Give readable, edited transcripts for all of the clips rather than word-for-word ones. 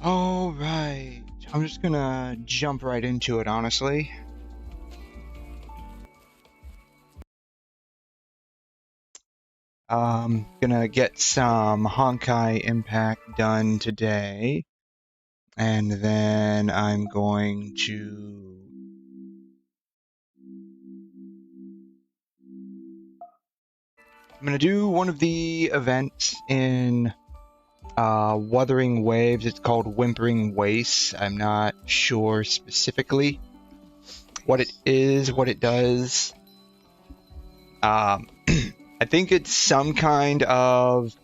All right, I'm just gonna jump right into it, honestly. Gonna get some Honkai Impact done today, and then I'm going to do one of the events in Wuthering Waves. It's called Whimpering Wastes. I'm not sure specifically what it is, what it does. I think it's some kind of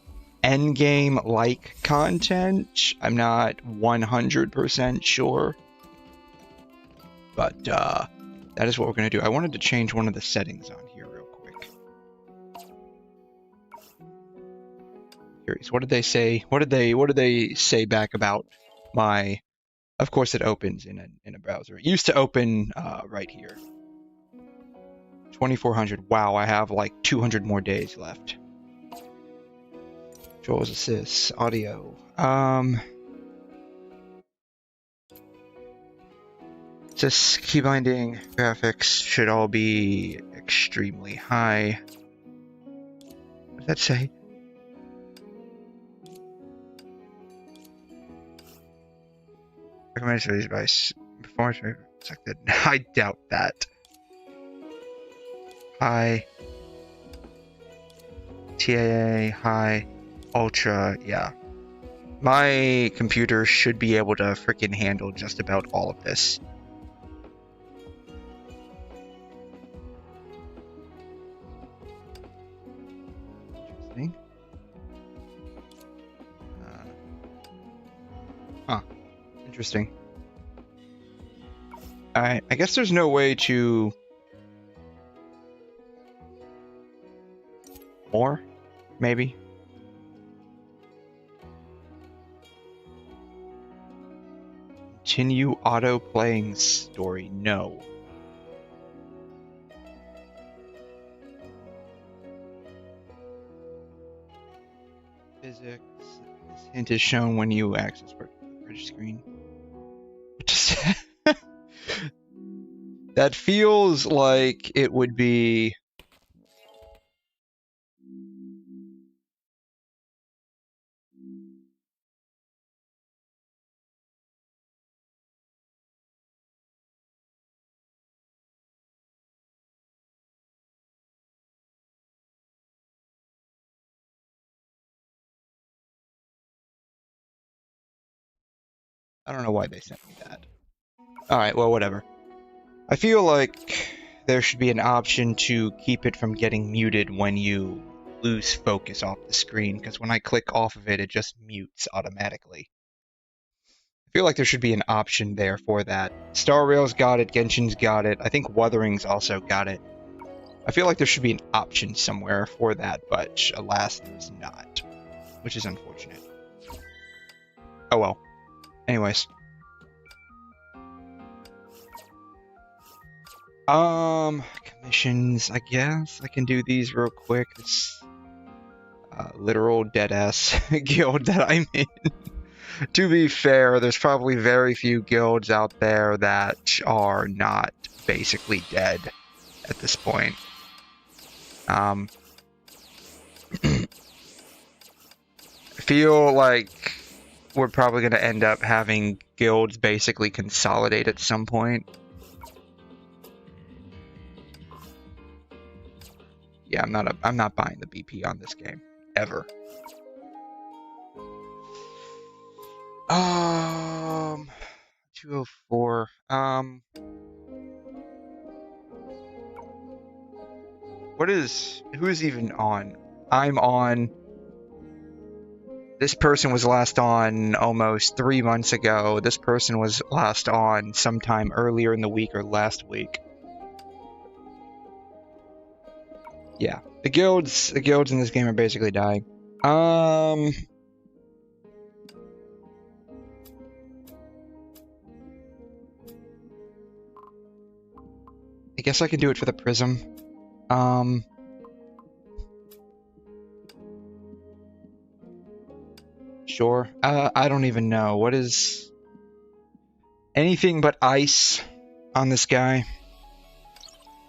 endgame-like content. I'm not 100% sure. But that is what we're going to do. I wanted to change one of the settings on here real quick. Curious, what did they say? What did they say back about my... Of course it opens in a browser. It used to open right here. 2400. Wow, I have like 200 more days left. Controls, assists, audio. Just key binding, graphics should all be extremely high. What does that say? Recommended release by performance selected. I doubt that. High. TAA, high, ultra, yeah. My computer should be able to freaking handle just about all of this. Interesting. Interesting. I guess there's no way to... More? Maybe? Continue auto-playing story. No. Physics. This hint is shown when you access the Prayge screen. That feels like it would be... I don't know why they sent me that. Alright, well, whatever. I feel like there should be an option to keep it from getting muted when you lose focus off the screen, because when I click off of it, it just mutes automatically. I feel like there should be an option there for that. Star Rail's got it, Genshin's got it, I think Wuthering's also got it. I feel like there should be an option somewhere for that, but alas, there's not, which is unfortunate. Oh well. Anyways. Commissions, I guess. I can do these real quick. It's literal dead-ass guild that I'm in. To be fair, there's probably very few guilds out there that are not basically dead at this point. I feel like we're probably going to end up having guilds basically consolidate at some point. Yeah, I'm not buying the BP on this game ever. 204. Who's even on? I'm on. This person was last on almost 3 months ago. This person was last on sometime earlier in the week or last week. Yeah, the guilds in this game are basically dying. I guess I can do it for the prism. Sure. I don't even know. What is... anything but ice on this guy.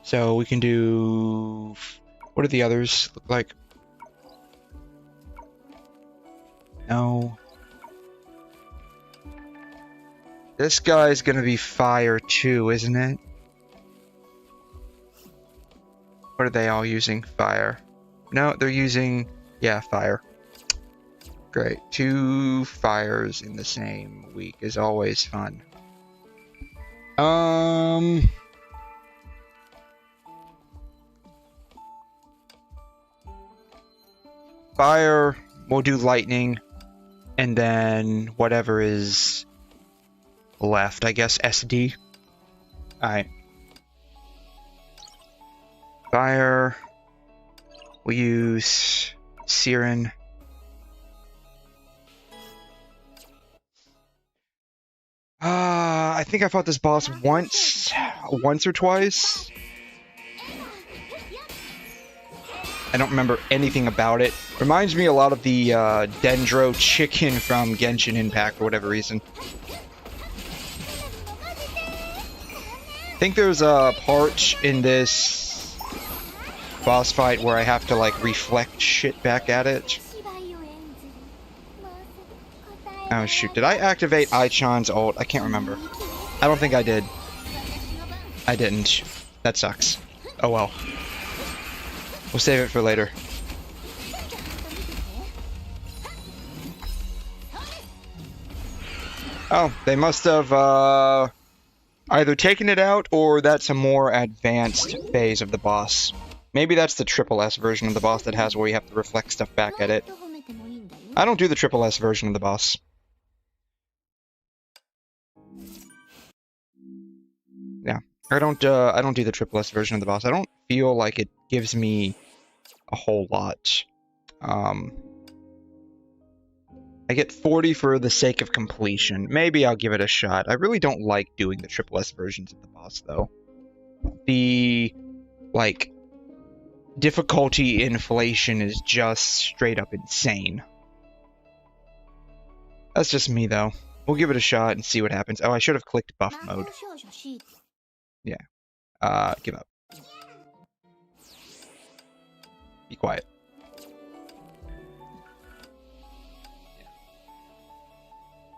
So we can do... what do the others look like? No. This guy's gonna be fire too, isn't it? What are they all using? Fire. No, they're using... yeah, fire. Great. 2 fires in the same week is always fun. Fire, we'll do lightning, and then whatever is left, I guess SD. Alright. Fire, we'll use Siren. I think I fought this boss once or twice. I don't remember anything about it. Reminds me a lot of the Dendro chicken from Genshin Impact for whatever reason. I think there's a part in this boss fight where I have to like reflect shit back at it. Oh shoot, did I activate Aichan's ult? I can't remember. I don't think I did. I didn't. That sucks. Oh well. We'll save it for later. Oh, they must have either taken it out or that's a more advanced phase of the boss. Maybe that's the triple S version of the boss that has where you have to reflect stuff back at it. I don't do the triple S version of the boss. Yeah, I don't do the triple S version of the boss. I don't feel like it gives me a whole lot. I get 40 for the sake of completion. Maybe I'll give it a shot. I really don't like doing the triple S versions of the boss, though. The, like, difficulty inflation is just straight up insane. That's just me, though. We'll give it a shot and see what happens. Oh, I should have clicked buff mode. Yeah. Give up. Be quiet.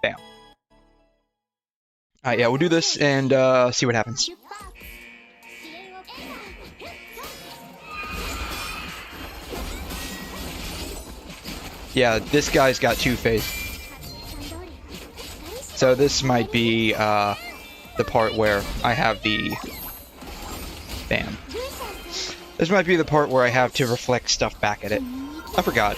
Bam. Alright, yeah, we'll do this and see what happens. Yeah, this guy's got 2 phase. So this might be the part where I have the... bam. This might be the part where I have to reflect stuff back at it. I forgot.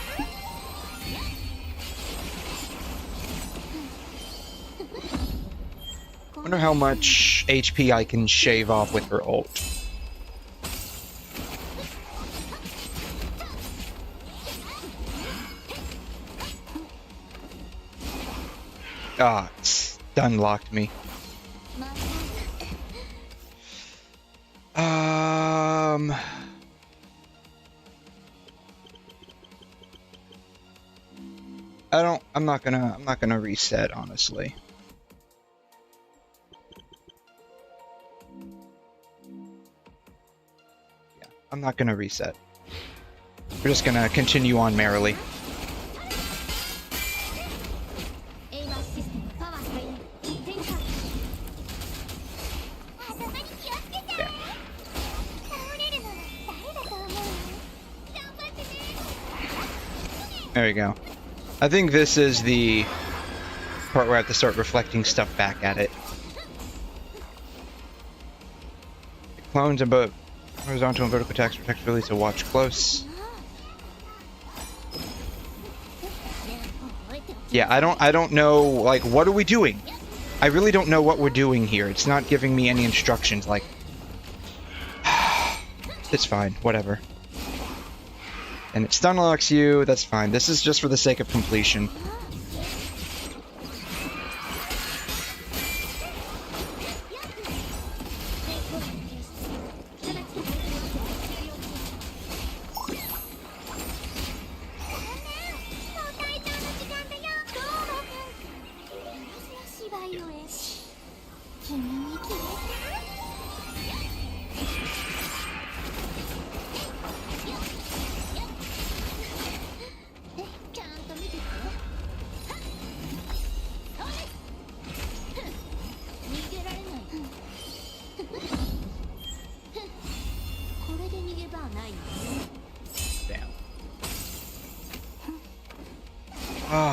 Wonder how much HP I can shave off with her ult. Ah, stun locked me. I'm not gonna reset, honestly. Yeah, I'm not gonna reset. We're just gonna continue on merrily. There you go. I think this is the part where I have to start reflecting stuff back at it. It clones and both horizontal and vertical attacks protect really, so watch close. Yeah, I don't know, like, what are we doing? I really don't know what we're doing here. It's not giving me any instructions, like... It's fine, whatever. And it stun locks you, that's fine. This is just for the sake of completion.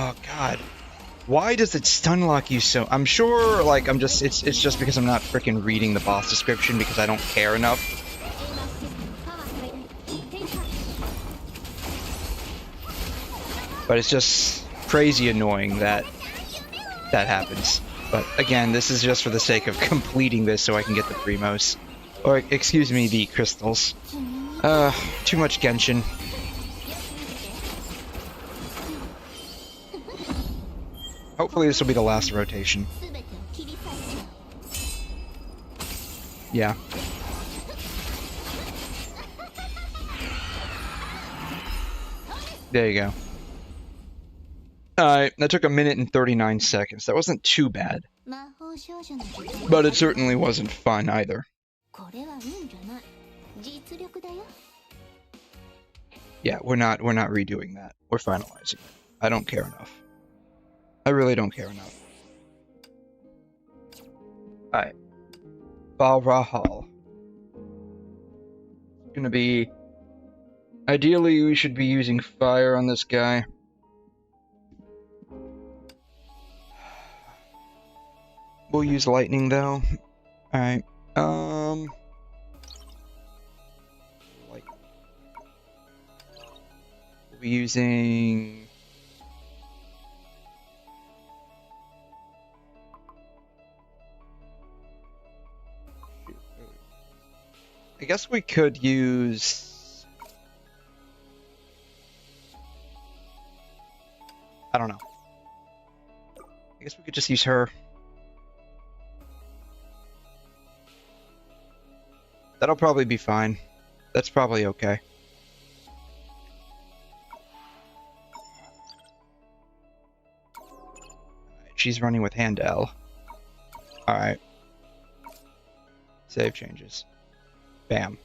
Oh god. Why does it stun lock you so? I'm sure, like, it's just because I'm not freaking reading the boss description because I don't care enough. But it's just crazy annoying that that happens. But again, this is just for the sake of completing this so I can get the Primos. Or, excuse me, the crystals. Too much Genshin. Hopefully this will be the last rotation. Yeah. There you go. Alright, that took 1 minute and 39 seconds. That wasn't too bad. But it certainly wasn't fun either. Yeah, we're not redoing that. We're finalizing it. I don't care enough. I really don't care enough. Alright. Balrahal. Gonna be... Ideally, we should be using fire on this guy. We'll use lightning, though. Alright. Like... We'll be using... I guess we could use... I don't know. I guess we could just use her. That'll probably be fine. That's probably okay. She's running with Handel. Alright. Save changes. Bam.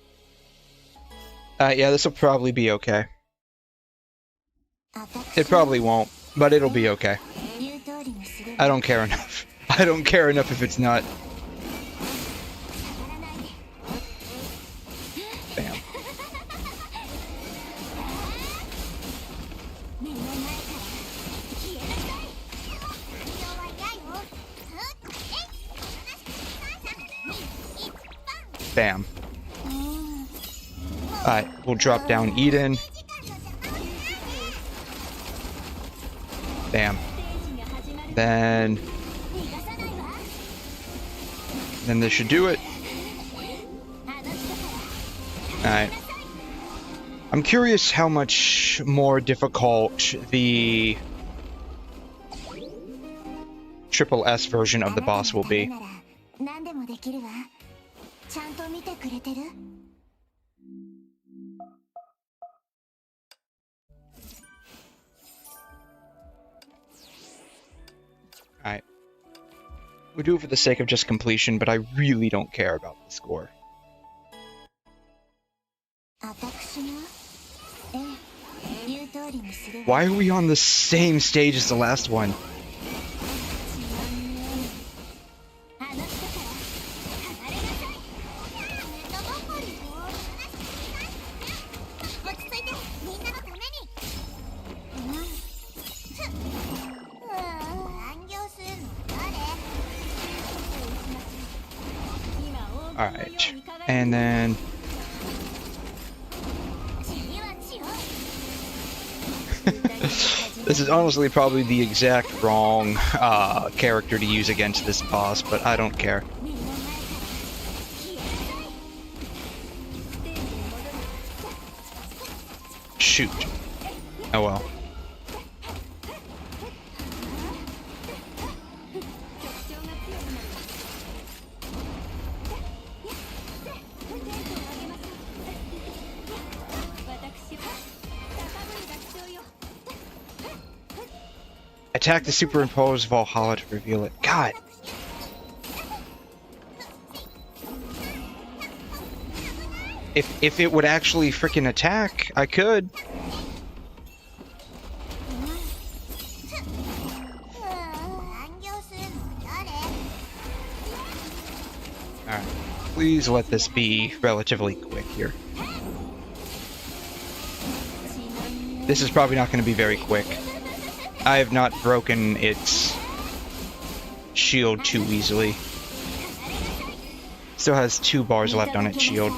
Yeah, this will probably be okay. It probably won't, but it'll be okay. I don't care enough. I don't care enough if it's not. Bam. Bam. Alright, we'll drop down Eden. Bam. Then this should do it. Alright. I'm curious how much more difficult the triple S version of the boss will be. Alright. We do it for the sake of just completion, but I really don't care about the score. Why are we on the same stage as the last one? Alright, and then... This is honestly probably the exact wrong character to use against this boss, but I don't care. Shoot. Oh well. Attack the superimposed Valhalla to reveal it. God! If it would actually frickin' attack, I could. Alright. Please let this be relatively quick here. This is probably not going to be very quick. I have not broken its shield too easily. Still has 2 bars left on its shield.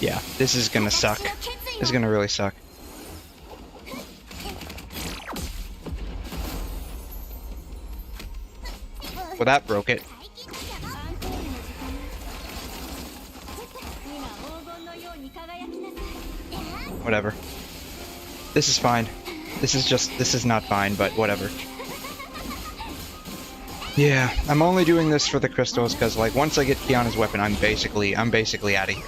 Yeah, this is gonna suck. This is gonna really suck. Well, that broke it. Whatever. This is fine. This is not fine, but whatever. Yeah, I'm only doing this for the crystals because, like, once I get Kiana's weapon, I'm basically out of here.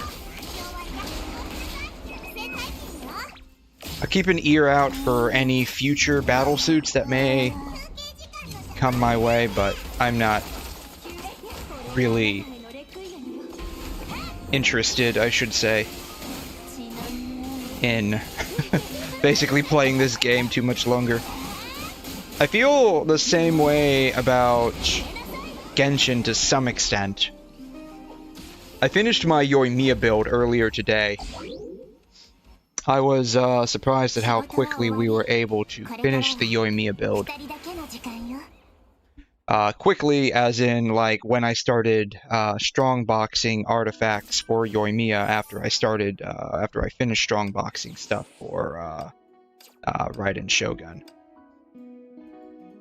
I'll keep an ear out for any future battle suits that may come my way, but I'm not really interested, I should say, in basically playing this game too much longer. I feel the same way about Genshin to some extent. I finished my Yoimiya build earlier today. I was surprised at how quickly we were able to finish the Yoimiya build. Quickly, as in, like, when I started strongboxing artifacts for Yoimiya after I finished strongboxing stuff for Raiden Shogun.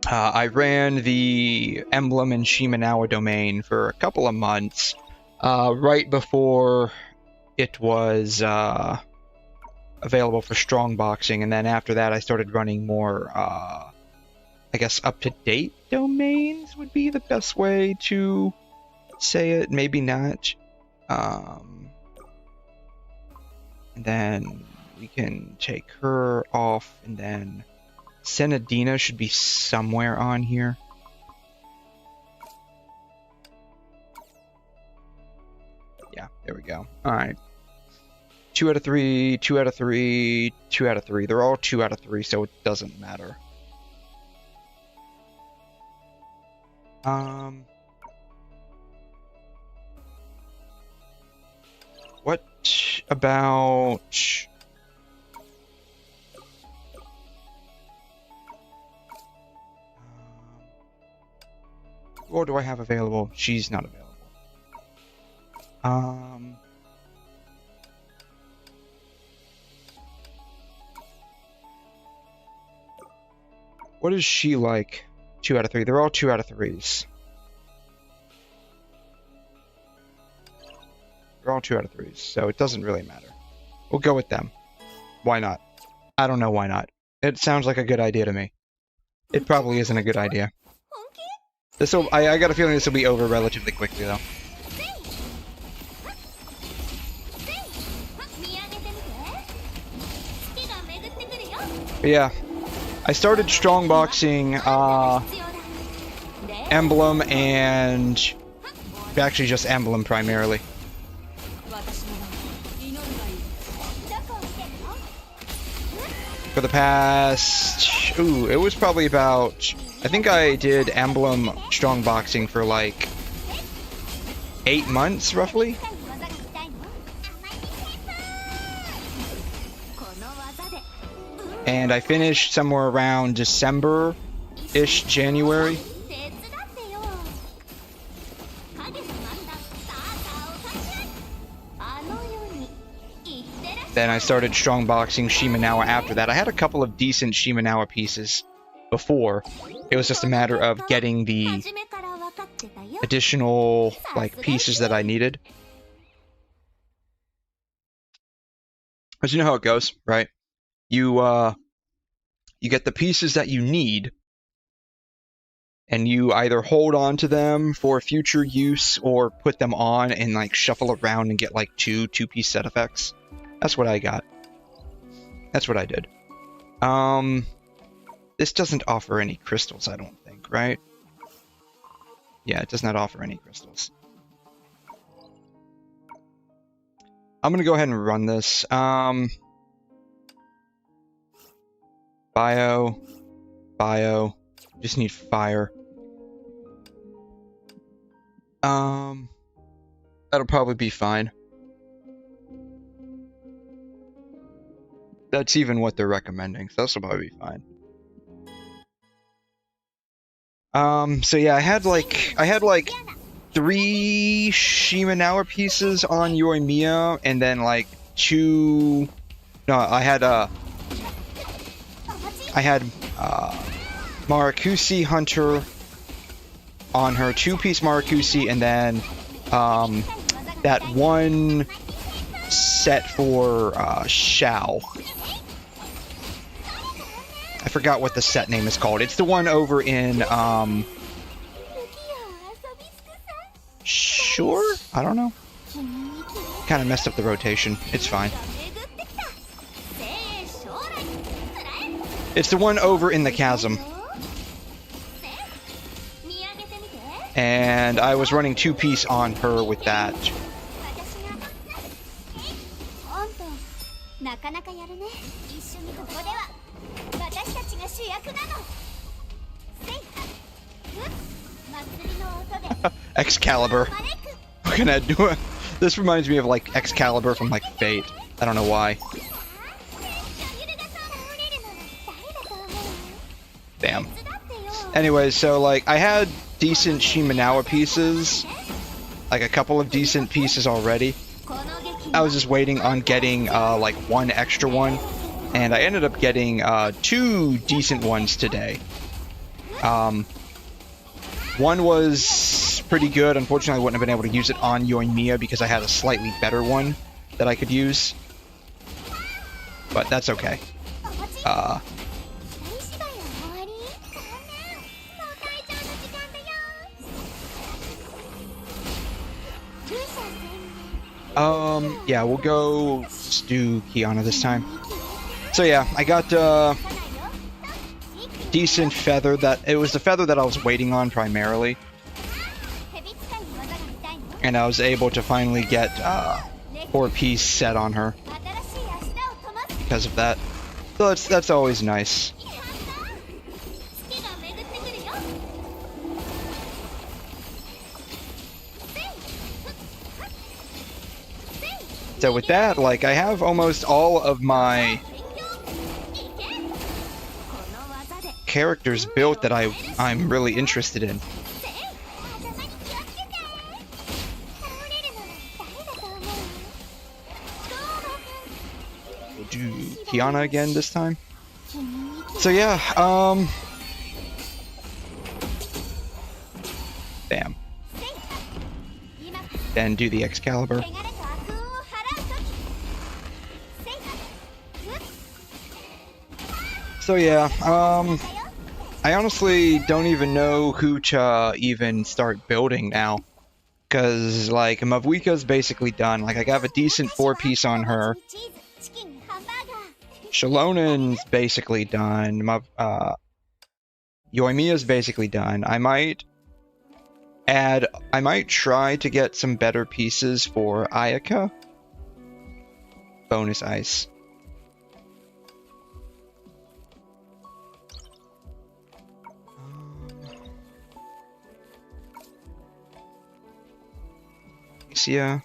I ran the Emblem and Shimenawa domain for a couple of months, right before it was available for strongboxing, and then after that I started running more, I guess, up-to-date domains would be the best way to say it, maybe not. And then we can take her off, and then Senadina should be somewhere on here. Yeah, there we go. Alright. 2 out of 3, 2 out of 3, 2 out of 3. They're all 2 out of 3, so it doesn't matter. What about... what do I have available? She's not available. What is she like? 2 out of 3. They're all 2 out of 3s. They're all 2 out of 3s, so it doesn't really matter. We'll go with them. Why not? I don't know why not. It sounds like a good idea to me. It probably isn't a good idea. I got a feeling this will be over relatively quickly, though. But yeah, I started strongboxing Emblem and actually just Emblem primarily. For the past, it was probably about, I think I did Emblem strongboxing for like 8 months, roughly. And I finished somewhere around December-ish, January. Then I started strongboxing Shimenawa after that. I had a couple of decent Shimenawa pieces before. It was just a matter of getting the additional, like, pieces that I needed. Because you know how it goes, right? You get the pieces that you need, and you either hold on to them for future use or put them on and, like, shuffle around and get, like, two-piece set effects. That's what I got. That's what I did. This doesn't offer any crystals, I don't think, right? Yeah, it does not offer any crystals. I'm gonna go ahead and run this. Bio. Just need fire. That'll probably be fine. That's even what they're recommending, so that'll probably be fine. So yeah, I had like 3 Shimanawa pieces on Yoimiya, and then like 2. No, I had Maracusi Hunter on her 2-piece Maracusi, and then that one set for Shao. I forgot what the set name is called. It's the one over in Sure? I don't know. Kind of messed up the rotation. It's fine. It's the one over in the chasm. And I was running 2-piece on her with that. Excalibur. We're gonna do it. This reminds me of like Excalibur from like Fate. I don't know why. Damn. Anyways, so like I had decent Shimanawa pieces, like a couple of decent pieces already. I was just waiting on getting like 1 extra one, and I ended up getting 2 decent ones today. One was pretty good. Unfortunately, I wouldn't have been able to use it on Yoimiya because I had a slightly better one that I could use. But that's okay. Yeah, we'll go do Kiana this time. So yeah, I got decent feather. It was the feather that I was waiting on primarily, and I was able to finally get 4-piece set on her because of that. So that's always nice. So with that, like, I have almost all of my characters built that I'm really interested in. We'll do Kiana again this time. So yeah, bam. Then do the Excalibur. So yeah, I honestly don't even know who to even start building now, because like Mavuika's basically done. Like I have a decent 4-piece on her. Shalonen's basically done. Yoimiya's basically done. I might try to get some better pieces for Ayaka. Bonus ice. Yeah.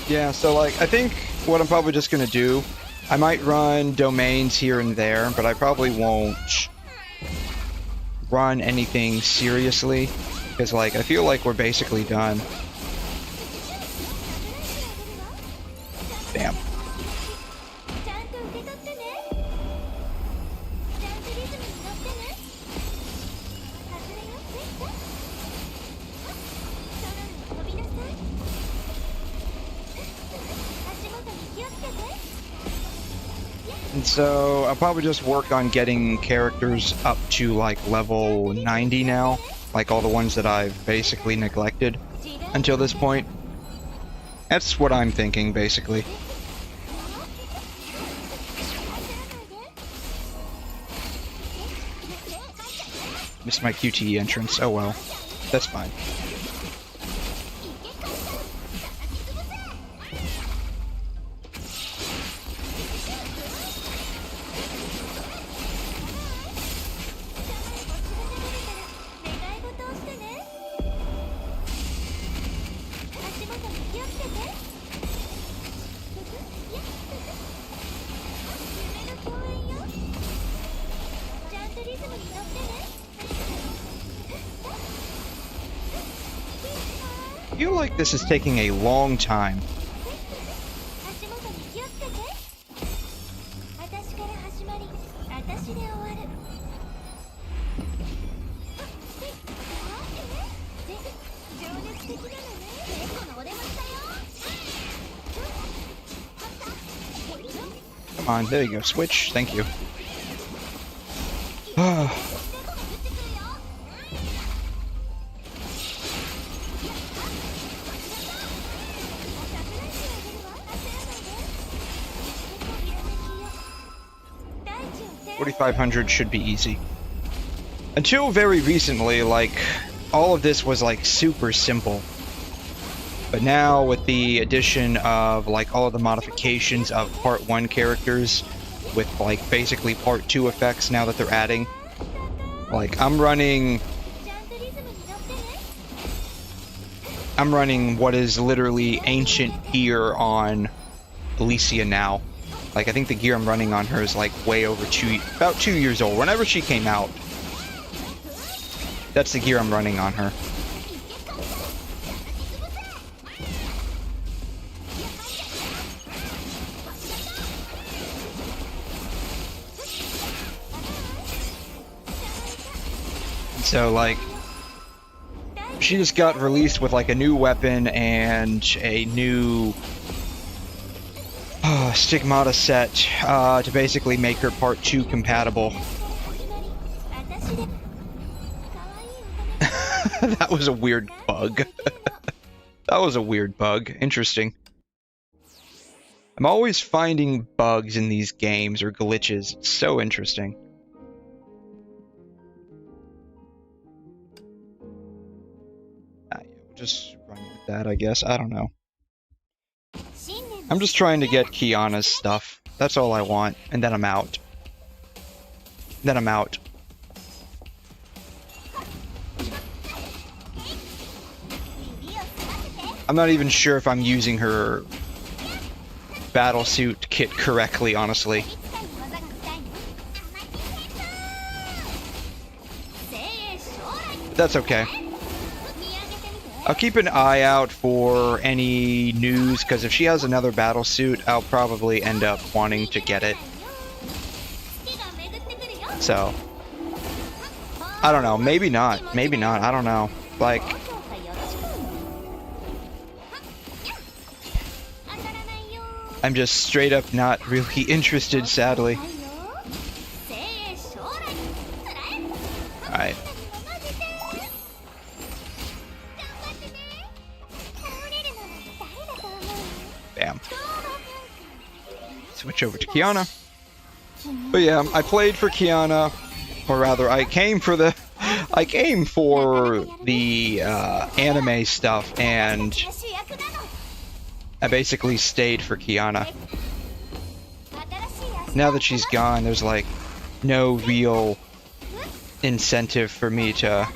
Yeah, so like I think what I'm probably just gonna do, I might run domains here and there, but I probably won't run anything seriously, because like I feel like we're basically done. Damn. And so I'll probably just work on getting characters up to like level 90 now, like all the ones that I've basically neglected until this point. That's what I'm thinking, basically. Missed my QTE entrance. Oh well. That's fine. feel like this is taking a long time. Come on, there you go. Switch. Thank you. 4,500 should be easy. Until very recently, like, all of this was, like, super simple. But now, with the addition of, like, all of the modifications of Part 1 characters, with, like, basically Part 2 effects now that they're adding, like, I'm running what is literally ancient gear on Alicia now. Like, I think the gear I'm running on her is, like, way over about 2 years old. Whenever she came out, that's the gear I'm running on her. So, like, she just got released with, like, a new weapon and a new Stigmata set to basically make her Part 2 compatible. That was a weird bug. That was a weird bug. Interesting. I'm always finding bugs in these games or glitches. It's so interesting. Yeah, we'll just run with that, I guess. I don't know. I'm just trying to get Kiana's stuff. That's all I want. And then I'm out. Then I'm out. I'm not even sure if I'm using her battlesuit kit correctly, honestly. That's okay. I'll keep an eye out for any news, because if she has another battlesuit, I'll probably end up wanting to get it. So, I don't know. Maybe not. Maybe not. I don't know. Like, I'm just straight up not really interested, sadly. Alright. Bam. Switch over to Kiana. But yeah, I played for Kiana, or rather, I came for the anime stuff, and I basically stayed for Kiana. Now that she's gone, there's like no real incentive for me to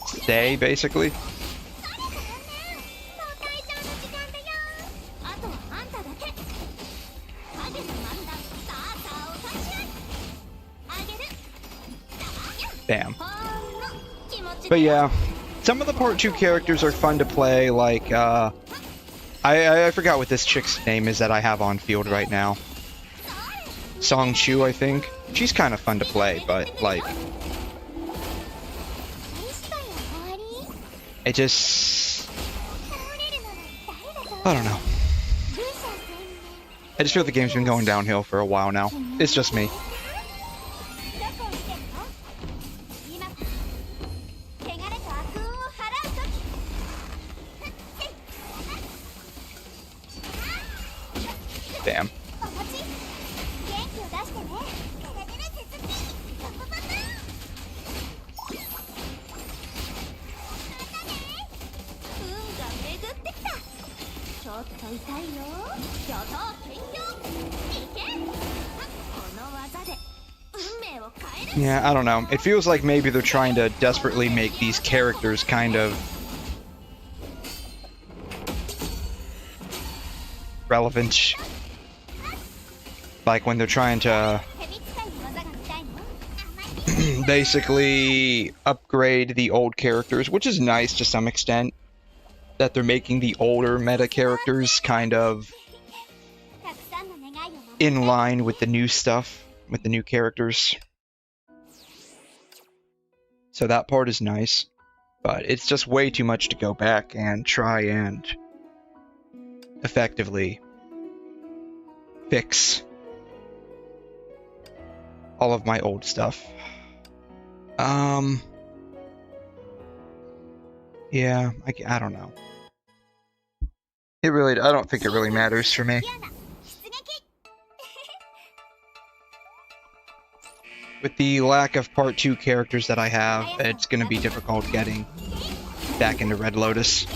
stay, basically. Bam. But yeah, some of the Part 2 characters are fun to play, like, I forgot what this chick's name is that I have on field right now. Song Chu, I think. She's kind of fun to play, but, like, it just, I don't know. I just feel the game's been going downhill for a while now. It's just me. Damn. Yeah, I don't know. It feels like maybe they're trying to desperately make these characters kind of relevant. Like when they're trying to basically upgrade the old characters, which is nice to some extent, that they're making the older meta characters kind of in line with the new stuff, with the new characters. So that part is nice, but it's just way too much to go back and try and effectively fix all of my old stuff. Yeah, I don't know. I don't think it really matters for me. With the lack of Part 2 characters that I have, it's going to be difficult getting back into Red Lotus.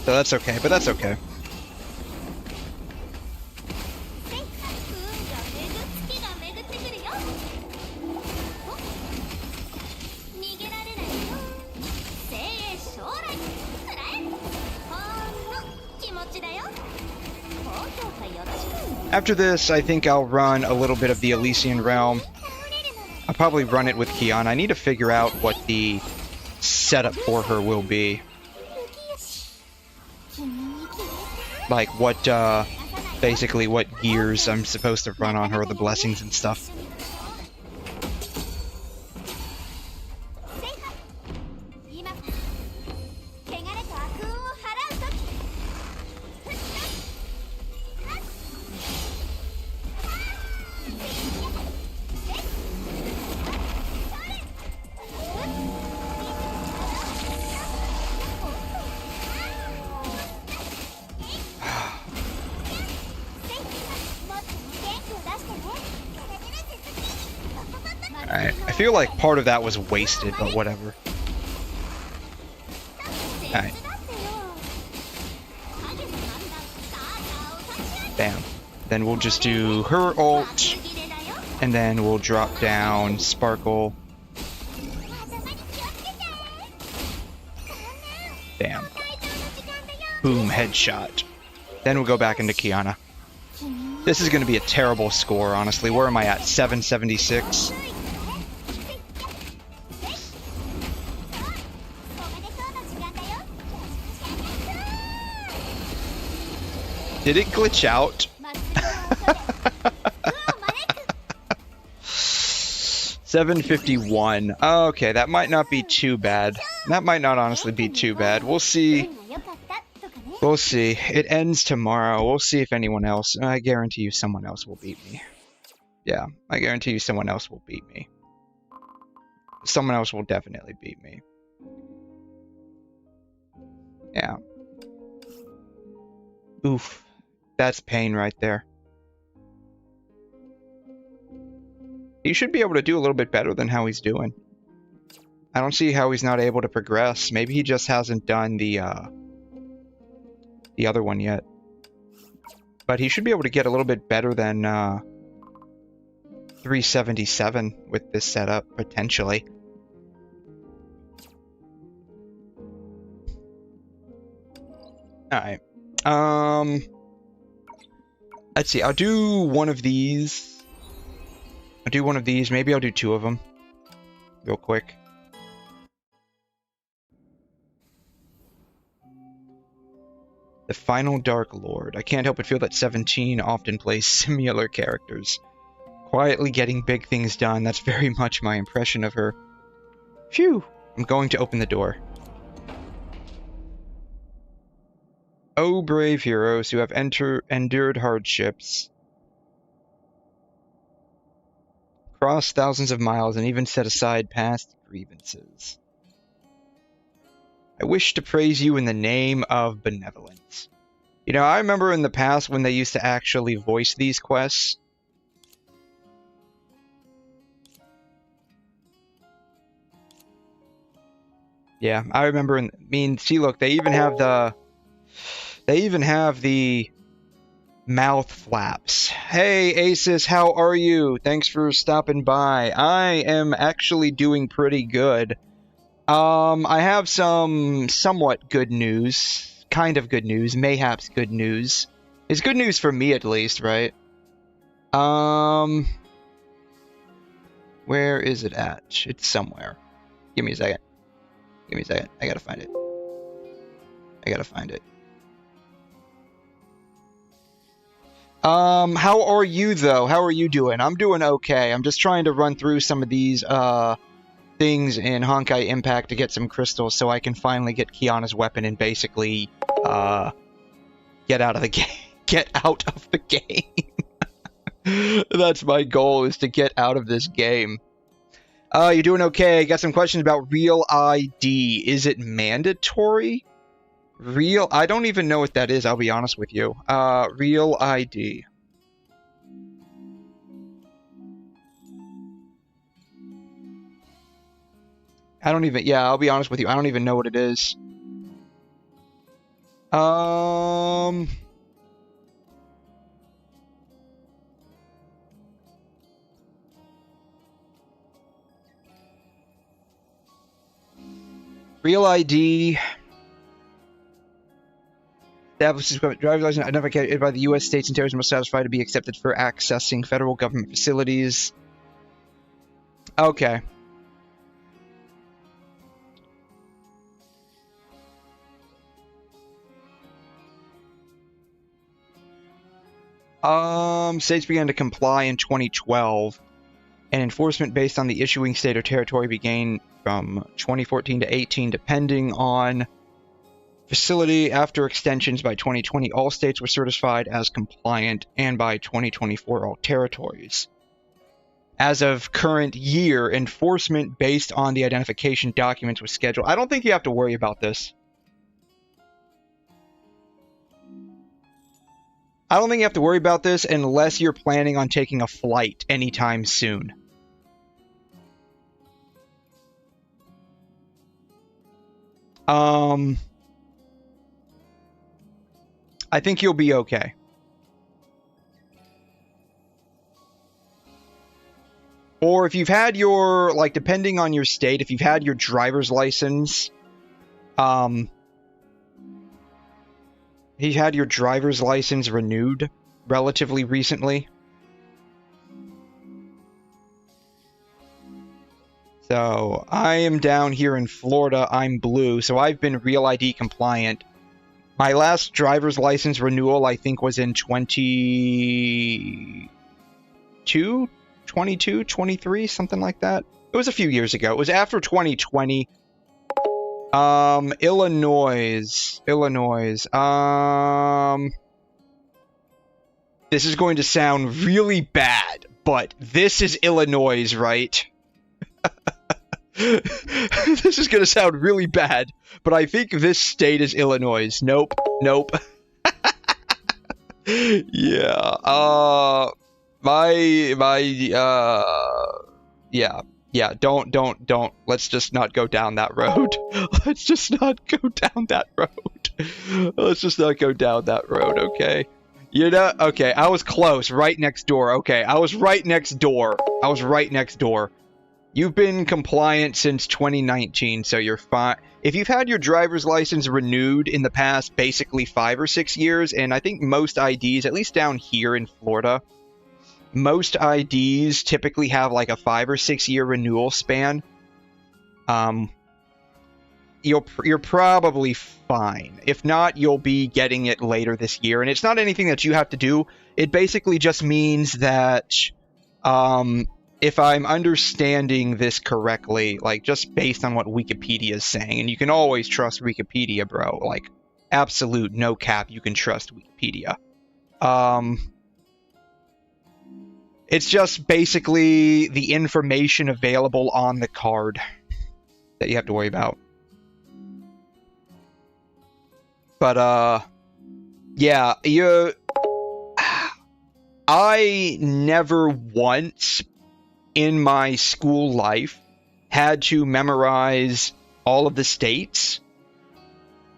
So that's okay, but that's okay. After this, I think I'll run a little bit of the Elysian Realm. I'll probably run it with Kiana. I need to figure out what the setup for her will be. Like what, basically what gears I'm supposed to run on her, the blessings and stuff. Alright, I feel like part of that was wasted, but whatever. Alright. Bam. Then we'll just do her ult, and then we'll drop down Sparkle. Bam. Boom, headshot. Then we'll go back into Kiana. This is going to be a terrible score, honestly. Where am I at? 776? Did it glitch out? 751. Okay, that might not be too bad. That might not honestly be too bad. We'll see. We'll see. It ends tomorrow. We'll see if anyone else... I guarantee you someone else will beat me. Yeah, I guarantee you someone else will beat me. Someone else will definitely beat me. Yeah. Oof. That's pain right there. He should be able to do a little bit better than how he's doing. I don't see how he's not able to progress. Maybe he just hasn't done the other one yet. But he should be able to get a little bit better than 377 with this setup, potentially. Alright. Let's see, I'll do one of these. Maybe I'll do two of them. Real quick. The Final Dark Lord. I can't help but feel that 17 often plays similar characters. Quietly getting big things done, that's very much my impression of her. Phew! I'm going to open the door. Oh, brave heroes who have endured hardships, crossed thousands of miles, and even set aside past grievances. I wish to praise you in the name of benevolence. You know, I remember in the past when they used to actually voice these quests. Yeah, I remember. See, look, they even have the mouth flaps. Hey, Asus, how are you? Thanks for stopping by. I am actually doing pretty good. I have some somewhat good news. Kind of good news. Mayhaps good news. It's good news for me, at least, right? Where is it at? It's somewhere. Give me a second. Give me a second. I gotta find it. I gotta find it. How are you, though? How are you doing? I'm doing okay. I'm just trying to run through some of these, things in Honkai Impact to get some crystals so I can finally get Kiana's weapon and basically, get out of the game. Get out of the game. That's my goal, is to get out of this game. You're doing okay. Got some questions about Real ID. Is it mandatory? I don't even know what that is, I'll be honest with you. Real ID. Yeah, I'll be honest with you, I don't even know what it is. Real ID establishes driver's license identified by the U.S. states and territories must satisfy to be accepted for accessing federal government facilities. Okay. States began to comply in 2012, and enforcement based on the issuing state or territory began from 2014 to 18, depending on facility. After extensions by 2020, all states were certified as compliant, and by 2024, all territories. As of current year, enforcement based on the identification documents was scheduled. I don't think you have to worry about this. I don't think you have to worry about this unless you're planning on taking a flight anytime soon. I think you'll be okay. Or if you've had your, like, depending on your state, if you've had your driver's license, he had your driver's license renewed relatively recently. So, I am down here in Florida, I'm blue, so I've been Real ID compliant. My last driver's license renewal, I think, was in 22, 23, something like that. It was a few years ago. It was after 2020. Illinois. This is going to sound really bad, but this is Illinois, right? This is going to sound really bad, but I think this state is Illinois. Nope. Yeah. Yeah, don't. Let's just not go down that road. Let's just not go down that road. Let's just not go down that road, okay? You know, okay, I was close, right next door. Okay, I was right next door. You've been compliant since 2019, so you're fine. If you've had your driver's license renewed in the past basically 5 or 6 years, and I think most IDs, at least down here in Florida, most IDs typically have like a 5 or 6 year renewal span. You're probably fine. If not, you'll be getting it later this year, and it's not anything that you have to do. It basically just means that, if I'm understanding this correctly, like, just based on what Wikipedia is saying, and you can always trust Wikipedia, bro, like, absolute no cap, you can trust Wikipedia. It's just basically the information available on the card that you have to worry about. But, yeah, I never once in my school life had to memorize all of the states,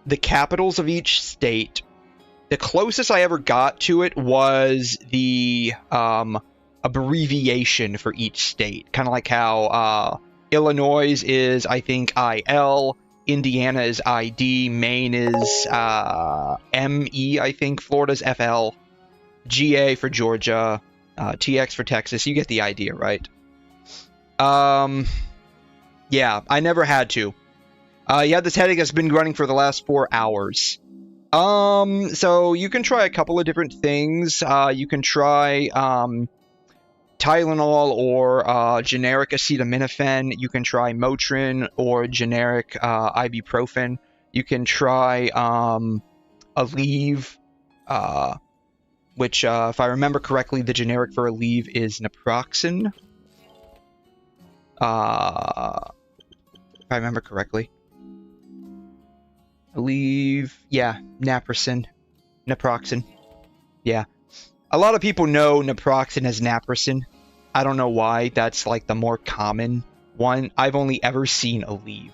the capitals of each state. The closest I ever got to it was the abbreviation for each state, kind of like how Illinois is, I think, IL, Indiana is ID, Maine is ME, I think, Florida's FL, GA for Georgia, TX for Texas. You get the idea, right? Yeah, I never had to. Yeah, this headache has been running for the last 4 hours. So you can try a couple of different things. You can try, Tylenol or, generic acetaminophen. You can try Motrin or generic, ibuprofen. You can try, Aleve, which, if I remember correctly, the generic for Aleve is naproxen. If I remember correctly. Aleve, yeah, naproxen. Yeah. A lot of people know naproxen as naproxen. I don't know why. That's like the more common one. I've only ever seen Aleve.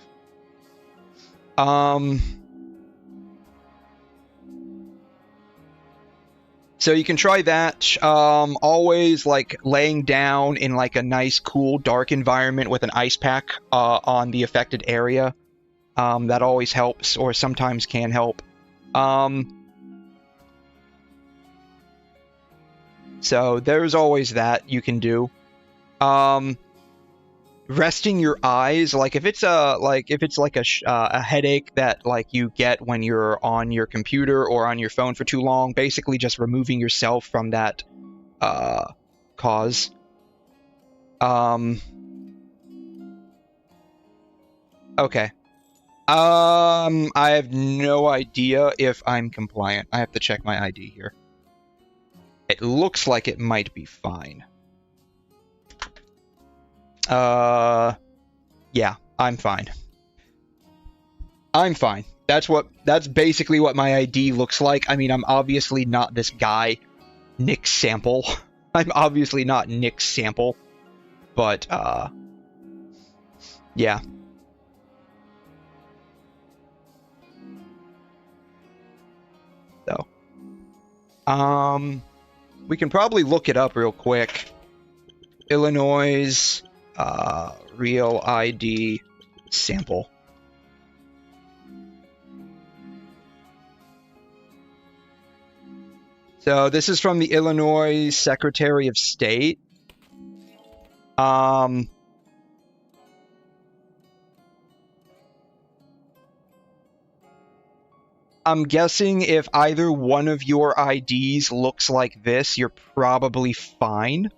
So you can try that. Always like laying down in like a nice, cool, dark environment with an ice pack on the affected area. That always helps, or sometimes can help. So there's always that you can do. Resting your eyes, like if it's like a headache that like you get when you're on your computer or on your phone for too long, basically just removing yourself from that cause. Okay. I have no idea if I'm compliant. I have to check my ID here. It looks like it might be fine. Yeah, I'm fine. I'm fine. That's basically what my ID looks like. I mean, I'm obviously not this guy, Nick Sample. I'm obviously not Nick Sample. But, yeah. So, we can probably look it up real quick. Illinois, real ID sample. So this is from the Illinois Secretary of State. I'm guessing if either one of your IDs looks like this, you're probably fine.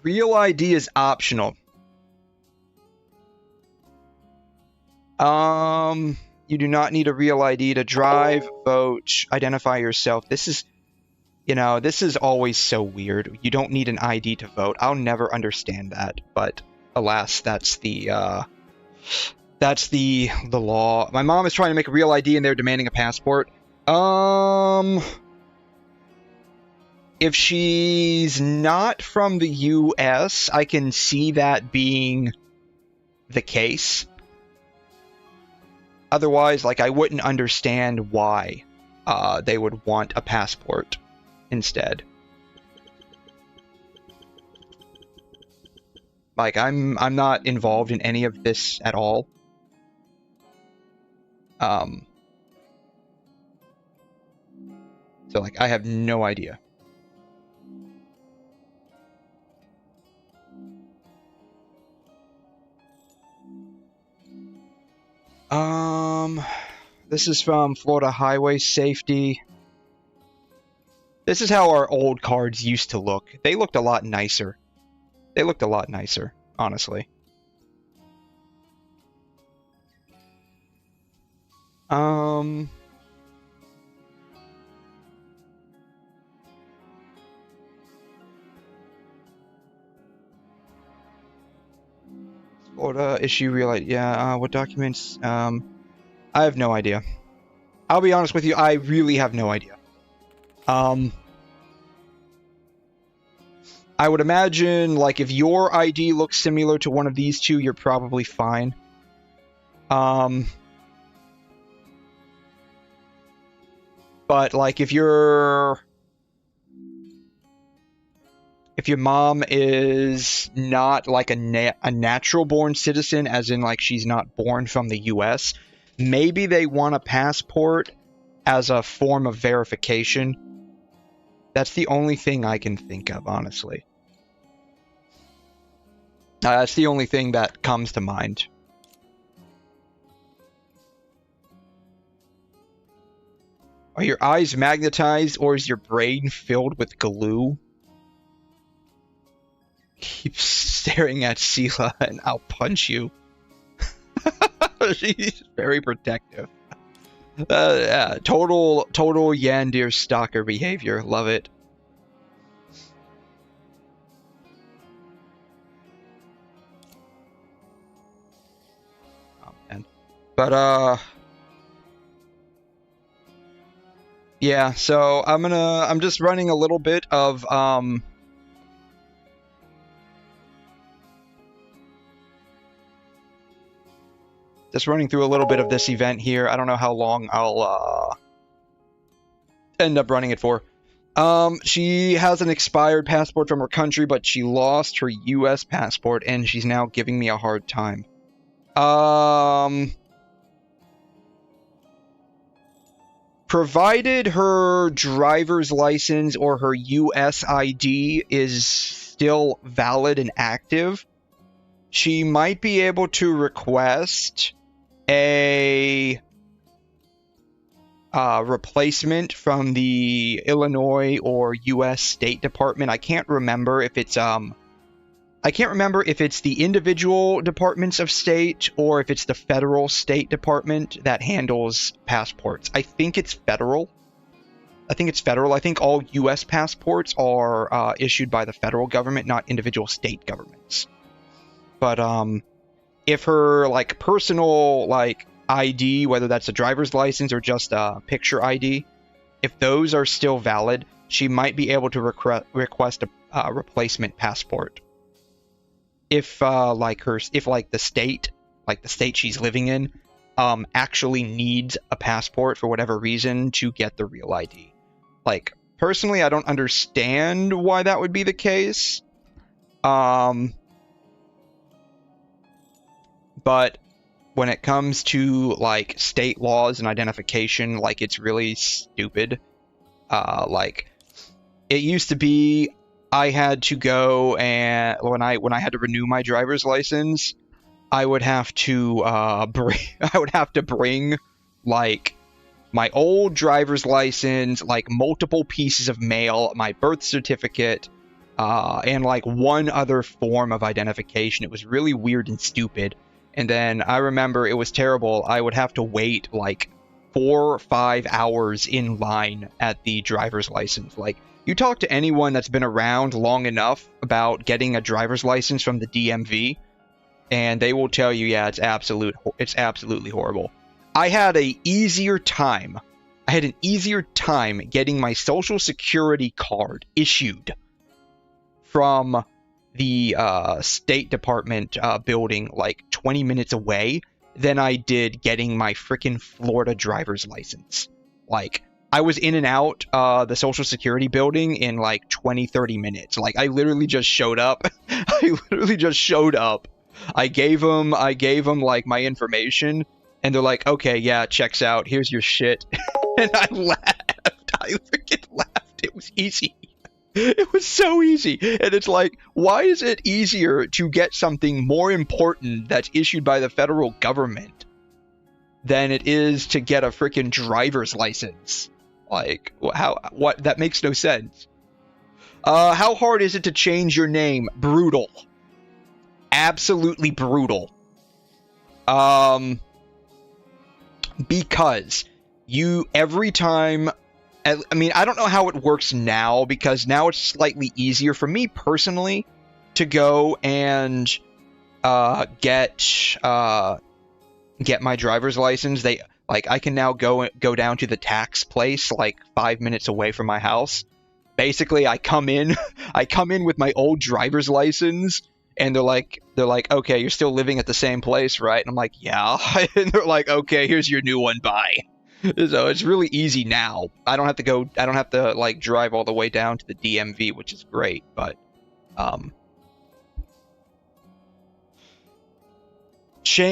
Real ID is optional. You do not need a real ID to drive, vote, identify yourself. This is, you know, this is always so weird. You don't need an ID to vote. I'll never understand that, but alas, that's the law. My mom is trying to make a real ID and they're demanding a passport. If she's not from the US, I can see that being the case. Otherwise, like, I wouldn't understand why they would want a passport instead. Like, I'm not involved in any of this at all. So, like, I have no idea. This is from Florida Highway Safety. This is how our old cards used to look. They looked a lot nicer. They looked a lot nicer, honestly. Florida issue real ID. Yeah, what documents? I have no idea. I'll be honest with you, I really have no idea. I would imagine, like, if your ID looks similar to one of these two, you're probably fine. But, like, if your mom is not, like, a natural-born citizen, as in, like, she's not born from the US, Maybe they want a passport as a form of verification. That's the only thing I can think of, honestly. That's the only thing that comes to mind. Are your eyes magnetized, or is your brain filled with glue? Keep staring at Sela and I'll punch you. She's very protective. Yeah, total Yandir stalker behavior. Love it. Oh man. But yeah, so I'm just running a little bit of just running through a little bit of this event here. I don't know how long I'll end up running it for. She has an expired passport from her country, but she lost her US passport and she's now giving me a hard time. Provided her driver's license or her US ID is still valid and active, she might be able to request a replacement from the Illinois or US State Department. I can't remember if it's the individual departments of state or if it's the federal State Department that handles passports. I think it's federal. I think all US passports are issued by the federal government, not individual state governments. But if her like personal like ID, whether that's a driver's license or just a picture ID, if those are still valid, she might be able to request a replacement passport. If the state she's living in actually needs a passport for whatever reason to get the real ID. Like, personally, I don't understand why that would be the case. But when it comes to like state laws and identification, like it's really stupid. Like it used to be I had to go and when I had to renew my driver's license, I would have to bring like my old driver's license, like multiple pieces of mail, my birth certificate, and like one other form of identification. It was really weird and stupid. And then I remember it was terrible. I would have to wait like 4 or 5 hours in line at the driver's license. Like, you talk to anyone that's been around long enough about getting a driver's license from the DMV, and they will tell you, yeah, it's absolutely horrible. I had an easier time getting my Social Security card issued from the State Department building like 20 minutes away than I did getting my freaking Florida driver's license. Like, I was in and out the Social Security building in like 20-30 minutes. Like, I literally just showed up. I gave them like my information, and they're like, okay, yeah, checks out, here's your shit. And I freaking laughed. It was easy. It was so easy. And it's like, why is it easier to get something more important that's issued by the federal government than it is to get a freaking driver's license? Like, what? That makes no sense. How hard is it to change your name? Brutal. Absolutely brutal. Because every time, I mean, I don't know how it works now, because now it's slightly easier for me personally to go and get my driver's license. I can now go down to the tax place like 5 minutes away from my house. Basically, I come in with my old driver's license, and they're like, okay, you're still living at the same place, right? And I'm like, yeah. And they're like, okay, here's your new one, bye. So it's really easy now. I don't have to like drive all the way down to the DMV, which is great, but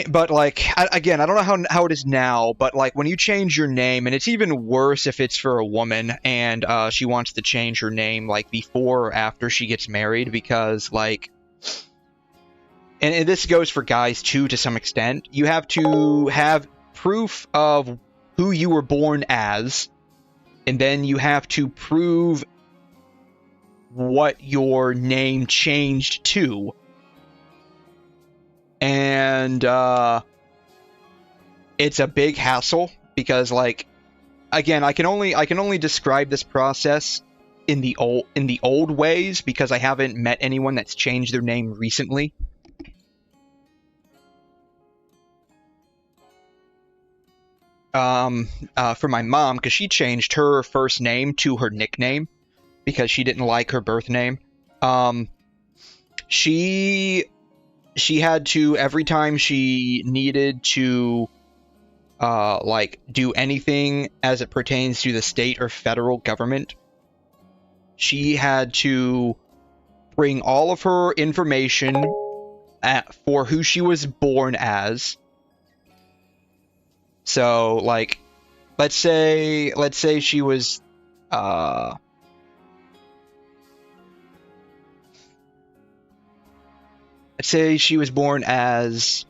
But like again, I don't know how it is now, but like when you change your name, and it's even worse if it's for a woman and she wants to change her name like before or after she gets married, because like, and this goes for guys too to some extent, you have to have proof of who you were born as, and then you have to prove what your name changed to. And it's a big hassle because, like, again, I can only describe this process in the old ways because I haven't met anyone that's changed their name recently. For my mom, because she changed her first name to her nickname because she didn't like her birth name. She had to, every time she needed to like do anything as it pertains to the state or federal government, she had to bring all of her information for who she was born as. So like, let's say she was let's say she was born as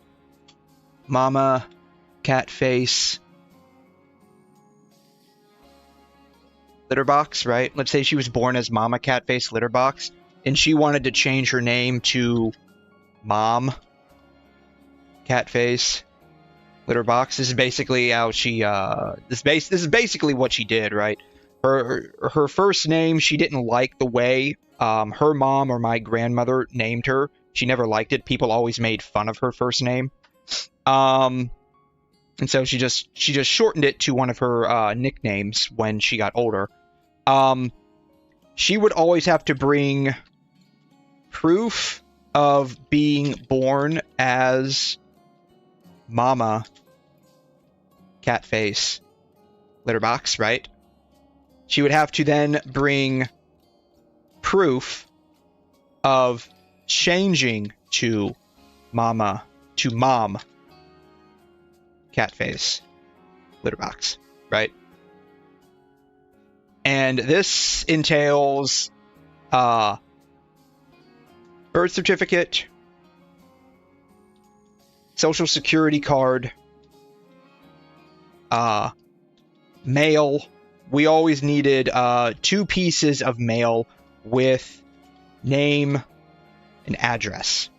Mama Catface Litterbox, right? Let's say she was born as Mama Catface Litterbox, and she wanted to change her name to Mom Catface Litterbox. This is basically how she this is basically what she did, right? Her first name, she didn't like the way her mom or my grandmother named her. She never liked it. People always made fun of her first name. And so she just shortened it to one of her nicknames when she got older. She would always have to bring proof of being born as Mama Catface Litterbox, right? She would have to then bring proof of changing to Mom Catface Litterbox, right? And this entails birth certificate, social security card, mail. We always needed 2 pieces of mail with name and address.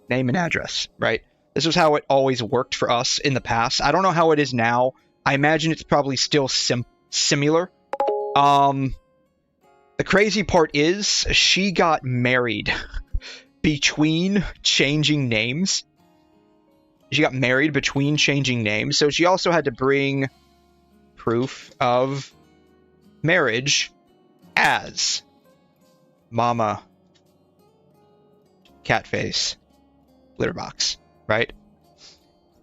Name and address, right? This was how it always worked for us in the past. I don't know how it is now. I imagine it's probably still similar. The crazy part is she got married between changing names. She got married between changing names, so she also had to bring proof of marriage as Mama Catface Litterbox, right?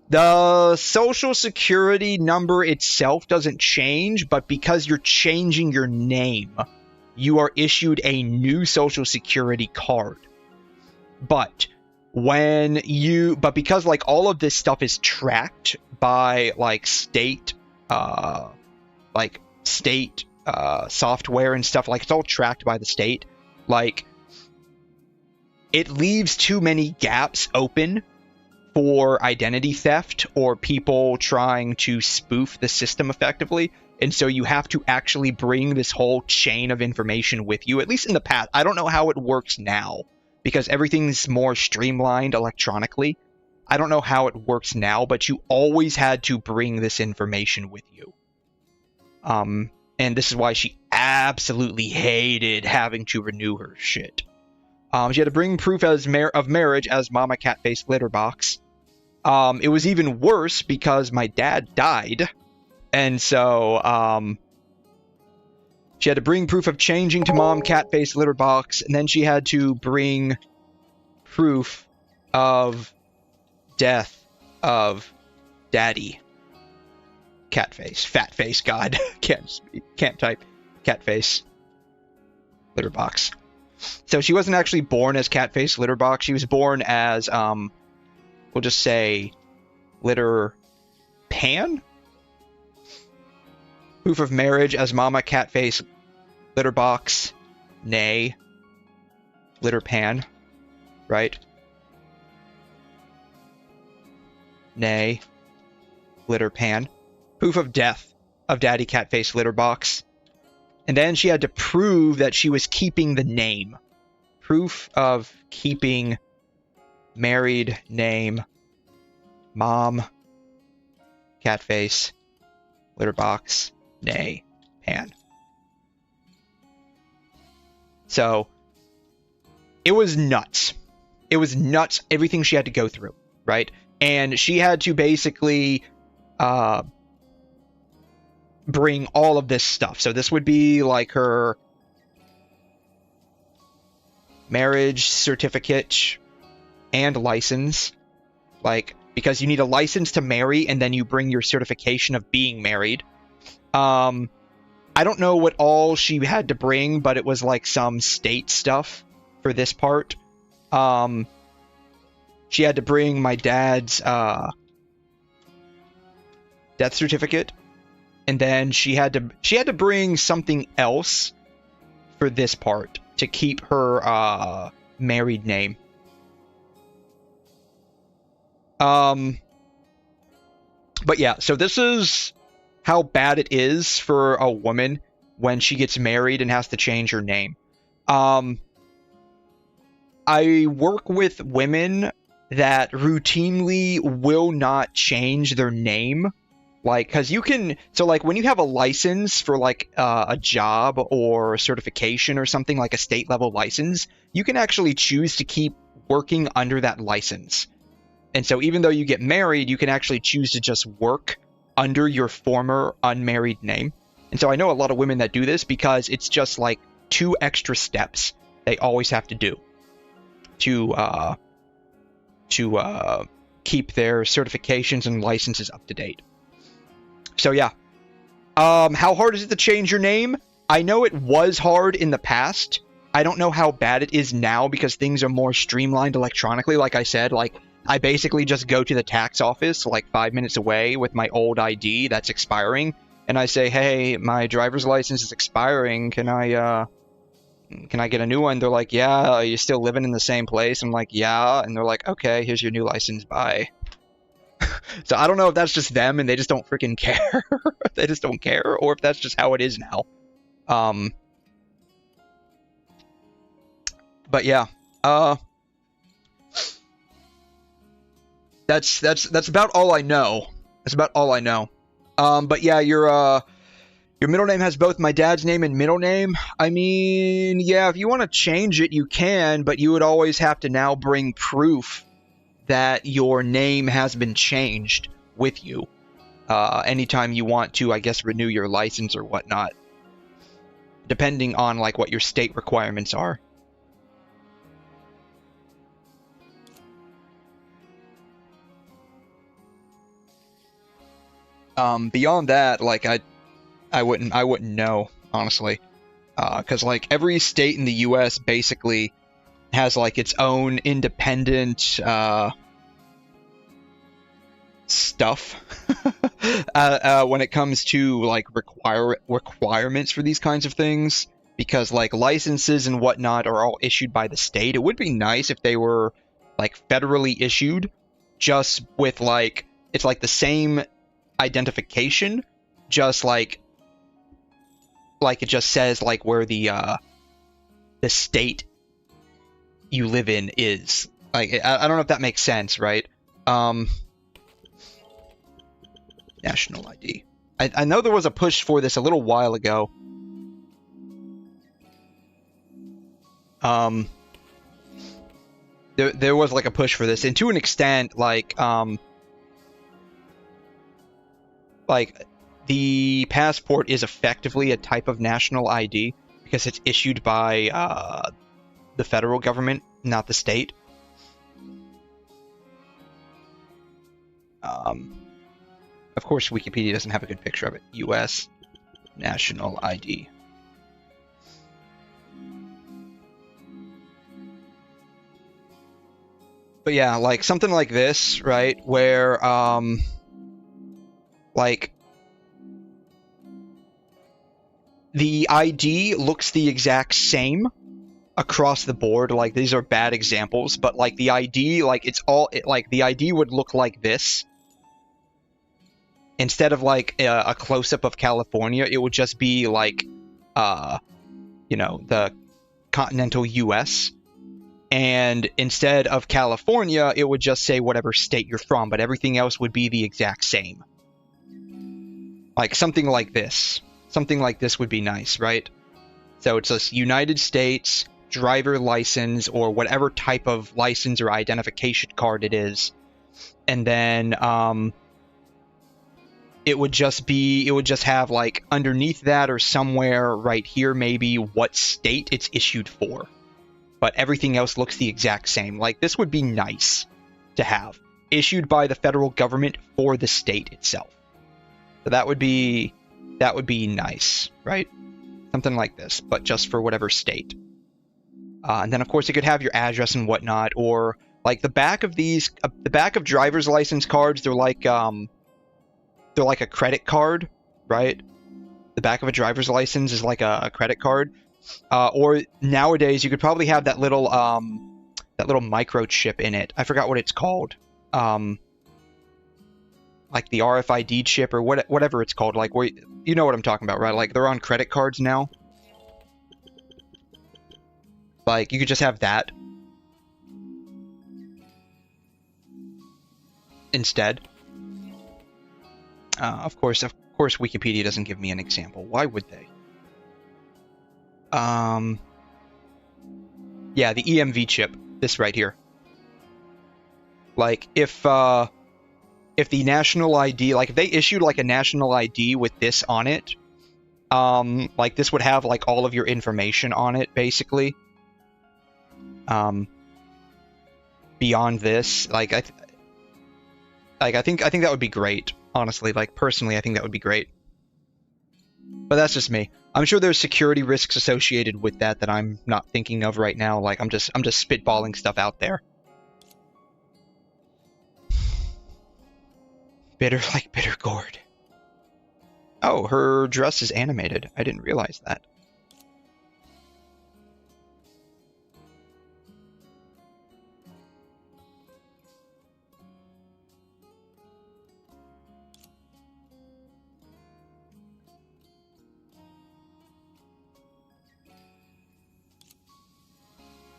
The social security number itself doesn't change, but because you're changing your name, you are issued a new social security card. But because like all of this stuff is tracked by like state software and stuff, like it's all tracked by the state, like it leaves too many gaps open for identity theft or people trying to spoof the system effectively. And so you have to actually bring this whole chain of information with you, at least in the past. I don't know how it works now because everything's more streamlined electronically. I don't know how it works now, but you always had to bring this information with you. And this is why she absolutely hated having to renew her shit. She had to bring proof of marriage as Mama Catface Litterbox. It was even worse because my dad died. And so, she had to bring proof of changing to Mom Catface Litterbox, and then she had to bring proof of death of Daddy Catface. God. Can't type. Catface Litterbox. So she wasn't actually born as Catface Litterbox. She was born as, we'll just say, Litter Pan? Proof of marriage as Mama Catface Litterbox, nay, Litter Pan, right? Nay, Litter Pan. Proof of death of Daddy Catface Litterbox. And then she had to prove that she was keeping the name. Proof of keeping married name Mom Catface Litterbox, nay, Pan. So it was nuts. It was nuts, everything she had to go through, right? And she had to basically bring all of this stuff. So this would be like her marriage certificate and license. Like, because you need a license to marry, and then you bring your certification of being married. I don't know what all she had to bring, but it was like some state stuff for this part. She had to bring my dad's death certificate, and then she had to bring something else for this part to keep her married name. But yeah, so this is how bad it is for a woman when she gets married and has to change her name. I work with women that routinely will not change their name. Like, because you can, so like when you have a license for like a job or a certification or something, like a state level license, you can actually choose to keep working under that license. And so even though you get married, you can actually choose to just work under your former unmarried name. And so I know a lot of women that do this because it's just like 2 extra steps they always have to do to keep their certifications and licenses up to date. So yeah. How hard is it to change your name? I know it was hard in the past. I don't know how bad it is now because things are more streamlined electronically. Like I said, like I basically just go to the tax office like 5 minutes away with my old ID that's expiring, and I say, hey, my driver's license is expiring. Can I get a new one? They're like, yeah. Are you still living in the same place? I'm like, yeah. And they're like, okay, here's your new license. Bye. So I don't know if that's just them and they just don't freaking care. They just don't care, or if that's just how it is now. But yeah. That's about all I know. That's about all I know. But yeah, your middle name has both my dad's name and middle name. I mean, yeah, if you want to change it, you can, but you would always have to now bring proof that your name has been changed with you. Anytime you want to, I guess, renew your license or whatnot. Depending on, like, what your state requirements are. Beyond that, like, I wouldn't know, honestly. Because, like, every state in the US basically has, like, its own independent, stuff when it comes to, like, requirements for these kinds of things. Because, like, licenses and whatnot are all issued by the state. It would be nice if they were, like, federally issued, just with, like, it's, like, the same identification, just like it just says like where the state you live in is. Like, I don't know if that makes sense, right? National ID. I know there was a push for this a little while ago. There was like a push for this, and to an extent, like the passport is effectively a type of national ID because it's issued by the federal government, not the state. Of course, Wikipedia doesn't have a good picture of it. U.S. national ID. But yeah, like something like this, right? Where like the ID looks the exact same across the board. Like these are bad examples, but like the ID, like like the ID would look like this. Instead of like a close-up of California, it would just be like, you know, the continental US. And instead of California, it would just say whatever state you're from, but everything else would be the exact same. Like something like this. Something like this would be nice, right? So it's a United States driver license or whatever type of license or identification card it is. And then, it would just have like underneath that or somewhere right here maybe what state it's issued for. But everything else looks the exact same. Like this would be nice to have. Issued by the federal government for the state itself. So that would be nice, right? Something like this, but just for whatever state. And then of course it could have your address and whatnot, or like the back of these, the back of driver's license cards, they're like a credit card, right? The back of a driver's license is like a credit card. Or nowadays you could probably have that little microchip in it. I forgot what it's called. Like the RFID chip or whatever it's called. Like where, you know what I'm talking about, right? Like they're on credit cards now. Like you could just have that instead. Of course, Wikipedia doesn't give me an example. Why would they? Yeah, the EMV chip. This right here. Like, if the national ID, like, if they issued, like, a national ID with this on it, like, this would have, like, all of your information on it, basically. Beyond this, like, I think that would be great. Honestly, like, personally, I think that would be great. But that's just me. I'm sure there's security risks associated with that I'm not thinking of right now. Like, I'm just spitballing stuff out there. Bitter like bitter gourd. Oh, her dress is animated. I didn't realize that.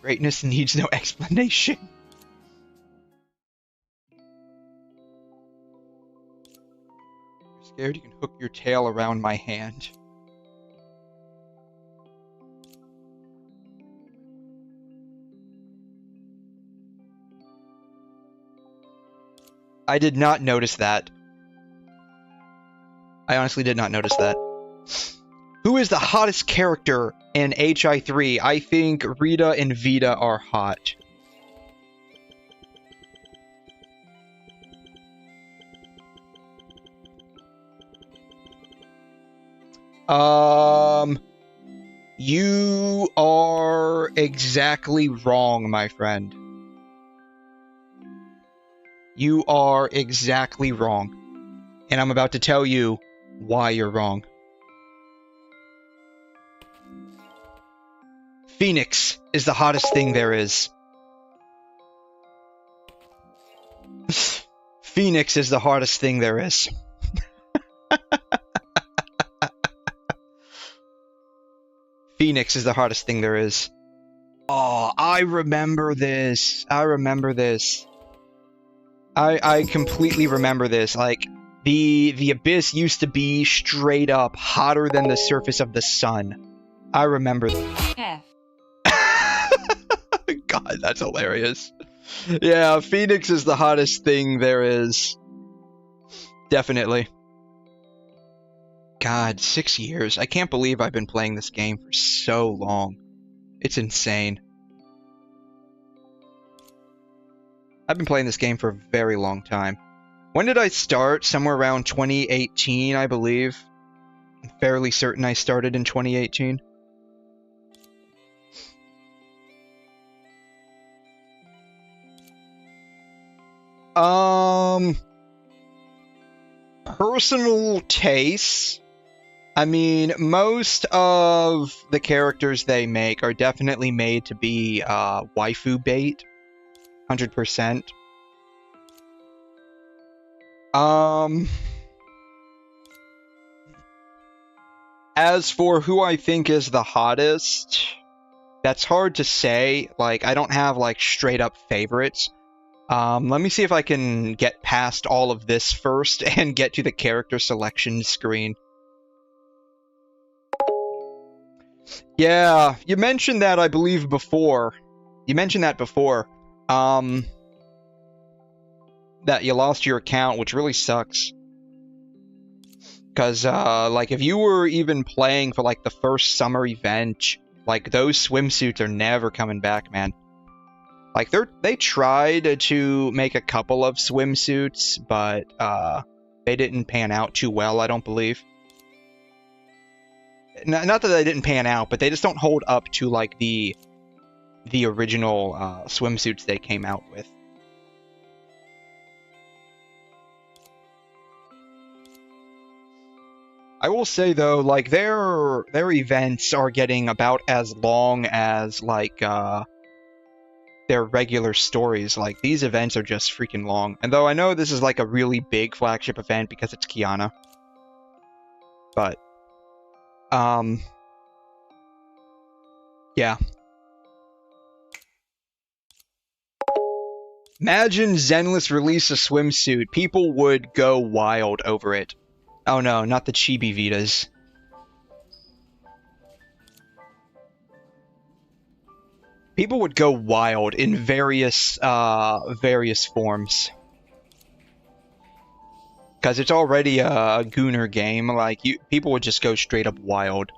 Greatness needs no explanation. You're scared you can hook your tail around my hand. I did not notice that. I honestly did not notice that. Who is the hottest character in HI3? I think Rita and Vita are hot. You are exactly wrong, my friend. You are exactly wrong. And I'm about to tell you why you're wrong. Phoenix is the hottest thing there is. Phoenix is the hottest thing there is. Phoenix is the hottest thing there is. Oh, I remember this. I remember this. I completely remember this. Like, the Abyss used to be straight up hotter than the surface of the sun. I remember that. Yeah. God, that's hilarious. Yeah, Phoenix is the hottest thing there is. Definitely. God, 6 years. I can't believe I've been playing this game for so long. It's insane. I've been playing this game for a very long time. When did I start? Somewhere around 2018, I believe. I'm fairly certain I started in 2018. Personal tastes. I mean, most of the characters they make are definitely made to be waifu bait, 100%. As for who I think is the hottest, that's hard to say. Like, I don't have like straight up favorites. Let me see if I can get past all of this first and get to the character selection screen. Yeah, you mentioned that, I believe, before. You mentioned that before. That you lost your account, which really sucks. Because, like, if you were even playing for, like, the first summer event, like, those swimsuits are never coming back, man. Like, they tried to make a couple of swimsuits, but, they didn't pan out too well, I don't believe. Not that they didn't pan out, but they just don't hold up to, like, the original, swimsuits they came out with. I will say, though, like, their events are getting about as long as, like, their regular stories. Like, these events are just freaking long. And though I know this is, like, a really big flagship event because it's Kiana. But, yeah. Imagine Zenless release a swimsuit. People would go wild over it. Oh no, not the Chibi Vitas. People would go wild in various forms. Because it's already a Gooner game, like, people would just go straight up wild.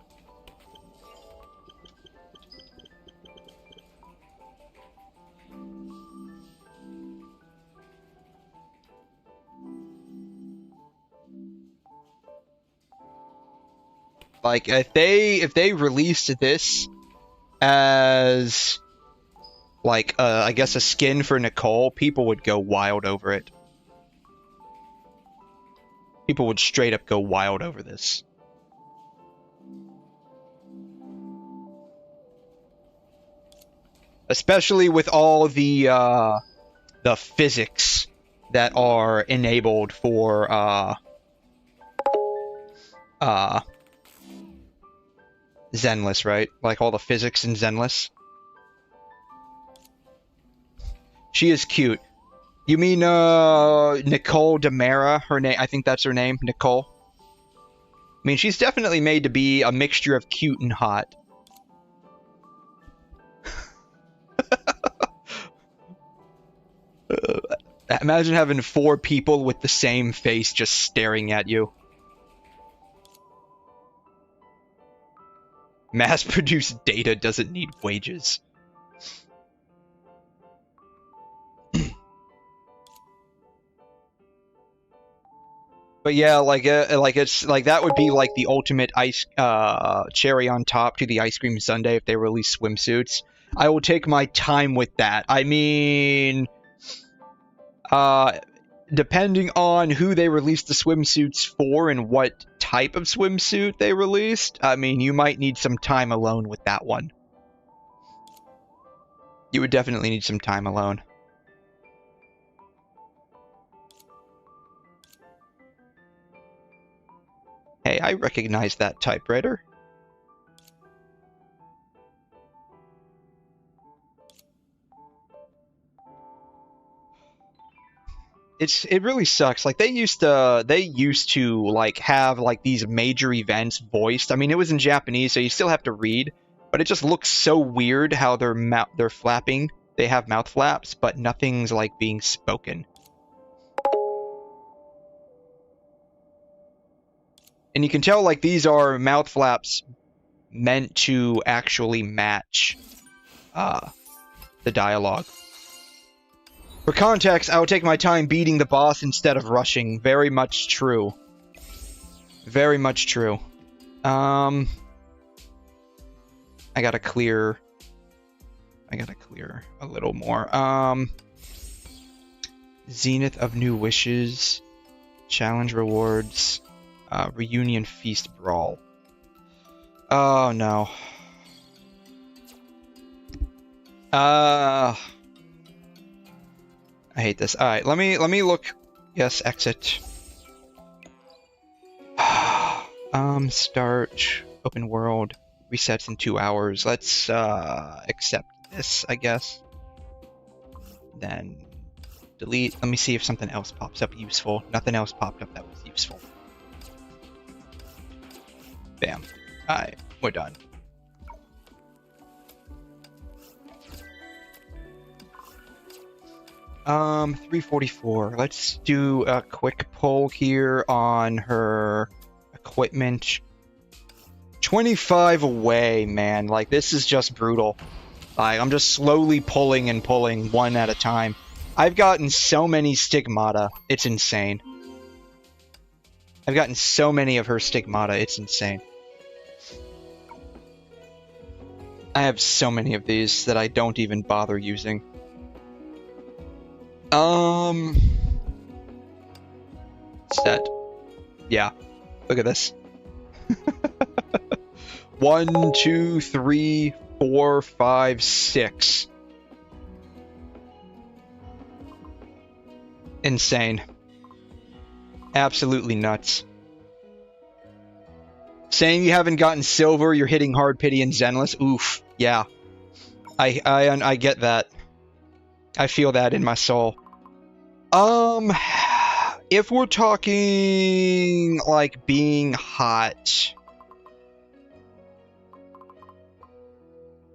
Like, if they released this as, like, I guess a skin for Nicole, people would go wild over it. People would straight up go wild over this. Especially with all the physics that are enabled for, Zenless, right? Like, all the physics in Zenless. She is cute. You mean, Nicole Demera? Her name, I think that's her name, Nicole. I mean, she's definitely made to be a mixture of cute and hot. Imagine having 4 people with the same face just staring at you. Mass-produced data doesn't need wages. But yeah, like it's like that would be like the ultimate ice cherry on top to the ice cream sundae if they release swimsuits. I will take my time with that. I mean, depending on who they released the swimsuits for and what type of swimsuit they released, I mean, you might need some time alone with that one. You would definitely need some time alone. Hey, I recognize that typewriter. It really sucks. Like, they used to like have like these major events voiced. I mean, it was in Japanese, so you still have to read, but it just looks so weird how they're flapping. They have mouth flaps, but nothing's like being spoken. And you can tell, like, these are mouth flaps meant to actually match the dialogue. For context, I would take my time beating the boss instead of rushing. Very much true. Very much true. I gotta clear a little more. Zenith of New Wishes, Challenge Rewards, Reunion Feast Brawl. Oh no. I hate this. Alright, let me look. Yes, exit. Start, open world, resets in 2 hours. Let's accept this, I guess. Then delete. Let me see if something else pops up useful. Nothing else popped up that was useful. Bam. Alright, we're done. Um, 344. Let's do a quick poll here on her equipment. 25 away, man. Like, this is just brutal. Like, I'm just slowly pulling and pulling one at a time. I've gotten so many stigmata, it's insane. I've gotten so many of her stigmata, it's insane. I have so many of these that I don't even bother using. Set. Yeah. Look at this. 1, 2, 3, 4, 5, 6. Insane. Absolutely nuts. Saying you haven't gotten silver, you're hitting hard pity and zenless. Oof. Yeah. I get that. I feel that in my soul. If we're talking like being hot,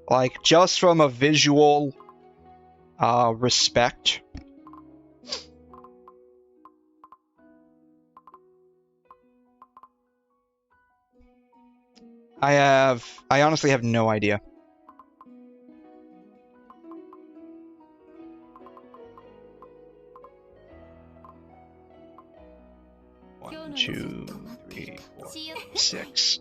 like just from a visual respect, I honestly have no idea. One, 2, 3, 4, 6.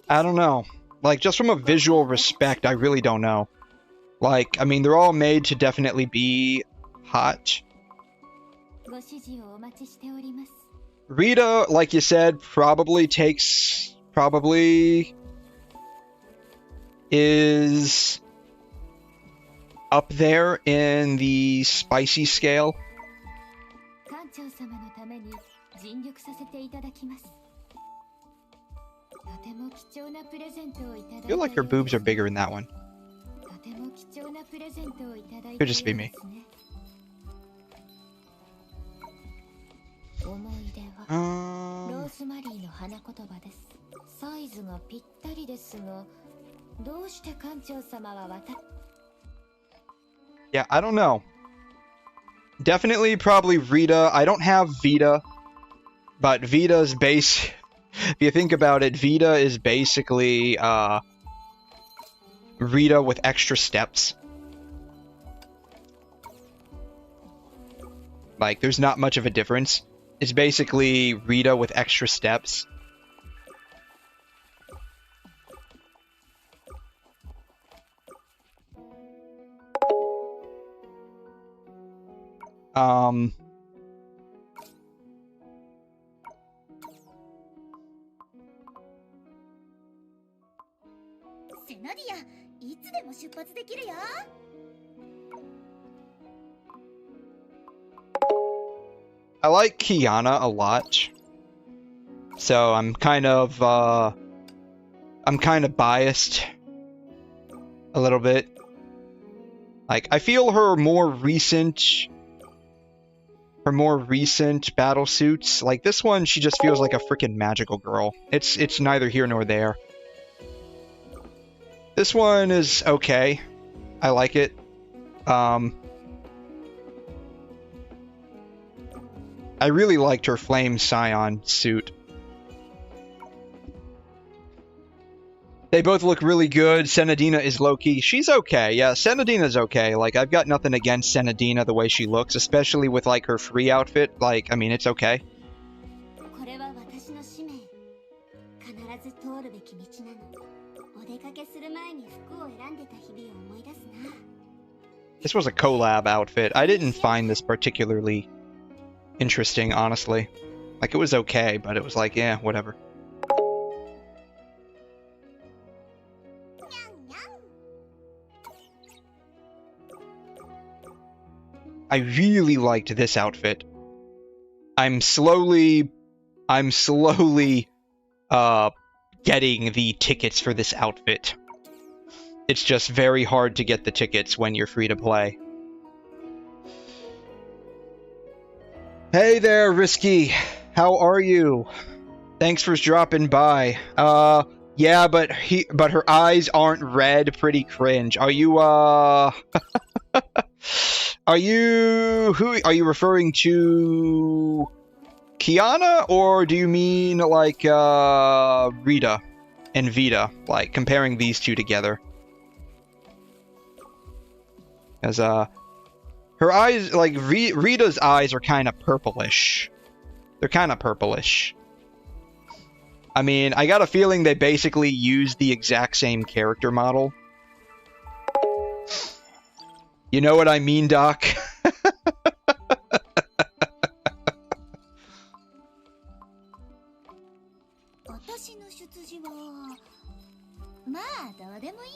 I don't know. Like, just from a visual respect, I really don't know. Like, I mean, they're all made to definitely be hot. Rita, like you said, probably is up there in the spicy scale. I feel like her boobs are bigger in that one. Could just be me. Yeah, I don't know. Definitely probably Rita. I don't have Vita, but Vita's base. If you think about it, Vita is basically Rita with extra steps. Like, there's not much of a difference. It's basically Rita with extra steps. I like Kiana a lot. So I'm kind of biased a little bit. Like, I feel her more recent battle suits, like this one, she just feels like a freaking magical girl. It's neither here nor there. This one is okay. I like it. I really liked her Flame Scion suit. They both look really good. Senadina is low-key. She's okay. Yeah, Senadina's okay. Like, I've got nothing against Senadina the way she looks, especially with, like, her free outfit. Like, I mean, it's okay. This was a collab outfit. I didn't find this particularly interesting, honestly. Like, it was okay, but it was like, yeah, whatever. I really liked this outfit. I'm slowly getting the tickets for this outfit. It's just very hard to get the tickets when you're free to play. Hey there, Risky. How are you? Thanks for dropping by. Yeah, but her eyes aren't red. Pretty cringe. Are you, are you referring to Kiana, or do you mean like Rita and Vita, like comparing these two together? As her eyes, like Rita's eyes are kind of purplish. They're kind of purplish. I mean, I got a feeling they basically used the exact same character model. You know what I mean, Doc?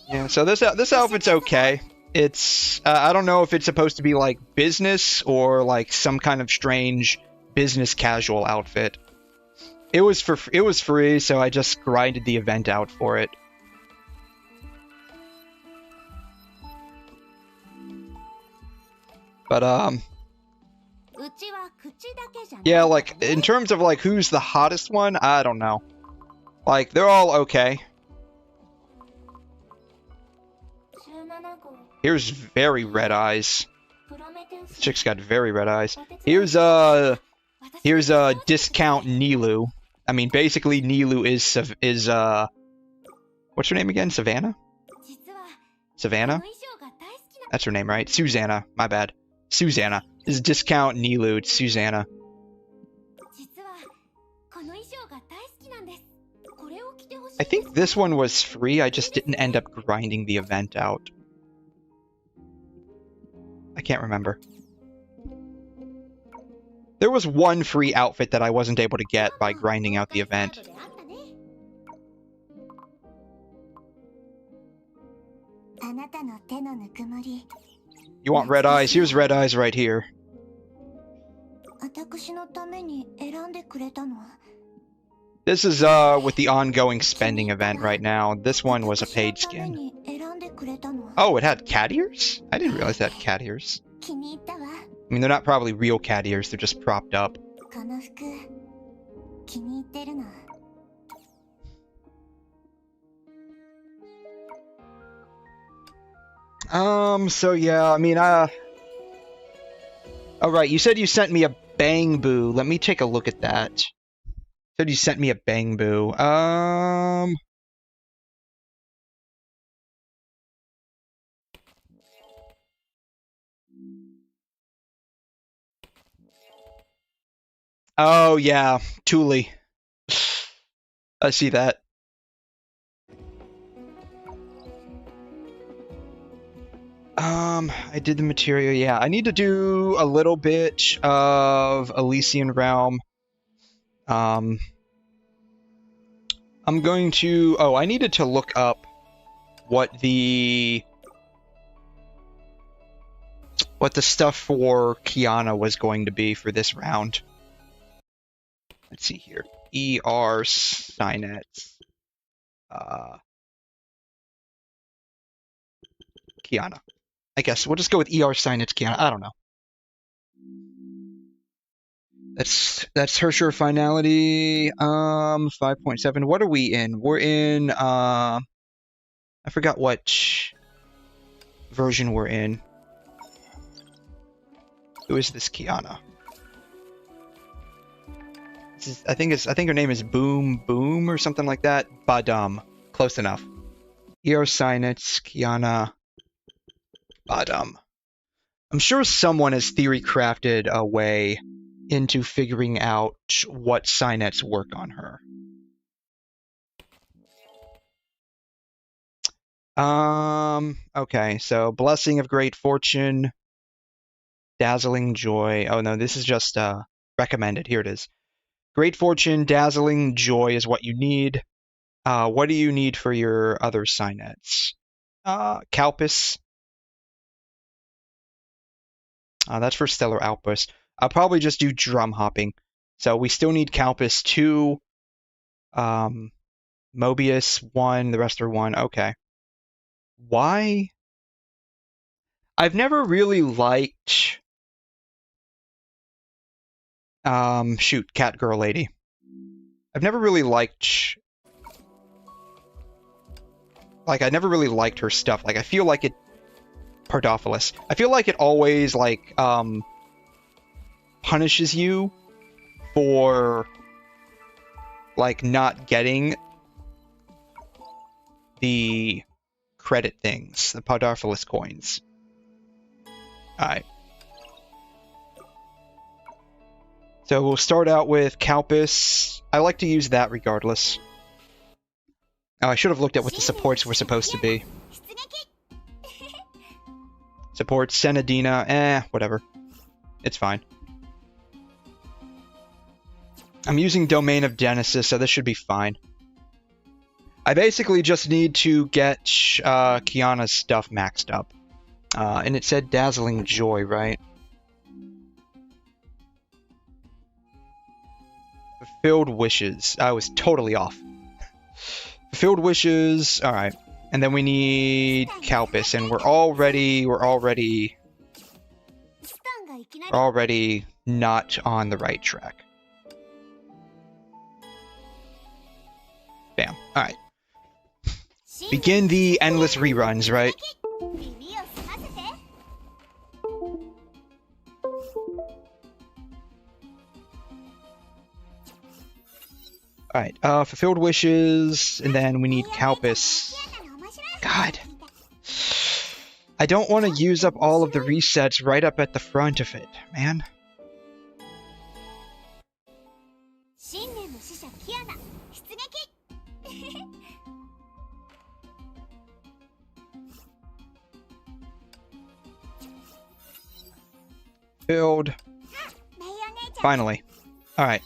Yeah, so this outfit's okay. It's I don't know if it's supposed to be like business or like some kind of strange business casual outfit. It was free, so I just grinded the event out for it. But yeah, like in terms of like who's the hottest one, I don't know. Like they're all okay. Here's very red eyes. This chick's got very red eyes. Here's discount Nilu. I mean, basically Nilu is what's her name again? Savannah? Savannah? That's her name, right? Susanna. My bad. Susanna. This is discount Nilu. It's Susanna. I think this one was free. I just didn't end up grinding the event out. I can't remember. There was one free outfit that I wasn't able to get by grinding out the event. You want red eyes? Here's red eyes right here. This is with the ongoing spending event right now. This one was a paid skin. Oh, it had cat ears? I didn't realize it had cat ears. I mean, they're not probably real cat ears, they're just propped up. So yeah, I mean, alright, you said you sent me a Bang Boo. Let me take a look at that. You said you sent me a Bang Boo. Oh, yeah, Thule. I see that. I did the material, yeah. I need to do a little bit of Elysian Realm. I'm going to... Oh, I needed to look up what the stuff for Kiana was going to be for this round. Let's see here. ER Signets. Kiana. I guess we'll just go with ER Signets Kiana. I don't know. That's her sure finality. 5.7. What are we in? We're in I forgot what version we're in. Who is this Kiana? I think her name is Boom Boom or something like that. Badum. Close enough. ER Signets, Kiana, Badum. I'm sure someone has theory crafted a way into figuring out what Signets work on her. Okay, so Blessing of Great Fortune, Dazzling Joy. Oh no, this is just recommended. Here it is. Great Fortune, Dazzling Joy is what you need. What do you need for your other signets? Calpis. That's for Stellar Outburst. I'll probably just do Drum Hopping. So we still need Calpis 2, Mobius 1, the rest are 1. Okay. Why? I've never really liked... shoot, Cat Girl Lady. I've never really liked... Like, I never really liked her stuff. Like, I feel like it... Pardophilus. I feel like it always, like, punishes you for, like, not getting the credit things, the Pardophilus coins. Alright. So we'll start out with Calpis. I like to use that regardless. Oh, I should have looked at what the supports were supposed to be. Support Senadina, whatever. It's fine. I'm using Domain of Genesis, so this should be fine. I basically just need to get Kiana's stuff maxed up. And it said Dazzling Joy, right? Fulfilled Wishes. I was totally off. Fulfilled Wishes, alright. And then we need Calpis, and we're already not on the right track. Bam. Alright. Begin the endless reruns, right? Alright, Fulfilled Wishes, and then we need Calpis. God. I don't want to use up all of the resets right up at the front of it, man. Filled. Finally. Alright.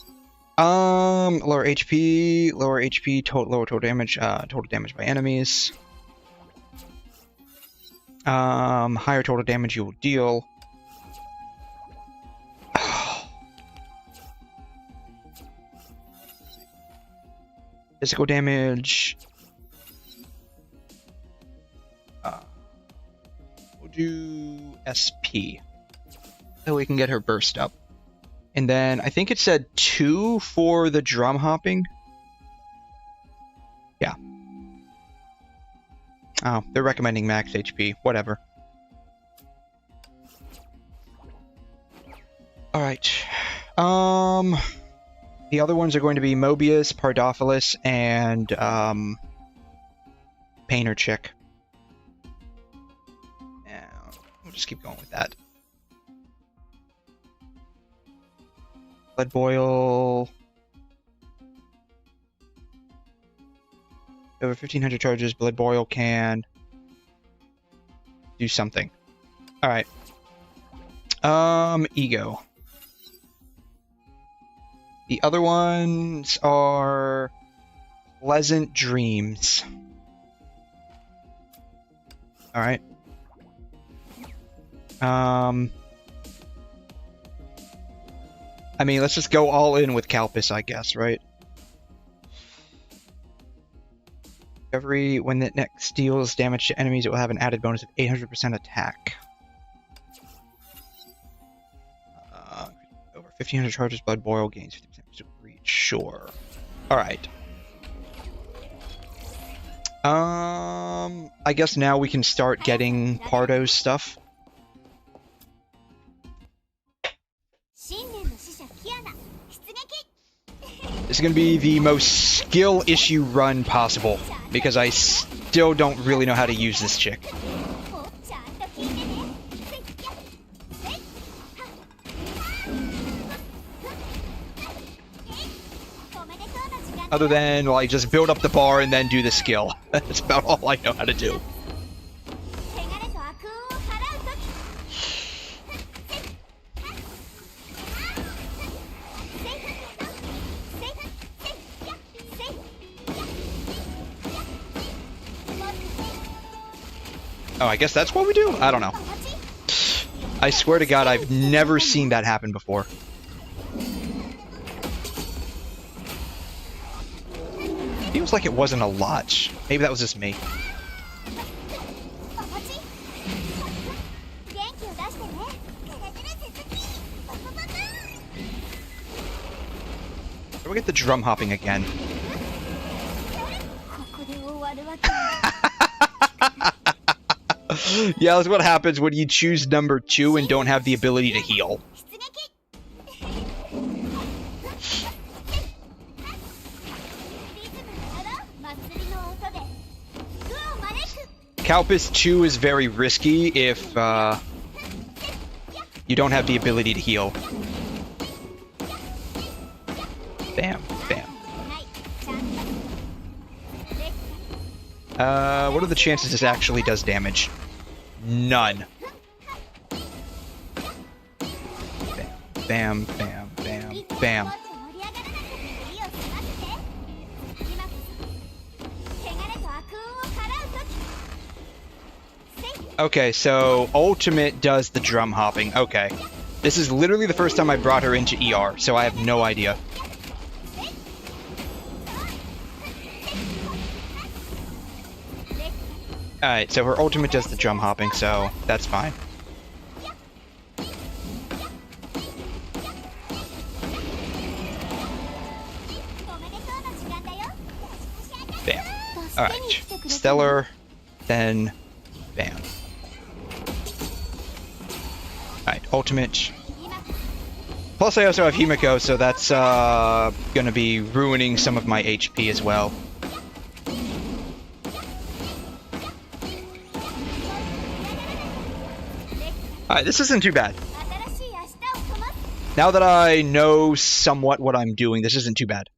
Lower HP, lower total damage by enemies. Higher total damage you will deal. Physical damage. We'll do SP. So we can get her burst up. And then I think it said 2 for the drum hopping. Yeah. Oh, they're recommending max HP. Whatever. Alright. The other ones are going to be Mobius, Pardophilus, and Painter Chick. Yeah, we'll just keep going with that. Blood Boil. Over 1,500 charges, Blood Boil can do something. Alright. Ego. The other ones are Pleasant Dreams. Alright. I mean, let's just go all in with Calpis, I guess, right? When it next deals damage to enemies, it will have an added bonus of 800% attack. Over 1,500 charges, Blood Boil gains 50% reach. Sure. Alright. I guess now we can start getting Pardo's stuff. This is going to be the most skill issue run possible, because I still don't really know how to use this chick. Other than, like, just build up the bar and then do the skill. That's about all I know how to do. Oh, I guess that's what we do? I don't know. I swear to God, I've never seen that happen before. Feels like it wasn't a lot. Maybe that was just me. Can we get the drum hopping again? Yeah, that's what happens when you choose number 2 and don't have the ability to heal. Calpis 2 is very risky if you don't have the ability to heal. Bam, bam. What are the chances this actually does damage? None. Bam, bam, bam, bam. Okay, so Ultimate does the drum hopping. Okay. This is literally the first time I brought her into ER, so I have no idea. Alright, so her ultimate does the drum hopping, so that's fine. Bam. Alright. Stellar, then bam. Alright, ultimate. Plus I also have Himiko, so that's gonna be ruining some of my HP as well. Alright, this isn't too bad. Now that I know somewhat what I'm doing, this isn't too bad.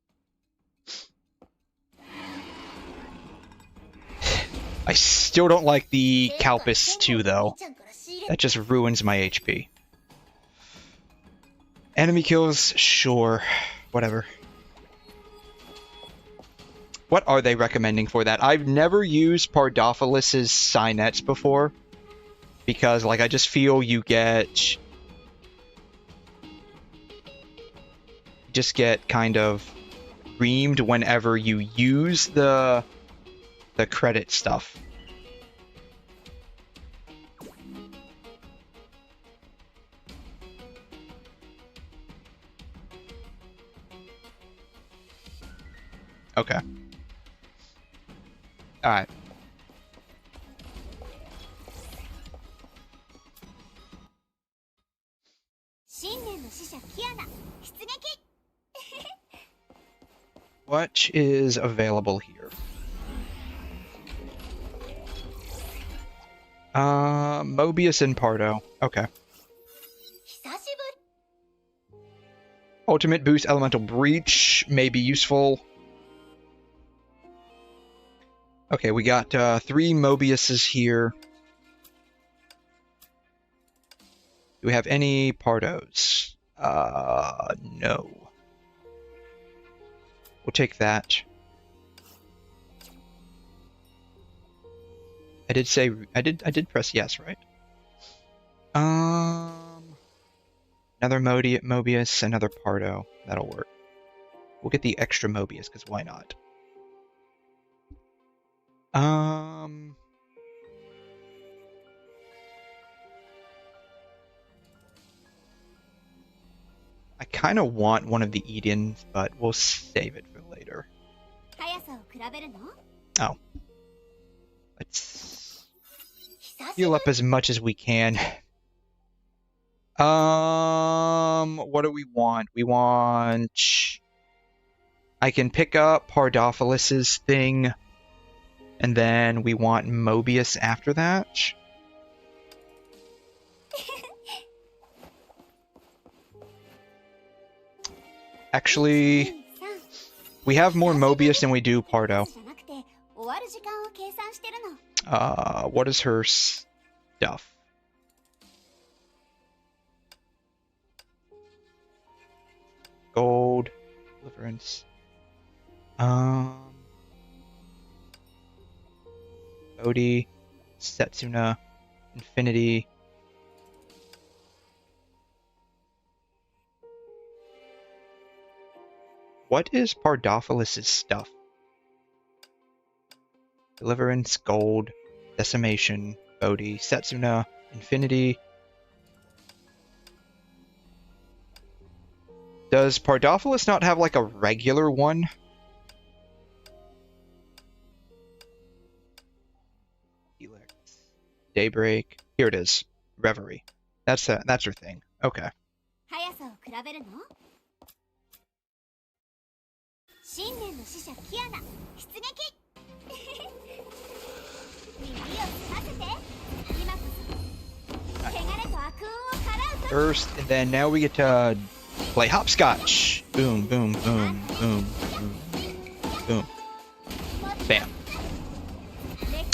I still don't like the Calpis 2, though. That just ruins my HP. Enemy kills? Sure. Whatever. What are they recommending for that? I've never used Pardophilus's Sinets before. Because, like, I just feel you get... just get kind of reamed whenever you use the credit stuff. Okay. Alright. What is available here? Mobius and Pardo. Okay. Ultimate boost elemental breach may be useful. Okay, we got 3 Mobiuses here. Do we have any Pardos? No. We'll take that. I did say I did press yes, right? Another Mobius, another Pardo. That'll work. We'll get the extra Mobius, because why not? I kind of want one of the Edens, but we'll save it for later. Oh. Let's heal up as much as we can. What do we want? We want... I can pick up Pardophilus's thing, and then we want Mobius after that. Actually, we have more Mobius than we do Pardo. What is her stuff? Gold, deliverance. Odie, Setsuna, Infinity. What is Pardophilis' stuff? Deliverance, Gold, Decimation, Bodhi, Setsuna, Infinity. Does Pardophilis not have like a regular one? Helix, Daybreak. Here it is. Reverie. That's her thing. Okay. First, and then now we get to play hopscotch. Boom, boom, boom, boom, boom, boom. Bam.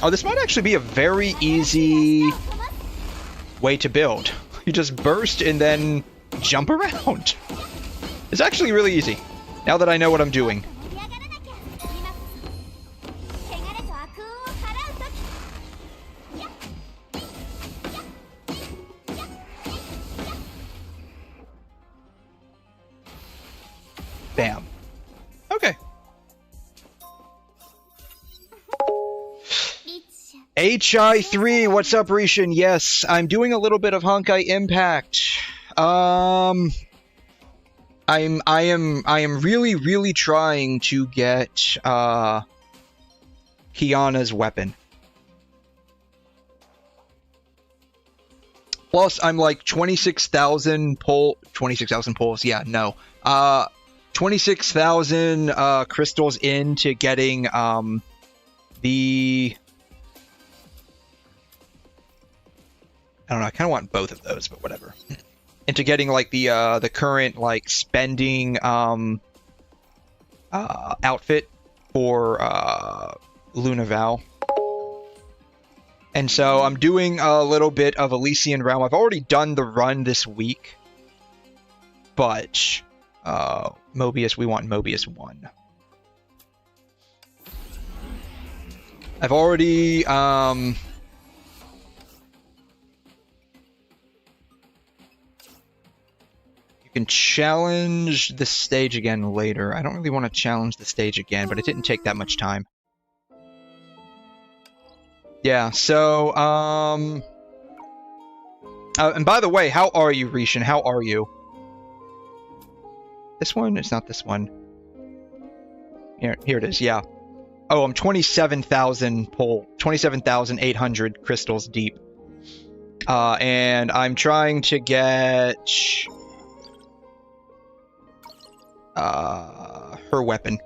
Oh, this might actually be a very easy way to build. You just burst and then jump around. It's actually really easy, now that I know what I'm doing. Bam. Okay. HI3, what's up, Rishin? Yes, I'm doing a little bit of Honkai Impact. I am really trying to get Kiana's weapon. Plus, I'm like 26,000 pulls. Yeah, no. 26,000 crystals into getting the. I don't know. I kind of want both of those, but whatever. Into getting like the current like spending outfit for Luna Val. And so I'm doing a little bit of Elysian Realm. I've already done the run this week, but Mobius, we want Mobius 1. I've already you can challenge the stage again later. I don't really want to challenge the stage again, but it didn't take that much time. Yeah, so and by the way, how are you, Rishin? How are you? This one? It's not this one. Here it is, yeah. Oh, I'm 27,800 crystals deep. And I'm trying to get her weapon.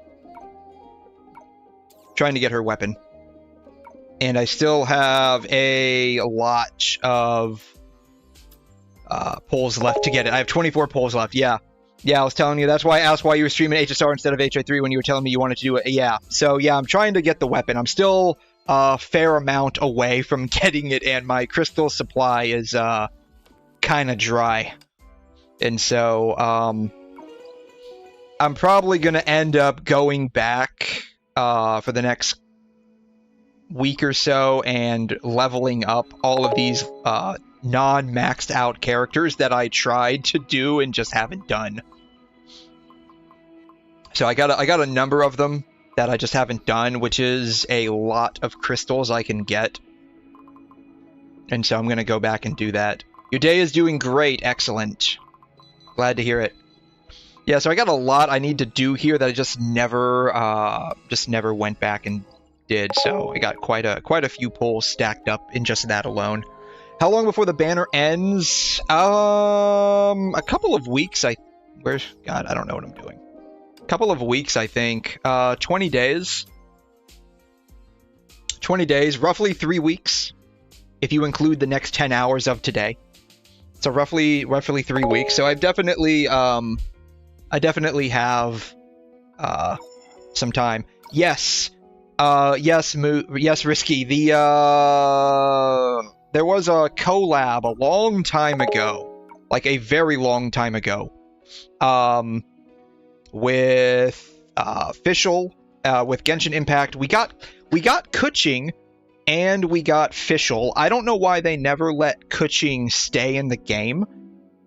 Trying to get her weapon. And I still have a lot of pulls left to get it. I have 24 pulls left, yeah. Yeah, I was telling you, that's why I asked why you were streaming HSR instead of HI3 when you were telling me you wanted to do it. Yeah, so yeah, I'm trying to get the weapon. I'm still a fair amount away from getting it, and my crystal supply is kind of dry. And so I'm probably going to end up going back for the next week or so and leveling up all of these non-maxed out characters that I tried to do and just haven't done. So I got a number of them that I just haven't done, which is a lot of crystals I can get. And so I'm going to go back and do that. Your day is doing great. Excellent. Glad to hear it. Yeah, so I got a lot I need to do here that I just never went back and did. So I got quite a few pulls stacked up in just that alone. How long before the banner ends? A couple of weeks. God, I don't know what I'm doing. A couple of weeks, I think. 20 days. 20 days, roughly 3 weeks, if you include the next 10 hours of today. So roughly 3 weeks. So I've definitely, I definitely have some time. Yes. Yes, Risky. There was a collab a long time ago, like a very long time ago, with Official, with Genshin Impact. We got Kuching and we got Fischl. I don't know why they never let Kuching stay in the game.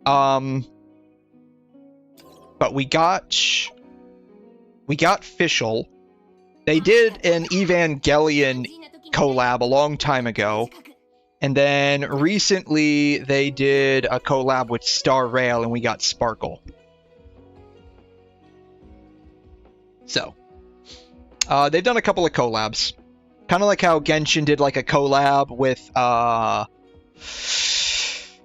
But we got Fischl. They did an Evangelion collab a long time ago. And then recently they did a collab with Star Rail and we got Sparkle. So, they've done a couple of collabs. Kind of like how Genshin did like a collab with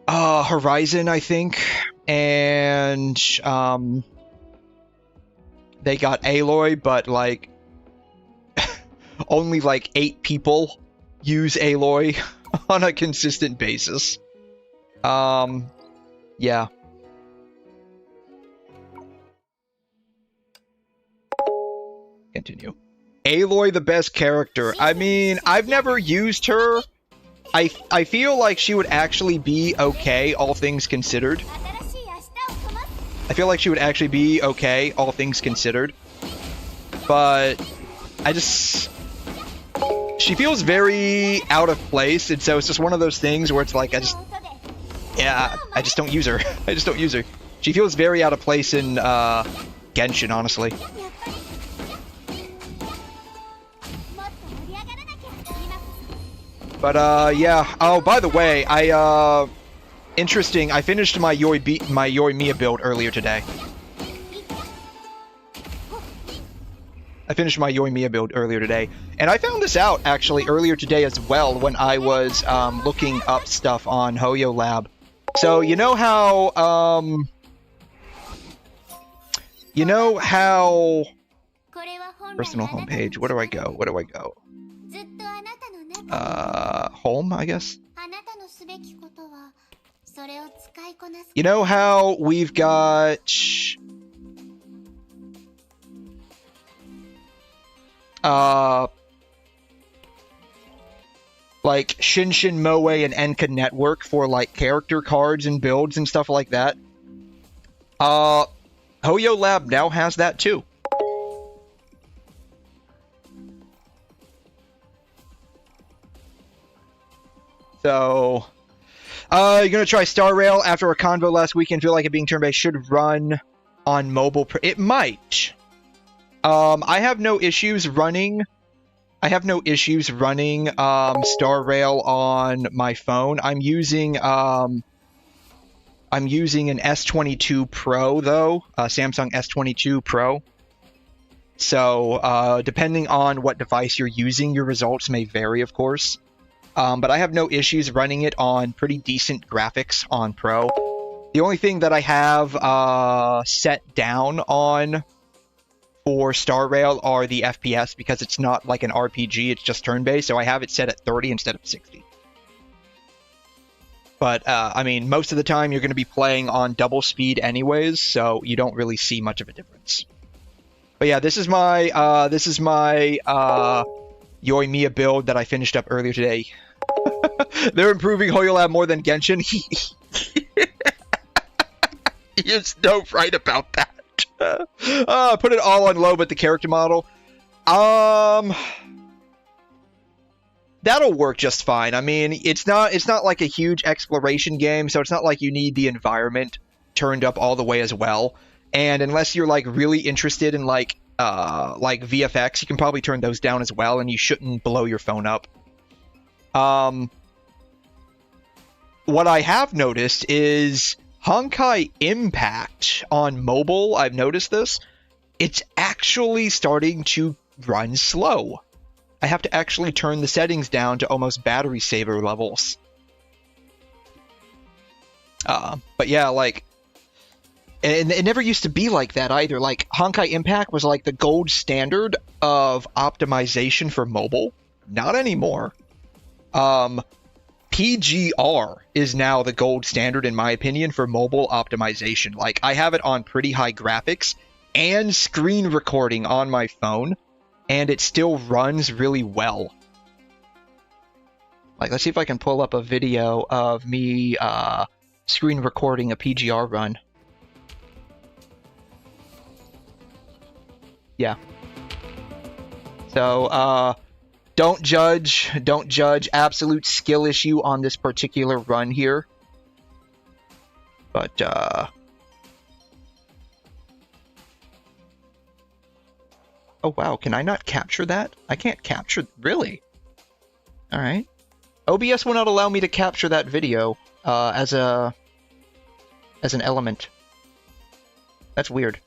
Horizon, I think. And they got Aloy, but like only like 8 people use Aloy on a consistent basis. Yeah. Continue. Aloy, the best character. I mean, I've never used her. I feel like she would actually be okay, all things considered. I feel like she would actually be okay, all things considered. But she feels very out of place, and so it's just one of those things where it's like, I just don't use her. I just don't use her. She feels very out of place in Genshin, honestly. But yeah. Oh, by the way, interesting. I finished my Yoimiya build earlier today. And I found this out, actually, earlier today as well, when I was looking up stuff on Hoyo Lab. So, you know how... Personal homepage, where do I go? Home, I guess? You know how we've got... like Shinshin, Moe, and Enka Network for like character cards and builds and stuff like that. Hoyo Lab now has that too. So, you're gonna try Star Rail after our convo last weekend. Feel like it being turn-based should run on mobile. It might. I have no issues running. Star Rail on my phone. I'm using an S22 Pro though, Samsung S22 Pro. So depending on what device you're using, your results may vary, of course. But I have no issues running it on pretty decent graphics on Pro. The only thing that I have set down on for Star Rail are the FPS, because it's not like an RPG, it's just turn-based, so I have it set at 30 instead of 60. But, I mean, most of the time you're going to be playing on double speed anyways, so you don't really see much of a difference. But yeah, this is my Yoimiya build that I finished up earlier today. They're improving Hoyo Lab more than Genshin. You're so right about that. Put it all on low, but the character model. That'll work just fine. I mean, it's not like a huge exploration game, so it's not like you need the environment turned up all the way as well. And unless you're like really interested in like VFX, you can probably turn those down as well, and you shouldn't blow your phone up. What I have noticed is Honkai Impact on mobile. I've noticed this. It's actually starting to run slow. I have to actually turn the settings down to almost battery saver levels. But yeah, like, and it never used to be like that either. Like, Honkai Impact was like the gold standard of optimization for mobile. Not anymore. PGR is now the gold standard, in my opinion, for mobile optimization. Like, I have it on pretty high graphics and screen recording on my phone, and it still runs really well. Like, let's see if I can pull up a video of me screen recording a PGR run. Yeah. So, Don't judge. Don't judge. Absolute skill issue on this particular run here. But, oh, wow. Can I not capture that? I can't capture... Really? Alright. OBS will not allow me to capture that video as an element. That's weird.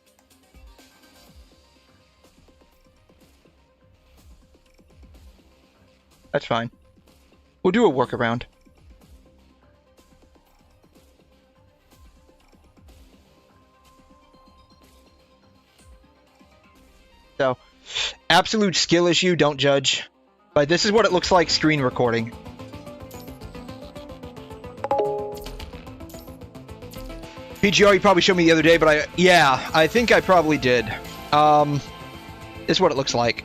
That's fine. We'll do a workaround. So, absolute skill issue, don't judge. But this is what it looks like screen recording. PGR you probably showed me the other day, but I think I probably did. This is what it looks like.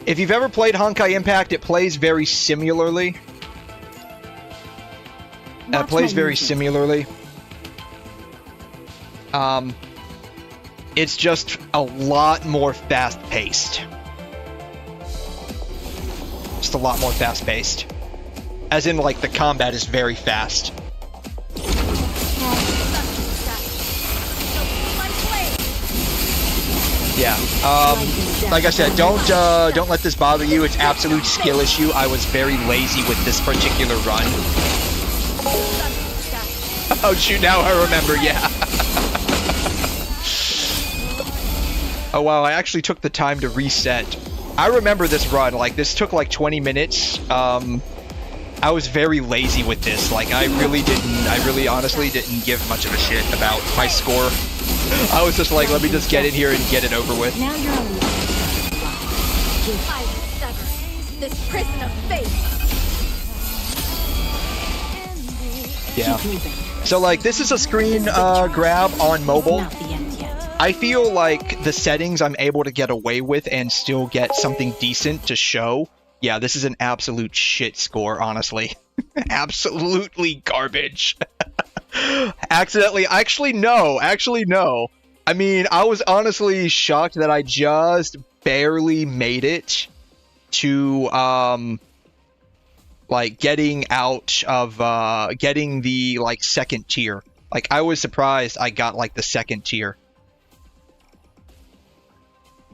If you've ever played Honkai Impact, it plays very similarly. It plays very similarly. It's just a lot more fast-paced. Just a lot more fast-paced. As in, like, the combat is very fast. Yeah. Like I said, don't let this bother you. It's absolute skill issue. I was very lazy with this particular run. Oh shoot! Now I remember. Yeah. Oh wow! I actually took the time to reset. I remember this run. Like this took like 20 minutes. I was very lazy with this. Like I really honestly didn't give much of a shit about my score. I was just like, let me just get in here and get it over with. Now you're on I sever this prison of fate. Yeah. So like, this is a screen grab on mobile. I feel like the settings I'm able to get away with and still get something decent to show. Yeah, this is an absolute shit score, honestly. Absolutely garbage. Accidentally, actually no. I mean, I was honestly shocked that I just barely made it to, like, getting out of, getting the, like, second tier. Like, I was surprised I got, like, the second tier.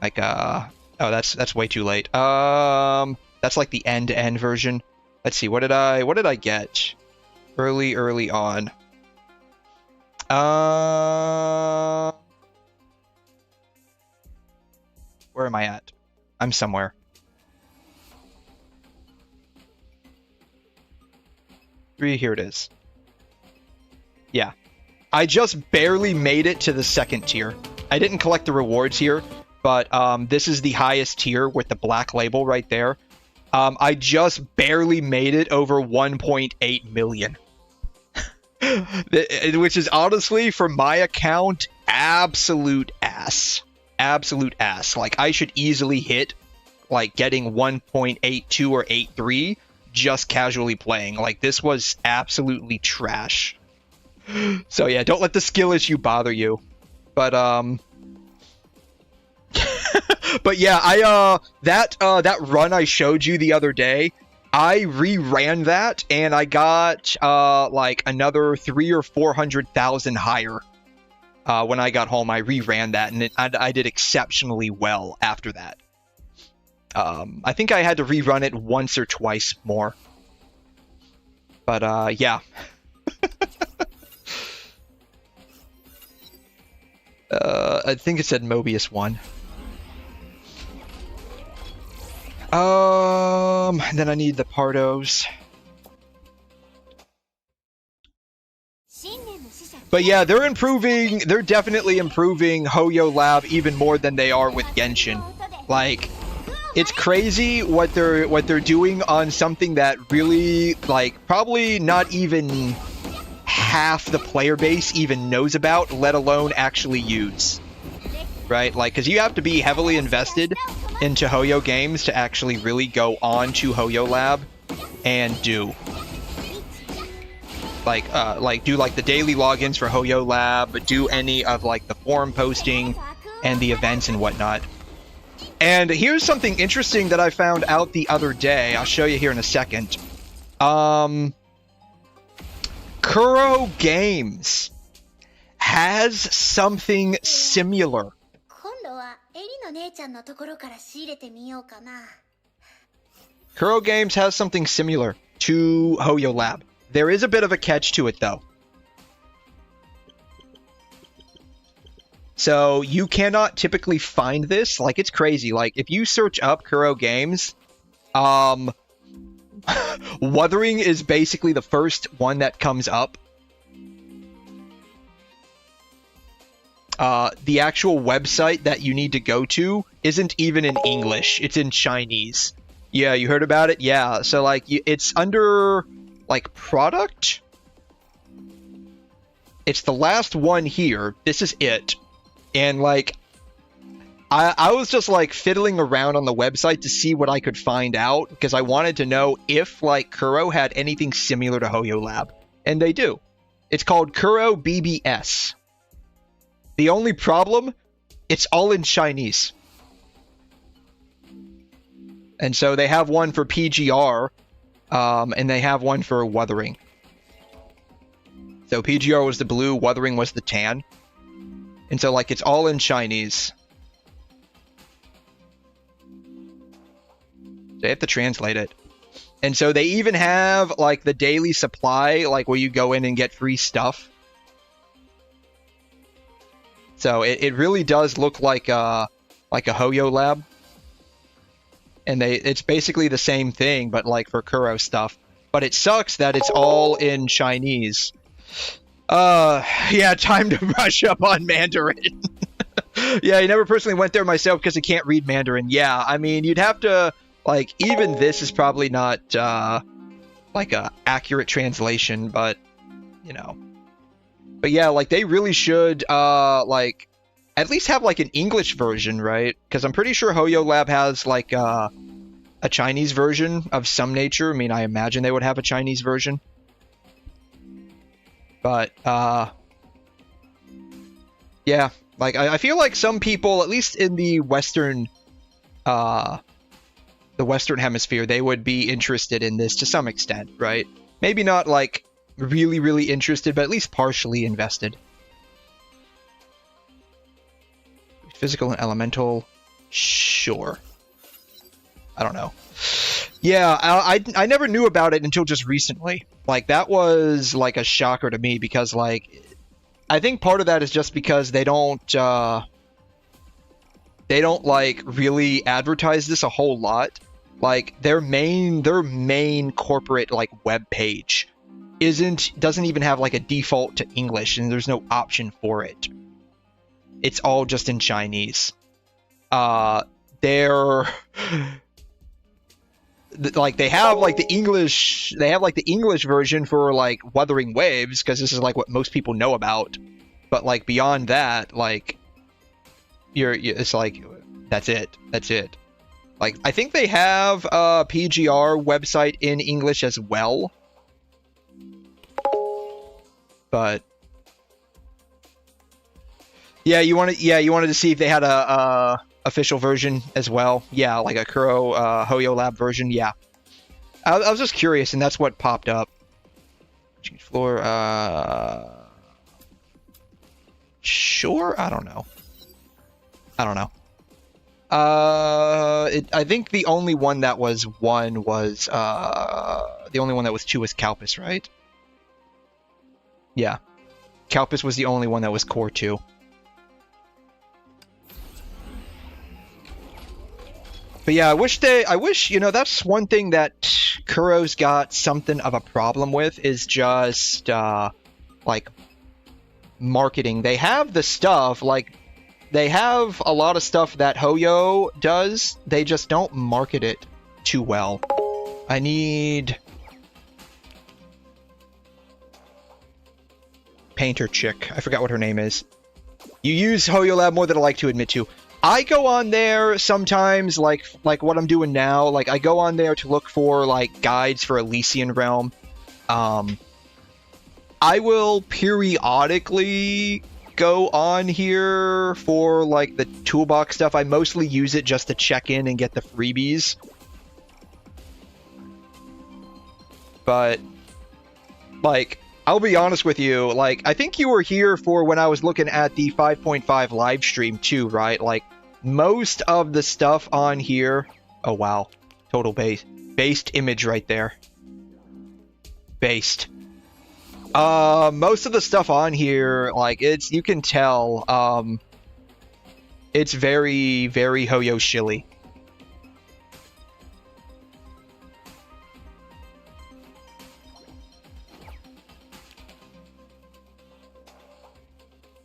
Like, oh, that's way too late. That's, like, the end-to-end version. Let's see, what did I get? Early on. Where am I at? I'm somewhere. Here it is. Yeah. I just barely made it to the second tier. I didn't collect the rewards here, but this is the highest tier with the black label right there. I just barely made it over 1.8 million. Which is honestly, for my account, absolute ass. Absolute ass. Like, I should easily hit, like, getting 1.82 or 83 just casually playing. Like, this was absolutely trash. So, yeah, don't let the skill issue bother you. But, but yeah, that run I showed you the other day, I reran that, and I got, like, another 300,000 or 400,000 higher. When I got home, I reran that, and I did exceptionally well after that. I think I had to rerun it once or twice more. But, yeah. I think it said Mobius 1. Then I need the Pardos. But yeah, they're improving, they're definitely improving Hoyo Lab even more than they are with Genshin. Like, it's crazy what they're doing on something that really, like, probably not even half the player base even knows about, let alone actually use. Right? Like, because you have to be heavily invested into Hoyo games to actually really go on to Hoyo Lab and do. Like do like the daily logins for Hoyo Lab, do any of like the forum posting and the events and whatnot. And here's something interesting that I found out the other day. I'll show you here in a second. Kuro Games has something similar. 今度はエリの姉ちゃんのところから仕入れてみようかな。 Kuro Games has something similar to Hoyo Lab. There is a bit of a catch to it, though. So you cannot typically find this. Like, it's crazy. Like, if you search up Kuro Games, Wuthering is basically the first one that comes up. The actual website that you need to go to isn't even in English. It's in Chinese. Yeah, you heard about it? Yeah, so, like, it's under, like, product? It's the last one here. This is it. And, like, I was just, like, fiddling around on the website to see what I could find out, because I wanted to know if, like, Kuro had anything similar to Hoyo Lab. And they do. It's called Kuro BBS. The only problem, it's all in Chinese. And so they have one for PGR, and they have one for Wuthering. So PGR was the blue, Wuthering was the tan. And so, like, it's all in Chinese. They have to translate it. And so they even have, like, the daily supply, like, where you go in and get free stuff. So it really does look like a Hoyo Lab. And it's basically the same thing, but, like, for Kuro stuff. But it sucks that it's all in Chinese. Yeah, time to brush up on Mandarin. Yeah, I never personally went there myself because I can't read Mandarin. Yeah, I mean, you'd have to, like, even this is probably not, like, a accurate translation, but, you know. But yeah, like, they really should, like, at least have, like, an English version, right? Because I'm pretty sure Hoyo Lab has, like, a Chinese version of some nature. I mean, I imagine they would have a Chinese version. But, yeah, like, I feel like some people, at least in the Western hemisphere, they would be interested in this to some extent, right? Maybe not, like, really, really interested, but at least partially invested. Physical and elemental, sure. I don't know. Yeah, I never knew about it until just recently. Like, that was, like, a shocker to me because, like, I think part of that is just because they don't, like, really advertise this a whole lot. Like, their main corporate, like, web page doesn't even have, like, a default to English, and there's no option for it. It's all just in Chinese. They're... like, they have, like, the English version for, like, Wuthering Waves, because this is, like, what most people know about. But, like, beyond that, like, it's like, that's it. Like, I think they have a PGR website in English as well. But yeah, you wanted to see if they had a official version as well. Yeah, like a Kuro Hoyo Lab version. Yeah, I was just curious, and that's what popped up. Change floor. Sure. I don't know. I think the only one that was 1 was the only one that was 2 was Kalpis, right? Yeah, Kalpis was the only one that was core 2. But yeah, I wish, you know, that's one thing that Kuro's got something of a problem with is just, like, marketing. They have the stuff, like, they have a lot of stuff that Hoyo does, they just don't market it too well. I need... Painter chick. I forgot what her name is. You use Hoyo Lab more than I like to admit to. I go on there sometimes, like what I'm doing now. Like, I go on there to look for, like, guides for Elysian Realm. I will periodically go on here for like the toolbox stuff. I mostly use it just to check in and get the freebies. But like, I'll be honest with you, like, I think you were here for when I was looking at the 5.5 live stream too, right? Like, most of the stuff on here... Oh, wow. Total based image right there. Based. Most of the stuff on here, like, it's... You can tell, it's very, very Hoyo shilly.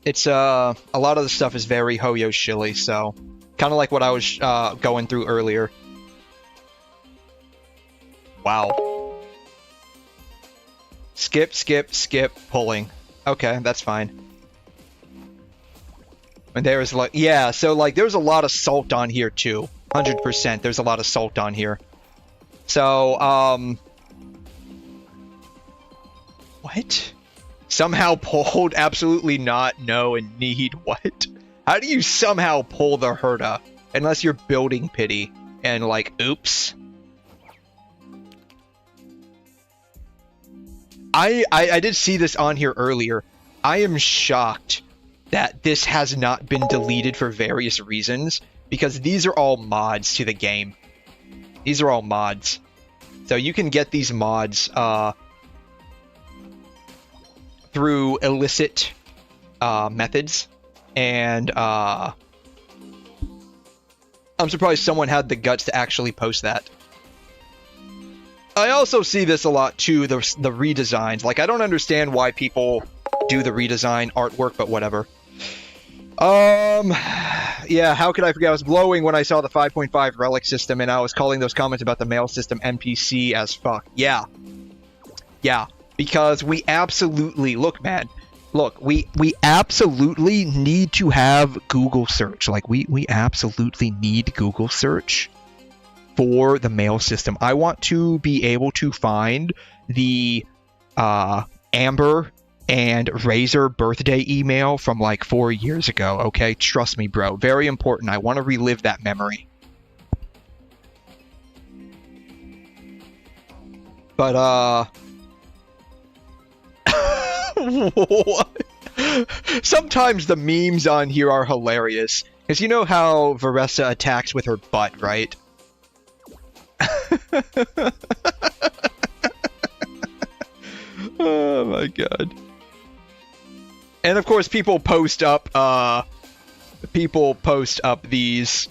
It's, a lot of the stuff is very Hoyo shilly, so... Kind of like what I was, going through earlier. Wow. Skip, skip, skip, pulling. Okay, that's fine. And there's, like... Yeah, so, like, there's a lot of salt on here, too. 100%, there's a lot of salt on here. So, What? Somehow pulled? Absolutely not. No and need. What? How do you somehow pull the Herda? Unless you're building pity. And like, oops. I did see this on here earlier. I am shocked that this has not been deleted for various reasons. Because these are all mods to the game. These are all mods. So you can get these mods, through illicit methods, and I'm surprised someone had the guts to actually post that. I also see this a lot too, the redesigns. Like, I don't understand why people do the redesign artwork, but whatever. Yeah, how could I forget? I was blowing when I saw the 5.5 relic system, and I was calling those comments about the mail system NPC as fuck. Yeah. Yeah. Because we absolutely... Look, man. Look, we absolutely need to have Google search. Like, we absolutely need Google search for the mail system. I want to be able to find the Amber and Razor birthday email from, like, 4 years ago, okay? Trust me, bro. Very important. I want to relive that memory. But, what? Sometimes the memes on here are hilarious. Because you know how Varessa attacks with her butt, right? Oh my god. And of course people post up these.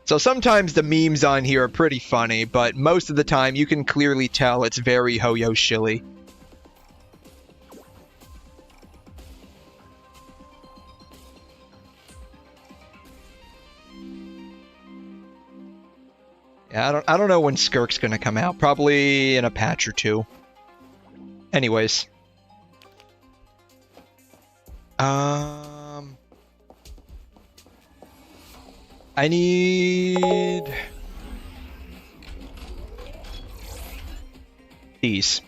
So sometimes the memes on here are pretty funny, but most of the time you can clearly tell it's very Hoyo shilly. Yeah, I don't know when Skirk's gonna come out. Probably in a patch or two. Anyways. I need these.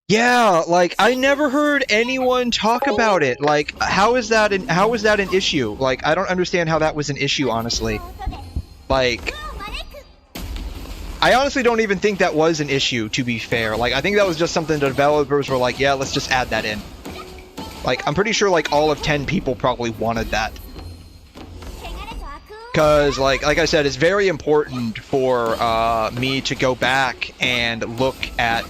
Yeah, like I never heard anyone talk about it. Like, how is that an issue? Like, I don't understand how that was an issue, honestly. Like, I honestly don't even think that was an issue, to be fair. Like, I think that was just something the developers were like, yeah, let's just add that in. Like, I'm pretty sure like all of 10 people probably wanted that. Because, like I said, it's very important for me to go back and look at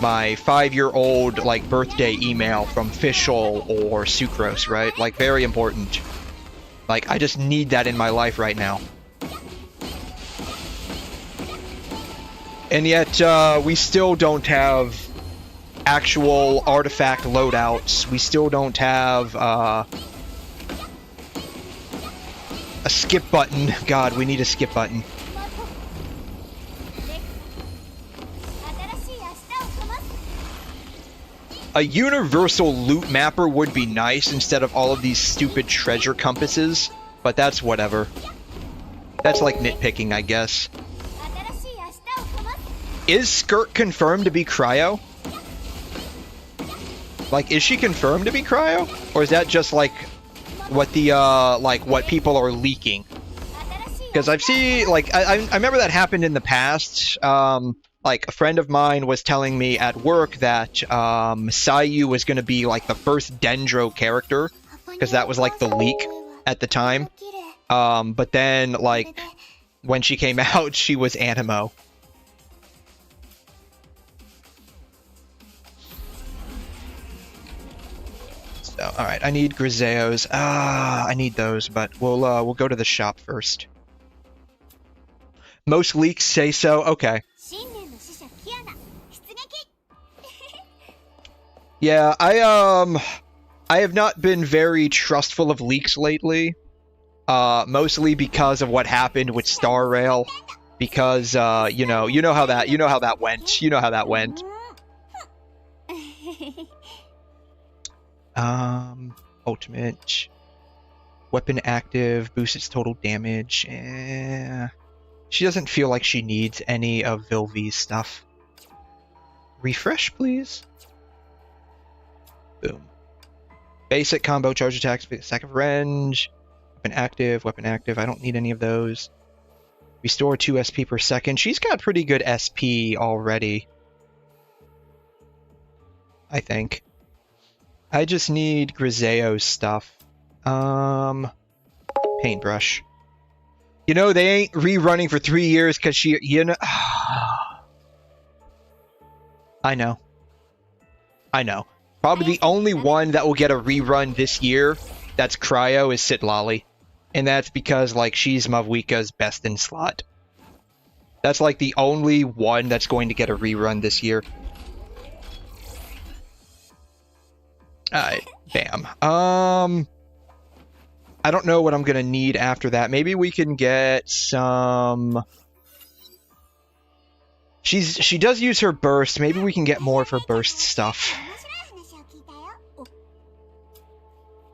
my 5-year-old like birthday email from Fischl or Sucrose, right? Like, very important. Like, I just need that in my life right now. And yet, we still don't have actual artifact loadouts. We still don't have a skip button. God, we need a skip button. A universal loot mapper would be nice instead of all of these stupid treasure compasses, but that's whatever. That's like nitpicking, I guess. Is Skirk confirmed to be Cryo? Like, is she confirmed to be cryo? Or is that just, like, what the, what people are leaking? Because I've seen, like, I remember that happened in the past. Like, a friend of mine was telling me at work that, Sayu was going to be, like, the first Dendro character. Because that was, like, the leak at the time. But then, like, when she came out, she was Animo. So, alright, I need Griseos. I need those, but we'll go to the shop first. Most leaks say so. Okay. Yeah, I have not been very trustful of leaks lately. Mostly because of what happened with Star Rail. Because you know how that went. Ultimate weapon active, boosts its total damage. She doesn't feel like she needs any of Vilvi's stuff. Refresh, please. Boom. Basic combo charge attacks, stack of range. Weapon active. I don't need any of those. Restore 2 SP per second. She's got pretty good SP already. I think. I just need Griseo's stuff. Paintbrush. You know, they ain't rerunning for 3 years because she, you know... I know. Probably the only one that will get a rerun this year that's cryo is Sitlali. And that's because, like, she's Mavwika's best in slot. That's, like, the only one that's going to get a rerun this year. Alright, bam. I don't know what I'm gonna need after that. Maybe we can get some... She does use her burst. Maybe we can get more of her burst stuff.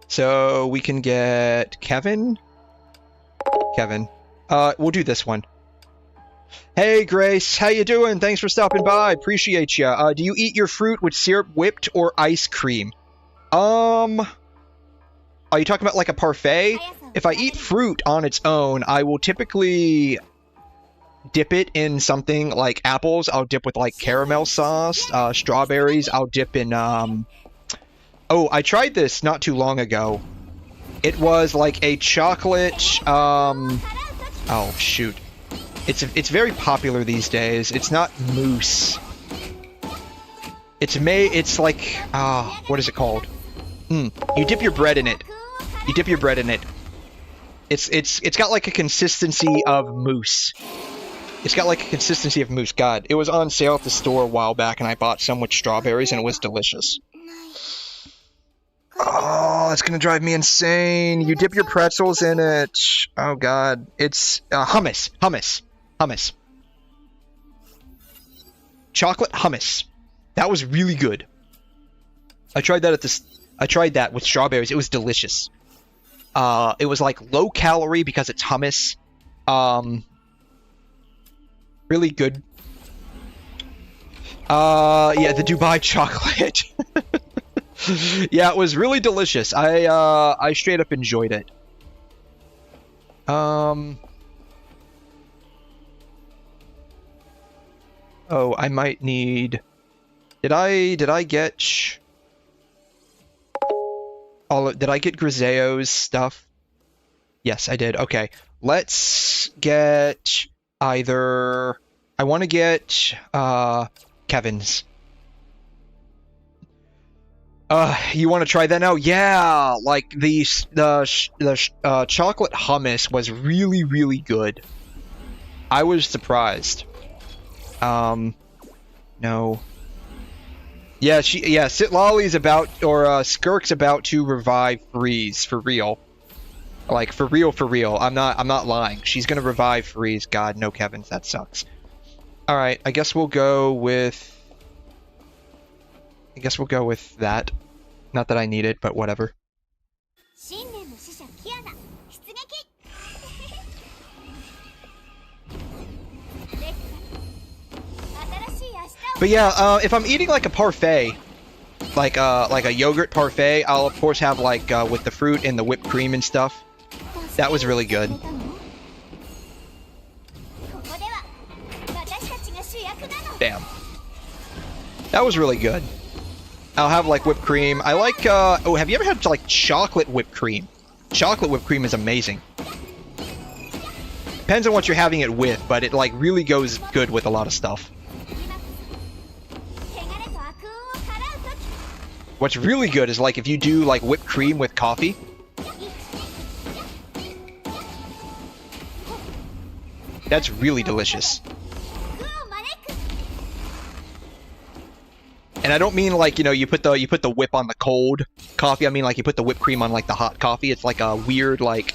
So we can get Kevin. We'll do this one. Hey Grace, how you doing? Thanks for stopping by. Appreciate ya. Do you eat your fruit with syrup, whipped, or ice cream? Are you talking about like a parfait? If I eat fruit on its own, I will typically dip it in something like apples. I'll dip with like caramel sauce. Strawberries, I'll dip in Oh, I tried this not too long ago. It was like a chocolate oh shoot. It's very popular these days. It's not mousse. It's like what is it called? You dip your bread in it. It's got like a consistency of mousse. God, it was on sale at the store a while back, and I bought some with strawberries, and it was delicious. Oh, that's gonna drive me insane. You dip your pretzels in it. Oh god, it's hummus. Chocolate hummus. That was really good. I tried that with strawberries. It was delicious. It was like low calorie because it's hummus. Really good. Yeah, the Dubai chocolate. Yeah, it was really delicious. I straight up enjoyed it. Oh, I might need... Did I get... Did I get Griseo's stuff? Yes, I did. Okay. Let's get either... I want to get Kevin's. You want to try that now? Yeah, like the chocolate hummus was really, really good. I was surprised. No. Yeah, Sitlali's about, or Skirk's about to revive Freeze for real. Like for real. I'm not lying. She's gonna revive Freeze. God, no Kevin's. That sucks. All right, I guess we'll go with that. Not that I need it, but whatever. But yeah, if I'm eating like a parfait, like a yogurt parfait. I'll of course have like with the fruit and the whipped cream and stuff. That was really good. Damn. That was really good. I'll have like whipped cream. I like oh, have you ever had like chocolate whipped cream? Chocolate whipped cream is amazing. Depends on what you're having it with, but it like really goes good with a lot of stuff. What's really good is like if you do like whipped cream with coffee. That's really delicious. And I don't mean like, you know, you put the whip on the cold coffee. I mean like you put the whipped cream on like the hot coffee. It's like a weird like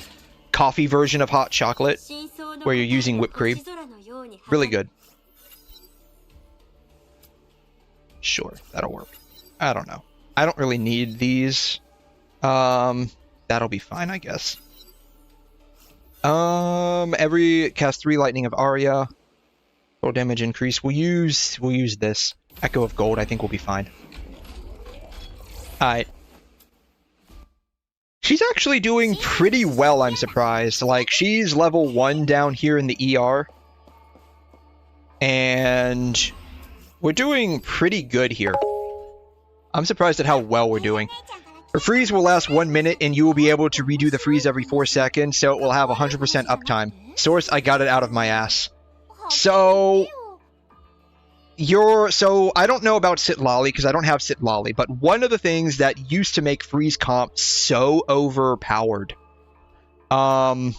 coffee version of hot chocolate where you're using whipped cream. Really good. Sure, that'll work. I don't know. I don't really need these. That'll be fine, I guess. Every cast 3 lightning of Arya. Total damage increase. We'll use this. Echo of Gold, I think we'll be fine. Alright. She's actually doing pretty well, I'm surprised. Like, she's level 1 down here in the ER. And we're doing pretty good here. I'm surprised at how well we're doing. Her freeze will last 1 minute, and you will be able to redo the freeze every 4 seconds, so it will have 100% uptime. Source, I got it out of my ass. So I don't know about Sitlali, because I don't have Sitlali, but one of the things that used to make freeze comp so overpowered was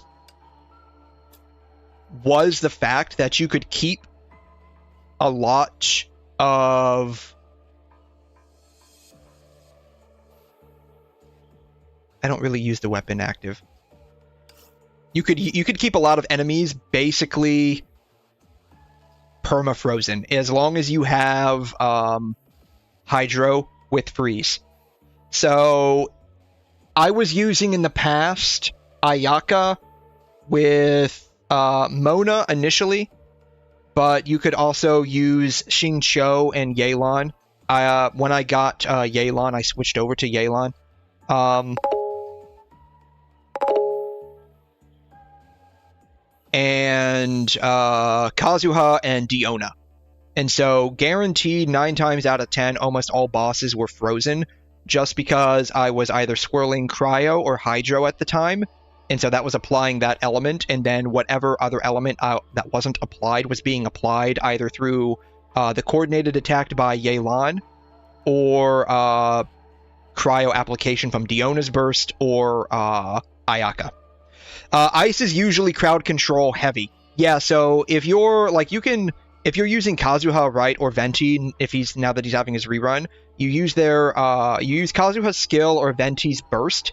the fact that you could keep a lot of... I don't really use the weapon active. You could keep a lot of enemies basically perma-frozen as long as you have Hydro with freeze. So I was using in the past Ayaka with Mona initially, but you could also use Xingqiu and Yelan. When I got Yelan, I switched over to Yelan. And Kazuha and Diona. And so guaranteed 9 times out of 10 almost all bosses were frozen just because I was either swirling Cryo or Hydro at the time, and so that was applying that element, and then whatever other element that wasn't applied was being applied either through the coordinated attack by Yelan or Cryo application from Diona's burst or Ayaka. Ice is usually crowd control heavy. Yeah, so if you're like if you're using Kazuha, right, or Venti, now that he's having his rerun, you use Kazuha's skill or Venti's burst.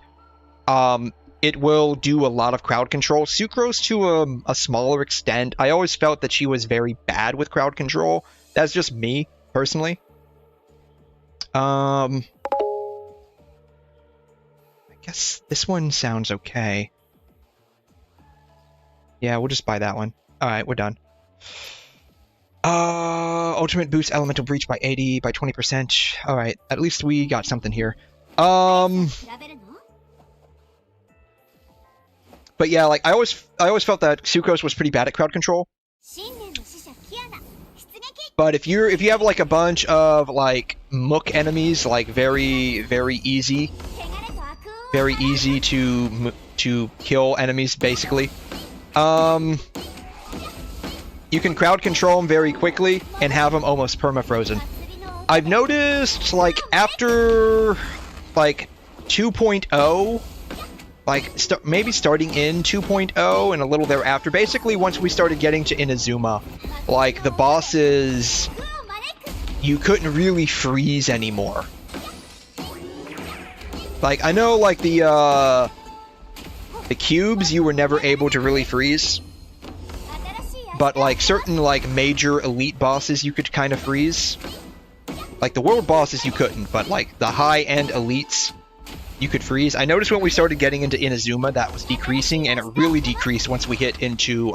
It will do a lot of crowd control. Sucrose to a smaller extent. I always felt that she was very bad with crowd control. That's just me personally. I guess this one sounds okay. Yeah, we'll just buy that one. Alright, we're done. Ultimate boost elemental breach by 80, by 20%. Alright, at least we got something here. But yeah, like I always felt that Sucrose was pretty bad at crowd control. But if you have like a bunch of like Mook enemies, like very easy to kill enemies basically. You can crowd control them very quickly and have them almost perma-frozen. I've noticed, like, after, like, 2.0, like, maybe starting in 2.0 and a little thereafter, basically once we started getting to Inazuma, like, the bosses, you couldn't really freeze anymore. Like, I know, like, the cubes you were never able to really freeze. But, like, certain, like, major elite bosses you could kind of freeze. Like, the world bosses you couldn't, but, like, the high-end elites you could freeze. I noticed when we started getting into Inazuma that was decreasing, and it really decreased once we hit into,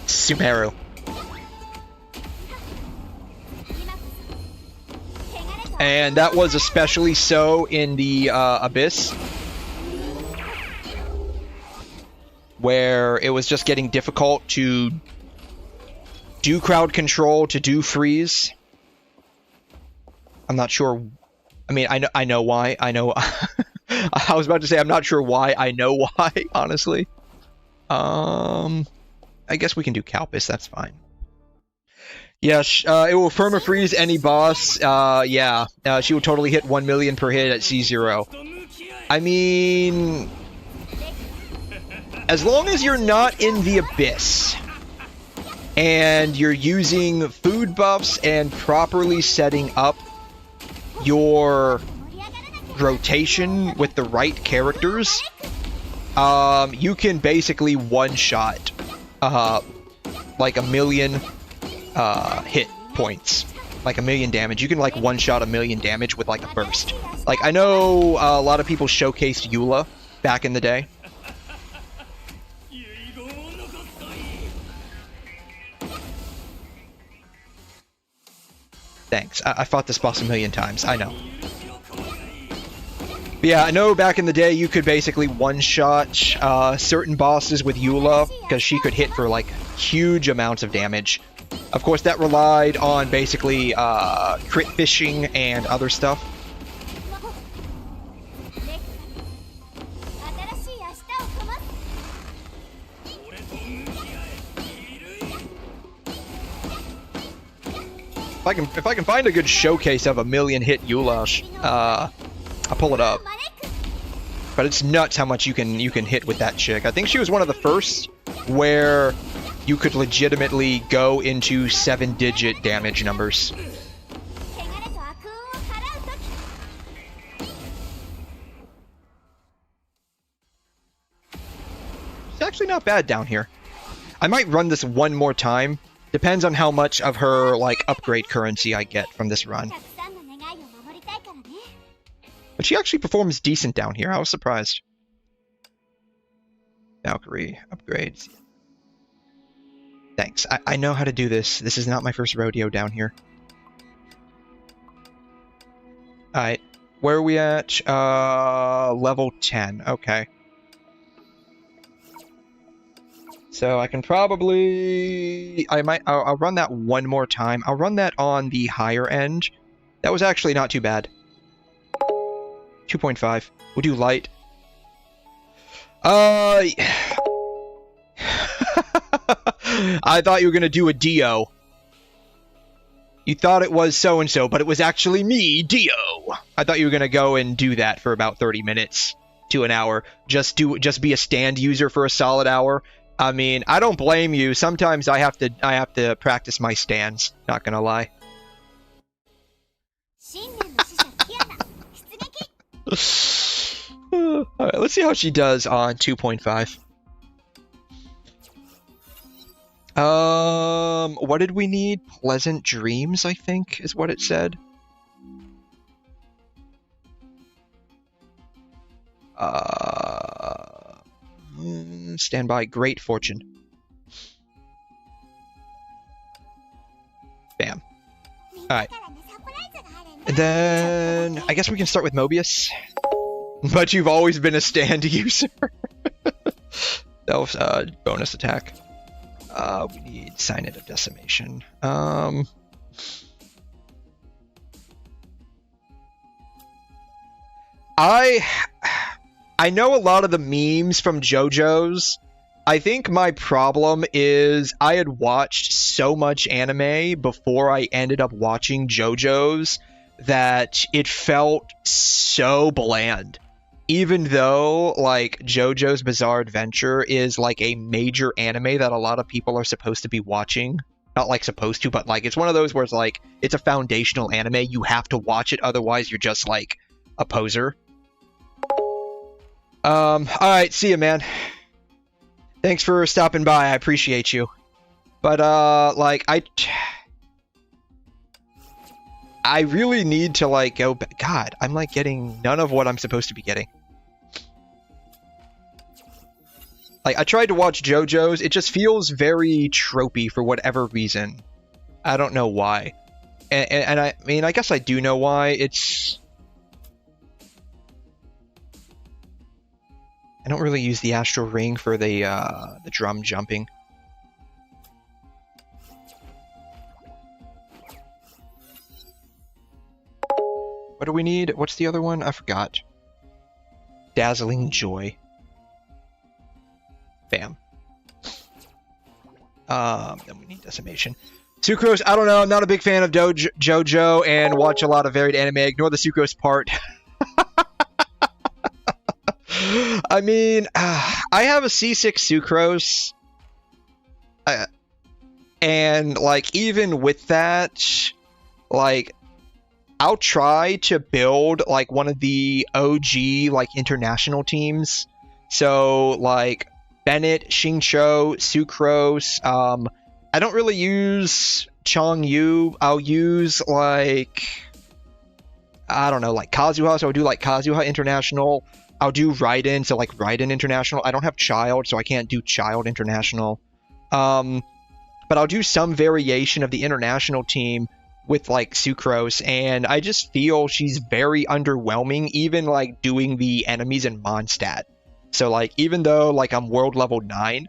Sumeru. And that was especially so in the Abyss, where it was just getting difficult to do crowd control, to do freeze. I'm not sure. I mean, I know why. I know. I was about to say I'm not sure why. I know why, honestly. I guess we can do Calpis. That's fine. Yes, it will perma-freeze any boss. Yeah, she will totally hit 1 million per hit at C0. I mean, as long as you're not in the Abyss, and you're using food buffs and properly setting up your rotation with the right characters, you can basically one-shot like 1 million hit points, like 1 million damage. You can like one-shot 1 million damage with like a burst. Like, I know a lot of people showcased Eula back in the day. Thanks. I fought this boss 1 million times. I know. But yeah, I know back in the day you could basically one-shot certain bosses with Eula, because she could hit for like huge amounts of damage. Of course, that relied on basically crit fishing and other stuff. If I can find a good showcase of 1 million hit Eula, I'll pull it up. But it's nuts how much you can hit with that chick. I think she was one of the first where you could legitimately go into 7-digit damage numbers. It's actually not bad down here. I might run this one more time. Depends on how much of her, like, upgrade currency I get from this run. But she actually performs decent down here. I was surprised. Valkyrie upgrades. Thanks. I know how to do this. This is not my first rodeo down here. Alright. Where are we at? Level 10. Okay. So I can probably... I'll run that one more time. I'll run that on the higher end. That was actually not too bad. 2.5. We'll do light. I thought you were going to do a Dio. You thought it was so-and-so, but it was actually me, Dio. I thought you were going to go and do that for about 30 minutes to an hour. Just be a stand user for a solid hour. I mean, I don't blame you. Sometimes I have to practice my stands, not going to lie. Alright, let's see how she does on 2.5. What did we need? Pleasant Dreams, I think, is what it said. Stand by. Great Fortune. Bam. Alright. And then I guess we can start with Mobius. But you've always been a stand user. That was bonus attack. We need Signet of Decimation. I know a lot of the memes from JoJo's. I think my problem is I had watched so much anime before I ended up watching JoJo's that it felt so bland. Even though, like, JoJo's Bizarre Adventure is, like, a major anime that a lot of people are supposed to be watching. Not, like, supposed to, but, like, it's one of those where it's, like, it's a foundational anime. You have to watch it, otherwise you're just, like, a poser. Alright, see ya, man. Thanks for stopping by, I appreciate you. But, like, I really need to, like, go... God, I'm, like, getting none of what I'm supposed to be getting. Like, I tried to watch JoJo's. It just feels very tropey for whatever reason. I don't know why. And I mean, I guess I do know why. I don't really use the astral ring for the drum jumping. What do we need? What's the other one? I forgot. Dazzling Joy. Bam. Then we need Decimation. Sucrose, I don't know. I'm not a big fan of JoJo and watch a lot of varied anime. Ignore the Sucrose part. I mean, I have a C6 Sucrose. And, like, even with that, like, I'll try to build, like, one of the OG, like, international teams. So, like, Bennett, Xingqiu, Sucrose. I don't really use Changyu. I'll use, like, I don't know, like, Kazuha. So I'll do, like, Kazuha International. I'll do Raiden, so, like, Raiden International. I don't have Child, so I can't do Child International. But I'll do some variation of the international team with, like, Sucrose, and I just feel she's very underwhelming, even, like, doing the enemies in Mondstadt. So, like, even though, like, I'm world level 9,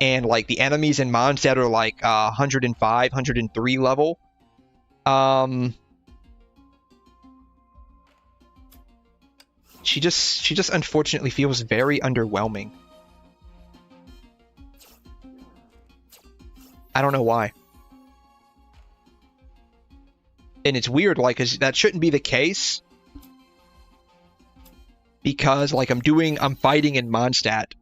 and, like, the enemies in Mondstadt are, like, 105, 103 level, she just unfortunately feels very underwhelming. I don't know why. And it's weird, like, 'cause that shouldn't be the case. Because, like, I'm fighting in Mondstadt.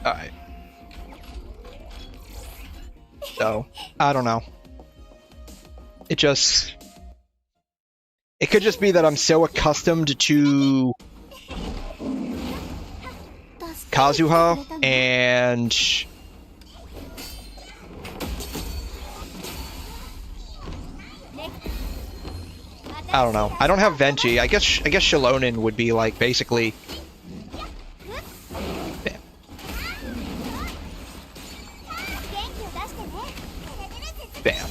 Alright. So, I don't know. It could just be that I'm so accustomed to Kazuha, and I don't know. I don't have Venti. I guess Shalonen would be, like, basically. Bam. Bam.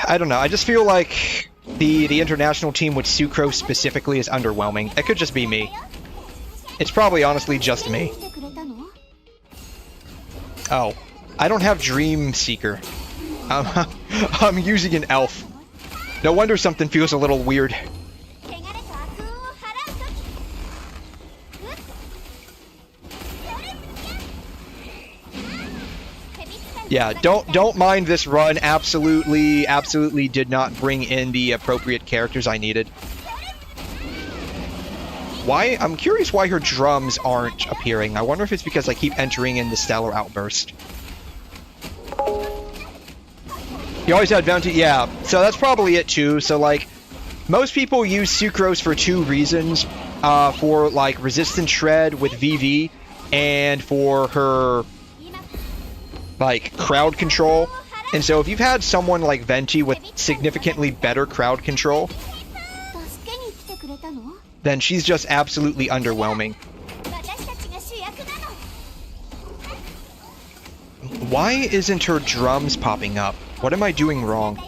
I don't know. I just feel like the international team with Sucrose specifically is underwhelming. It could just be me. It's probably honestly just me. Oh, I don't have Dream Seeker. I'm using an elf. No wonder something feels a little weird. Yeah, don't mind this run. Absolutely did not bring in the appropriate characters I needed. Why? I'm curious why her drums aren't appearing. I wonder if it's because I keep entering in the Stellar Outburst. You always had Bounty? Yeah, so that's probably it too. So, like, most people use Sucrose for two reasons. For, like, Resistance Shred with VV, and for her, like, crowd control. And so if you've had someone like Venti with significantly better crowd control, then she's just absolutely underwhelming. Why isn't her drums popping up? What am I doing wrong?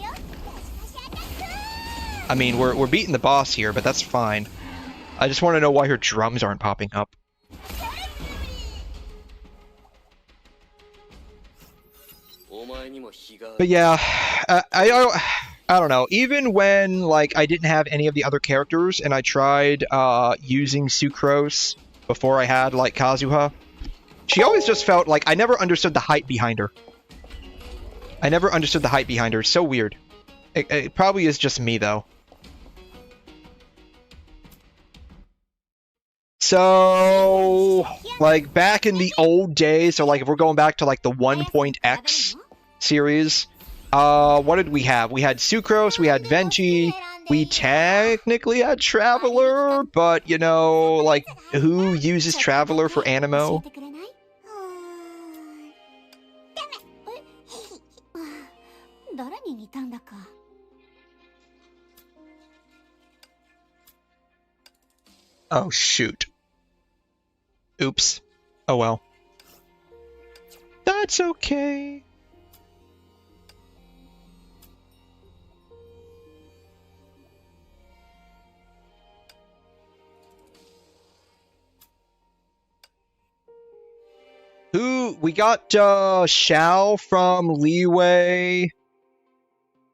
I mean, we're beating the boss here, but that's fine. I just want to know why her drums aren't popping up. But yeah, I don't know. Even when, like, I didn't have any of the other characters and I tried using Sucrose before I had, like, Kazuha, she always just felt like I never understood the hype behind her. I never understood the hype behind her. It's so weird. It probably is just me, though. So, like, back in the old days, so, like, if we're going back to, like, the 1.x series, what did we have? We had Sucrose, we had Venti, we technically had Traveler, but, you know, like, who uses Traveler for Animo? Oh, shoot. Oops. Oh well. That's okay. We got Xiao from Leeway.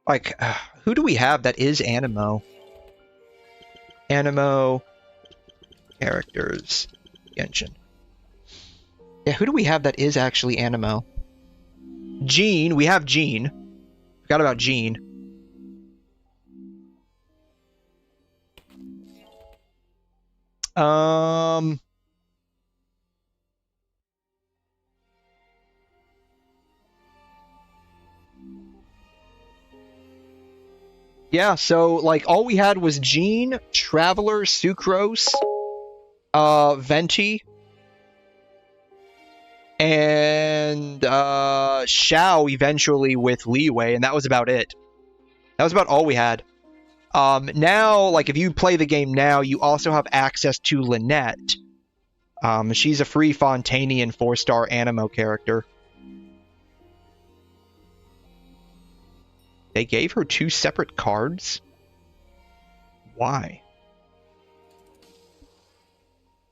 Like, who do we have that is Animo? Animo characters. Genshin. Yeah, who do we have that is actually Animo? Jean. We have Jean. Forgot about Jean. Yeah, so, like, all we had was Jean, Traveler, Sucrose, Venti, and, Xiao eventually with Leeway, and that was about it. That was about all we had. Now, like, if you play the game now, you also have access to Lynette. She's a free Fontanian 4-star Animo character. They gave her 2 separate cards? Why?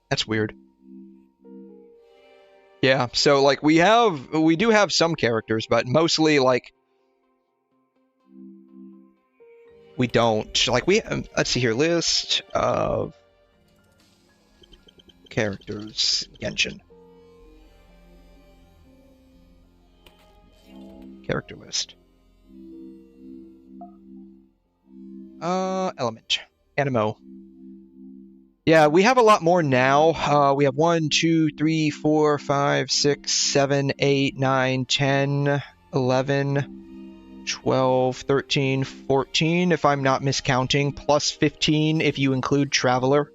That's weird. Yeah, so, like, we do have some characters, but mostly, like, we don't. Like, let's see here, list of characters, Genshin. Character list. Element. Animo. Yeah, we have a lot more now. We have 1, 2, 3, 4, 5, 6, 7, 8, 9, 10, 11, 12, 13, 14, if I'm not miscounting, plus 15 if you include Traveler.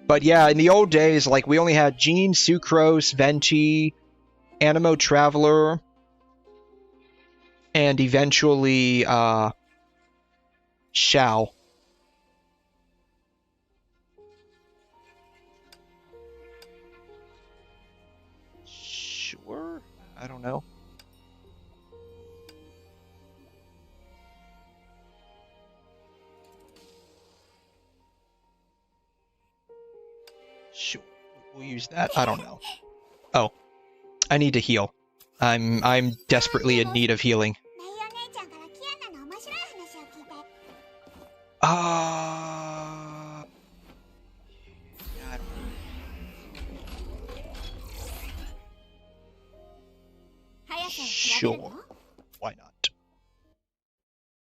But yeah, in the old days, like, we only had Jean, Sucrose, Venti, Animo, Traveler, and eventually, Xiao. Sure? I don't know. Sure. We'll use that. I don't know. Oh. I need to heal. I'm desperately in need of healing. Sure. Why not?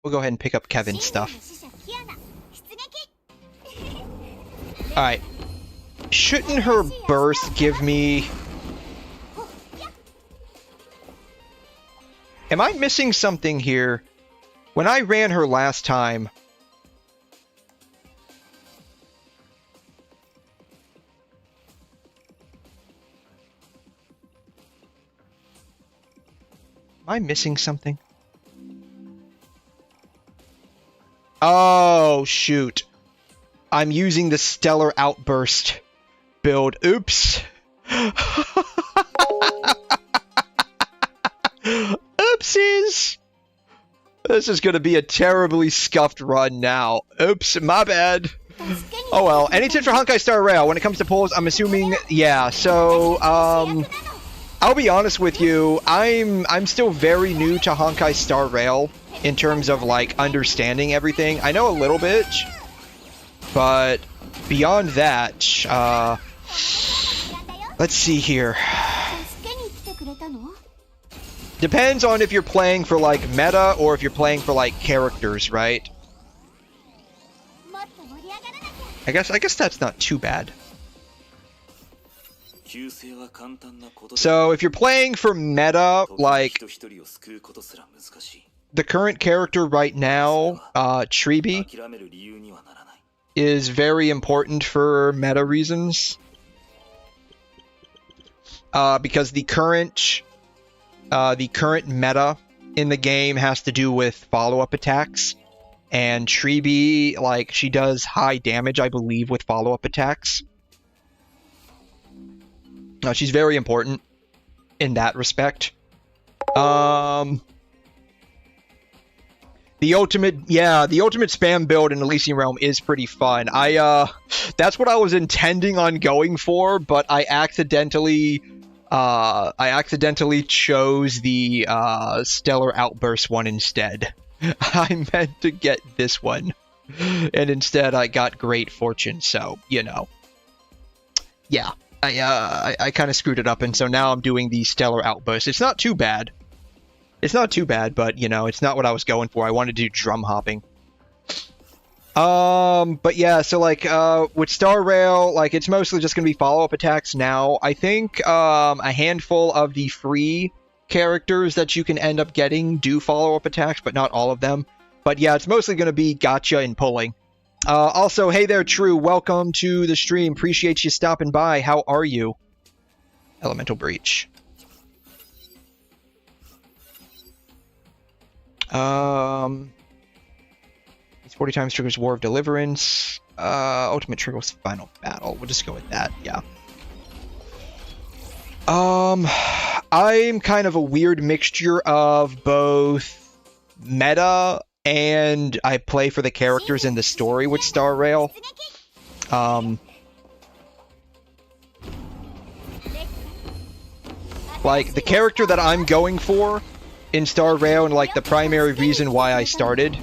We'll go ahead and pick up Kevin's stuff. Alright. Shouldn't her burst give me... Am I missing something here? When I ran her last time... Am I missing something? Oh, shoot. I'm using the Stellar Outburst build. Oops. Oopsies. This is going to be a terribly scuffed run now. Oops, my bad. Oh well. Any tips for Honkai Star Rail? When it comes to polls, I'm assuming, yeah. So, I'll be honest with you. I'm still very new to Honkai Star Rail in terms of, like, understanding everything. I know a little bit, but beyond that, let's see here. Depends on if you're playing for, like, meta or if you're playing for, like, characters, right? I guess that's not too bad. So if you're playing for meta, like, the current character right now, Tribi, is very important for meta reasons. Because the current meta in the game has to do with follow-up attacks. And Tribi, like, she does high damage, I believe, with follow-up attacks. She's very important in that respect. The ultimate spam build in Elysian Realm is pretty fun. That's what I was intending on going for, but I accidentally chose the Stellar Outburst one instead. I meant to get this one, and instead I got Great Fortune. So yeah, I kind of screwed it up, and so now I'm doing the Stellar Outburst. It's not too bad. It's not too bad, but, it's not what I was going for. I wanted to do drum hopping. But yeah, so, with Star Rail, it's mostly just going to be follow-up attacks now. I think, a handful of the free characters that you can end up getting do follow-up attacks, but not all of them. But yeah, it's mostly going to be gotcha and pulling. Also, hey there, True. Welcome to the stream. Appreciate you stopping by. How are you? Elemental Breach. It's 40 times triggers War of Deliverance. Ultimate triggers Final Battle. We'll just go with that, yeah. I'm kind of a weird mixture of both meta and I play for the characters in the story with Star Rail. The character that I'm going for in Star Rail, and the primary reason why I started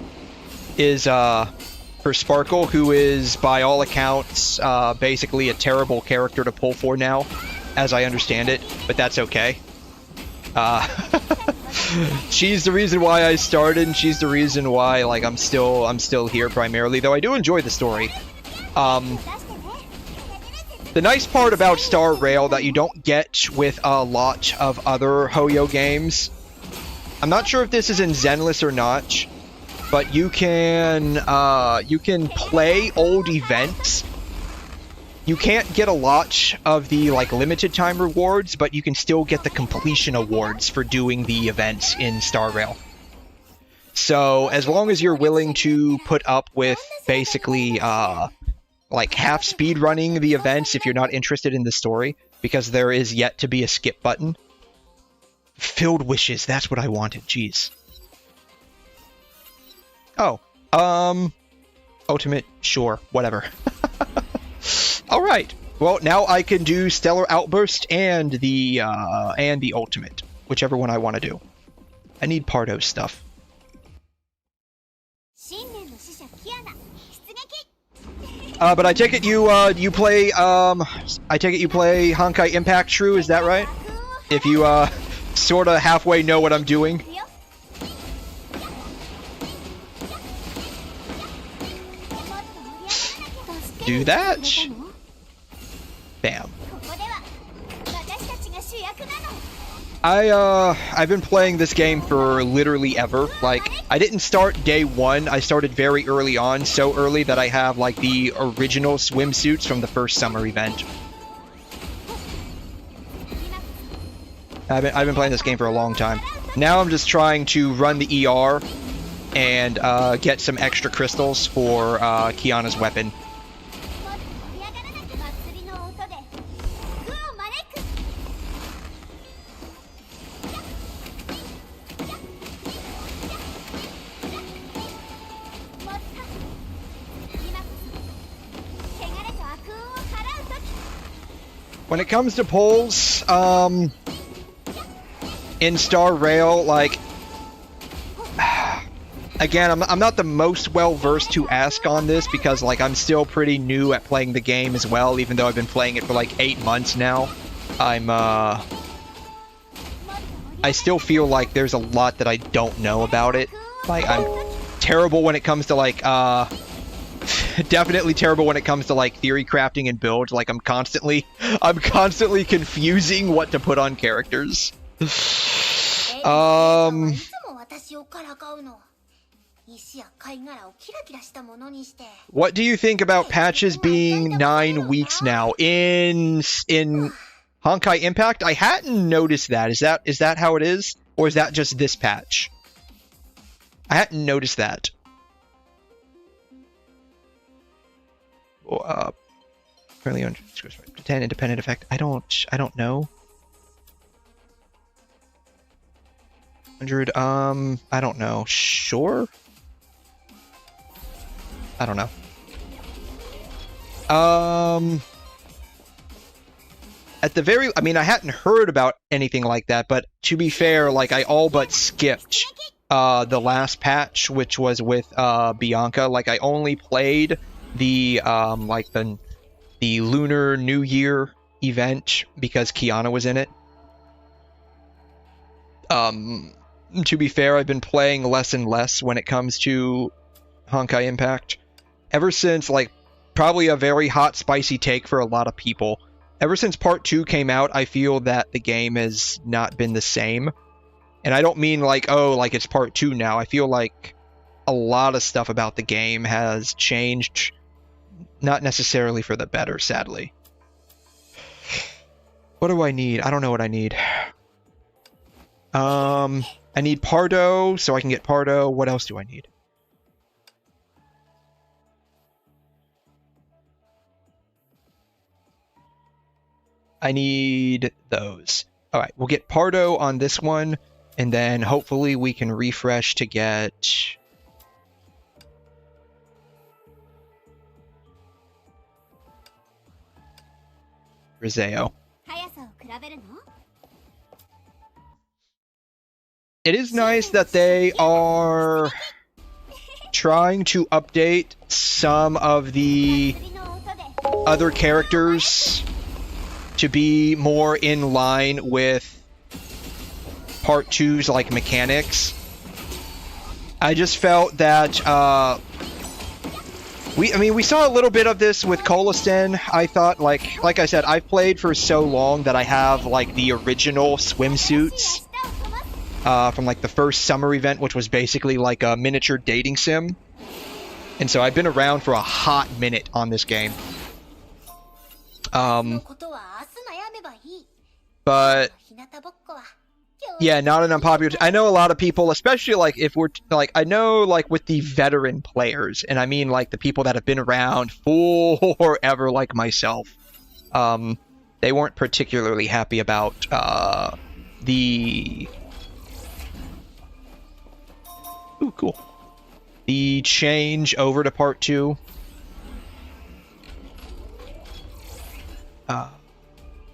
is for Sparkle, who is by all accounts basically a terrible character to pull for now, as I understand it, but that's okay. She's the reason why I started, and she's the reason why I'm still here primarily, though I do enjoy the story. The nice part about Star Rail that you don't get with a lot of other Hoyo games, I'm not sure if this is in Zenless or not, but you can play old events. You can't get a lot of the limited time rewards, but you can still get the completion awards for doing the events in Star Rail. So as long as you're willing to put up with basically half speed running the events if you're not interested in the story, because there is yet to be a skip button. Filled wishes, that's what I wanted, jeez. Oh, ultimate, sure, whatever. Alright, well, now I can do Stellar Outburst and the ultimate, whichever one I want to do. I need Pardo stuff. But I take it you play Honkai Impact True, is that right? If you sort of halfway know what I'm doing. Do that. Bam. I've been playing this game for literally ever. I didn't start day one. I started very early on, so early that I have the original swimsuits from the first summer event. I've been playing this game for a long time. Now I'm just trying to run the ER and get some extra crystals for Kiana's weapon. When it comes to polls, in Star Rail, again, I'm not the most well-versed to ask on this because, I'm still pretty new at playing the game as well, even though I've been playing it for, 8 months now. I still feel like there's a lot that I don't know about it. I'm terrible when it comes to, definitely terrible when it comes to theory crafting and builds. I'm constantly confusing what to put on characters. What do you think about patches being 9 weeks now in Honkai Impact? I hadn't noticed that. Is that how it is, or is that just this patch? I hadn't noticed that. Currently on 10 independent effect. I don't know. 100, I don't know. Sure? I don't know. At the very, I mean, I hadn't heard about anything like that, but to be fair, like, I all but skipped the last patch, which was with Bianca. Like, I only played the like the Lunar New Year event because Kiana was in it. To be fair, I've been playing less and less when it comes to Honkai Impact. Ever since, like, probably a very hot, spicy take for a lot of people. Ever since Part 2 came out, I feel that the game has not been the same. And I don't mean like, oh, like it's Part 2 now. I feel like a lot of stuff about the game has changed, not necessarily for the better, sadly. What do I need? I don't know what I need. I need Pardo, so I can get Pardo. What else do I need? I need those. Alright, we'll get Pardo on this one, and then hopefully we can refresh to get... Rizeo. It is nice that they are trying to update some of the other characters to be more in line with Part 2's like mechanics. I just felt that we saw a little bit of this with Colistin. I thought, like I said, I've played for so long that I have like the original swimsuits from like the first summer event, which was basically like a miniature dating sim. And so I've been around for a hot minute on this game. But yeah, not an unpopular. I know a lot of people, especially like if we're like, I know like with the veteran players, and I mean like the people that have been around forever, like myself. They weren't particularly happy about the. Ooh, cool. The change over to Part 2.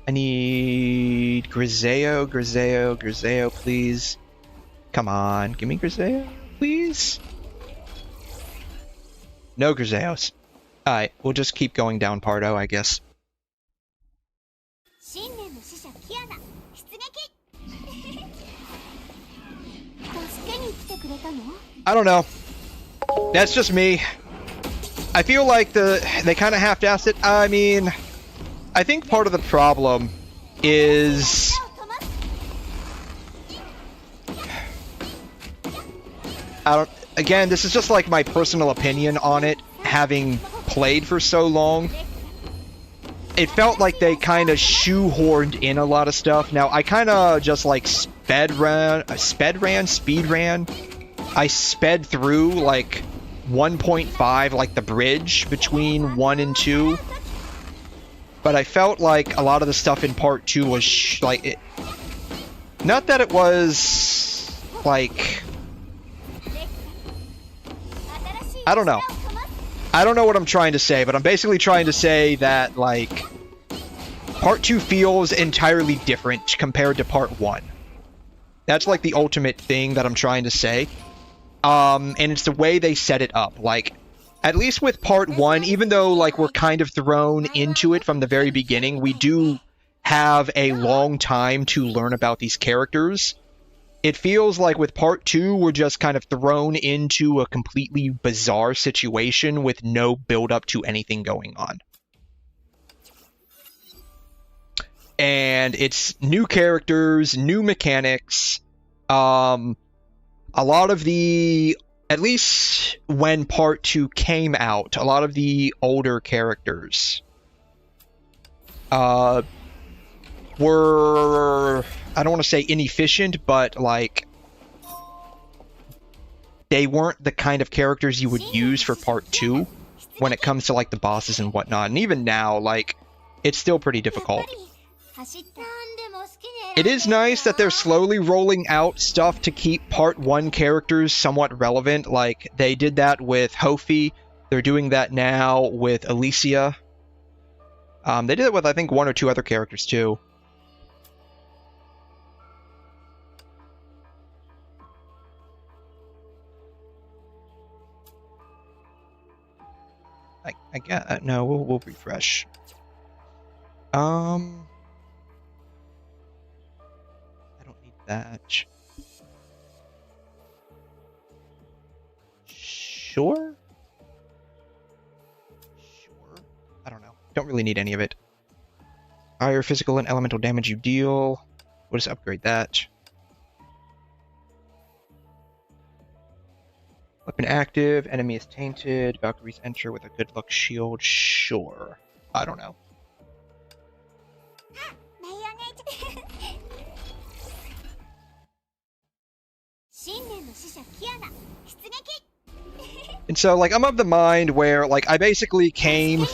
I need Griseo, please. Come on, give me Griseo, please. No Griseos. Alright, we'll just keep going down Pardo, I guess. I don't know. That's just me. I feel like they kind of half-assed it. I mean, I think part of the problem is again, this is just like my personal opinion on it, having played for so long. It felt like they kind of shoehorned in a lot of stuff. Now, I kind of just like speed ran. I sped through like 1.5, like the bridge between 1 and 2. But I felt like a lot of the stuff in Part 2 was like it. Not that it was like, I don't know. I don't know what I'm trying to say, but I'm basically trying to say that like Part 2 feels entirely different compared to Part 1. That's like the ultimate thing that I'm trying to say. And it's the way they set it up. Like, at least with Part 1, even though like we're kind of thrown into it from the very beginning, we do have a long time to learn about these characters. It feels like with Part 2, we're just kind of thrown into a completely bizarre situation with no build-up to anything going on. And it's new characters, new mechanics. A lot of the, at least when Part 2 came out, a lot of the older characters were, I don't want to say inefficient, but like they weren't the kind of characters you would use for Part 2. when it comes to like the bosses and whatnot. And even now, like, it's still pretty difficult. It is nice that they're slowly rolling out stuff to keep Part 1 characters somewhat relevant. Like, they did that with Hofi. They're doing that now with Alicia. They did it with, I think, 1 or 2 other characters, too. I guess, no, we'll refresh. I don't need that. Sure? I don't know. Don't really need any of it. Higher physical and elemental damage you deal. We'll just upgrade that. Weapon active. Enemy is tainted. Valkyries enter with a good luck shield. Sure. I don't know. And so, like, I'm of the mind where, like, I basically came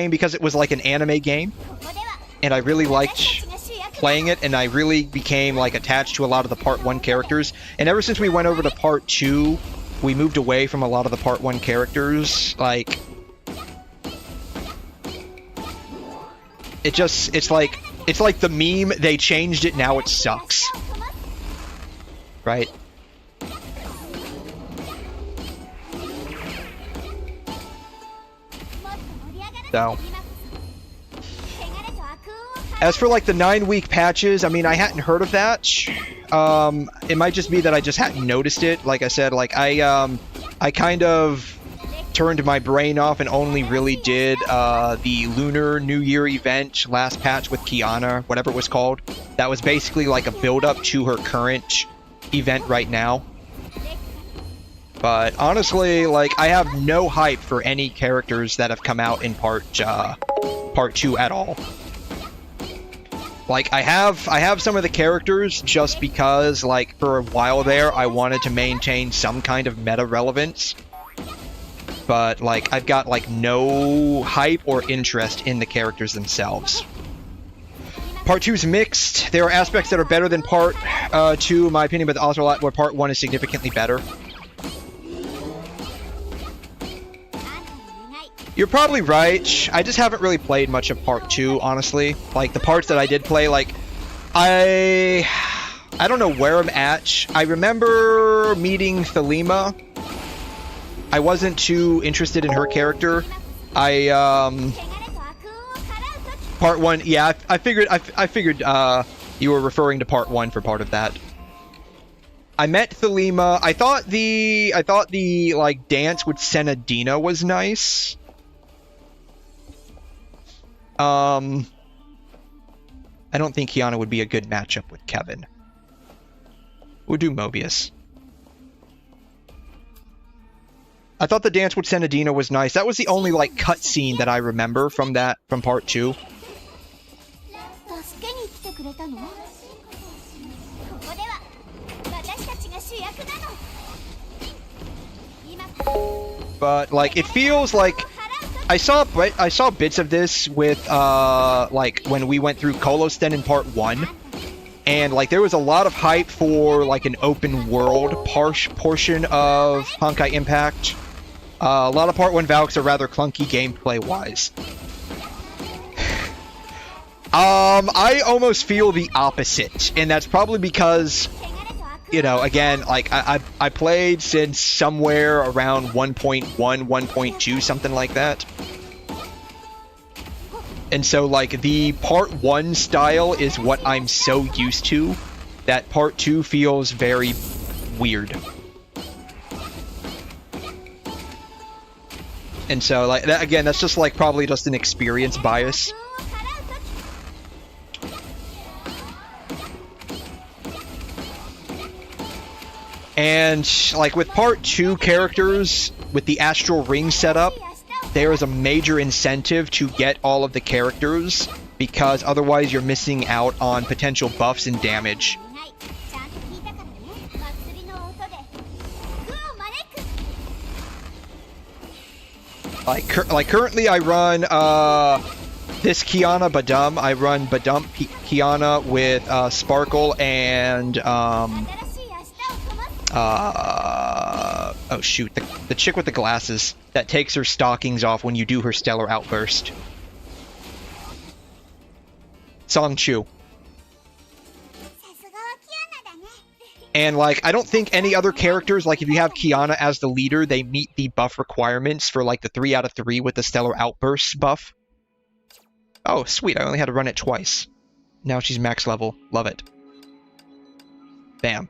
because it was like an anime game, and I really liked playing it, and I really became, like, attached to a lot of the Part 1 characters. And ever since we went over to Part 2, we moved away from a lot of the Part 1 characters. Like, it's like the meme, they changed it, now it sucks. Right? So, as for like the 9-week patches, I mean, I hadn't heard of that. It might just be that I just hadn't noticed it. Like I said, like I kind of turned my brain off and only really did the Lunar New Year event last patch with Kiana, whatever it was called. That was basically like a build-up to her current event right now. But honestly, like, I have no hype for any characters that have come out in Part 2 at all. Like, I have some of the characters just because, like, for a while there, I wanted to maintain some kind of meta relevance. But, like, I've got, like, no hype or interest in the characters themselves. Part 2 is mixed. There are aspects that are better than Part 2, in my opinion, but also a lot where Part 1 is significantly better. You're probably right. I just haven't really played much of Part 2, honestly. Like, the parts that I did play, like, I don't know where I'm at. I remember meeting Thelema. I wasn't too interested in her character. Part 1, yeah, I figured you were referring to Part 1 for part of that. I met Thelema. I thought the like dance with Senadina was nice. I don't think Kiana would be a good matchup with Kevin. We'll do Mobius. I thought the dance with Senadina was nice. That was the only like cutscene that I remember from Part 2. But like, it feels like I saw bits of this with like when we went through Kolosten in Part 1, and like there was a lot of hype for like an open world portion of Honkai Impact. A lot of Part 1 Valks are rather clunky gameplay wise. I almost feel the opposite, and that's probably because, you know, again, like I played since somewhere around 1.1, 1.2, something like that. And so, like, the Part 1 style is what I'm so used to, that Part 2 feels very weird. And so, like, that, again, that's just, like, probably just an experience bias. And, like, with Part 2 characters, with the Astral Ring setup, there is a major incentive to get all of the characters, because otherwise you're missing out on potential buffs and damage. Like currently I run this Kiana Badum. I run Badum Kiana with Sparkle and oh shoot, the chick with the glasses that takes her stockings off when you do her stellar outburst. Song Chu. And, like, I don't think any other characters, like, if you have Kiana as the leader, they meet the buff requirements for, like, the 3 out of 3 with the Stellar Outburst buff. Oh, sweet. I only had to run it twice. Now she's max level. Love it. Bam.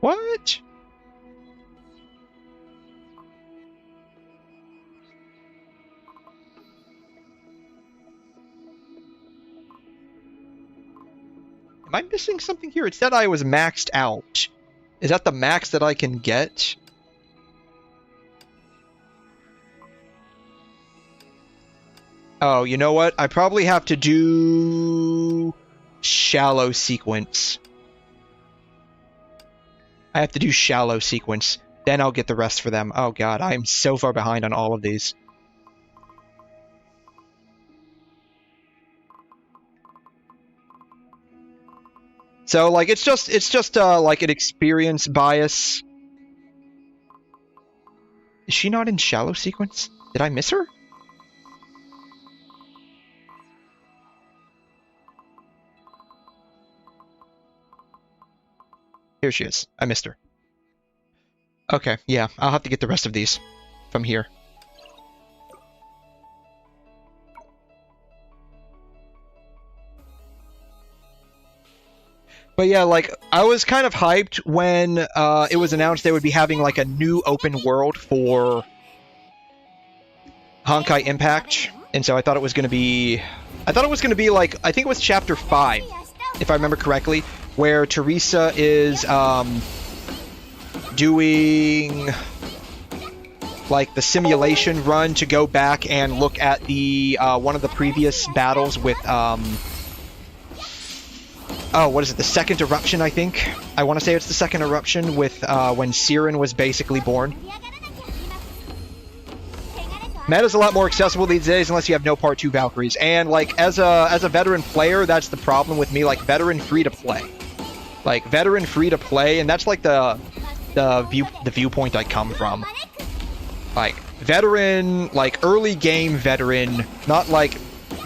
What? Am I missing something here? It said I was maxed out. Is that the max that I can get? Oh, you know what? I probably have to do shallow sequence. I have to do shallow sequence. Then I'll get the rest for them. Oh god, I am so far behind on all of these. So, like, it's just like an experience bias. Is she not in shallow sequence? Did I miss her? Here she is. I missed her. Okay, yeah, I'll have to get the rest of these from here. But yeah, like, I was kind of hyped when it was announced they would be having, like, a new open world for Honkai Impact. And so I thought it was going to be... like, I think it was Chapter 5, if I remember correctly, where Teresa is doing, like, the simulation run to go back and look at the one of the previous battles with... oh, what is it? The second eruption, I think? I want to say it's the second eruption with when Siren was basically born. Meta's a lot more accessible these days unless you have no Part 2 Valkyries. And, like, as a veteran player, that's the problem with me. Like, veteran free-to-play. Like, veteran free-to-play, and that's, like, the viewpoint I come from. Like, veteran, like, early game veteran, not, like,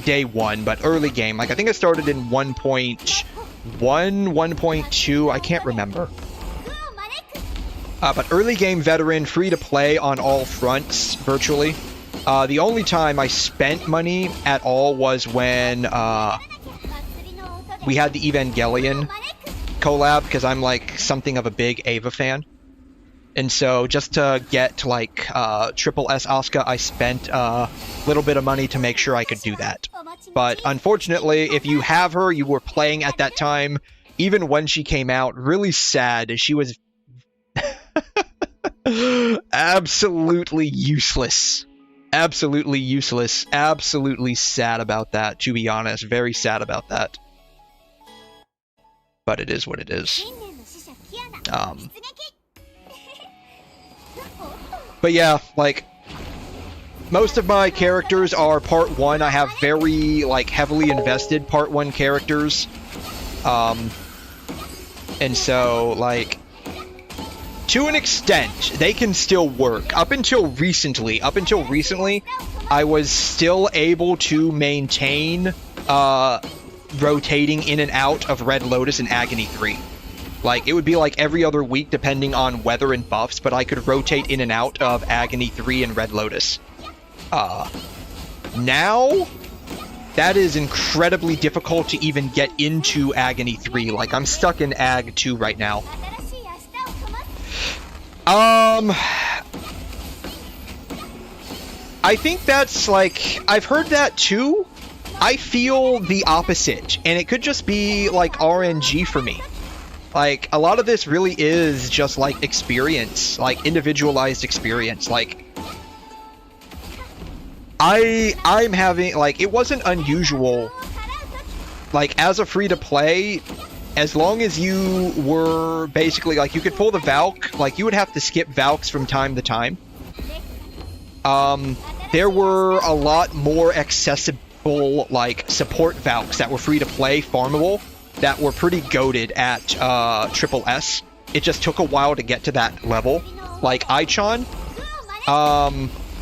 day one, but early game. Like, I think I started in 1.1, 1.2, I can't remember. But early game veteran, free to play on all fronts, virtually. The only time I spent money at all was when we had the Evangelion collab, because I'm, like, something of a big Ava fan. And so, just to get, like, Triple S Asuka, I spent a little bit of money to make sure I could do that. But, unfortunately, if you have her, you were playing at that time, even when she came out, really sad. She was absolutely useless. Absolutely useless. Absolutely sad about that, to be honest. Very sad about that. But it is what it is. But yeah, like, most of my characters are Part 1. I have very, like, heavily invested Part 1 characters. And so, like, to an extent, they can still work. Up until recently, I was still able to maintain rotating in and out of Red Lotus and Agony 3. Like, it would be like every other week depending on weather and buffs, but I could rotate in and out of Agony 3 and Red Lotus. Now, that is incredibly difficult to even get into Agony 3. Like, I'm stuck in Ag 2 right now. I think that's, like, I've heard that too. I feel the opposite, and it could just be, like, RNG for me. Like, a lot of this really is just, like, experience, like, individualized experience. Like, I'm having, like, it wasn't unusual, like, as a free-to-play, as long as you were basically, like, you could pull the Valk, like, you would have to skip Valks from time to time. there were a lot more accessible, like, support Valks that were free to play, farmable, that were pretty goated at Triple S. It just took a while to get to that level. Like Aichan,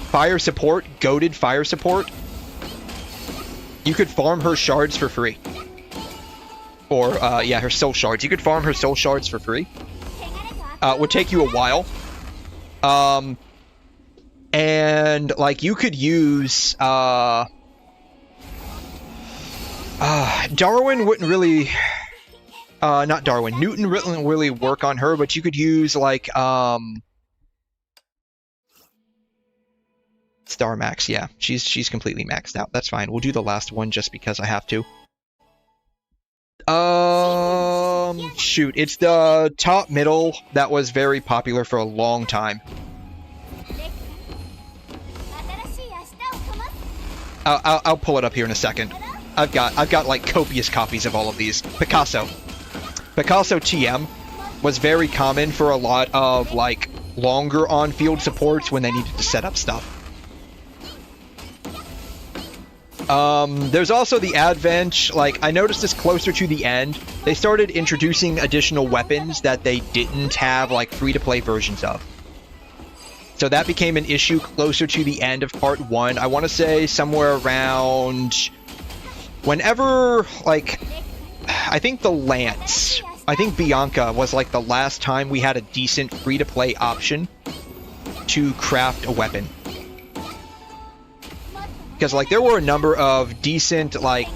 fire support, goated fire support. You could farm her shards for free. Or, yeah, her soul shards. You could farm her soul shards for free. Would take you a while. And, like, you could use, Darwin wouldn't really, not Darwin, Newton wouldn't really work on her, but you could use, like, Star Max, yeah. She's completely maxed out. That's fine. We'll do the last one just because I have to. Shoot. It's the top middle that was very popular for a long time. I'll pull it up here in a second. I've got like copious copies of all of these. Picasso TM was very common for a lot of like longer on-field supports when they needed to set up stuff. There's also the advent, like, I noticed this closer to the end, they started introducing additional weapons that they didn't have, like, free-to-play versions of. So that became an issue closer to the end of Part 1. I want to say somewhere around... Whenever, like... I think the Lance... I think Bianca was, like, the last time we had a decent free-to-play option to craft a weapon. Because, like, there were a number of decent, like,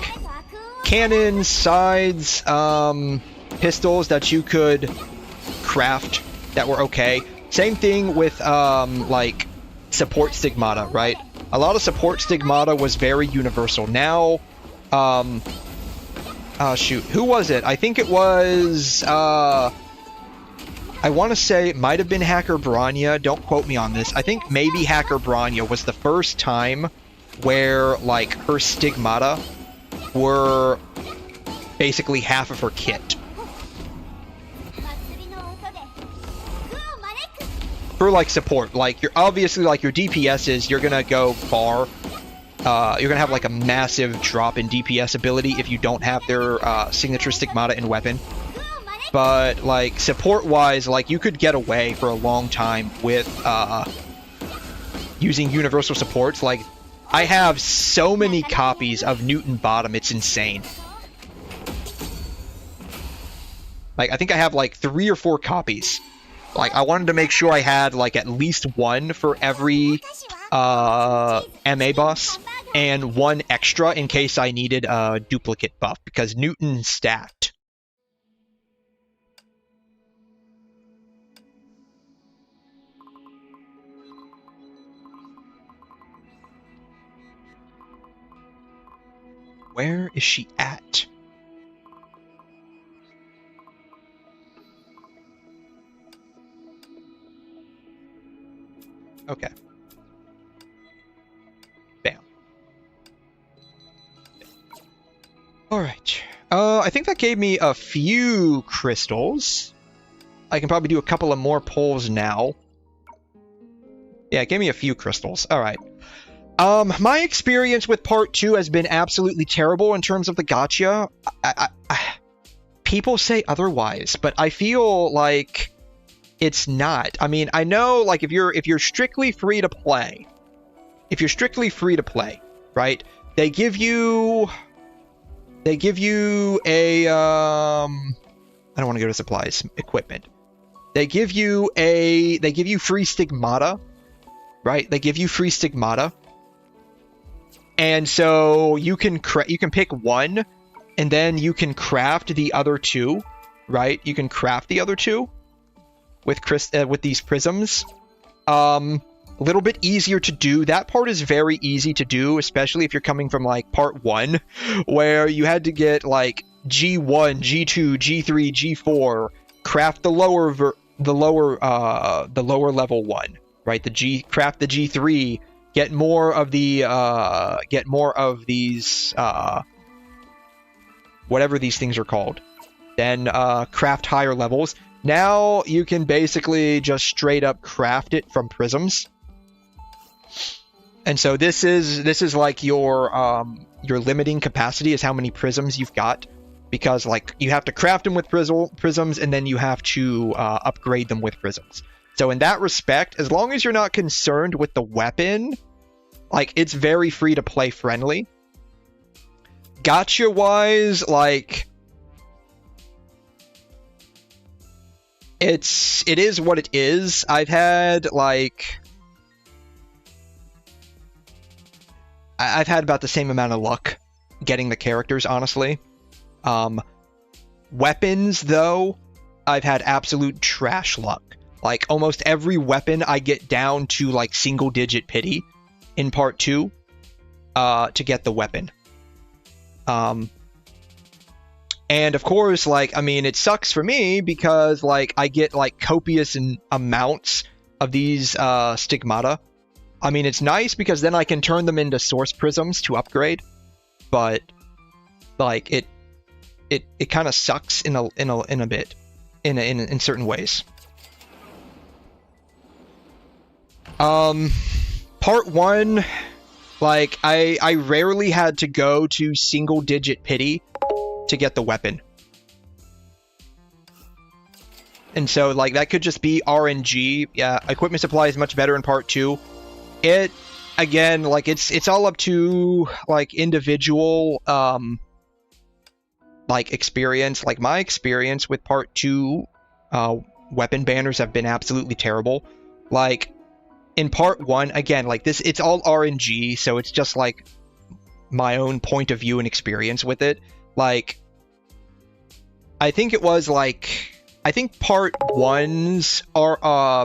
cannons, sides, pistols that you could craft that were okay. Same thing with, like, support stigmata, right? A lot of support stigmata was very universal. Now, shoot, who was it? I think it was, I want to say it might have been Hacker Branya. Don't quote me on this. I think maybe Hacker Branya was the first time where, like, her stigmata were basically half of her kit. For, like, support. Like, you're obviously, like, your DPSs, you're gonna go far. You're gonna have, like, a massive drop in DPS ability if you don't have their signature stigmata and weapon. But, like, support-wise, like, you could get away for a long time with using universal supports. Like, I have so many copies of Newton Bottom, it's insane. Like, I think I have, like, 3 or 4 copies. Like, I wanted to make sure I had, like, at least one for every MA boss, and one extra in case I needed a duplicate buff, because Newton stacked. Where is she at? Okay. Bam. Alright. I think that gave me a few crystals. I can probably do a couple of more pulls now. Yeah, it gave me a few crystals. Alright. My experience with Part 2 has been absolutely terrible in terms of the gacha. People say otherwise, but I feel like it's not. I mean, I know, like, if you're strictly free to play, right? They give you a I don't want to go to supplies, equipment. They give you free stigmata, right? They give you free stigmata. And so you can pick one, and then you can craft the other two, right? You can craft the other two with these prisms. A little bit easier to do. That part is very easy to do, especially if you're coming from like Part 1, where you had to get like G1, G2, G3, G4, craft the lower level one, right? Craft the G3. Get more of these, whatever these things are called. Then, craft higher levels. Now, you can basically just straight up craft it from prisms. And so this is like your limiting capacity is how many prisms you've got, because like you have to craft them with prisms and then you have to upgrade them with prisms. So in that respect, as long as you're not concerned with the weapon, like it's very free to play friendly. Gacha wise, like it is what it is. I've had about the same amount of luck getting the characters, honestly. Weapons, though, I've had absolute trash luck. Like, almost every weapon I get down to, like, single-digit pity in Part 2 to get the weapon. And, of course, like, I mean, it sucks for me because, like, I get, like, copious amounts of these stigmata. I mean, it's nice because then I can turn them into source prisms to upgrade, but like it kind of sucks in a bit in certain ways. Part 1, like I rarely had to go to single digit pity to get the weapon. And so like that could just be RNG. Yeah, equipment supply is much better in Part 2. It, again, like, it's all up to, like, individual, like, experience. Like, my experience with Part 2 weapon banners have been absolutely terrible. Like, in Part 1, again, like, it's all RNG, so it's just, like, my own point of view and experience with it. Like, I think it was, like, I think Part 1's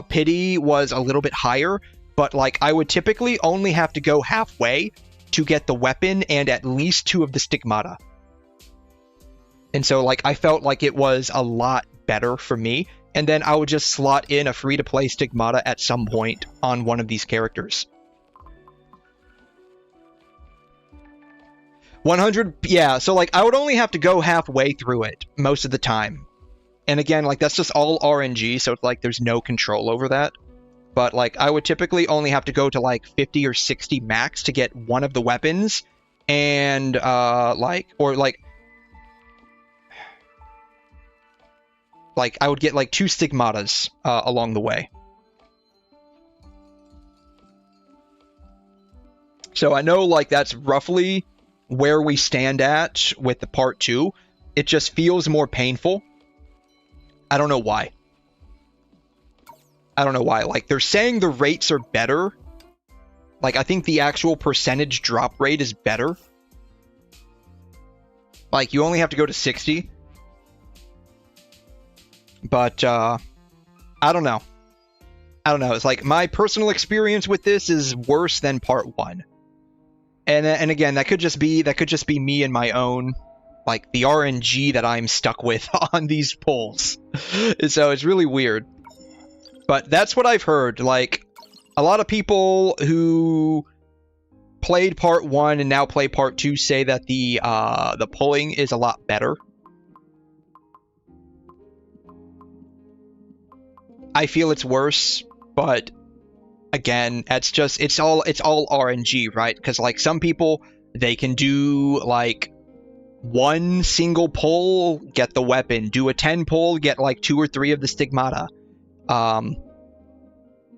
pity was a little bit higher, but, like, I would typically only have to go halfway to get the weapon and at least 2 of the stigmata. And so, like, I felt like it was a lot better for me. And then I would just slot in a free-to-play stigmata at some point on one of these characters. 100, yeah, so, like, I would only have to go halfway through it most of the time. And again, like, that's just all RNG, so, like, there's no control over that. But, like, I would typically only have to go to, like, 50 or 60 max to get one of the weapons. And, I would get, like, 2 stigmatas along the way. So I know, like, that's roughly where we stand at with the Part 2. It just feels more painful. I don't know why. Like, they're saying the rates are better. Like, I think the actual percentage drop rate is better. Like, you only have to go to 60. But, I don't know. It's like, my personal experience with this is worse than Part 1. And again, that could just be me and my own, like, the RNG that I'm stuck with on these polls. So it's really weird. But that's what I've heard. Like, a lot of people who played Part 1 and now play Part 2 say that the pulling is a lot better. I feel it's worse, but again, it's all RNG, right? Because, like, some people, they can do, like, 1 single pull, get the weapon. Do a 10 pull, get, like, 2 or 3 of the stigmata. And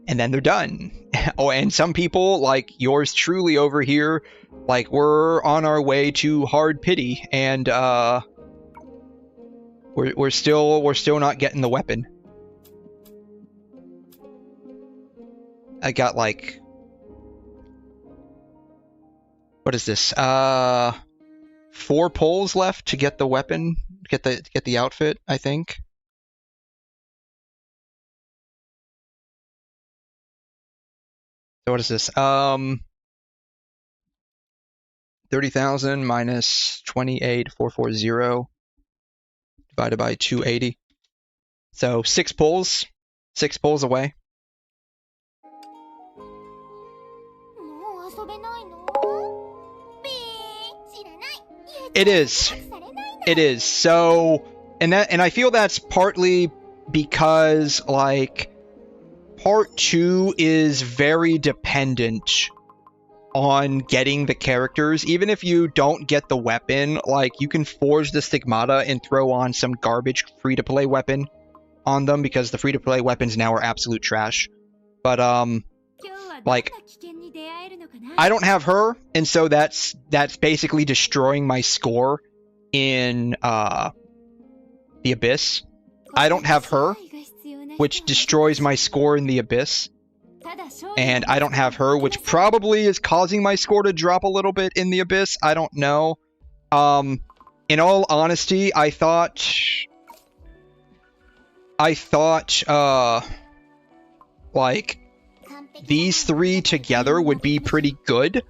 then they're done. Oh, and some people, like yours truly over here, like, we're on our way to hard pity, and we're still not getting the weapon. I got, like, what is this? 4 pulls left to get the weapon, get the outfit, I think. So what is this? 30,000 minus 28,440 divided by 280. So 6 pulls. 6 pulls away. It is. So, and I feel that's partly because, like, Part 2 is very dependent on getting the characters. Even if you don't get the weapon, like, you can forge the stigmata and throw on some garbage free-to-play weapon on them, because the free-to-play weapons now are absolute trash. But, like, I don't have her, and so that's basically destroying my score in, the Abyss. I don't have her, which destroys my score in the Abyss. And I don't have her, which probably is causing my score to drop a little bit in the Abyss. I don't know. In all honesty, I thought, like, these three together would be pretty good.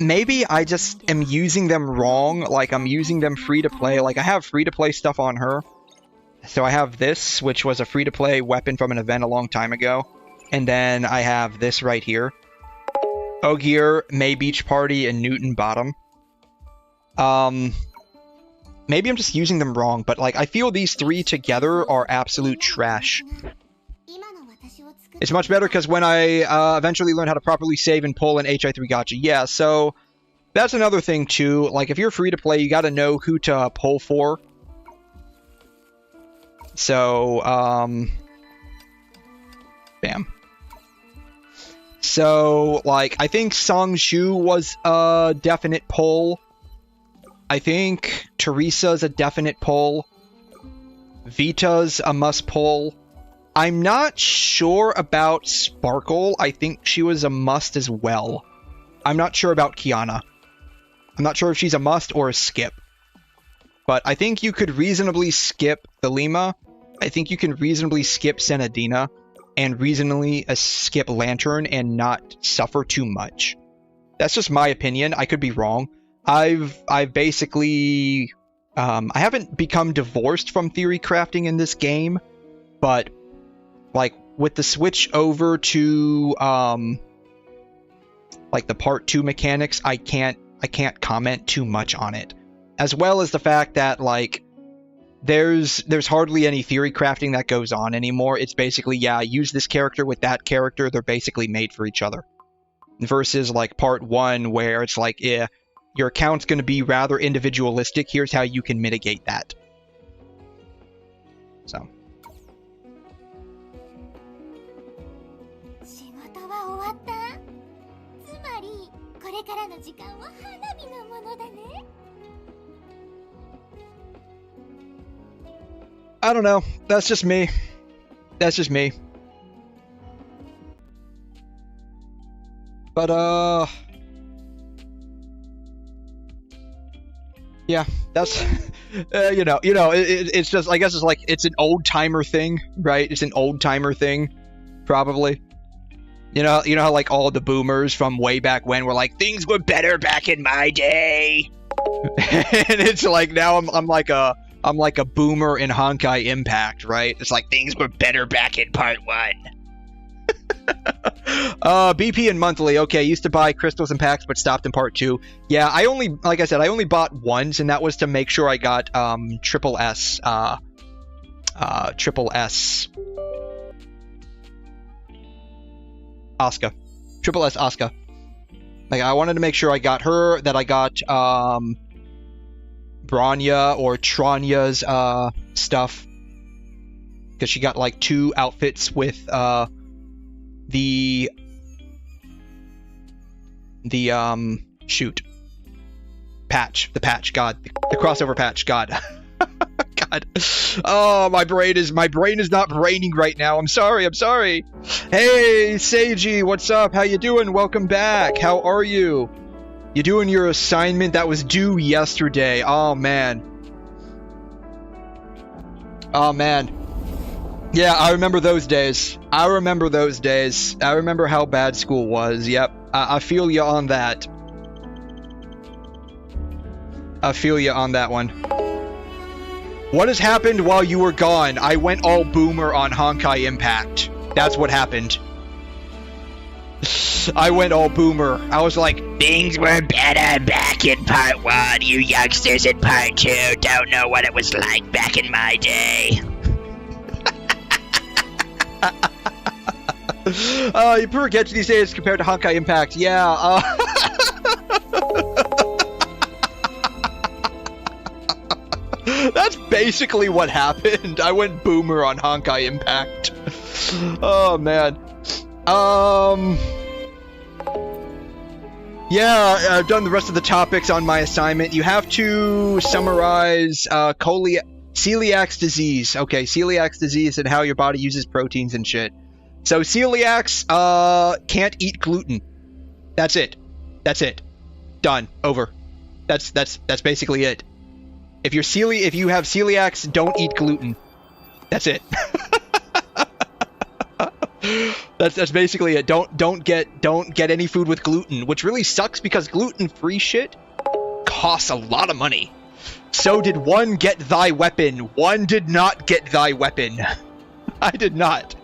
Maybe I just am using them wrong. Like, I'm using them free-to-play. Like, I have free-to-play stuff on her. So I have this, which was a free-to-play weapon from an event a long time ago. And then I have this right here. Ogier, May Beach Party, and Newton Bottom. Maybe I'm just using them wrong, but, like, I feel these three together are absolute trash. It's much better because when I eventually learned how to properly save and pull an HI3 gacha. Yeah, so that's another thing too. Like, if you're free to play, you gotta know who to pull for. So, bam. So, like, I think Songshu was a definite pull. I think Teresa's a definite pull. Vita's a must pull. I'm not sure about Sparkle. I think she was a must as well. I'm not sure about Kiana. I'm not sure if she's a must or a skip. But I think you could reasonably skip Thelema. I think you can reasonably skip Senadina. And reasonably skip Lantern and not suffer too much. That's just my opinion. I could be wrong. I've basically... I haven't become divorced from theory crafting in this game. But... like, with the switch over to, like, the Part 2 mechanics, I can't comment too much on it. As well as the fact that, like, there's hardly any theory crafting that goes on anymore. It's basically, yeah, use this character with that character, they're basically made for each other. Versus, like, Part 1, where it's like, yeah, your account's gonna be rather individualistic, here's how you can mitigate that. So... I don't know. That's just me. That's just me. But, yeah, that's, you know, it's just, I guess it's like, it's an old-timer thing, right? It's an old-timer thing, probably. You know how, like, all the boomers from way back when were like, things were better back in my day. And it's like, now I'm like a boomer in Honkai Impact, right? It's like, things were better back in Part 1. BP and monthly. Okay, used to buy crystals and packs, but stopped in Part 2. Yeah, like I said, I only bought once, and that was to make sure I got, triple S Asuka. Triple S Asuka. Like, I wanted to make sure I got her, that I got, Branya or Tranya's stuff, because she got like 2 outfits with the shoot patch, the crossover patch. God. God. Oh, my brain is not braining right now. I'm sorry. Hey, Seiji, what's up? How you doing? Welcome back. How are you? You doing your assignment that was due yesterday? Oh, man. Oh, man. Yeah, I remember those days. I remember how bad school was. Yep. I feel you on that. I feel you on that one. What has happened while you were gone? I went all boomer on Honkai Impact. That's what happened. I went all boomer. I was like, things were better back in Part 1. You youngsters in Part 2 don't know what it was like back in my day. You prefer Genshin these days compared to Honkai Impact? Yeah. That's basically what happened. I went boomer on Honkai Impact. Oh man. Yeah, I've done the rest of the topics on my assignment. You have to summarize celiac disease. Okay, celiac disease and how your body uses proteins and shit. So celiacs can't eat gluten. That's it. That's it. Done. Over. That's basically it. If you have celiacs, don't eat gluten. That's it. That's basically it. Don't get any food with gluten, which really sucks because gluten-free shit costs a lot of money. So did one get thy weapon. One did not get thy weapon. I did not.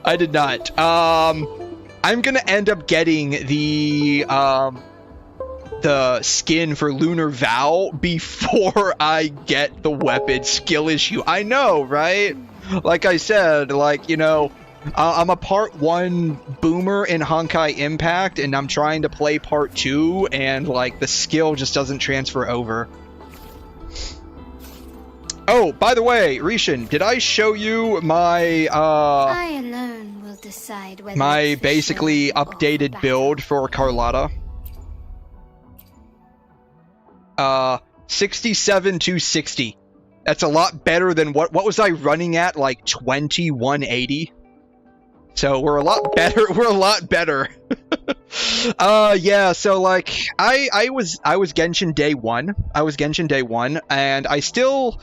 I'm gonna end up getting the skin for Lunar Vow before I get the weapon skill issue. I know, right? Like I said, like, you know, I'm a part 1 boomer in Honkai Impact, and I'm trying to play part 2, and, like, the skill just doesn't transfer over. Oh, by the way, Rishin, did I show you my, I alone will decide whether my basically updated build for Carlotta? 67 to 60. That's a lot better than what was I running at, like 2180? So we're a lot better. We're a lot better. Yeah, so like I was Genshin day 1. I was Genshin day 1, and I still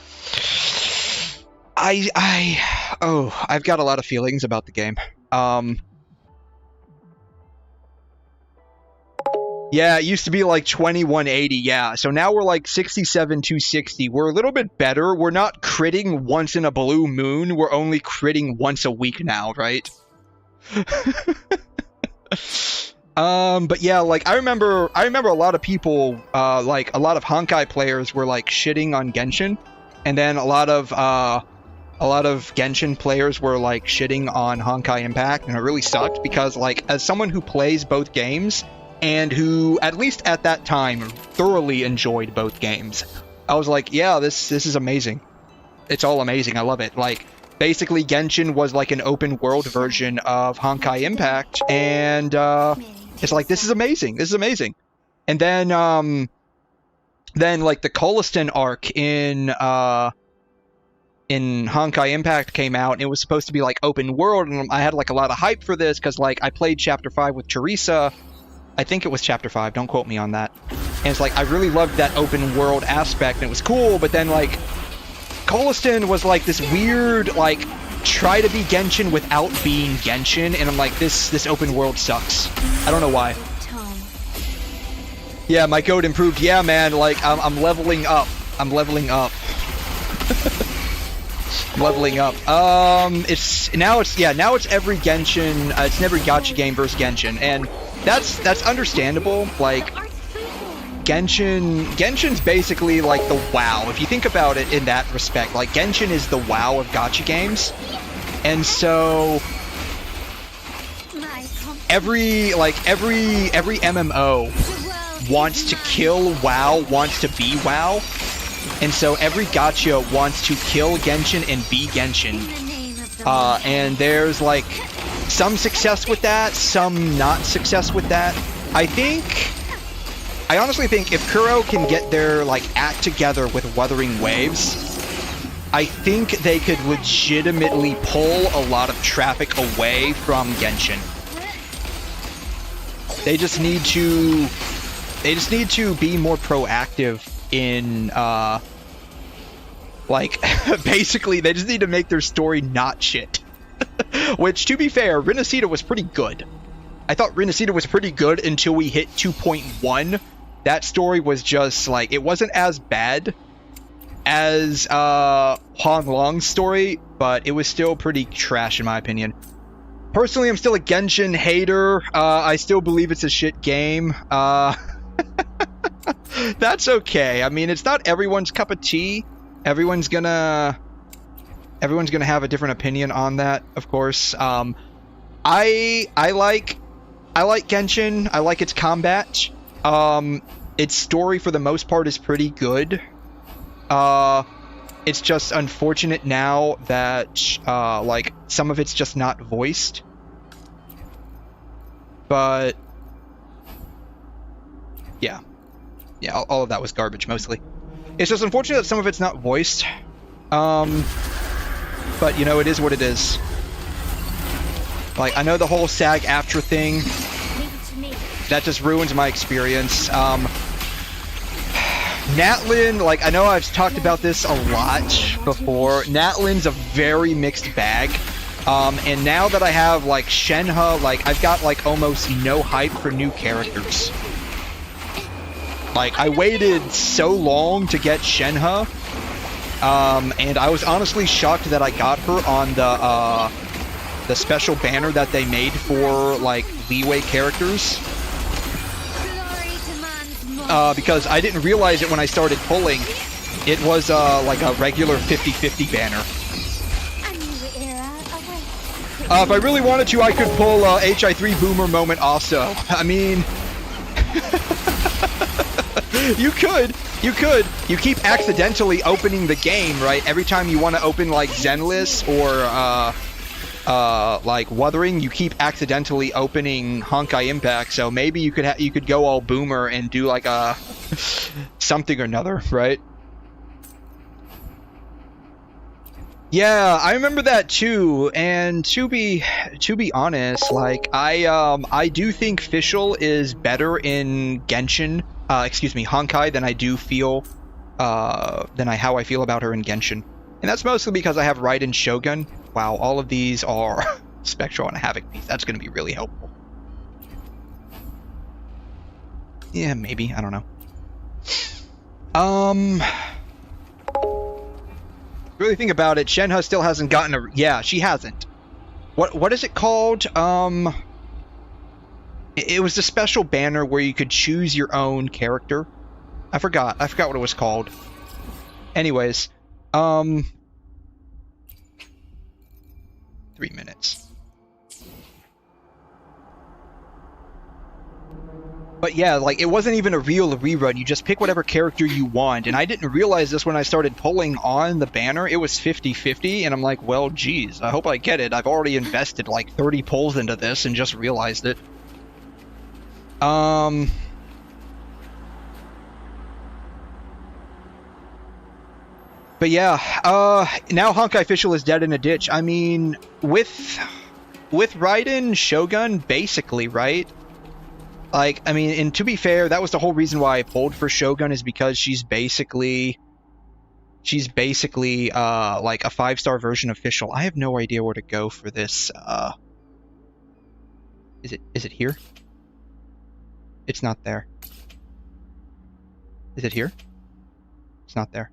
I've got a lot of feelings about the game. Yeah, it used to be like 2180, yeah. So now we're like 67 to 60. We're a little bit better. We're not critting once in a blue moon. We're only critting once a week now, right? But yeah, like I remember a lot of people, like a lot of Honkai players were like shitting on Genshin, and then a lot of Genshin players were like shitting on Honkai Impact, and it really sucked because, like, as someone who plays both games and who at least at that time thoroughly enjoyed both games, I was like, yeah, this is amazing. It's all amazing. I love it. Like, basically, Genshin was like an open world version of Honkai Impact, and it's like, this is amazing. This is amazing. And then like the Colistan arc in Honkai Impact came out, and it was supposed to be like open world, and I had like a lot of hype for this because like I played Chapter 5 with Teresa. I think it was Chapter 5. Don't quote me on that. And it's like I really loved that open world aspect, and it was cool. But then like Colistan was like this weird, like, try to be Genshin without being Genshin, and I'm like, this open world sucks. I don't know why. Yeah, my code improved. Yeah, man, like, I'm leveling up. I'm leveling up. I'm leveling up. Now it's every Genshin, it's every gacha game versus Genshin, and that's understandable. Like, Genshin's basically like the WoW. If you think about it in that respect, like Genshin is the WoW of gacha games. And so every MMO wants to kill WoW, wants to be WoW. And so every gacha wants to kill Genshin and be Genshin. And there's like some success with that, some not success with that. I honestly think if Kuro can get their, like, act together with Wuthering Waves, I think they could legitimately pull a lot of traffic away from Genshin. They just need to be more proactive in, like, basically, they just need to make their story not shit. Which, to be fair, Rinascita was pretty good. I thought Rinascita was pretty good until we hit 2.1. That story was just, like, it wasn't as bad as Hong Long's story, but it was still pretty trash in my opinion. Personally, I'm still a Genshin hater. I still believe it's a shit game. That's okay. I mean, it's not everyone's cup of tea. Everyone's gonna have a different opinion on that, of course. I like Genshin. I like its combat. Its story for the most part is pretty good. It's just unfortunate now that like some of it's just not voiced. But yeah, all of that was garbage mostly. It's just unfortunate that some of it's not voiced. But you know, it is what it is. Like, I know the whole SAG-AFTRA thing, that just ruins my experience. Natlin, like, I know I've talked about this a lot before. Natlin's a very mixed bag. And now that I have, like, Shenhe, like, I've got, like, almost no hype for new characters. Like, I waited so long to get Shenhe, and I was honestly shocked that I got her on the special banner that they made for, like, leeway characters. Because I didn't realize it when I started pulling. It was, like a regular 50-50 banner. If I really wanted to, I could pull, HI3 Boomer Moment also. I mean... You could. You keep accidentally opening the game, right? Every time you want to open, like, Zenless or, like Wuthering, you keep accidentally opening Honkai Impact, so maybe you could go all Boomer and do like a something or another, right? Yeah, I remember that too. And to be honest, like I do think Fischl is better in Genshin, excuse me, Honkai than I do feel how I feel about her in Genshin. And that's mostly because I have Raiden Shogun. Wow, all of these are Spectral and a Havoc piece. That's going to be really helpful. Yeah, maybe. I don't know. Really think about it, Shenhe still hasn't gotten a... Yeah, she hasn't. What is it called? It was a special banner where you could choose your own character. I forgot what it was called. Anyways, 3 minutes. But yeah, like, it wasn't even a real rerun. You just pick whatever character you want. And I didn't realize this when I started pulling on the banner. It was 50-50, and I'm like, well, geez, I hope I get it. I've already invested like 30 pulls into this and just realized it. But yeah, now Honkai Fischl is dead in a ditch. I mean, with Raiden Shogun, basically, right? Like, I mean, and to be fair, that was the whole reason why I pulled for Shogun, is because she's basically like a 5-star version of Fischl. I have no idea where to go for this. Is it here? It's not there. Is it here? It's not there.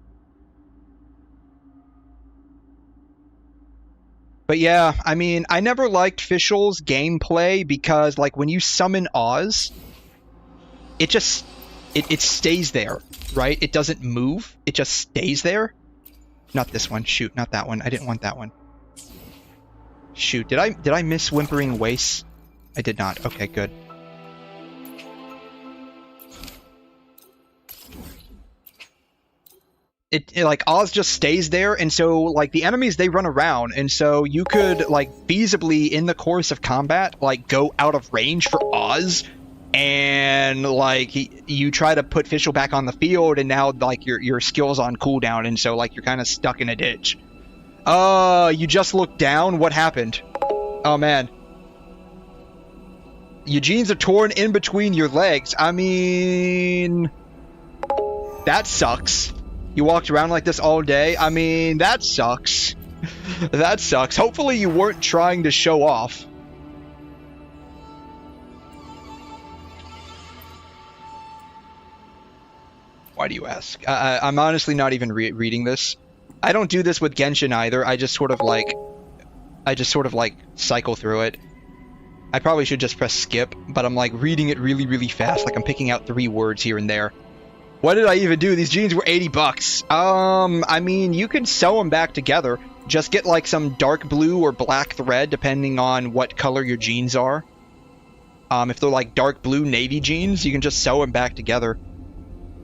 But yeah, I mean, I never liked Fischl's gameplay because, like, when you summon Oz, it just... It stays there, right? It doesn't move. It just stays there. Not this one. Shoot, not that one. I didn't want that one. Shoot, did I miss Whimpering Waste? I did not. Okay, good. It like, Oz just stays there, and so, like, the enemies, they run around, and so you could, like, feasibly, in the course of combat, like, go out of range for Oz, and, like, you try to put Fischl back on the field, and now, like, your skill's on cooldown, and so, like, you're kind of stuck in a ditch. You just looked down? What happened? Oh, man. Your jeans are torn in between your legs. I mean... That sucks. You walked around like this all day? I mean, that sucks. That sucks. Hopefully you weren't trying to show off. Why do you ask? I'm honestly not even reading this. I don't do this with Genshin either. I just sort of like cycle through it. I probably should just press skip, but I'm like reading it really, really fast. Like I'm picking out 3 words here and there. What did I even do? These jeans were $80. I mean, you can sew them back together, just get like some dark blue or black thread, depending on what color your jeans are. If they're like dark blue navy jeans, you can just sew them back together.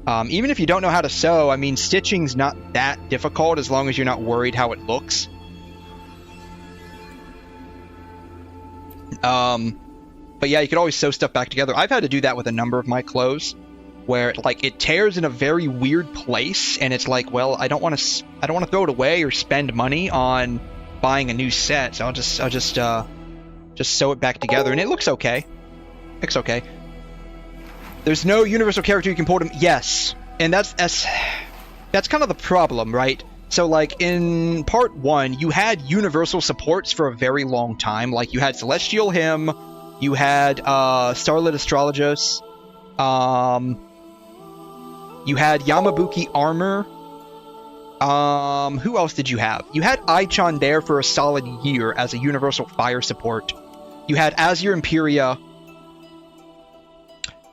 Even if you don't know how to sew, I mean, stitching's not that difficult as long as you're not worried how it looks. But yeah, you could always sew stuff back together. I've had to do that with a number of my clothes, where like it tears in a very weird place, and it's like, well, I don't want to throw it away or spend money on buying a new set, so I'll just sew it back together, and it looks okay. It's okay. There's no universal character you can port him. Yes, and that's kind of the problem, right? So like in part 1, you had universal supports for a very long time. Like you had Celestial Hymn, you had Starlit Astrologos, you had Yamabuki Armor. Who else did you have? You had Aichan there for a solid year as a universal fire support. You had Azure Imperia.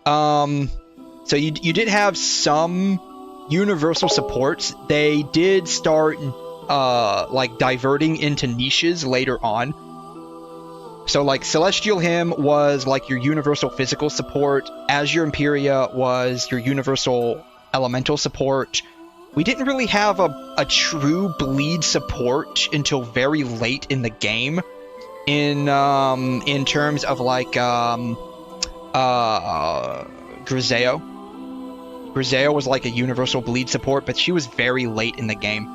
So you did have some universal supports. They did start like diverting into niches later on. So like Celestial Hymn was like your universal physical support. Azure Imperia was your universal elemental support. We didn't really have a true bleed support until very late in the game. In terms of like Griseo. Griseo was like a universal bleed support, but she was very late in the game.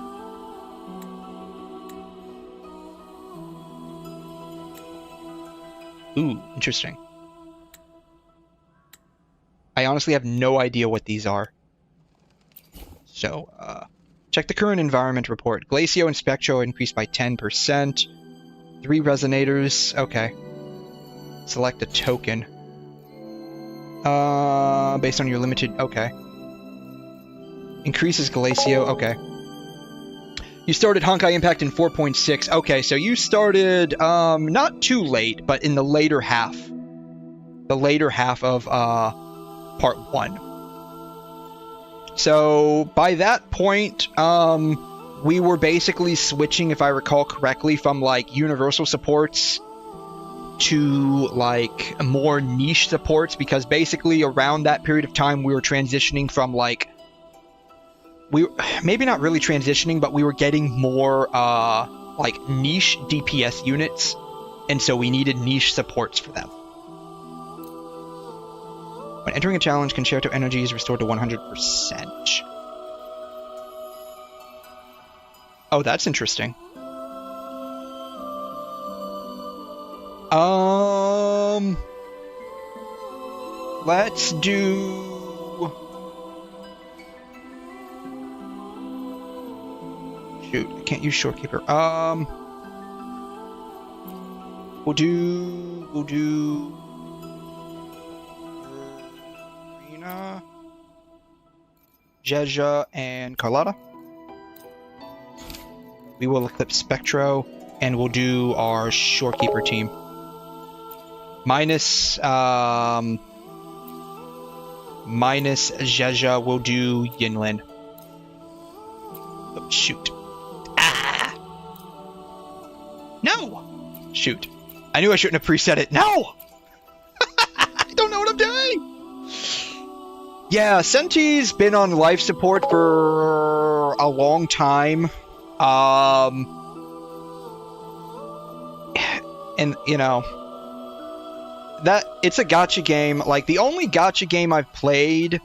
Ooh, interesting. I honestly have no idea what these are. So, check the current environment report. Glacio and Spectro increased by 10%. 3 resonators. Okay. Select a token. Based on your limited... Okay. Increases Glacio. Okay. You started Honkai Impact in 4.6. Okay, so you started, not too late, but in the later half. The later half of, part 1. So, by that point, we were basically switching, if I recall correctly, from, like, universal supports to, like, more niche supports, because basically around that period of time we were transitioning from, like... maybe not really transitioning, but we were getting more, like, niche DPS units, and so we needed niche supports for them. When entering a challenge, Concerto energy is restored to 100%. Oh, that's interesting. Let's do... Shoot, I can't use Shorekeeper. We'll do... Rina, Jeja, and Carlotta. We will equip Spectro, and we'll do our Shorekeeper team. Minus Jeja, we'll do Yinlin. Oh, shoot. No! Shoot. I knew I shouldn't have preset it. No! I don't know what I'm doing! Yeah, Senti's been on life support for a long time. And, you know... it's a gacha game. Like, the only gacha game I've played...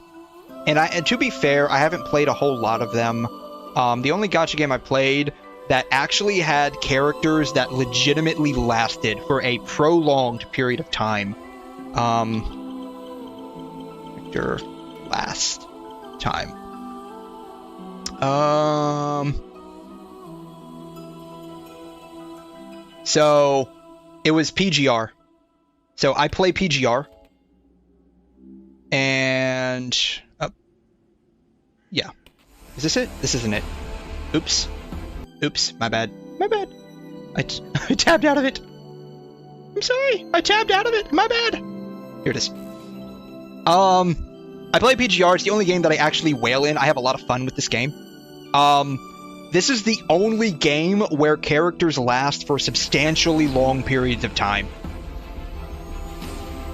And to be fair, I haven't played a whole lot of them. The only gacha game I played... that actually had characters that legitimately lasted for a prolonged period of time. Character last time. So, it was PGR. So, I play PGR. And... yeah. Is this it? This isn't it. Oops. Oops, my bad. My bad. I tabbed out of it. I'm sorry. I tabbed out of it. My bad. Here it is. I play PGR. It's the only game that I actually whale in. I have a lot of fun with this game. this is the only game where characters last for substantially long periods of time.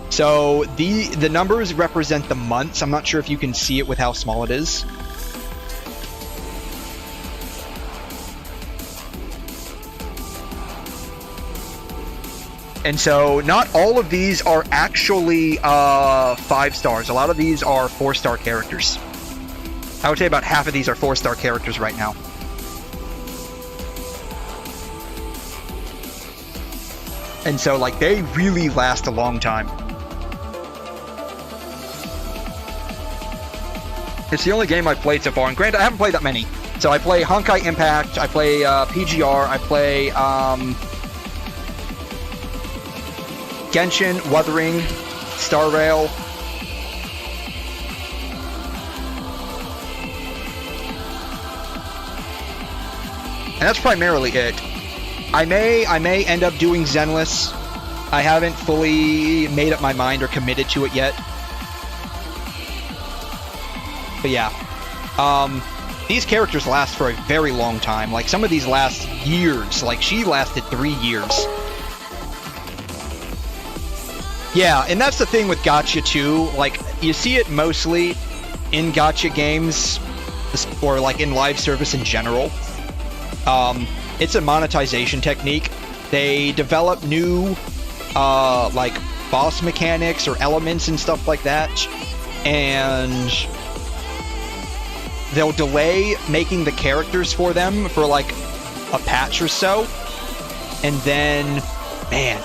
So the numbers represent the months. I'm not sure if you can see it with how small it is. And so not all of these are actually 5 stars. A lot of these are 4-star characters. I would say about half of these are 4-star characters right now. And so, like, they really last a long time. It's the only game I've played so far, and granted, I haven't played that many. So I play Honkai Impact, I play PGR, I play Genshin, Wuthering, Star Rail. And that's primarily it. I may end up doing Zenless. I haven't fully made up my mind or committed to it yet. But yeah, these characters last for a very long time. Like, some of these last years. Like, she lasted 3 years. Yeah, and that's the thing with gacha too. Like, you see it mostly in gacha games, or like in live service in general. It's a monetization technique. They develop new, like, boss mechanics or elements and stuff like that, and they'll delay making the characters for them for like a patch or so, and then, man,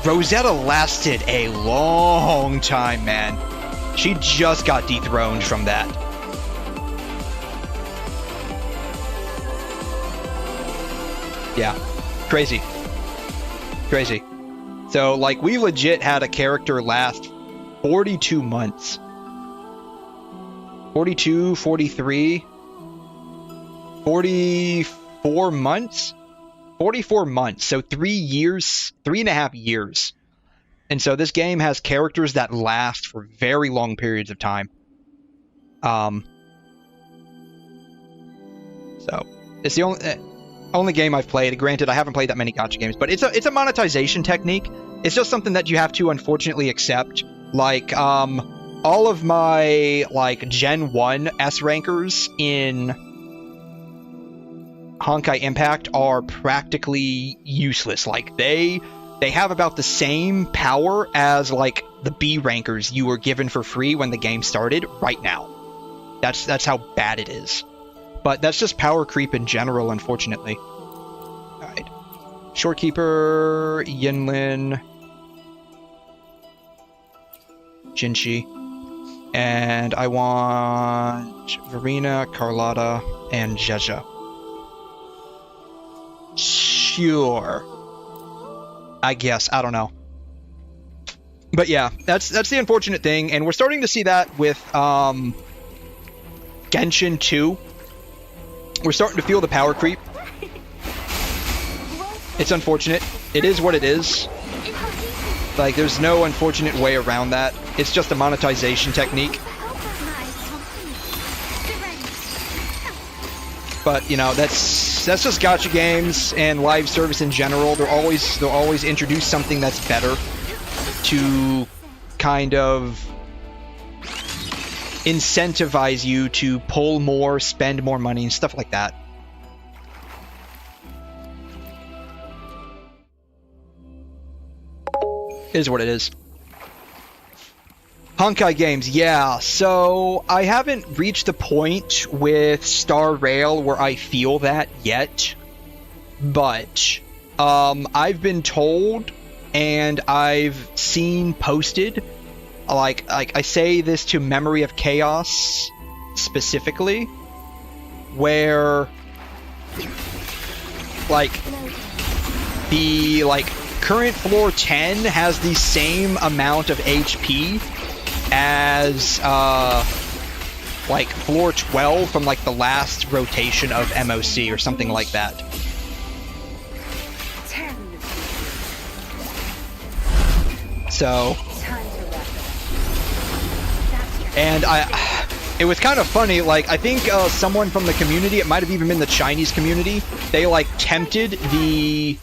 Rosetta lasted a long time, man. She just got dethroned from that. Yeah, crazy. Crazy. So, like, we legit had a character last 42 months. 42, 43, 44 months? 44 months, so 3 years, 3.5 years. And so this game has characters that last for very long periods of time. So, it's the only game I've played. Granted, I haven't played that many gacha games, but it's a monetization technique. It's just something that you have to unfortunately accept. Like, all of my, like, Gen 1 S rankers in Honkai Impact are practically useless. Like, they have about the same power as, like, the B rankers you were given for free when the game started right now. That's how bad it is. But that's just power creep in general, unfortunately. Alright. Shorekeeper, Yinlin, Jinshi. And I want Verena, Carlotta, and Jeja. Sure. I guess. I don't know. But yeah, that's the unfortunate thing. And we're starting to see that with Genshin 2. We're starting to feel the power creep. It's unfortunate. It is what it is. Like, there's no unfortunate way around that. It's just a monetization technique. But, you know, that's just gacha games and live service in general. They'll always introduce something that's better to kind of incentivize you to pull more, spend more money, and stuff like that. It is what it is. Honkai games, yeah. So I haven't reached the point with Star Rail where I feel that yet, but I've been told and I've seen posted, like I say this to Memory of Chaos specifically, where like the current floor 10 has the same amount of HP as like floor 12 from like the last rotation of MOC or something like that. So, and it was kind of funny. Like, I think someone from the community, it might have even been the Chinese community, they like tempted the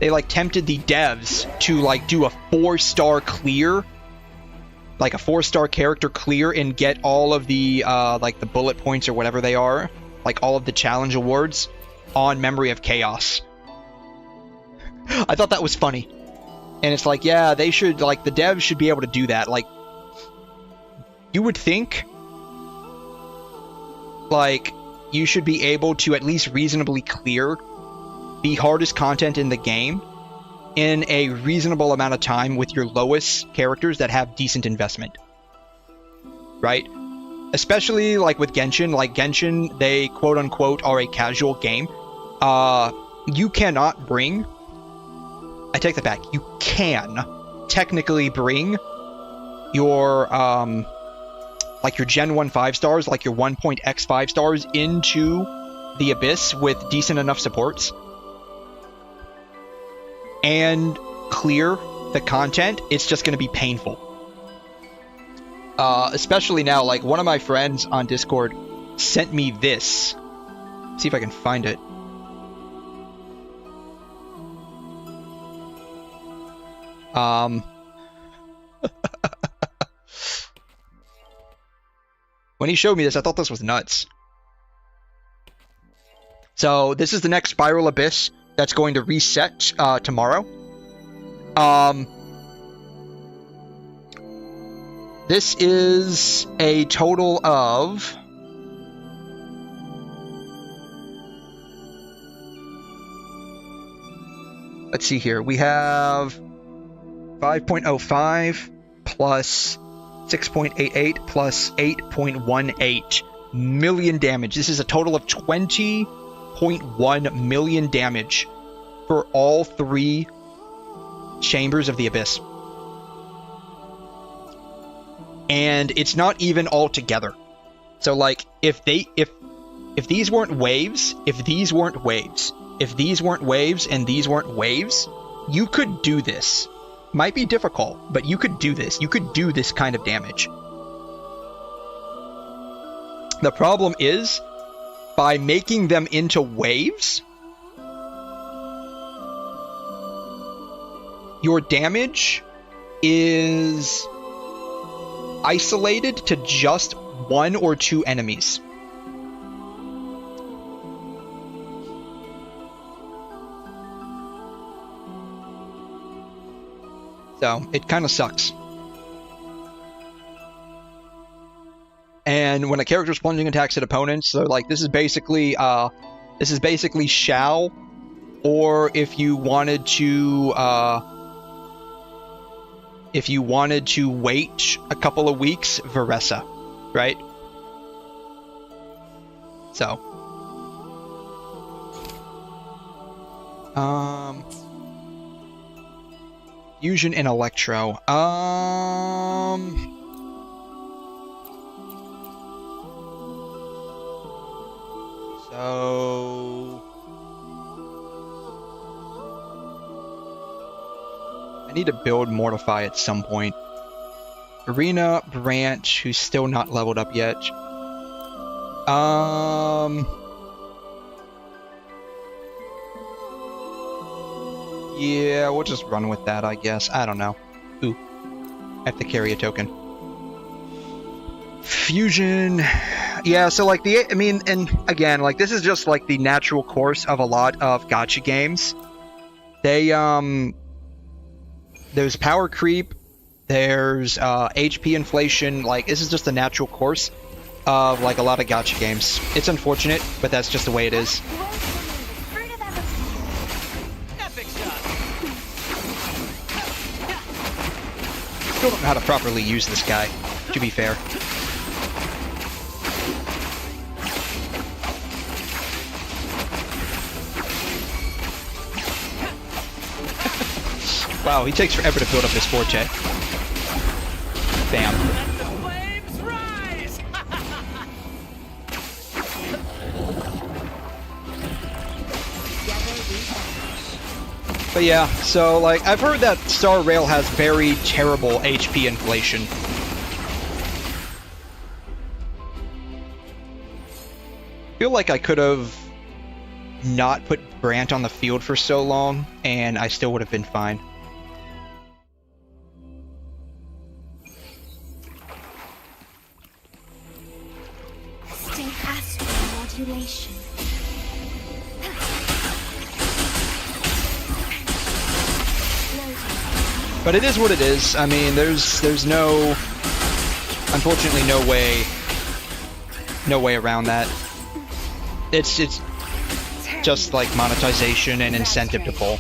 devs to like do a 4-star clear, like a 4-star character clear, and get all of the like the bullet points or whatever they are, like all of the challenge awards on Memory of Chaos. I thought that was funny. And it's like, yeah, they should, like, the devs should be able to do that. Like, you would think, like, you should be able to at least reasonably clear the hardest content in the game in a reasonable amount of time with your lowest characters that have decent investment. Right? Especially, like, with Genshin. Like, Genshin, they, quote-unquote, are a casual game. You cannot bring... I take that back. You can technically bring your, like your Gen 1 5-stars, like your 1.x 5-stars into the Abyss with decent enough supports and clear the content. It's just going to be painful. Especially now, like, one of my friends on Discord sent me this. Let's see if I can find it. When he showed me this, I thought this was nuts. So this is the next Spiral Abyss that's going to reset tomorrow. This is a total of... Let's see here. We have 5.05 plus 6.88 plus 8.18 million damage. This is a total of 20.1 million damage for all 3 chambers of the Abyss. And it's not even all together. So, like, if these weren't waves, and these weren't waves, you could do this. Might be difficult, but you could do this. You could do this kind of damage. The problem is, by making them into waves, your damage is isolated to just 1 or 2 enemies. So, it kind of sucks. And when a character's plunging attacks at opponents, so like this is basically Shao, or if you wanted to wait a couple of weeks, Veressa, right? So, Fusion and Electro. So I need to build Mortify at some point. Arena, Branch, who's still not leveled up yet. Yeah, we'll just run with that, I guess. I don't know. Ooh. I have to carry a token. Fusion. Yeah, so like I mean, and again, like this is just like the natural course of a lot of gacha games. They, there's power creep, there's HP inflation, like this is just the natural course of like a lot of gacha games. It's unfortunate, but that's just the way it is. Still don't know how to properly use this guy, to be fair. Wow, he takes forever to build up his forte. Bam. Let the flames rise! But yeah, so like I've heard that Star Rail has very terrible HP inflation. feel like I could have not put Brant on the field for so long, and I still would have been fine. Stay astral modulation. But it is what it is. I mean, there's no, unfortunately, no way around that. It's just like monetization and incentive to pull.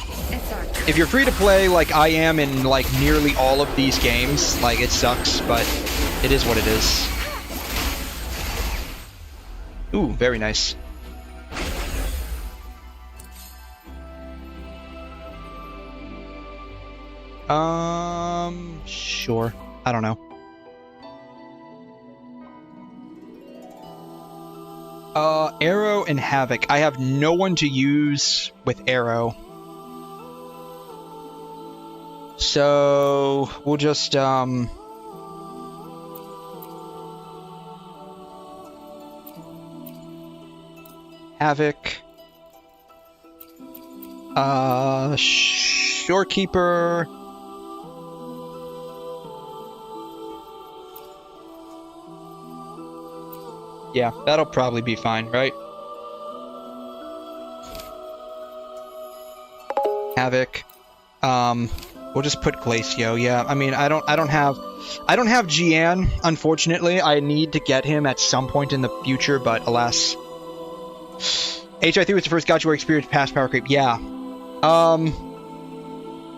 If you're free to play like I am in like nearly all of these games, like it sucks, but it is what it is. Ooh, very nice. Sure. I don't know. Arrow and Havoc. I have no one to use with Arrow. So, we'll just, Havoc. Shorekeeper. Yeah, that'll probably be fine, right? Havoc. We'll just put Glacio. Yeah, I mean, I don't have Gian, unfortunately. I need to get him at some point in the future, but alas. HI3 was the first gacha where I experienced past power creep. Yeah.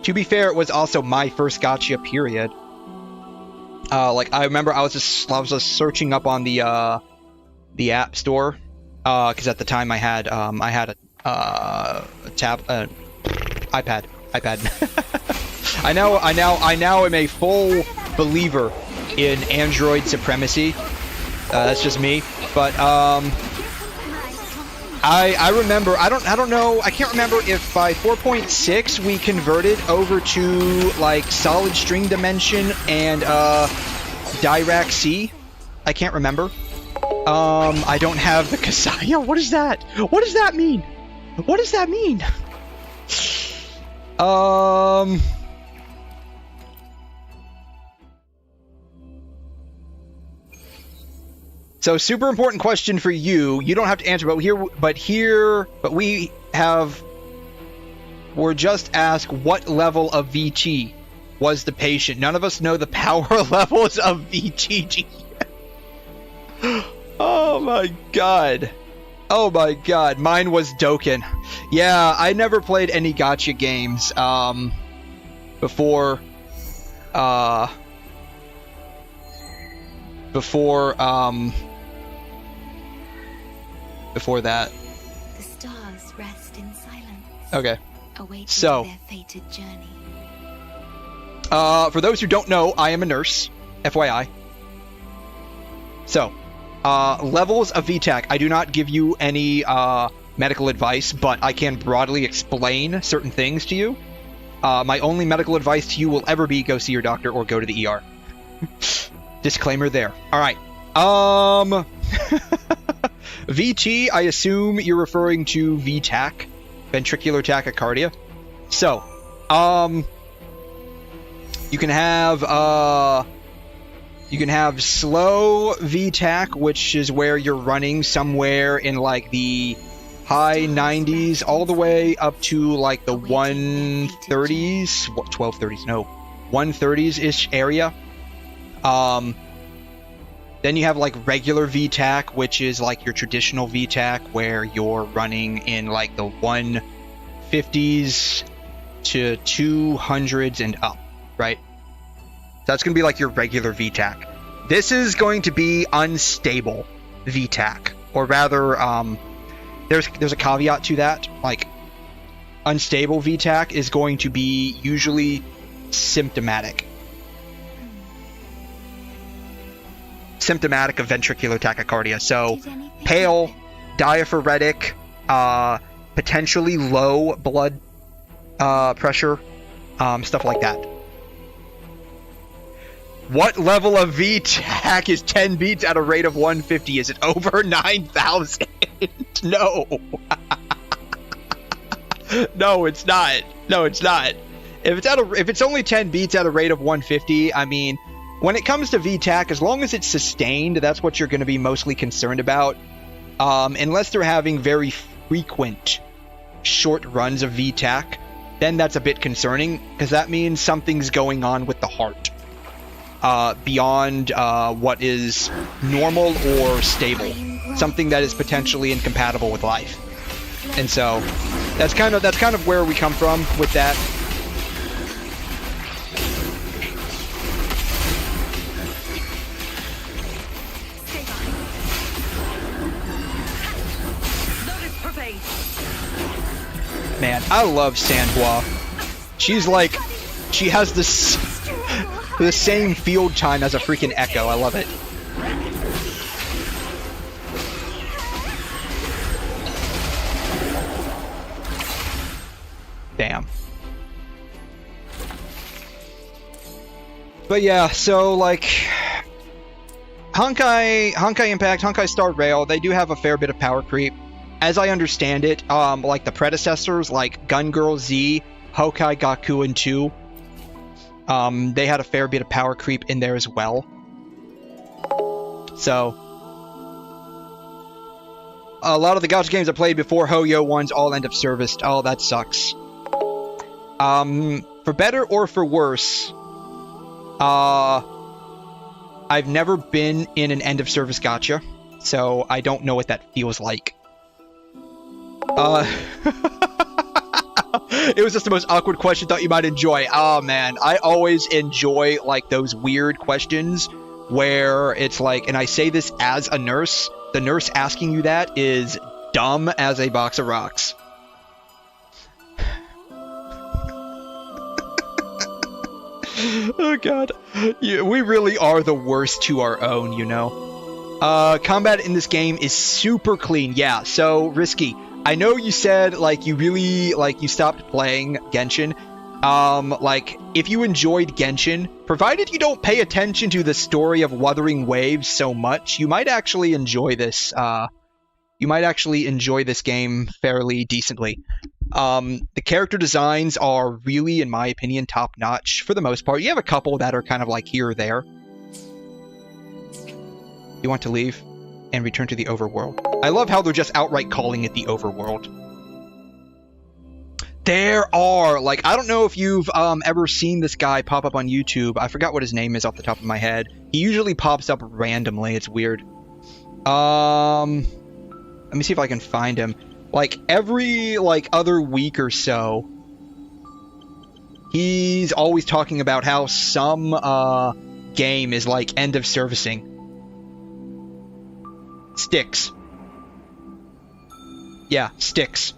To be fair, it was also my first gacha period. Like I remember I was just searching up on the App Store, because at the time I had a iPad. I now am a full believer in Android supremacy. That's just me, but I remember, I don't know, I can't remember if by 4.6 we converted over to like solid string dimension and Dirac C. I can't remember. I don't have the Kasaya. What is that? What does that mean? What does that mean? So super important question for you. You don't have to answer, but we're just asked what level of VT was the patient. None of us know the power levels of VTG. Oh my god. Oh my god. Mine was Dokkan. Yeah, I never played any gacha games before that. The stars rest in silence. Okay. Awaiting so their fated journey. For those who don't know, I am a nurse, FYI. So, levels of VTAC. I do not give you any medical advice, but I can broadly explain certain things to you. My only medical advice to you will ever be go see your doctor or go to the ER. Disclaimer there. Alright. VT, I assume you're referring to VTAC, ventricular tachycardia. So, you can have slow VTAC, which is where you're running somewhere in like the high 90s all the way up to like the 130s, 1230s, no, 130s-ish area. Then you have like regular VTAC, which is like your traditional VTAC where you're running in like the 150s to 200s and up, right? So that's going to be like your regular VTAC. This is going to be unstable VTAC, or rather, there's a caveat to that. Like, unstable VTAC is going to be usually symptomatic. Symptomatic of ventricular tachycardia. So, pale, diaphoretic, potentially low blood pressure, stuff like that. What level of VTAC is 10 beats at a rate of 150? Is it over 9,000? No. No, it's not. No, it's not. If it's only 10 beats at a rate of 150, I mean, when it comes to VTAC, as long as it's sustained, that's what you're going to be mostly concerned about. Unless they're having very frequent short runs of VTAC, then that's a bit concerning, because that means something's going on with the heart. Beyond what is normal or stable. Something that is potentially incompatible with life. And so that's kind of where we come from with that. Man, I love Sanhua. She's like, she has this the same field time as a freaking Echo. I love it. Damn. But yeah, so like Honkai Impact, Honkai Star Rail, they do have a fair bit of power creep. As I understand it, like the predecessors, like Gun Girl Z, Hokai Gakuen 2, they had a fair bit of power creep in there as well. So, a lot of the gacha games I played before Hoyo ones all end of serviced. Oh, that sucks. For better or for worse, I've never been in an end of service gacha, so I don't know what that feels like. It was just the most awkward question. Thought you might enjoy. Oh man, I always enjoy like those weird questions where it's like, and I say this as a nurse, the nurse asking you that is dumb as a box of rocks. Oh god, yeah, we really are the worst to our own, you know. Combat in this game is super clean. Yeah, so Risky, I know you said, like, you really, like, you stopped playing Genshin. Like, if you enjoyed Genshin, provided you don't pay attention to the story of Wuthering Waves so much, you might actually enjoy this, game fairly decently. The character designs are really, in my opinion, top-notch for the most part. You have a couple that are kind of, like, here or there. You want to leave and return to the overworld. I love how they're just outright calling it the overworld. There are, like, I don't know if you've ever seen this guy pop up on YouTube. I forgot what his name is off the top of my head. He usually pops up randomly. It's weird. Let me see if I can find him. Like, every, like, other week or so, he's always talking about how some game is, like, end of servicing. Sticks. Yeah, Sticks.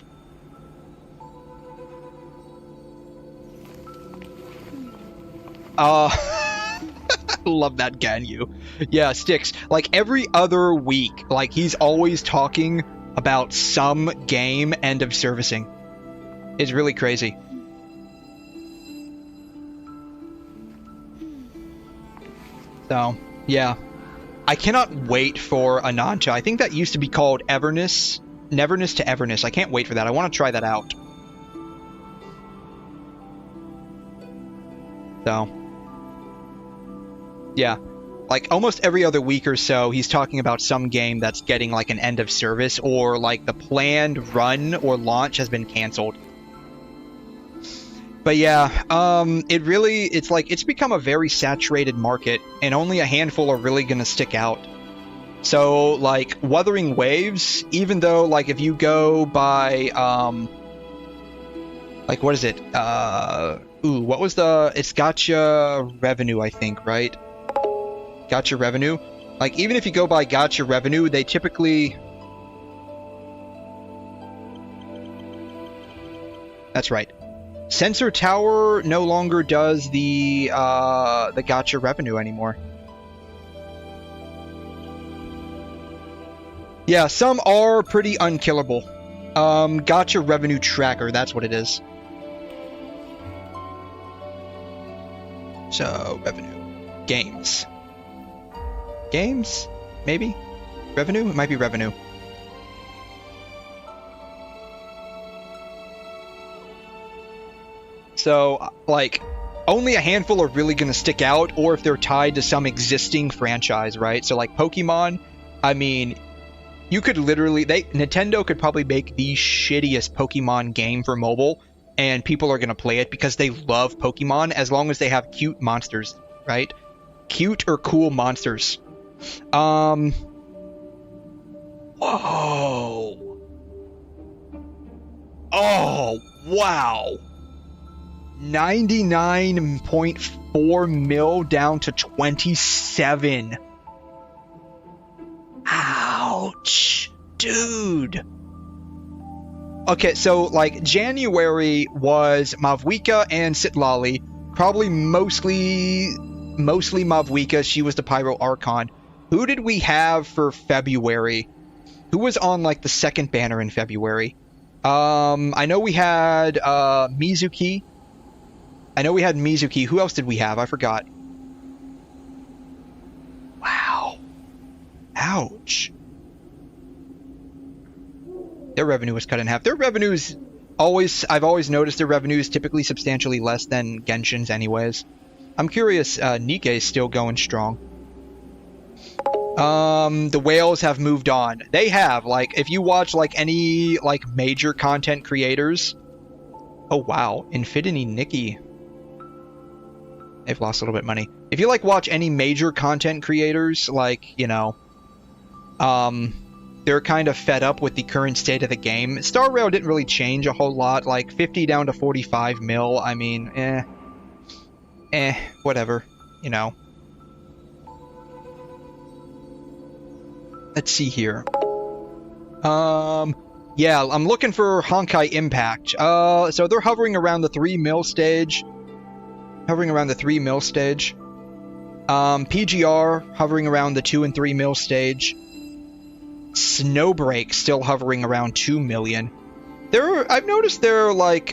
Love that Ganyu. Yeah, Sticks. Like, every other week, like, he's always talking about some game end of servicing. It's really crazy. So, yeah. I cannot wait for Ananta. I think that used to be called Neverness to Everness. I can't wait for that. I want to try that out. So, yeah. Like, almost every other week or so, he's talking about some game that's getting, like, an end of service, or, like, the planned run or launch has been canceled. But yeah, it's like, it's become a very saturated market, and only a handful are really gonna stick out. So, like, Wuthering Waves, even though, like, if you go by, like, what is it? What was it's Gacha Revenue, I think, right? Gacha Revenue. Like, even if you go by Gacha Revenue, they typically... That's right. Sensor Tower no longer does the Gacha Revenue anymore. Yeah, some are pretty unkillable. Gacha Revenue Tracker, that's what it is. So, revenue. Games. Games? Maybe? Revenue? It might be revenue. So, like, only a handful are really going to stick out, or if they're tied to some existing franchise, right? So, like, Pokemon, I mean, you could literally... Nintendo could probably make the shittiest Pokemon game for mobile, and people are going to play it because they love Pokemon, as long as they have cute monsters, right? Cute or cool monsters. Whoa. Oh, wow. 99.4 mil down to 27. Ouch. Dude. Okay, so, like, January was Mavwika and Sitlali. Probably mostly Mavwika. She was the Pyro Archon. Who did we have for February? Who was on, like, the second banner in February? I know we had, Mizuki. Who else did we have? I forgot. Wow. Ouch. Their revenue was cut in half. Their revenues I've always noticed their revenue is typically substantially less than Genshin's anyways. I'm curious, Nikkei's still going strong. The whales have moved on. They have, like, if you watch, like, any, like, major content creators... Oh, wow. Infinity Nikki. They've lost a little bit of money. If you, like, watch any major content creators, like, you know... they're kind of fed up with the current state of the game. Star Rail didn't really change a whole lot. Like, 50 down to 45 mil. I mean, whatever. You know. Let's see here. Yeah, I'm looking for Honkai Impact. So they're hovering around the 3 mil stage. PGR hovering around the 2 and 3 mil stage. Snowbreak still hovering around 2 million. I've noticed they're like,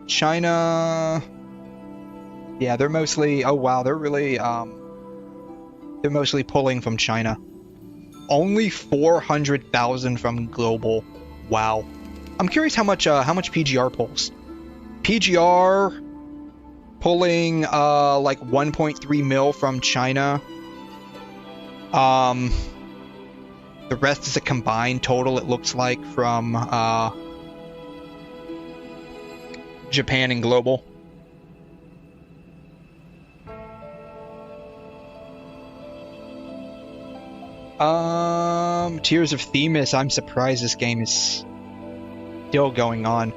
China... Yeah, they're mostly... Oh, wow, they're really, they're mostly pulling from China. Only 400,000 from global. Wow. I'm curious how much PGR pulls. PGR pulling, like 1.3 mil from China. The rest is a combined total, it looks like, from, Japan and global. Tears of Themis, I'm surprised this game is still going on.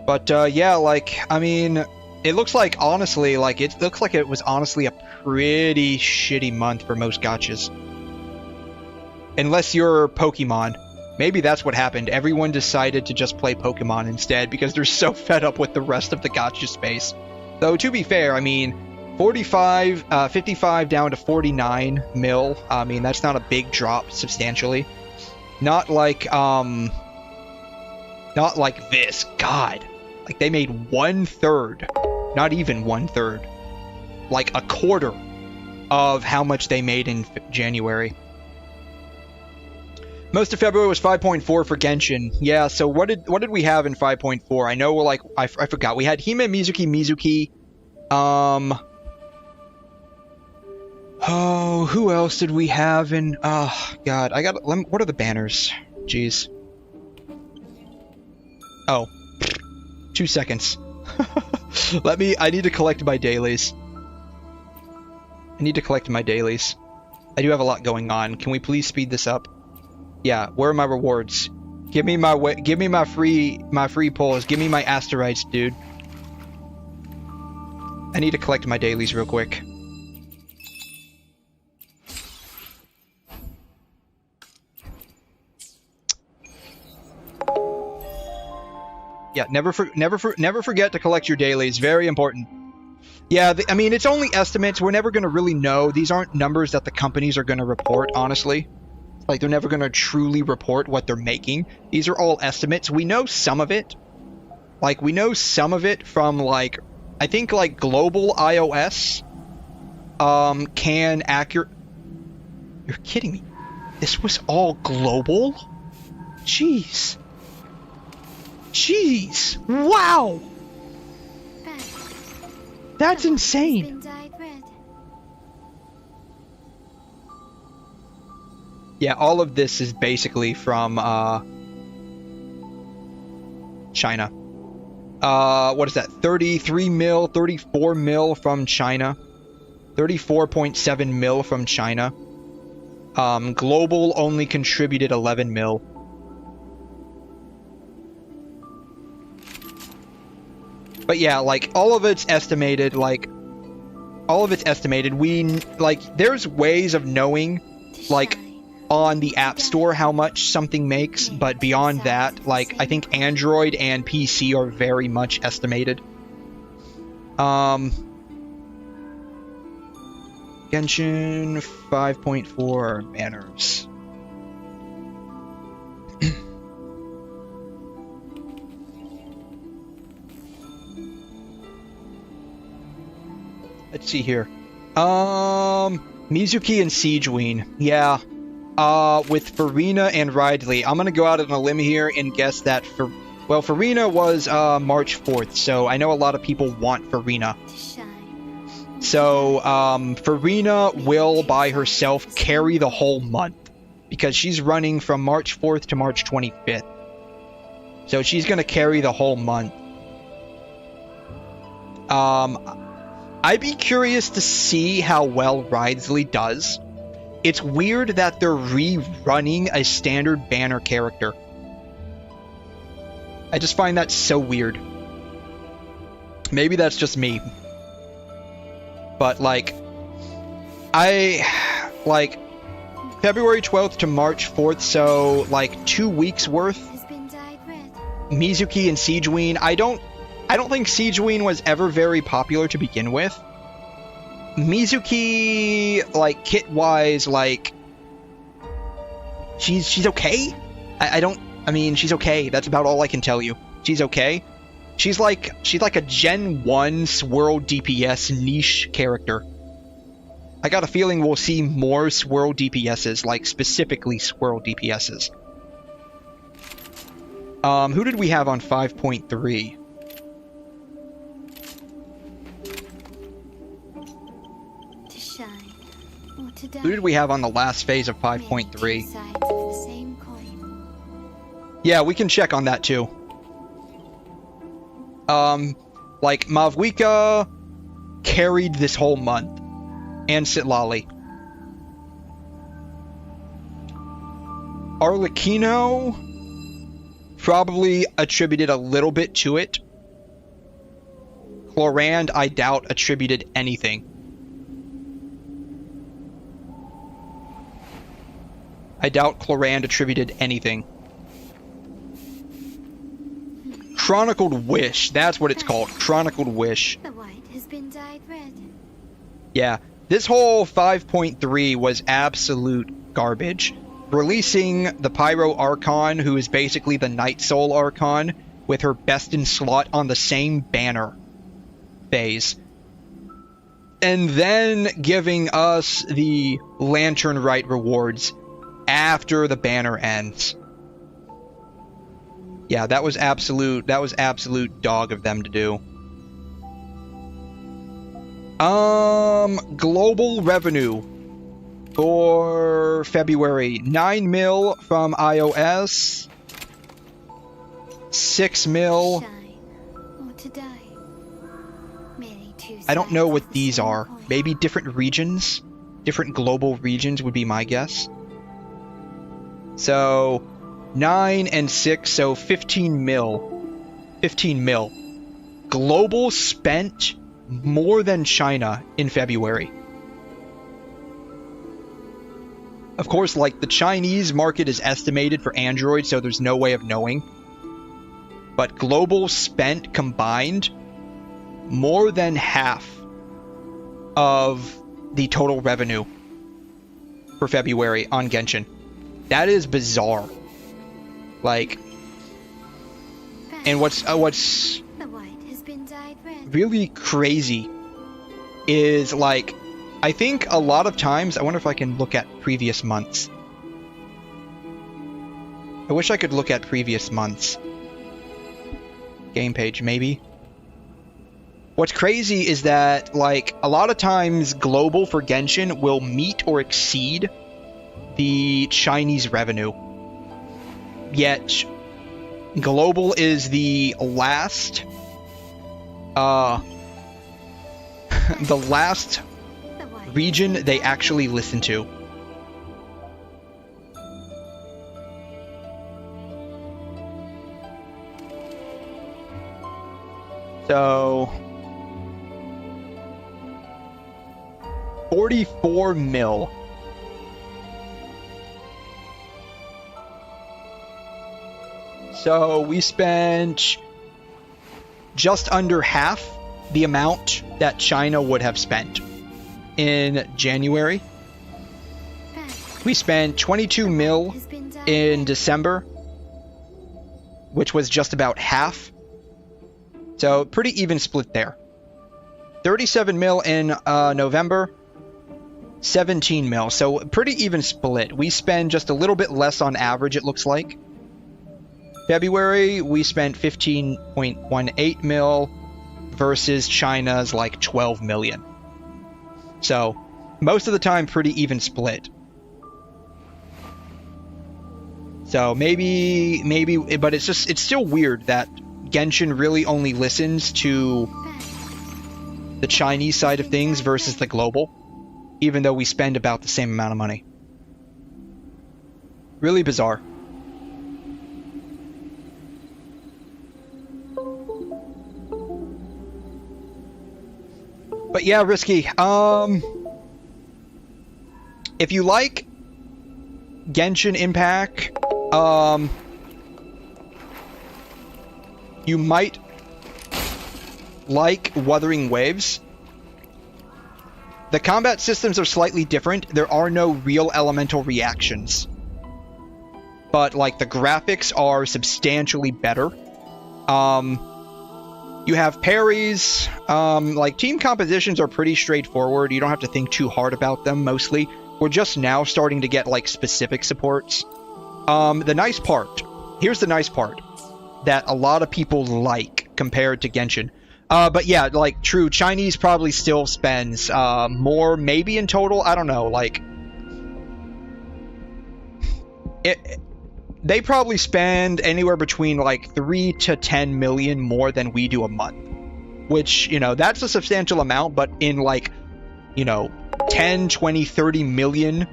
But, yeah, like, I mean, it looks like, honestly, like, it looks like it was honestly a pretty shitty month for most gachas. Unless you're Pokemon. Maybe that's what happened. Everyone decided to just play Pokemon instead because they're so fed up with the rest of the gacha space. Though, to be fair, I mean, 55 down to 49 mil. I mean, that's not a big drop substantially. Not like this. God. Like, they made 1/3. Not even 1/3. Like, a quarter of how much they made in January. Most of February was 5.4 for Genshin. Yeah, so what did we have in 5.4? I know, like, I forgot. We had Hime, Mizuki. Oh, who else did we have in... Oh, God. What are the banners? Jeez. Oh. 2 seconds. I need to collect my dailies. I do have a lot going on. Can we please speed this up? Yeah, where are my rewards? Give me my free pulls. Give me my asteroids, dude. I need to collect my dailies real quick. Yeah, never forget to collect your dailies. Very important. Yeah, I mean, it's only estimates. We're never going to really know. These aren't numbers that the companies are going to report, honestly. Like, they're never going to truly report what they're making. These are all estimates. We know some of it. Like, we know some of it from, like, I think, like, global iOS can accurate... You're kidding me. This was all global? Jeez. Jeez. Wow. That's insane. Yeah, all of this is basically from China. What is that? 33 mil, 34 mil from China. 34.7 mil from China. Global only contributed 11 mil. But yeah, like, all of it's estimated, like, all of it's estimated. There's ways of knowing, like, on the App Store how much something makes, but beyond that, like, I think Android and PC are very much estimated. Genshin 5.4 banners. Let's see here. Mizuki and Siegewein. Yeah. With Farina and Ridley. I'm gonna go out on a limb here and guess that Farina was March 4th, so I know a lot of people want Farina. So, Farina will by herself carry the whole month, because she's running from March 4th to March 25th. So she's gonna carry the whole month. I'd be curious to see how well Ridley does. It's weird that they're rerunning a standard banner character. I just find that so weird. Maybe that's just me. But, like, February 12th to March 4th, so, like, 2 weeks worth. Mizuki and Siegewein. I don't think Siegewein was ever very popular to begin with. Mizuki, like, kit-wise, like, she's okay. I mean, she's okay. That's about all I can tell you. She's okay. She's like a Gen 1 swirl DPS niche character. I got a feeling we'll see more swirl DPSs, like, specifically swirl DPSs. Who did we have on 5.3? Who did we have on the last phase of 5.3? Yeah, we can check on that too. Like, Mavwika carried this whole month. And Sitlali. Arlecchino probably attributed a little bit to it. Chlorand, I doubt, attributed anything. I doubt Chlorand attributed anything. Chronicled Wish, that's what it's called. Chronicled Wish. The white has been dyed red. Yeah, this whole 5.3 was absolute garbage. Releasing the Pyro Archon, who is basically the Night Soul Archon, with her best in slot on the same banner phase. And then giving us the Lantern Rite rewards after the banner ends. Yeah, that was absolute dog of them to do. Global revenue for February. 9 mil from iOS. 6 mil. I don't know what these are. Maybe different regions? Different global regions would be my guess. So, 9 and 6, so 15 mil. 15 mil. Global spent more than China in February. Of course, like, the Chinese market is estimated for Android, so there's no way of knowing. But global spent combined more than half of the total revenue for February on Genshin. That is bizarre. Like, and what's really crazy is, like, I think a lot of times, I wonder if I can look at previous months. I wish I could look at previous months. Game page, maybe. What's crazy is that, like, a lot of times global for Genshin will meet or exceed the Chinese revenue. Yet, global is the last, the last region they actually listen to. So, 44 mil. So we spent just under half the amount that China would have spent in January. We spent 22 mil in December, which was just about half. So pretty even split there. 37 mil in November, 17 mil. So pretty even split. We spend just a little bit less on average, it looks like. February, we spent 15.18 mil versus China's like 12 million. So most of the time, pretty even split. So maybe, but it's still weird that Genshin really only listens to the Chinese side of things versus the global, even though we spend about the same amount of money. Really bizarre. But yeah, Risky. If you like Genshin Impact, you might like Wuthering Waves. The combat systems are slightly different. There are no real elemental reactions. But, like, the graphics are substantially better. You have parries. Like, team compositions are pretty straightforward. You don't have to think too hard about them, mostly. We're just now starting to get, like, specific supports. The nice part. Here's the nice part that a lot of people like compared to Genshin. But yeah, like, true, Chinese probably still spends more, maybe in total, I don't know, like, they probably spend anywhere between, like, 3 to 10 million more than we do a month, which, you know, that's a substantial amount, but in, like, you know, 10, 20, 30 million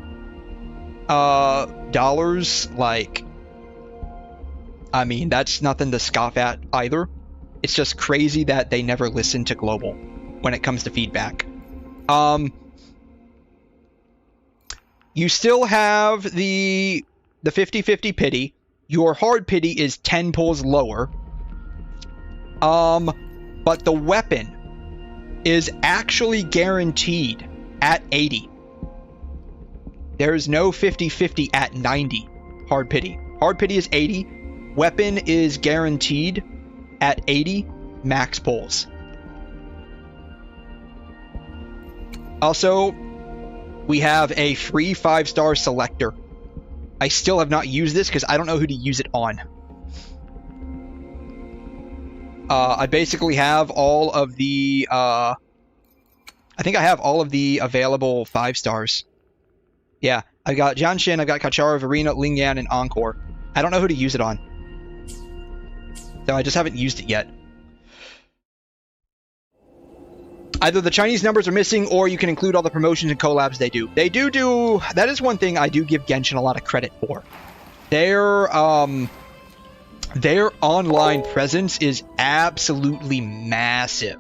dollars, like, I mean, that's nothing to scoff at either. It's just crazy that they never listen to global when it comes to feedback. You still have the 50-50 pity. Your hard pity is 10 pulls lower. But the weapon is actually guaranteed at 80. There's no 50-50 at 90 hard pity. Hard pity is 80. Weapon is guaranteed at 80 max pulls. Also, we have a free 5-star selector. I still have not used this because I don't know who to use it on. I basically have all of the I think I have all of the available 5 stars. Yeah, I've got Genshin, I've got Kachara, Verena, Lingyan, and Encore. I don't know who to use it on. So I just haven't used it yet. Either the Chinese numbers are missing, or you can include all the promotions and collabs they do. They do... That is one thing I do give Genshin a lot of credit for. Their online presence is absolutely massive.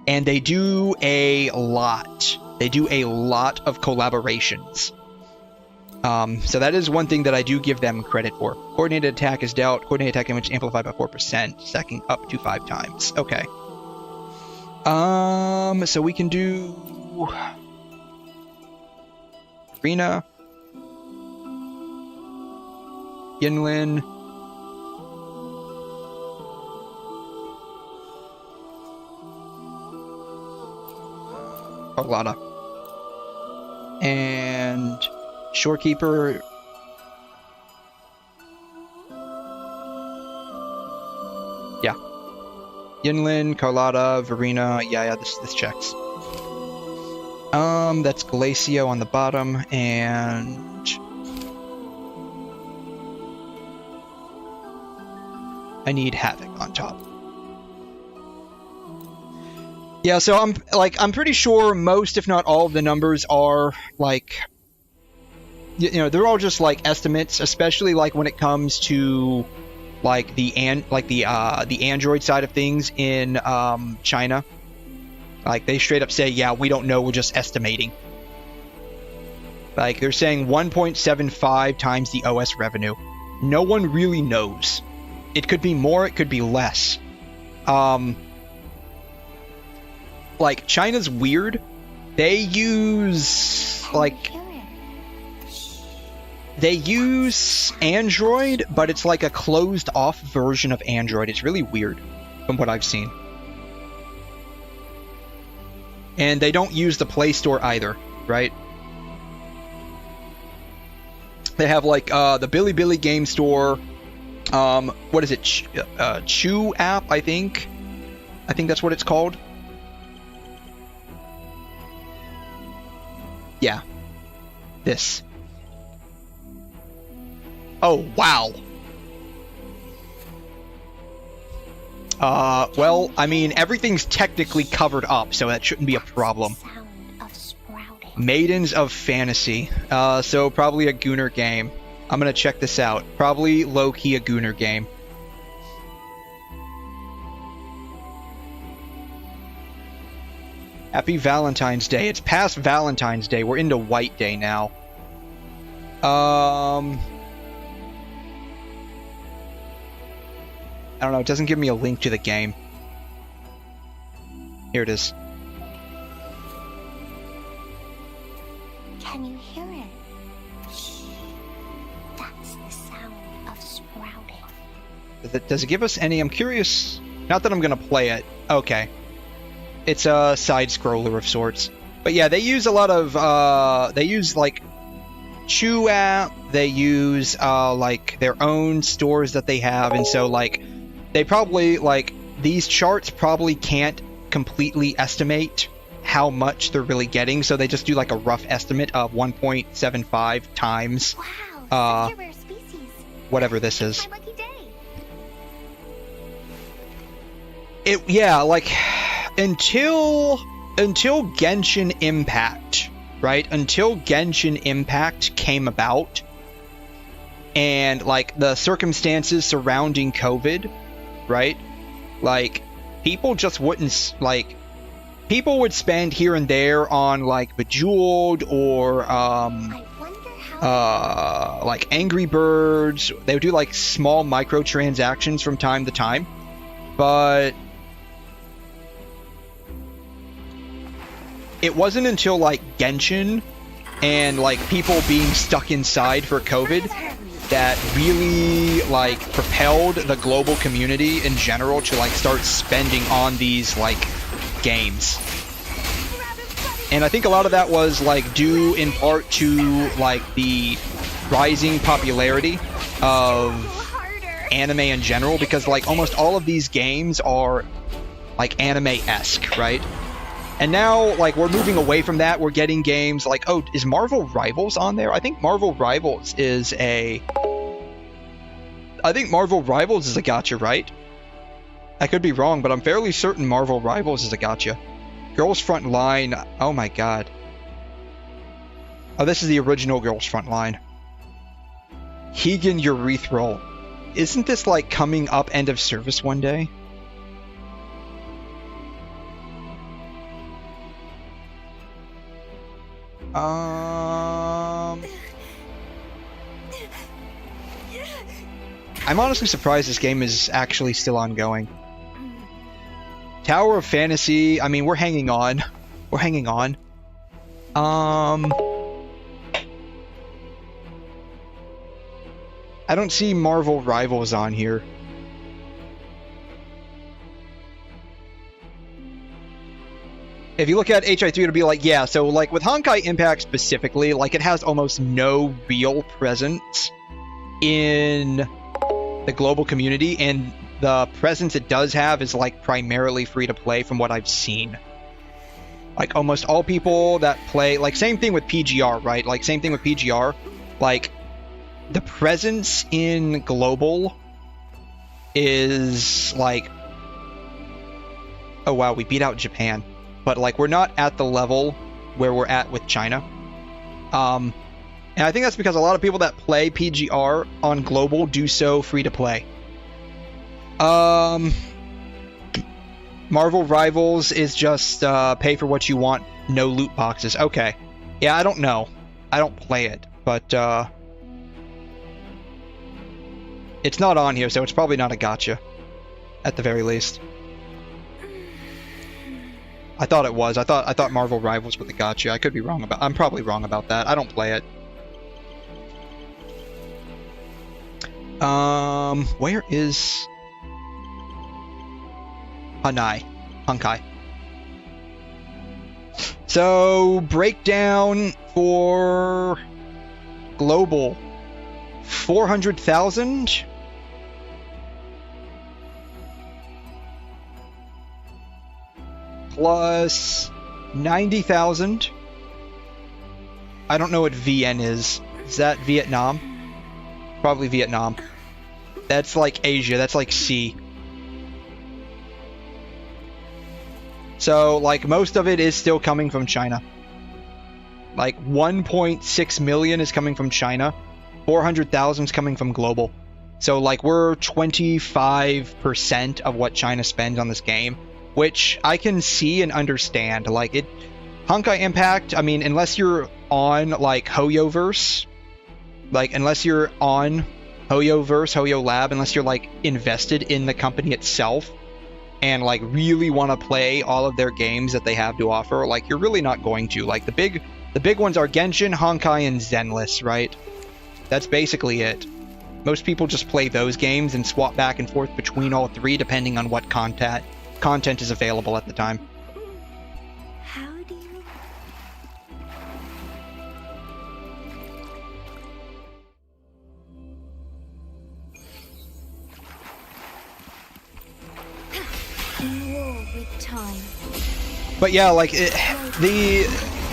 And they do a lot. They do a lot of collaborations. So that is one thing that I do give them credit for. Coordinated attack is dealt. Coordinated attack damage amplified by 4%, stacking up to 5 times. Okay. So we can do Arena, Yinlin, Arlata, and Shorekeeper. Yinlin, Carlotta, Verena. Yeah, this checks. That's Glacio on the bottom, and I need Havoc on top. Yeah, so I'm pretty sure most, if not all, of the numbers are like, you know, they're all just like estimates, especially like when it comes to like the Android side of things in China. Like, they straight up say, yeah, we don't know, we're just estimating. Like, they're saying 1.75 times the OS revenue. No one really knows. It could be more, it could be less. Like, China's weird. They use, like... They use Android, but it's like a closed-off version of Android. It's really weird, from what I've seen. And they don't use the Play Store either, right? They have like the Bilibili Game Store. What is it? Chew app, I think. I think that's what it's called. Yeah. This. Oh, wow. Well, I mean, everything's technically covered up, so that shouldn't be a problem. Maidens of Fantasy. So probably a Gunnar game. I'm gonna check this out. Probably low-key a Gunnar game. Happy Valentine's Day. It's past Valentine's Day. We're into White Day now. I don't know, it doesn't give me a link to the game. Here it is. Can you hear it? Shh. That's the sound of sprouting. Does it give us any? I'm curious. Not that I'm gonna play it. Okay. It's a side-scroller of sorts. But yeah, they use a lot of, they use, like, Chew app. They use, like, their own stores that they have. And so, like, they probably, like, these charts probably can't completely estimate how much they're really getting, so they just do, like, a rough estimate of 1.75 times, wow, such a rare species. Whatever this is. My lucky day. Yeah, like, until Genshin Impact, right? Until Genshin Impact came about, and, like, the circumstances surrounding COVID, right? Like, people just wouldn't, like, people would spend here and there on, like, Bejeweled or, like, Angry Birds. They would do, like, small microtransactions from time to time. But it wasn't until, like, Genshin and, like, people being stuck inside for COVID that really, like, propelled the global community in general to, like, start spending on these, like, games. And I think a lot of that was, like, due in part to, like, the rising popularity of anime in general, because, like, almost all of these games are, like, anime-esque, right? And now, like, we're moving away from that. We're getting games like, oh, is Marvel Rivals on there? I think Marvel Rivals is a gacha, right? I could be wrong, but I'm fairly certain Marvel Rivals is a gacha. Girls Front Line. Oh my god. Oh, this is the original Girls Front Line. Hegan Urethral. Isn't this, like, coming up end of service one day? I'm honestly surprised this game is actually still ongoing. Tower of Fantasy, I mean, we're hanging on. We're hanging on. I don't see Marvel Rivals on here. If you look at HI3, it'll be like, yeah, so, like, with Honkai Impact specifically, like, it has almost no real presence in the global community, and the presence it does have is like primarily free to play from what I've seen. Like almost all people that play, like same thing with PGR, right? Like same thing with PGR. Like the presence in global is like, oh wow, we beat out Japan, but like we're not at the level where we're at with China. And I think that's because a lot of people that play PGR on global do so free to play. Marvel Rivals is just pay for what you want, no loot boxes. Okay. Yeah, I don't know. I don't play it, but it's not on here, so it's probably not a gacha, at the very least. I thought it was. I thought Marvel Rivals was the gacha. I could be wrong about. I'm probably wrong about that. I don't play it. Where is Hankai? So, breakdown for global 400,000. Plus 90,000. I don't know what VN is. Is that Vietnam? Probably Vietnam. That's like Asia. That's like C. So, like, most of it is still coming from China. Like, 1.6 million is coming from China. 400,000 is coming from global. So, like, we're 25% of what China spends on this game, which I can see and understand. Like, it... Honkai Impact, I mean, unless you're on, like, HoYoverse, like, unless you're on HoYoverse, HoYo Lab, unless you're, like, invested in the company itself, and like really want to play all of their games that they have to offer, like you're really not going to. Like the big ones are Genshin, Honkai, and Zenless, right? That's basically it. Most people just play those games and swap back and forth between all three depending on what content is available at the time. How do you... War with time. But yeah, like the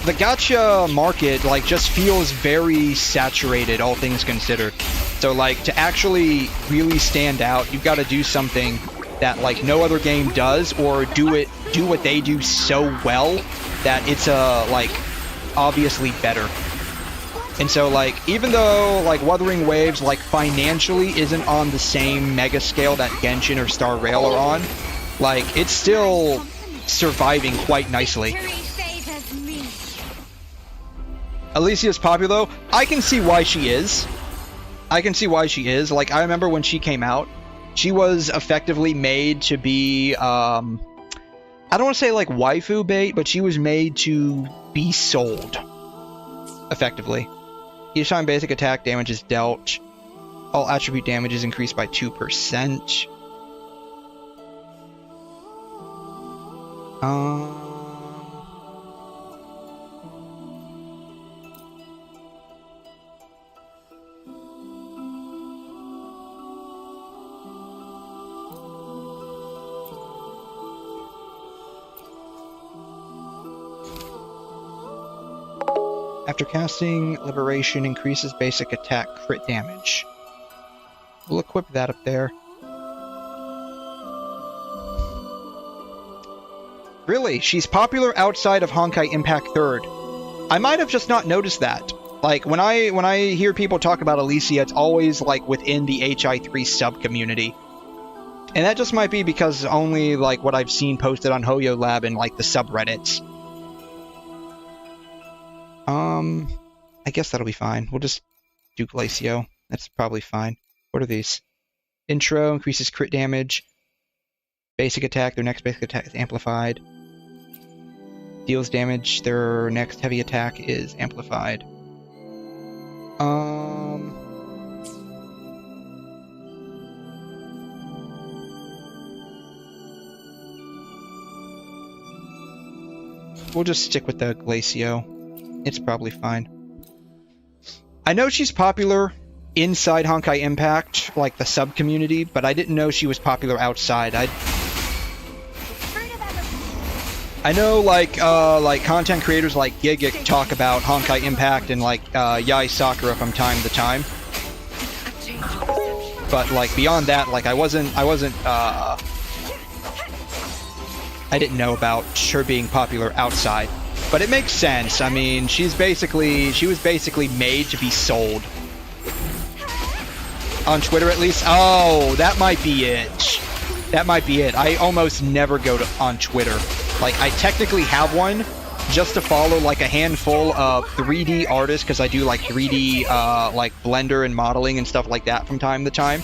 gacha market like just feels very saturated, all things considered. So like to actually really stand out, you've got to do something that like no other game does, or do what they do so well that it's like obviously better. And so like even though like Wuthering Waves like financially isn't on the same mega scale that Genshin or Star Rail are on, like it's still surviving quite nicely. Alicia's popular. I can see why she is. Like I remember when she came out, she was effectively made to be I don't want to say like waifu bait, but she was made to be sold effectively. Each time basic attack damage is dealt, all attribute damage is increased by 2%. After casting, Liberation increases basic attack crit damage. We'll equip that up there. Really? She's popular outside of Honkai Impact 3rd. I might have just not noticed that. Like, when I hear people talk about Alicia, it's always, like, within the HI3 sub-community. And that just might be because only, like, what I've seen posted on HoYo Lab and, like, the subreddits. I guess that'll be fine. We'll just do Glacio. That's probably fine. What are these? Intro increases crit damage. Basic attack, their next basic attack is amplified. Deals damage, their next heavy attack is amplified. We'll just stick with the Glacio. It's probably fine. I know she's popular inside Honkai Impact, like the sub community, but I didn't know she was popular outside. I know like content creators like Gigic talk about Honkai Impact and like Yai Sakura from time to time. But like beyond that, like I didn't know about her being popular outside. But it makes sense. I mean, she was basically made to be sold. On Twitter, at least. Oh, that might be it. That might be it. I almost never go on Twitter. Like, I technically have one just to follow like a handful of 3D artists, because I do like 3D like Blender and modeling and stuff like that from time to time.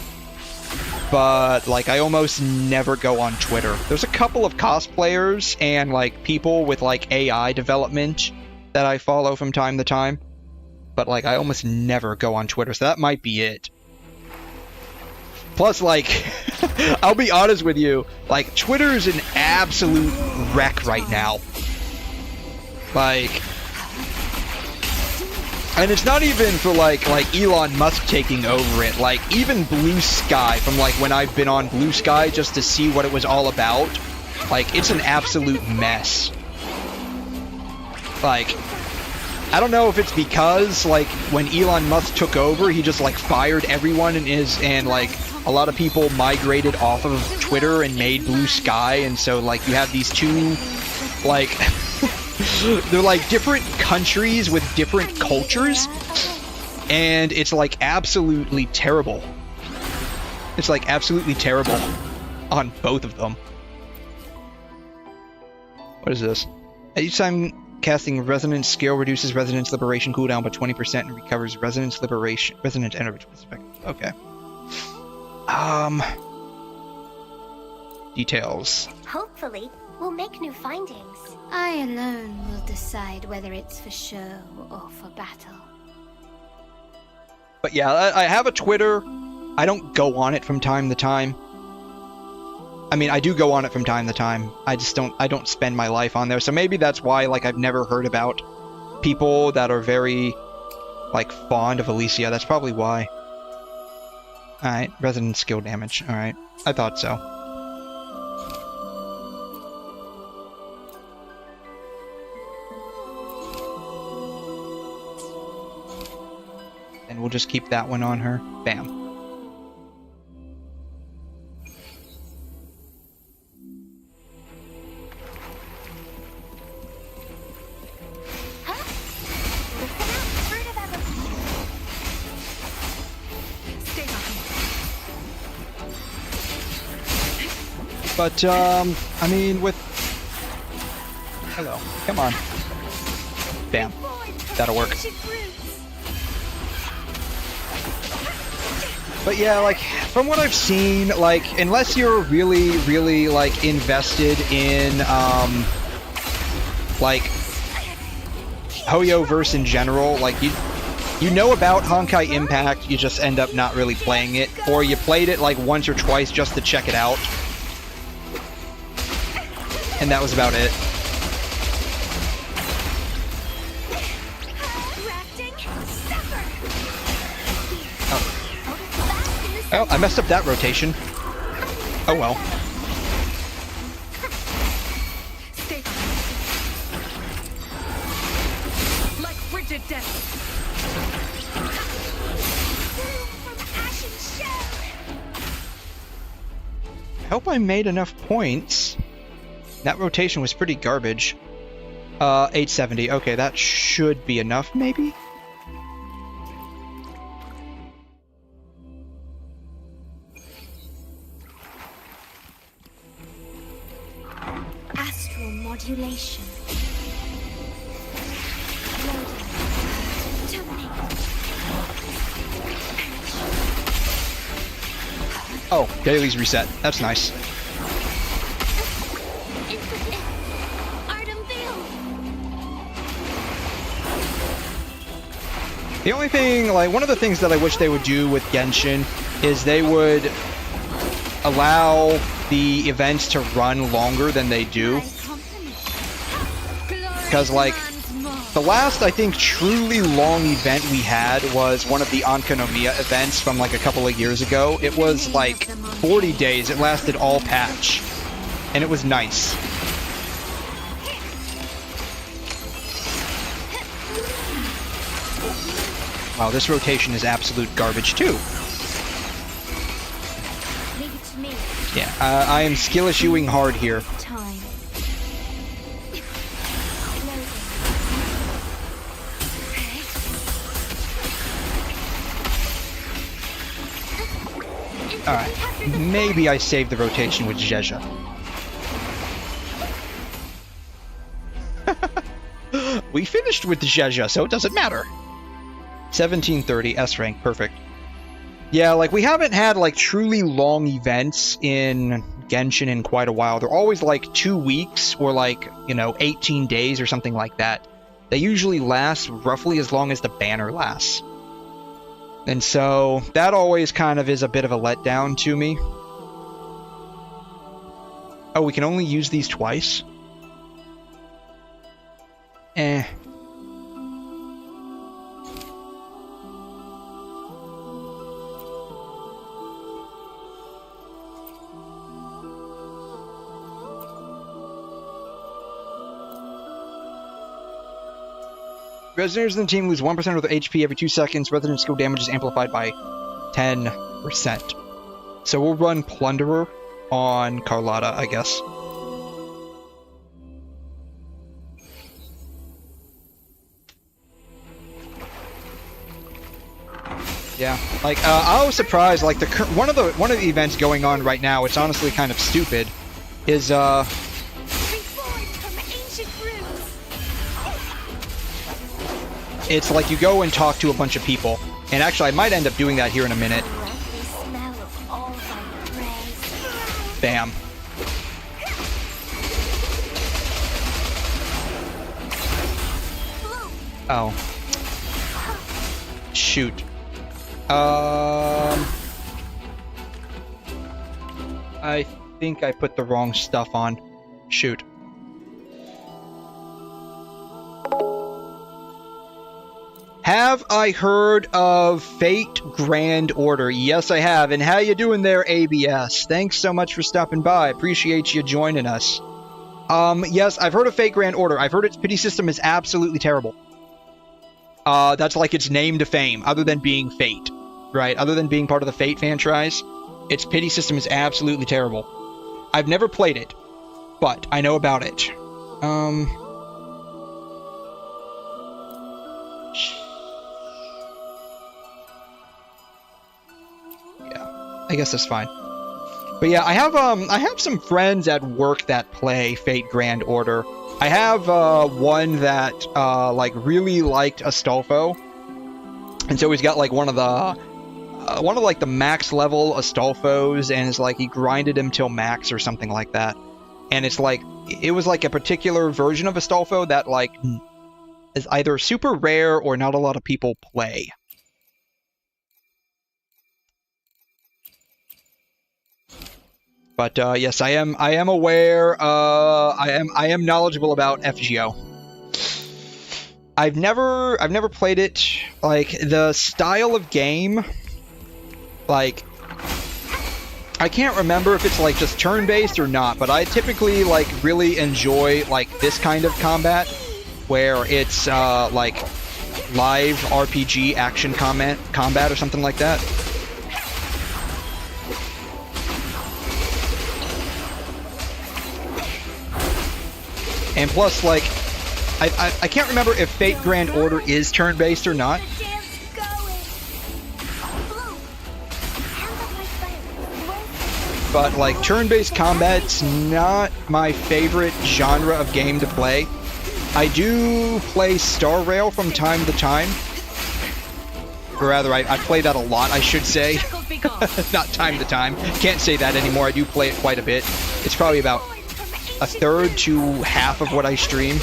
But like, I almost never go on Twitter. There's a couple of cosplayers and like people with like AI development that I follow from time to time. But like, I almost never go on Twitter, so that might be it. Plus, like, I'll be honest with you, like, Twitter's an absolute wreck right now. Like, and it's not even for, like Elon Musk taking over it. Like, even Blue Sky, from, like, when I've been on Blue Sky just to see what it was all about, like, it's an absolute mess. Like, I don't know if it's because, like, when Elon Musk took over, he just, like, fired everyone and like, a lot of people migrated off of Twitter and made Blue Sky, and so, like, you have these two, like, they're, like, different countries with different cultures, and it's, like, absolutely terrible. It's, like, absolutely terrible on both of them. What is this? Each time casting Resonance skill reduces Resonance Liberation cooldown by 20% and recovers Resonance Energy. Okay. Details. Hopefully, we'll make new findings. I alone will decide whether it's for show or for battle. But yeah, I have a Twitter. I don't go on it from time to time. I mean, I do go on it from time to time. I don't spend my life on there. So maybe that's why, like, I've never heard about people that are very, like, fond of Alicia. That's probably why. Alright, resonance skill damage. Alright, I thought so. And we'll just keep that one on her. Bam. But, I mean, with... Hello. Come on. Bam. That'll work. But yeah, like, from what I've seen, like, unless you're really, really, like, invested in, like, Hoyoverse in general, like, you know about Honkai Impact, you just end up not really playing it, or you played it, like, once or twice just to check it out. And that was about it. Oh, I messed up that rotation. Oh well. Like frigid death. I hope I made enough points. That rotation was pretty garbage. 870. Okay, that should be enough, maybe? Astral modulation. Oh, Dailies reset. That's nice. The only thing, like, one of the things that I wish they would do with Genshin is they would allow the events to run longer than they do. Because, like, The last, I think, truly long event we had was one of the Ankonomiya events from like a couple of years ago. It was like 40 days. It lasted all patch. And it was nice. Wow, this rotation is absolute garbage too. Leave it to me. Yeah, I am skill issuing hard here. Time. Alright, maybe I saved the rotation with Jeja. We finished with Jeja, so it doesn't matter. 1730, S rank, perfect. Yeah, like, we haven't had, like, truly long events in Genshin in quite a while. They're always, like, 2 weeks or, like, you know, 18 days or something like that. They usually last roughly as long as the banner lasts. And so, that always kind of is a bit of a letdown to me. Oh, we can only use these twice? Eh. Residents in the team lose 1% of their HP every 2 seconds. Resident skill damage is amplified by 10%. So we'll run Plunderer on Carlotta, I guess. Yeah, like I was surprised. Like one of the events going on right now, it's honestly kind of stupid. Is it's like you go and talk to a bunch of people, and actually I might end up doing that here in a minute. Bam. Oh. Shoot. I think I put the wrong stuff on. Shoot. Have I heard of Fate Grand Order? Yes, I have. And how you doing there, ABS? Thanks so much for stopping by. Appreciate you joining us. Yes, I've heard of Fate Grand Order. I've heard its pity system is absolutely terrible. That's like its name to fame, other than being Fate, right? Other than being part of the Fate franchise, its pity system is absolutely terrible. I've never played it, but I know about it. I guess that's fine. But yeah, I have some friends at work that play Fate Grand Order. I have one that like really liked Astolfo, and so he's got like one of like the max level Astolfos, and it's like he grinded him till max or something like that. And it's like it was like a particular version of Astolfo that like is either super rare or not a lot of people play. But yes, I am aware. I am knowledgeable about FGO. I've never played it. Like the style of game, like I can't remember if it's like just turn-based or not. But I typically like really enjoy like this kind of combat, where it's like live RPG action combat or something like that. And plus, like, I can't remember if Fate Grand Order is turn-based or not. But, like, turn-based combat's not my favorite genre of game to play. I do play Star Rail from time to time. Or rather, I play that a lot, I should say. Not time to time. Can't say that anymore. I do play it quite a bit. It's probably about a third to half of what I stream.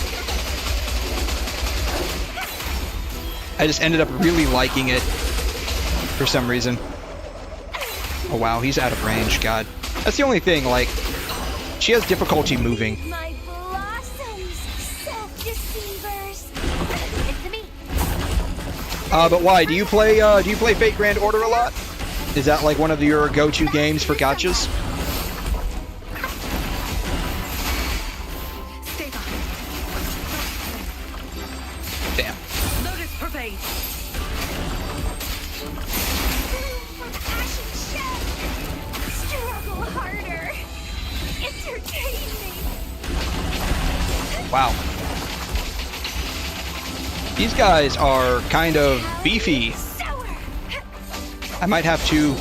I just ended up really liking it for some reason. Oh wow, he's out of range, god. That's the only thing, like, she has difficulty moving. My blossoms, self-deceivers. But why? Do you play Fate Grand Order a lot? Is that like one of your go-to games for gachas? Stay behind. Damn. Lotus Prayge. Ashen shell. Struggle harder. Entertain me. Wow. These guys are kind of beefy. Sour. I might have to...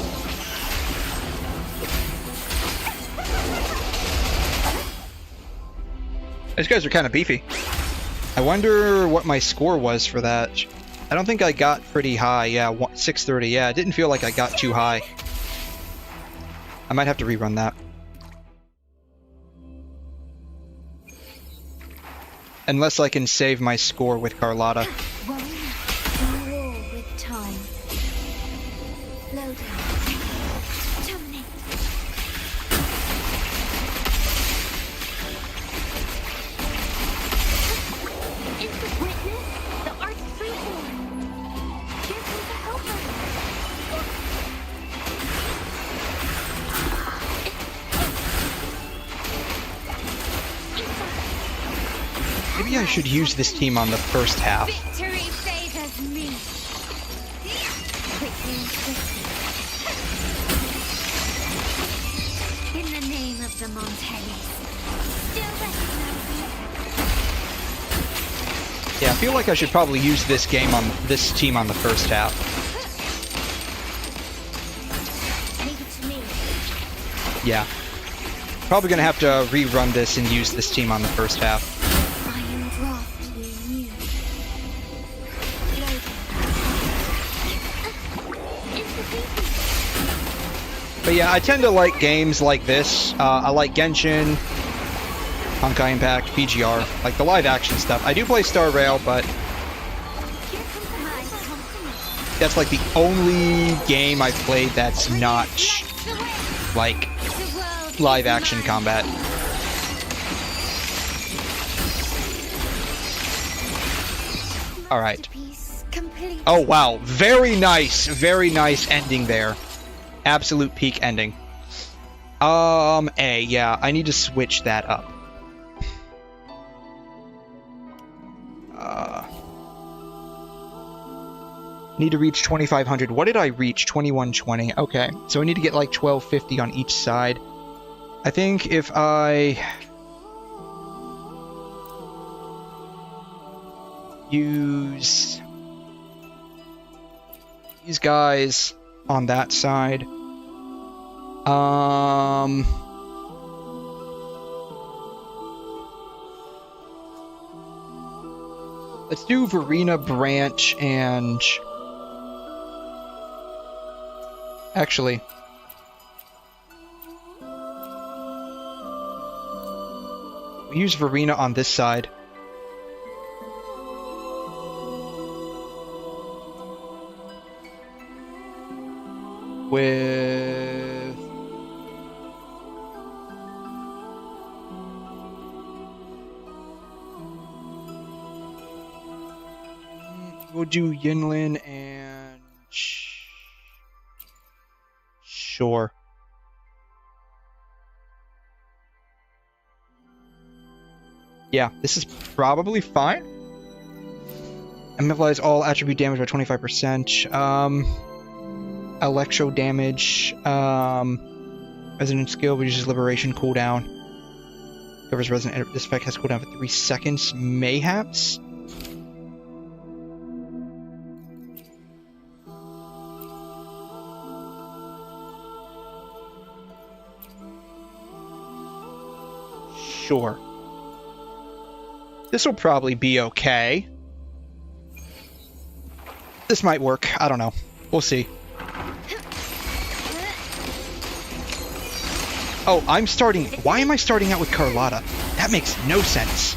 These guys are kind of beefy. I wonder what my score was for that. I don't think I got pretty high. Yeah, 630. Yeah, it didn't feel like I got too high. I might have to rerun that. Unless I can save my score with Carlotta. War with time. Load out. Terminate. Instant witness the art's freeform. Give me the helper. Maybe I should use this team on the first half. Victory favors me. Quickly and swiftly. In the name of the Montagues. Still recognizing. Yeah, I feel like I should probably use this team on the first half. Leave it to me. Yeah. Probably gonna have to rerun this and use this team on the first half. Iron draft you new. But yeah, I tend to like games like this. I like Genshin, Honkai Impact, PGR, like the live action stuff. I do play Star Rail, but that's like the only game I've played that's not like live action combat. Alright. Oh wow, very nice ending there. Absolute peak ending. Yeah, I need to switch that up. Need to reach 2500. What did I reach? 2120. Okay, so I need to get like 1250 on each side. I think if I use these guys on that side, let's do Verena, Branch, and actually, we use Verena on this side. With we'll do Yinlin and sure. Yeah, this is probably fine. Amplifies all attribute damage by 25%. Electro damage. Resonant skill reduces liberation cooldown. Covers resonant. This effect has cooldown for 3 seconds. Mayhaps. Sure. This will probably be okay. This might work. I don't know. We'll see. Oh, I'm starting... Why am I starting out with Carlotta? That makes no sense.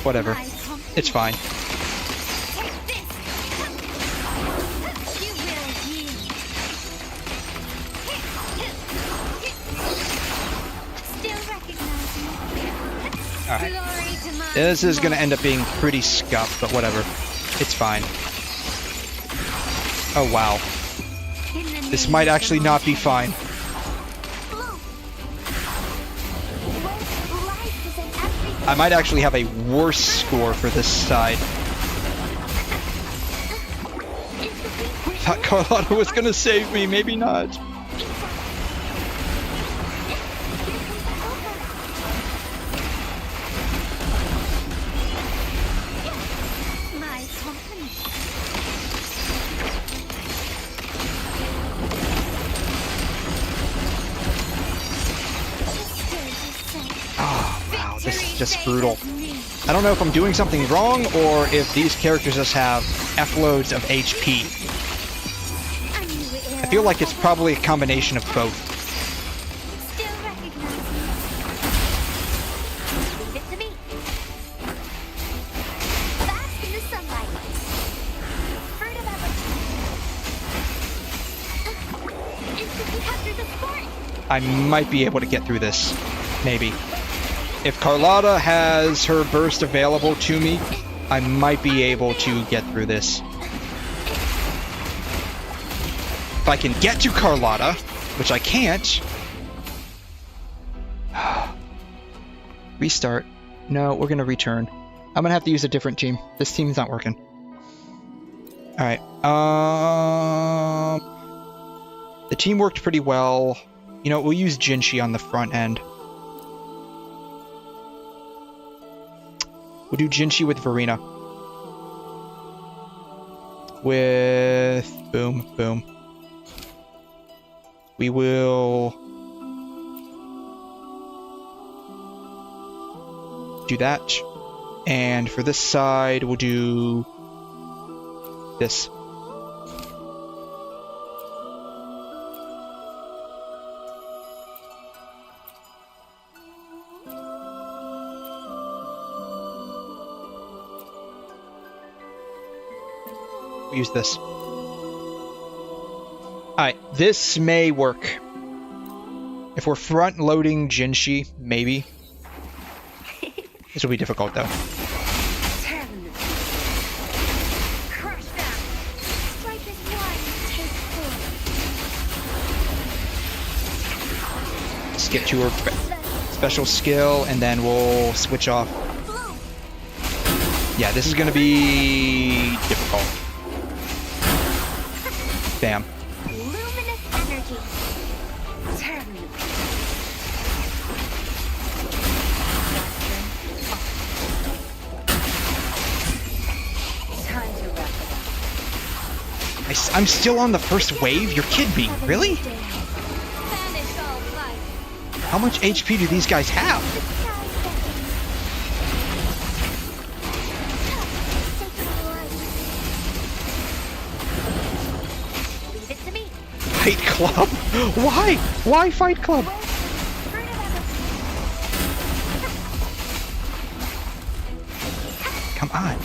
Whatever. It's fine. Alright. Glory to my This is gonna end up being pretty scuffed, but whatever. It's fine. Oh wow. In the This name might of actually the not be Mountain. fine. Life is in everything. I might actually have a worse score for this side. Thought Carlotta was gonna save me, maybe not. My company. Oh, wow, this is just brutal. I don't know if I'm doing something wrong or if these characters just have F-loads of HP. I feel like it's probably a combination of both. Still recognize me. Leave it to me. Bask in the sunlight. Fruit of evolution. Instantly capture the sport. I might be able to get through this. Maybe. If Carlotta has her burst available to me, I might be able to get through this. If I can get to Carlotta, which I can't. Restart. No, we're gonna return. I'm gonna have to use a different team. This team's not working. Alright. The team worked pretty well. You know, we'll use Genshin on the front end. We'll do Genshin with Verena. With... Boom, boom. We will... do that. And for this side, we'll do... this. Use this. Alright, this may work. If we're front-loading Genshin, maybe. This will be difficult, though. Crush them. Strike is one, take four. Let's get to her special skill, and then we'll switch off. Yeah, this is going to be difficult. Damn. Luminous energy. Time to wrap it up. I'm still on the first wave? You're kidding me, really? Banish all life. How much HP do these guys have? Leave it to me. Fight Club? Why? Why Fight Club? Come on.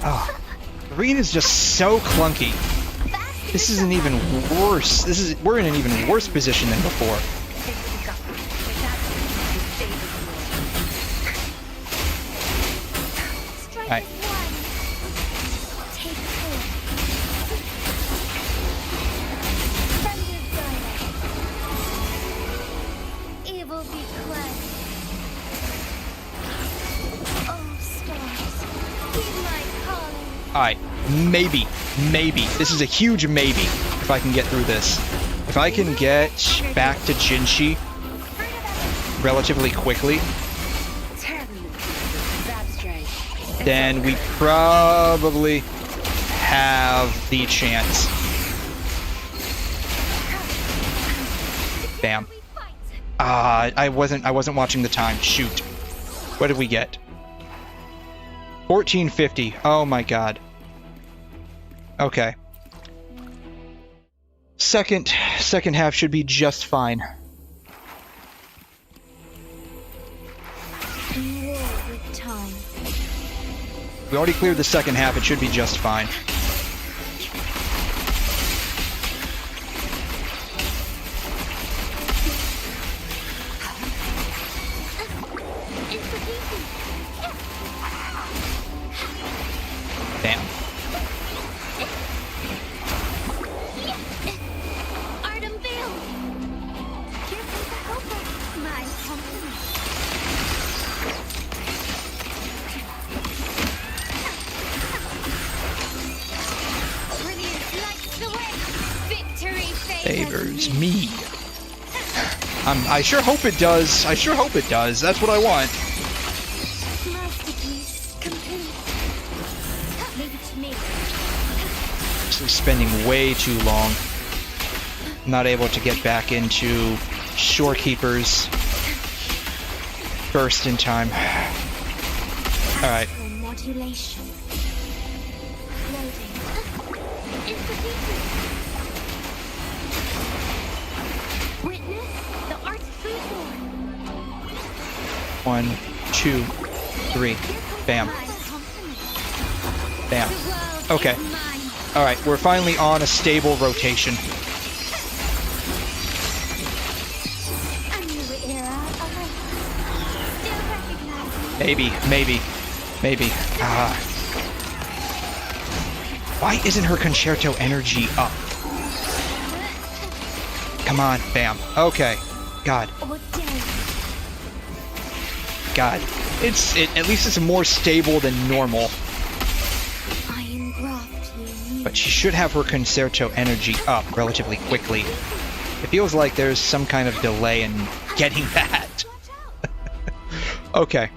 Oh. Arena's just so clunky. This isn't even worse. We're in an even worse position than before. Alright. Evil be cleansed. Oh, stars, heed my calling. Alright. Maybe. Maybe. This is a huge maybe if I can get through this. If I can get back to Genshin relatively quickly, then we probably have the chance. Bam. I wasn't watching the time. Shoot. What did we get? 1450. Oh my god. Okay. Second half should be just fine. War with time. We already cleared the second half, it should be just fine. Damn. Artem Veil. Here comes the helper. My company. Brilliant lights the way. Victory Favors me. I sure hope it does. I sure hope it does. That's what I want. Masterpiece complete. Leave it to me. Actually spending way too long. Not able to get back into Shorekeeper's burst in time. Alright. Modulation. Loading. Institution. Witness the art's freeform. 1, 2, 3. Bam. Bam. Okay. Alright, we're finally on a stable rotation. A new era awaits. Still recognizing. Maybe. Why isn't her concerto energy up? Come on, bam. Okay. God. God. At least it's more stable than normal. But she should have her concerto energy up relatively quickly. It feels like there's some kind of delay in getting that. Okay.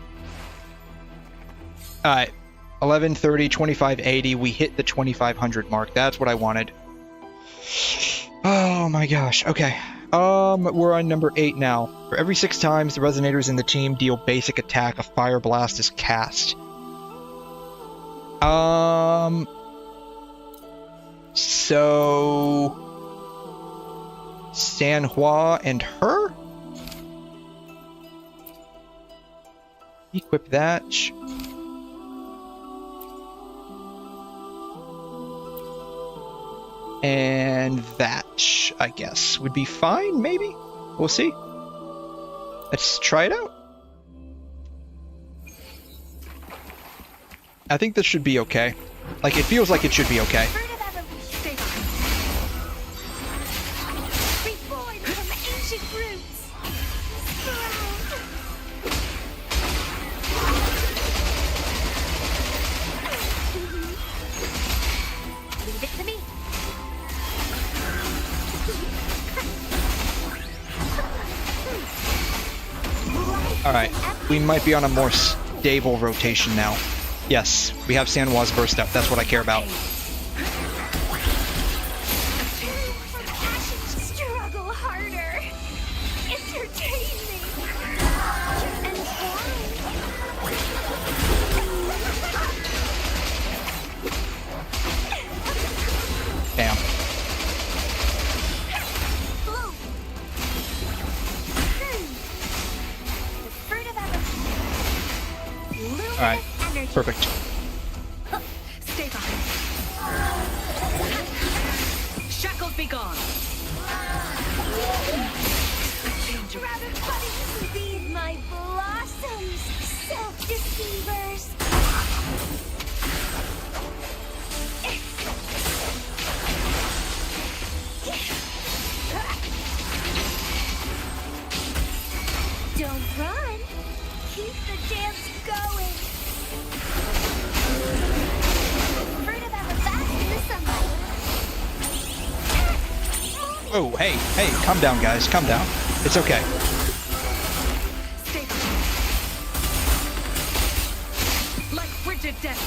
Alright. 1130, 2580. We hit the 2500 mark. That's what I wanted. Oh my gosh. Okay. We're on number 8 now. For every 6 times the resonators in the team deal basic attack, a fire blast is cast. So Sanhua and her? Equip that. And that, I guess, would be fine, maybe? We'll see. Let's try it out. I think this should be okay. Like, it feels like it should be okay. Reborn from ancient roots. Leave it to me. Alright, we might be on a more stable rotation now. Yes, we have Sanhua's burst up. That's what I care about. Struggle harder. Entertain me. Bam. Alright, perfect. Stay behind. Shackles be gone. Rabbit buddies, feed my blossoms, self-deceivers. Don't run. Keep the dance going. Oh, hey, calm down, guys, calm down. It's okay. Like frigid death.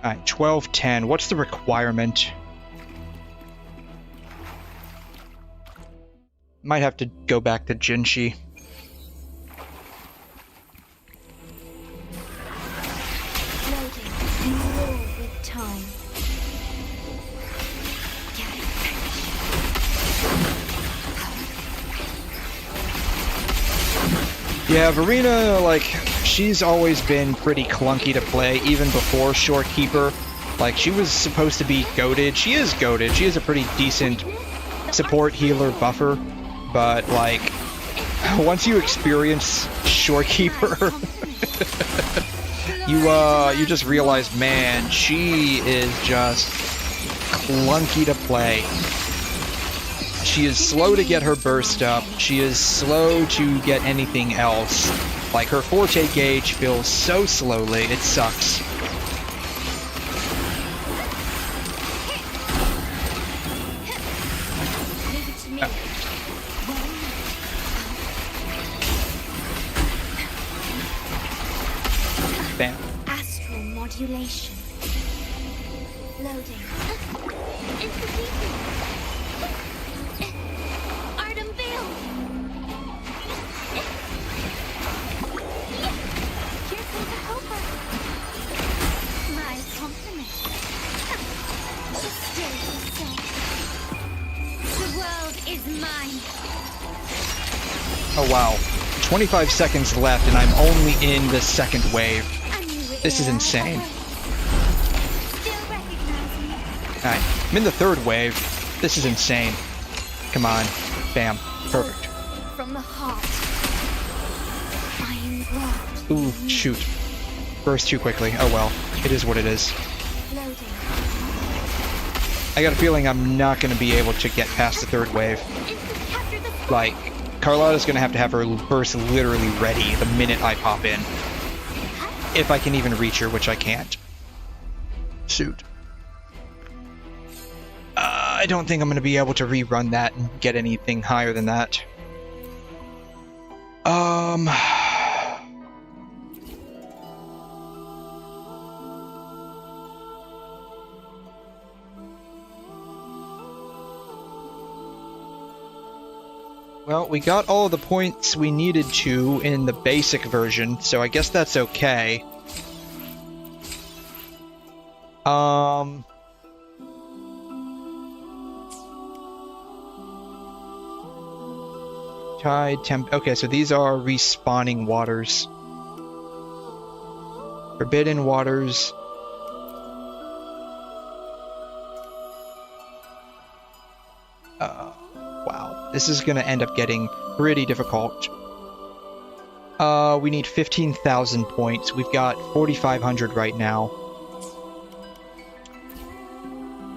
Alright, 1210. What's the requirement? Might have to go back to Genshin. With time. Yeah, Verena, like, she's always been pretty clunky to play, even before Shorekeeper. Like, she was supposed to be goated. She is goated. She is a pretty decent support, healer, buffer. But, like, once you experience Shorekeeper, you just realize, man, she is just clunky to play. She is slow to get her burst up. She is slow to get anything else. Like, her forte gauge fills so slowly, it sucks. Bam. Astral modulation. Loading. Art unveiled. Here comes a helper. My compliment. Stay so. The world is mine. Oh wow. 25 seconds left and I'm only in the second wave. This is insane. Alright, I'm in the third wave. This is insane. Come on. Bam. Perfect. From the heart. I am loved. Ooh, shoot. Burst too quickly. Oh well. It is what it is. Loading. I got a feeling I'm not going to be able to get past the third wave. Capture the Like, Carlotta's going to have her burst literally ready the minute I pop in. If I can even reach her, which I can't. Shoot. I don't think I'm going to be able to rerun that and get anything higher than that. Well, we got all of the points we needed to in the basic version, so I guess that's okay. Tide, temp... Okay, so these are respawning waters. Forbidden waters. Wow. This is gonna end up getting pretty difficult. We need 15,000 points. We've got 4,500 right now.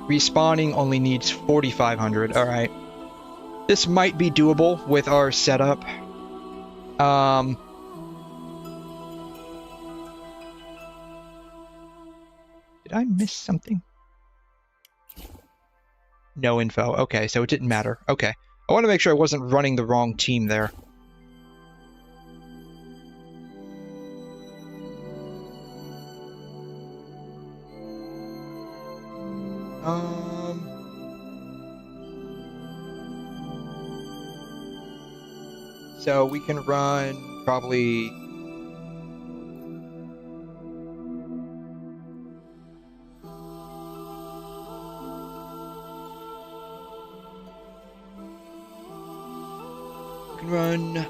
Respawning only needs 4,500. Alright. This might be doable with our setup. Did I miss something? No info. Okay, so it didn't matter. Okay. I want to make sure I wasn't running the wrong team there. So we can run probably... We can run...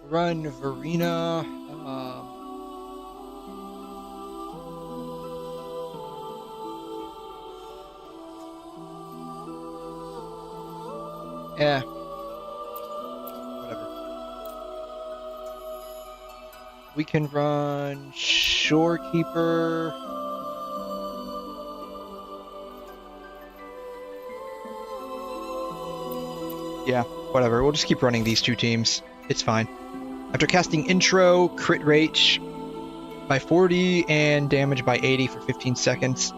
Run Verena... Yeah. Whatever. We can run Shorekeeper. Yeah, whatever. We'll just keep running these two teams. It's fine. After casting intro, crit rate by 40 and damage by 80 for 15 seconds.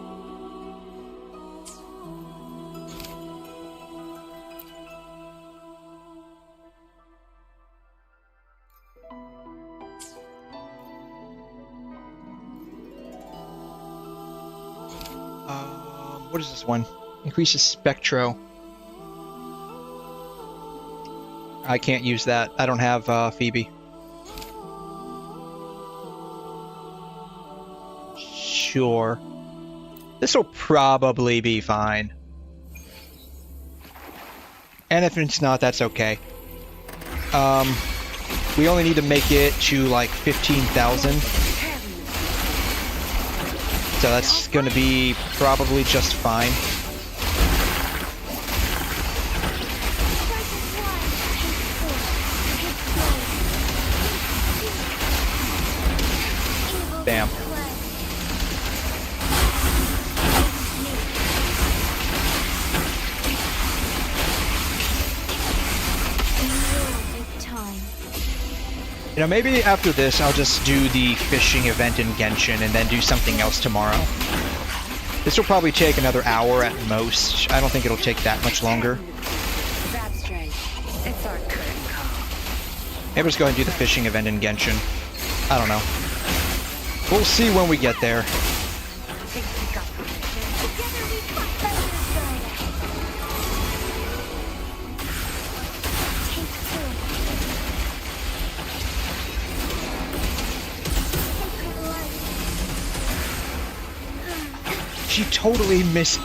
What is this one? Increases Spectro. I can't use that. I don't have Phoebe. Sure. This will probably be fine. And if it's not, that's okay. We only need to make it to like 15,000. So that's gonna be probably just fine. Bam. You know, maybe after this I'll just do the fishing event in Genshin and then do something else tomorrow. This will probably take another hour at most. I don't think it'll take that much longer. That's strange. It's our curtain call. Maybe let's go ahead and do the fishing event in Genshin. I don't know. We'll see when we get there. She totally missed.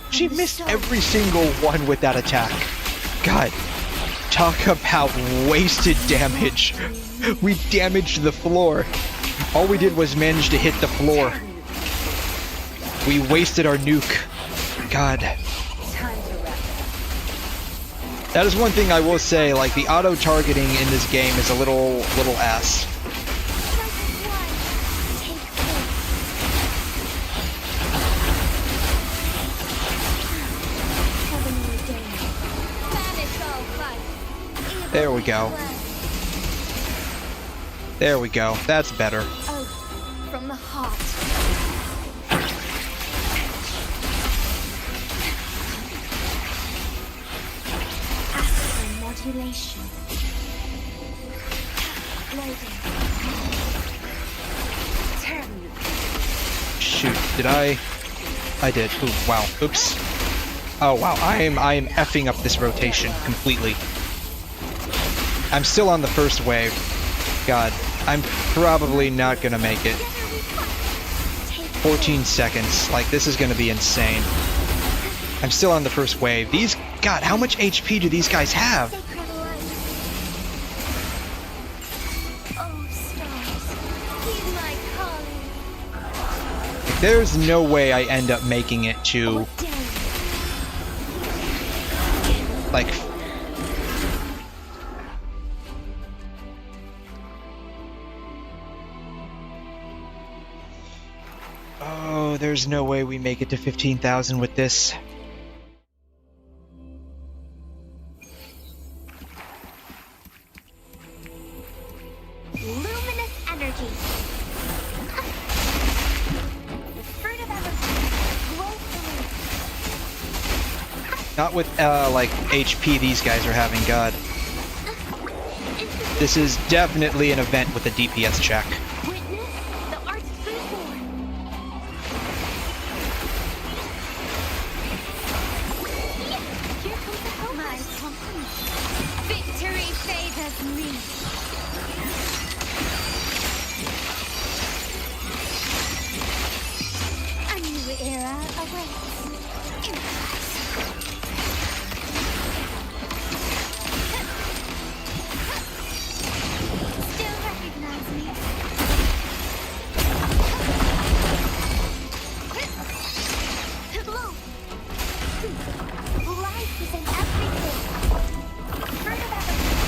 She missed every single one with that attack. God, talk about wasted damage. We damaged the floor. All we did was manage to hit the floor. We wasted our nuke. God. That is one thing I will say, like, the auto-targeting in this game is a little ass. There we go. There we go. That's better. Oath from the heart. Astral modulation. Loading. Shoot, did I did. Ooh, wow. Oops. Oh wow, I am effing up this rotation completely. I'm still on the first wave. God, I'm probably not gonna make it. 14 seconds. Like, this is gonna be insane. I'm still on the first wave. These... God, how much HP do these guys have? There's no way I end up making it to... like... Oh, there's no way we make it to 15,000 with this. Luminous energy. The fruit of everything. Not with, like, HP these guys are having, God. This is definitely an event with a DPS check. Witness the art's reborn. Here comes the hope. My company. Victory favors me. A new era awaits. Still recognize me. Blow. Life is in everything. Fruit of everything.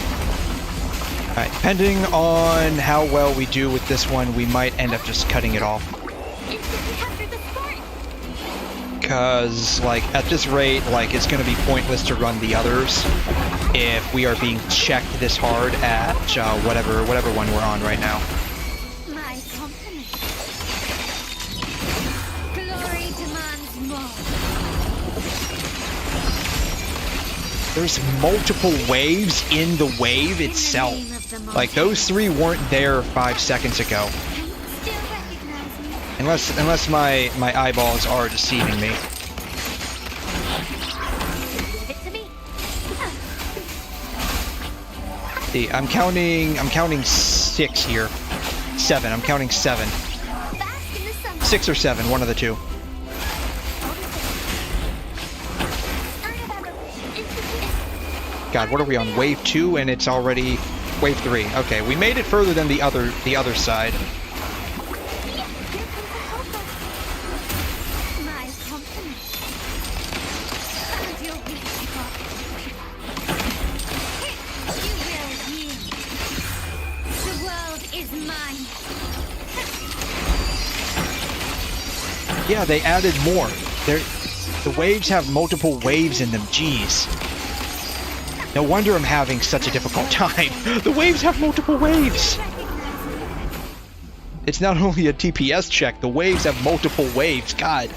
Alright, depending on how well we do with this one, we might end up just cutting it off. Instantly captured the sport. Because, like, at this rate, like, it's gonna be pointless to run the others if we are being checked this hard at whatever one we're on right now. My company. Glory demands more. There's multiple waves in the wave itself. Like, those three weren't there 5 seconds ago. Still recognize me. Unless my eyeballs are deceiving me. Leave it to me. See, I'm counting 6 here. 7, I'm counting 7. Bask in the sun. 6 or 7, one of the two. God, what are we on? Wave 2 and it's already wave 3. Okay, we made it further than the other side. My company. And your weak spot. You will yield. The world is mine. Yeah, they added more. The waves have multiple waves in them. Jeez. No wonder I'm having such a difficult time. The waves have multiple waves. It's not only a TPS check, the waves have multiple waves. God.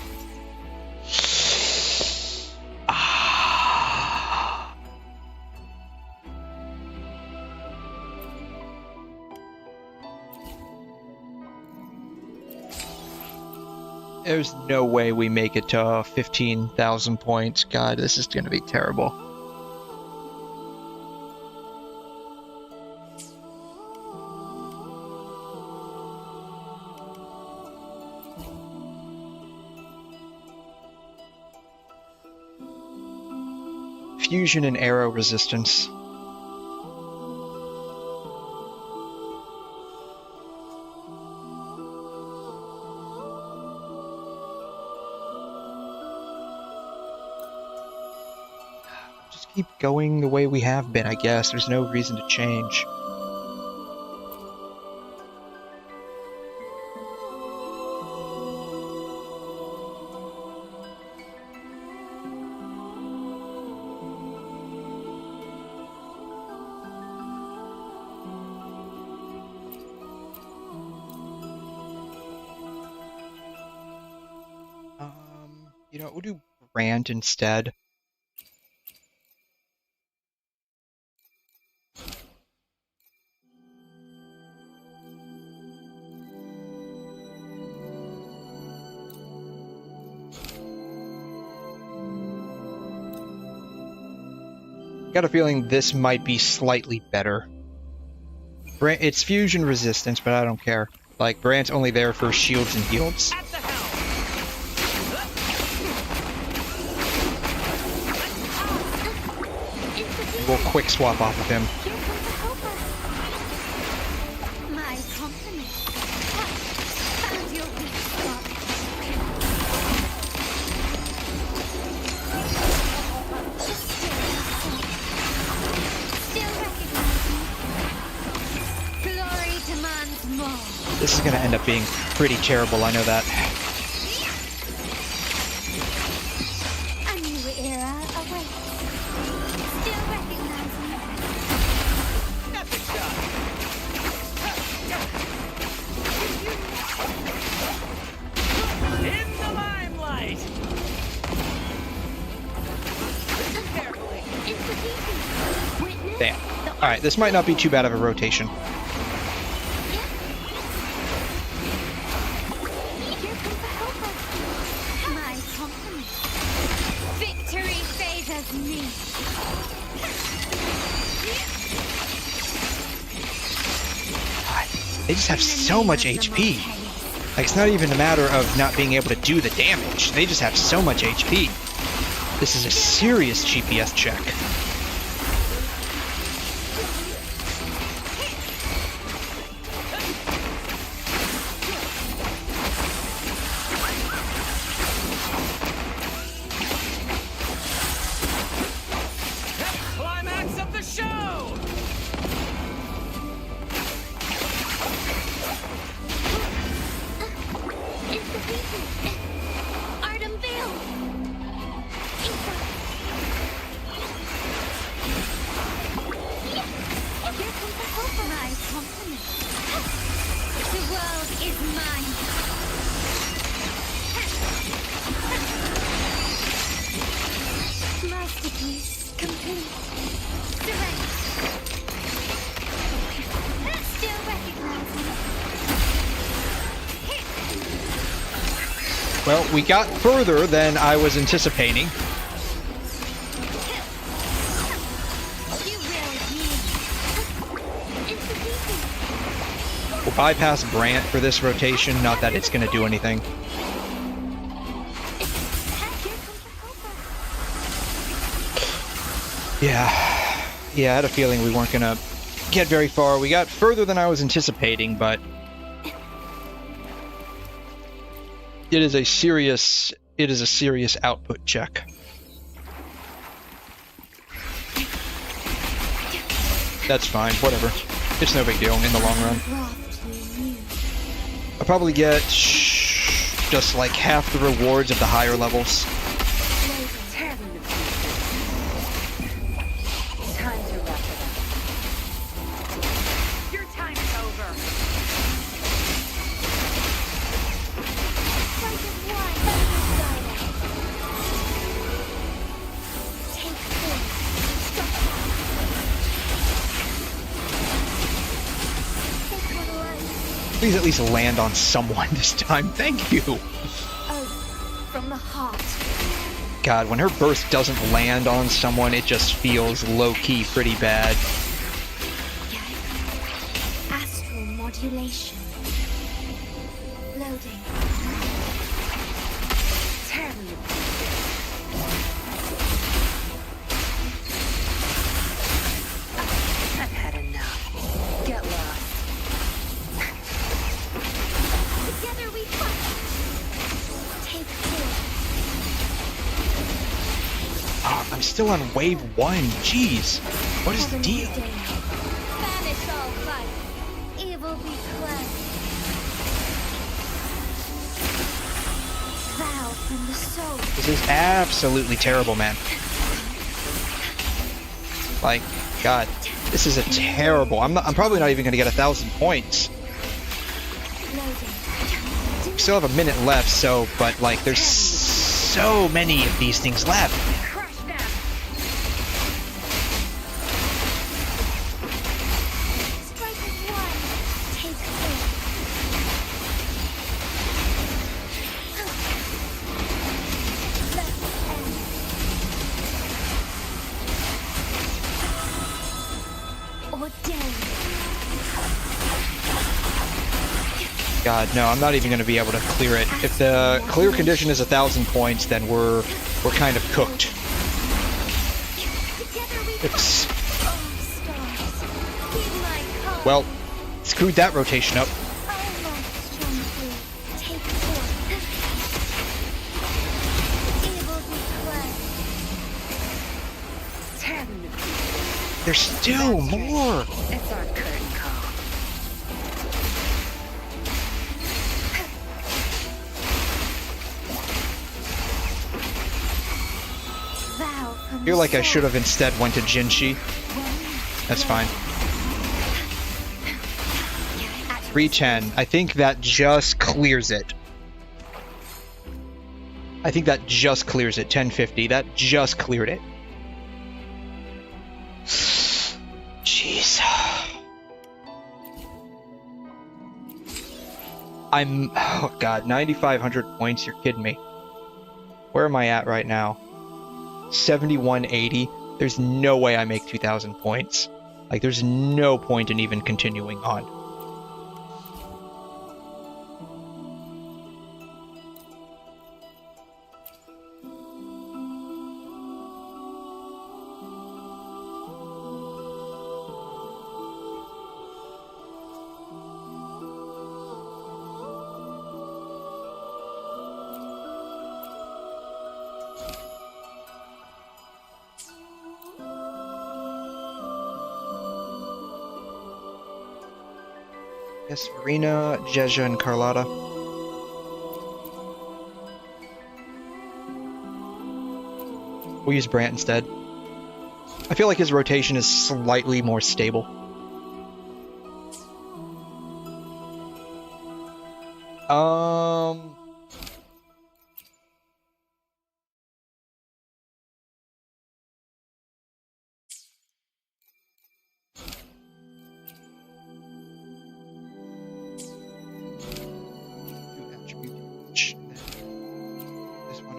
There's no way we make it to 15,000 points. God, this is going to be terrible. Fusion and arrow resistance. Just keep going the way we have been, I guess. There's no reason to change. You know, we'll do Brand instead. Got a feeling this might be slightly better. It's fusion resistance, but I don't care. Like, Brand's only there for shields and heals. We'll quick swap off of him. My company. Found your weak spot. Still recognizing. Glory demands more. This is gonna end up being pretty terrible, I know that. A new era awaits. Still recognizing. Epic shot. In the limelight. Carefully. Institution. Witness. Damn. Alright, this might not be too bad of a rotation. Here comes the helper. My company. Victory favors me. They just have so much HP. Like, it's not even a matter of not being able to do the damage. They just have so much HP. This is a serious GPS check. Climax of the show. Institution. Art unveiled. Here comes the helper. My company. The world is mine. Masterpiece complete. Direct. Still recognizing. Well, we got further than I was anticipating. You will yield. Institution. We'll bypass Brant for this rotation, not that it's going to do anything. Here comes the helper. Yeah. Yeah, I had a feeling we weren't gonna get very far. We got further than I was anticipating, but it is a serious output check. That's fine, whatever. It's no big deal in the long run. I'll probably get just like half the rewards of the higher levels. Time to wrap it up. Your time is over. Please at least land on someone this time. Thank you. From the heart. God, when her burst doesn't land on someone, it just feels low-key pretty bad. Astral modulation. Loading. I've had enough. Get lost. Together we fight. Take four. Oh, I'm still on wave 1. Jeez. What is the deal? Banish all fight. Evil be cleansed. Vow from the soul. This is absolutely terrible, man. Like, God, this is a terrible. I'm probably not even gonna get 1,000 points. We still have a minute left, so, but like, there's so many of these things left. Crush them. Strike as one. Take four. Left end. Ordained. God, no, I'm not even going to be able to clear it. If the clear condition is 1,000 points, then we're kind of cooked. It's, well, screwed that rotation up. There's still more. It's our curtain call. I feel like I should have instead went to Genshin. That's fine. 310. I think that just clears it. I think that just clears it. 1050. That just cleared it. Jeez. Oh god, 9,500 points. You're kidding me. Where am I at right now? 7180. There's no way I make 2,000 points. Like, there's no point in even continuing on. Yes, Verena, Jeja, and Carlotta. We'll use Brant instead. I feel like his rotation is slightly more stable.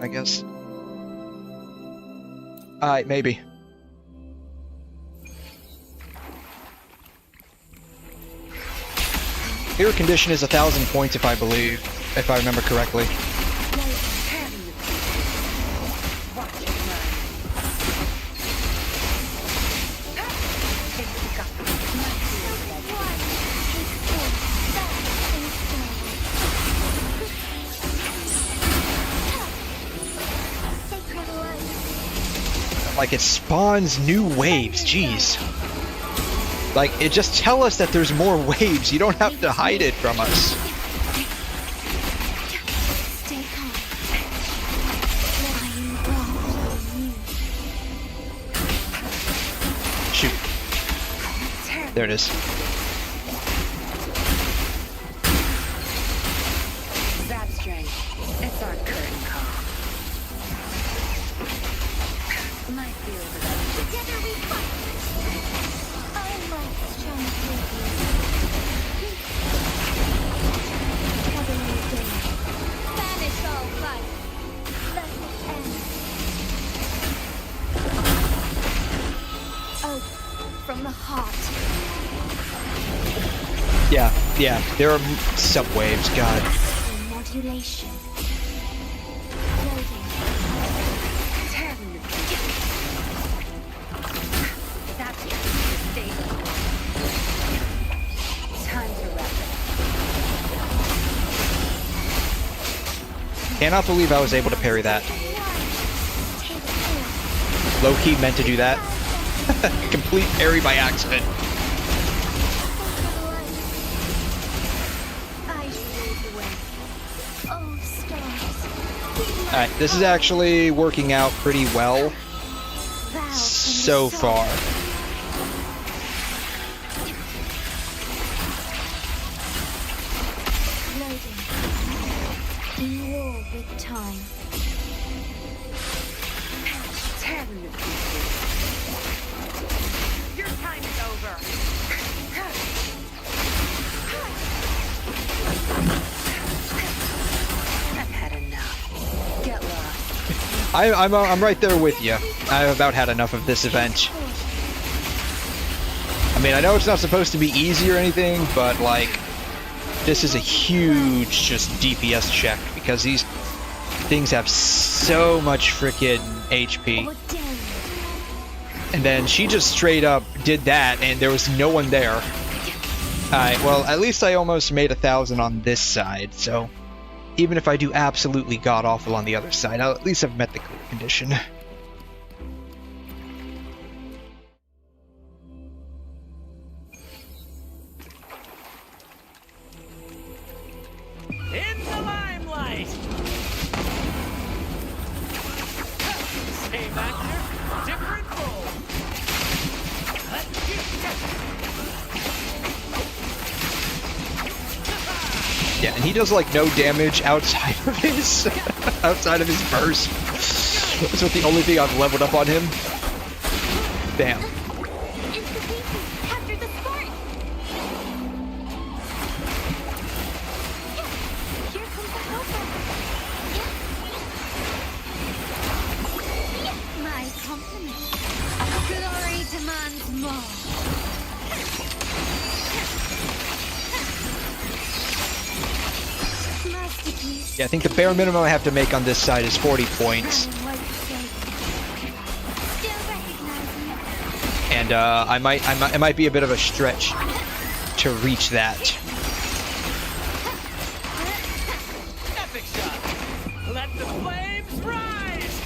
I guess. Alright, maybe. Clear condition is 1,000 points if I remember correctly. like it spawns new waves. Jeez. Like, it just tell us that there's more waves. You don't have to hide it from us. Stay calm. Lying wrong on you. Shoot. There it is. Zap string. It's our curtain call. My field of Together we fight. All might shine through you. Heavenly day. Banish all fight. Let it end. Oath from the heart. Yeah, there are subwaves, God. Modulation. Loading. tear them to pieces. That's it. Stay cool. Time to wrap it up. Cannot believe I was able to parry that. Take care. Low-key meant to do that. Complete parry by accident. I lead the way. Oh, stars. Alright, this is actually working out pretty well so far. Loading. In war with time. Tear them to pieces. Your time is over. I've had enough. Get lost. I'm right there with you. I've about had enough of this event. I mean, I know it's not supposed to be easy or anything, but like, this is a huge just DPS check because these things have so much freaking HP. Ordained. And then she just straight up did that, and there was no one there. Alright, well, at least I almost made 1,000 on this side, so even if I do absolutely god-awful on the other side, I'll at least have met the clear condition. In the limelight! Same actor, different role. Yeah, and he does like no damage outside of his outside of his burst. That's what the only thing I've leveled up on him. Damn. It's the people after the sport. Here comes the helper. My compliment. Glory demands more. Masterpiece. Yeah, I think the bare minimum I have to make on this side is 40 points. Still recognizing it. And it might be a bit of a stretch to reach that. Epic shot! Let the flames rise!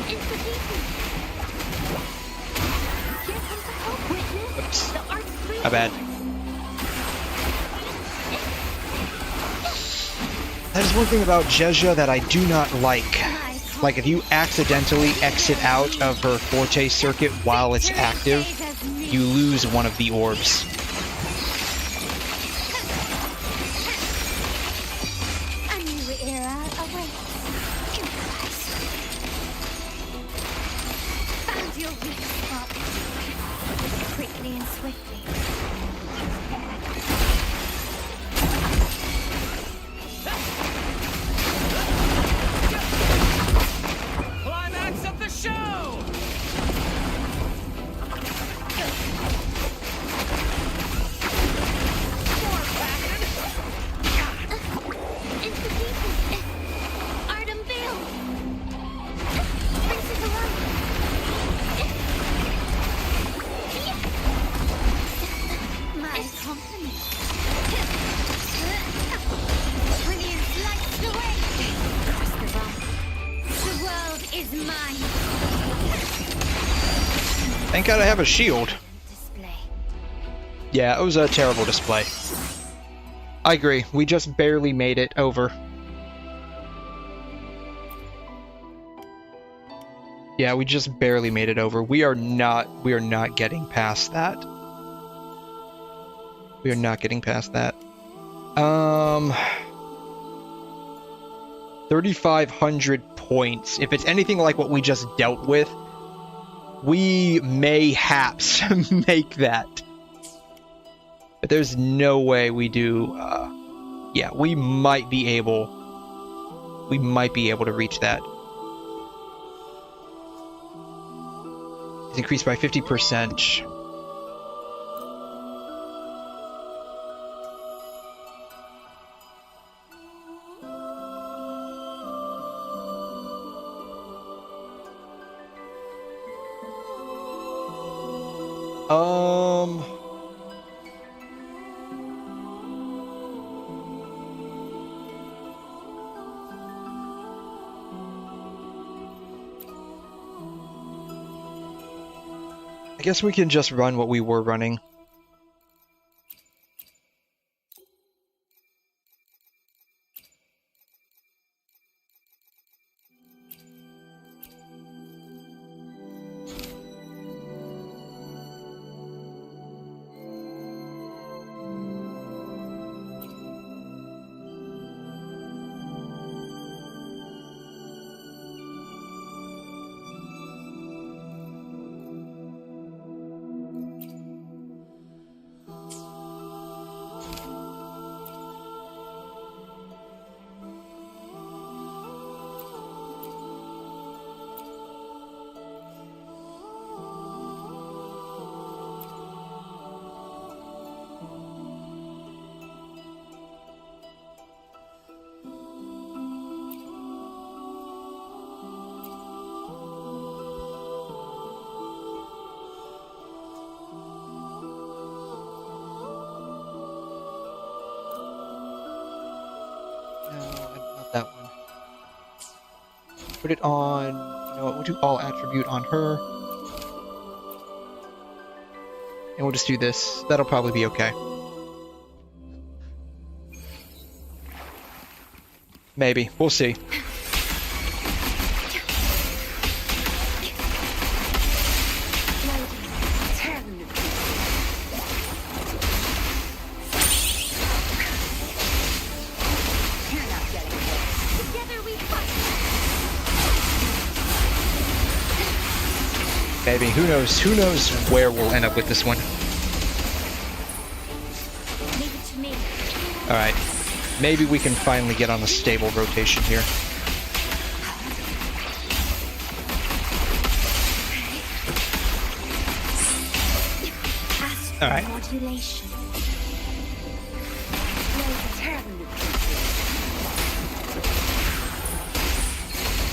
It's the people. Here comes the hope witness. Oops. The art My bad. That is one thing about Jeja that I do not like. Like, if you accidentally exit out of her Forte circuit while it's active, you lose one of the orbs. A new era awaits. Found your weak spot. Quickly and swiftly. Climax of the show! More passion! It's the people. Art unveiled. Brings it to life. Thank God I have a shield. Display. Yeah, it was a terrible display. I agree. We just barely made it over. Yeah, we just barely made it over. We are not getting past that. We are not getting past that. 3,500 points. If it's anything like what we just dealt with, we mayhaps make that. But there's no way we do. Yeah, we might be able to reach that. It's increased by 50%. I guess we can just run what we were running. That one. Put it on, you know what, we'll do all attribute on her. And we'll just do this. That'll probably be okay. Maybe. We'll see. Maybe. Who knows? Who knows where we'll end up with this one? Leave it to me. Alright. Maybe we can finally get on a stable rotation here. Alright. Modulation.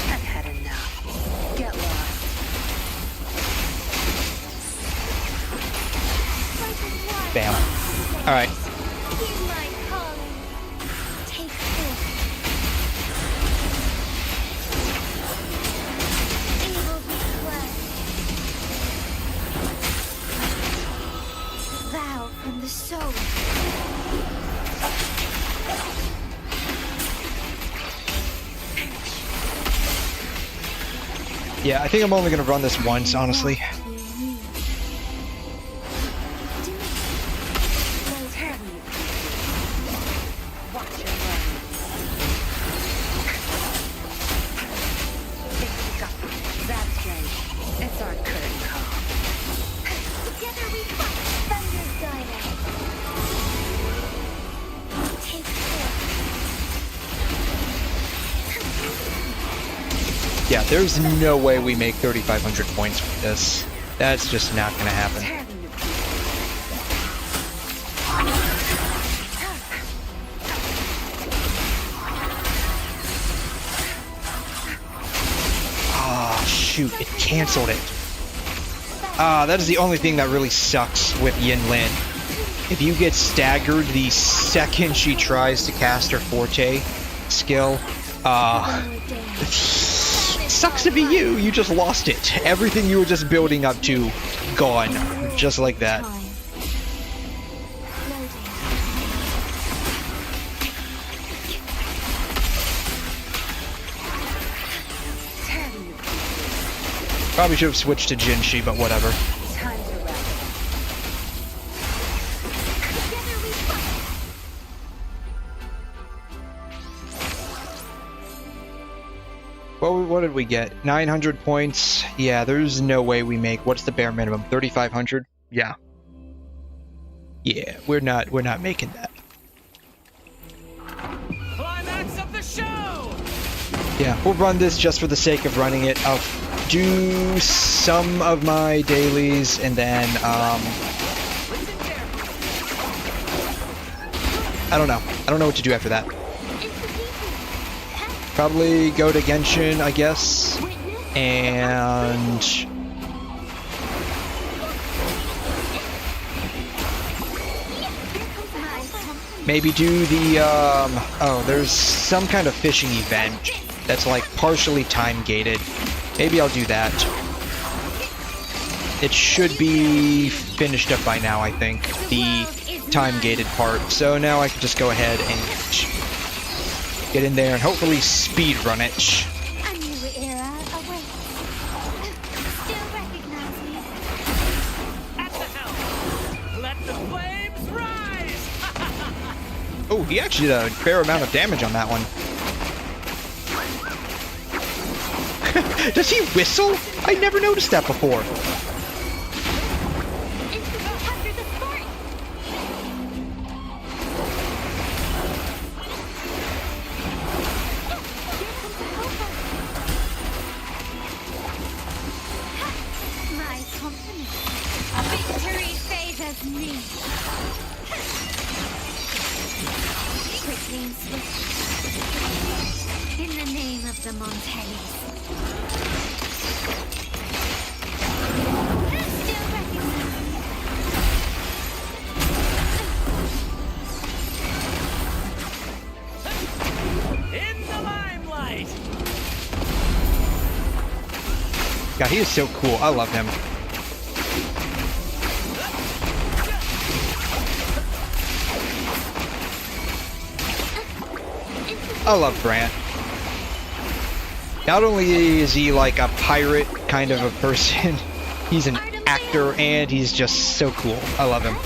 I've had enough. Get lost. Bam. Alright. Hear my calling. Take this. Evil request. Vow from the soul. Yeah, I think I'm only gonna run this once, honestly. Yeah, there's no way we make 3,500 points with this. That's just not gonna happen. Oh, shoot, it canceled it. Ah, that is the only thing that really sucks with Yin Lin. If you get staggered the second she tries to cast her Forte skill, sucks to be you. You just lost it. Everything you were just building up to, gone. Just like that. Time. Loading. Probably should have switched to Genshin, but whatever. Time to wrap. Together we fight. Well, what did we get? 900 points. Yeah, there's no way we make. What's the bare minimum? 3,500. Yeah. Yeah, we're not making that. Climax of the show! Yeah, we'll run this just for the sake of running it. I'll do some of my dailies and then Listen carefully. I don't know what to do after that. Probably go to Genshin, I guess, and maybe do the oh, there's some kind of fishing event that's like partially time gated. Maybe I'll do that. It should be finished up by now, I think, the time gated part. So now I can just go ahead and get in there and hopefully speed run it. A new era awaits. Still recognize me. At the helm! Let the flames rise! Oh, he actually did a fair amount of damage on that one. Does he whistle? I never noticed that before. After the sport. My company. Victory favors me. Quickly and swift. In the name of the Montellis. Still recognize. In the limelight! God, he is so cool. I love him. I love Brant. Not only is he like a pirate kind of a person, he's an actor and he's just so cool. I love him.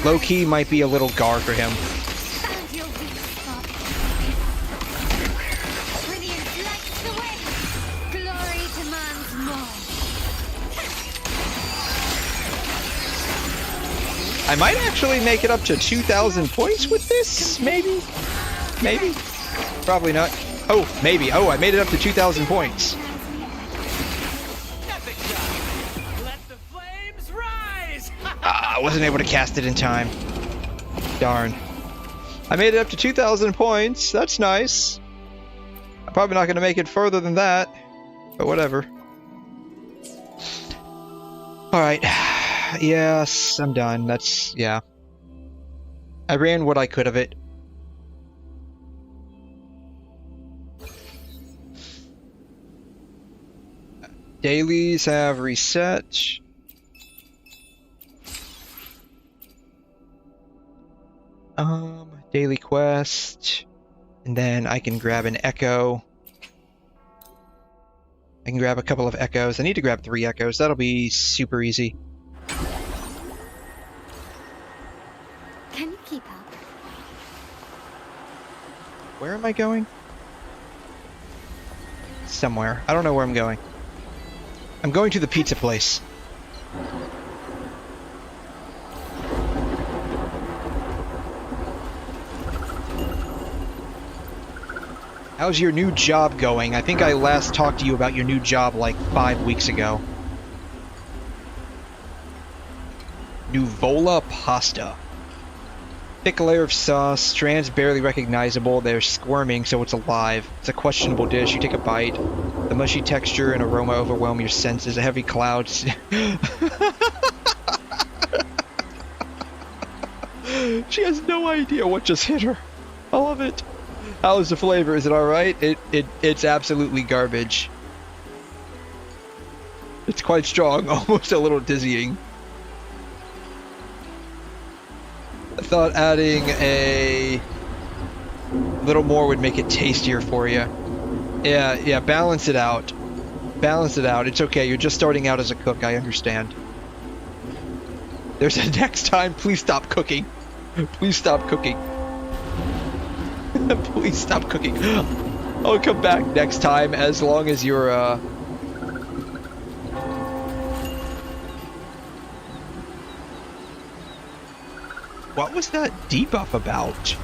Low-key might be a little gar for him. Found your weak spot. Brilliant lights the way. Glory demands more. I might actually make it up to 2,000 points with this, maybe? Maybe? Probably not. Oh, maybe. Oh, I made it up to 2,000 points. Epic shot! Let the flames rise! I wasn't able to cast it in time. Darn. I made it up to 2,000 points. That's nice. I'm probably not going to make it further than that. But whatever. Alright. Yes, I'm done. That's... yeah. I ran what I could of it. Dailies have reset. Daily quest. And then I can grab an echo. I can grab a couple of echoes. I need to grab 3 echoes. That'll be super easy. Can you keep up? Where am I going? Somewhere. I don't know where I'm going. I'm going to the pizza place. How's your new job going? I think I last talked to you about your new job like 5 weeks ago. Nuvola pasta. Thick layer of sauce, strands barely recognizable, they're squirming so it's alive. It's a questionable dish, you take a bite. The mushy texture and aroma overwhelm your senses, a heavy cloud... She has no idea what just hit her. I love it. How's the flavor? Is it alright? It's absolutely garbage. It's quite strong, almost a little dizzying. I thought adding a little more would make it tastier for you. Yeah, balance it out. Balance it out. It's okay, you're just starting out as a cook, I understand. There's a next time, please stop cooking. Please stop cooking. Please stop cooking. I'll come back next time as long as you're, What was that debuff about?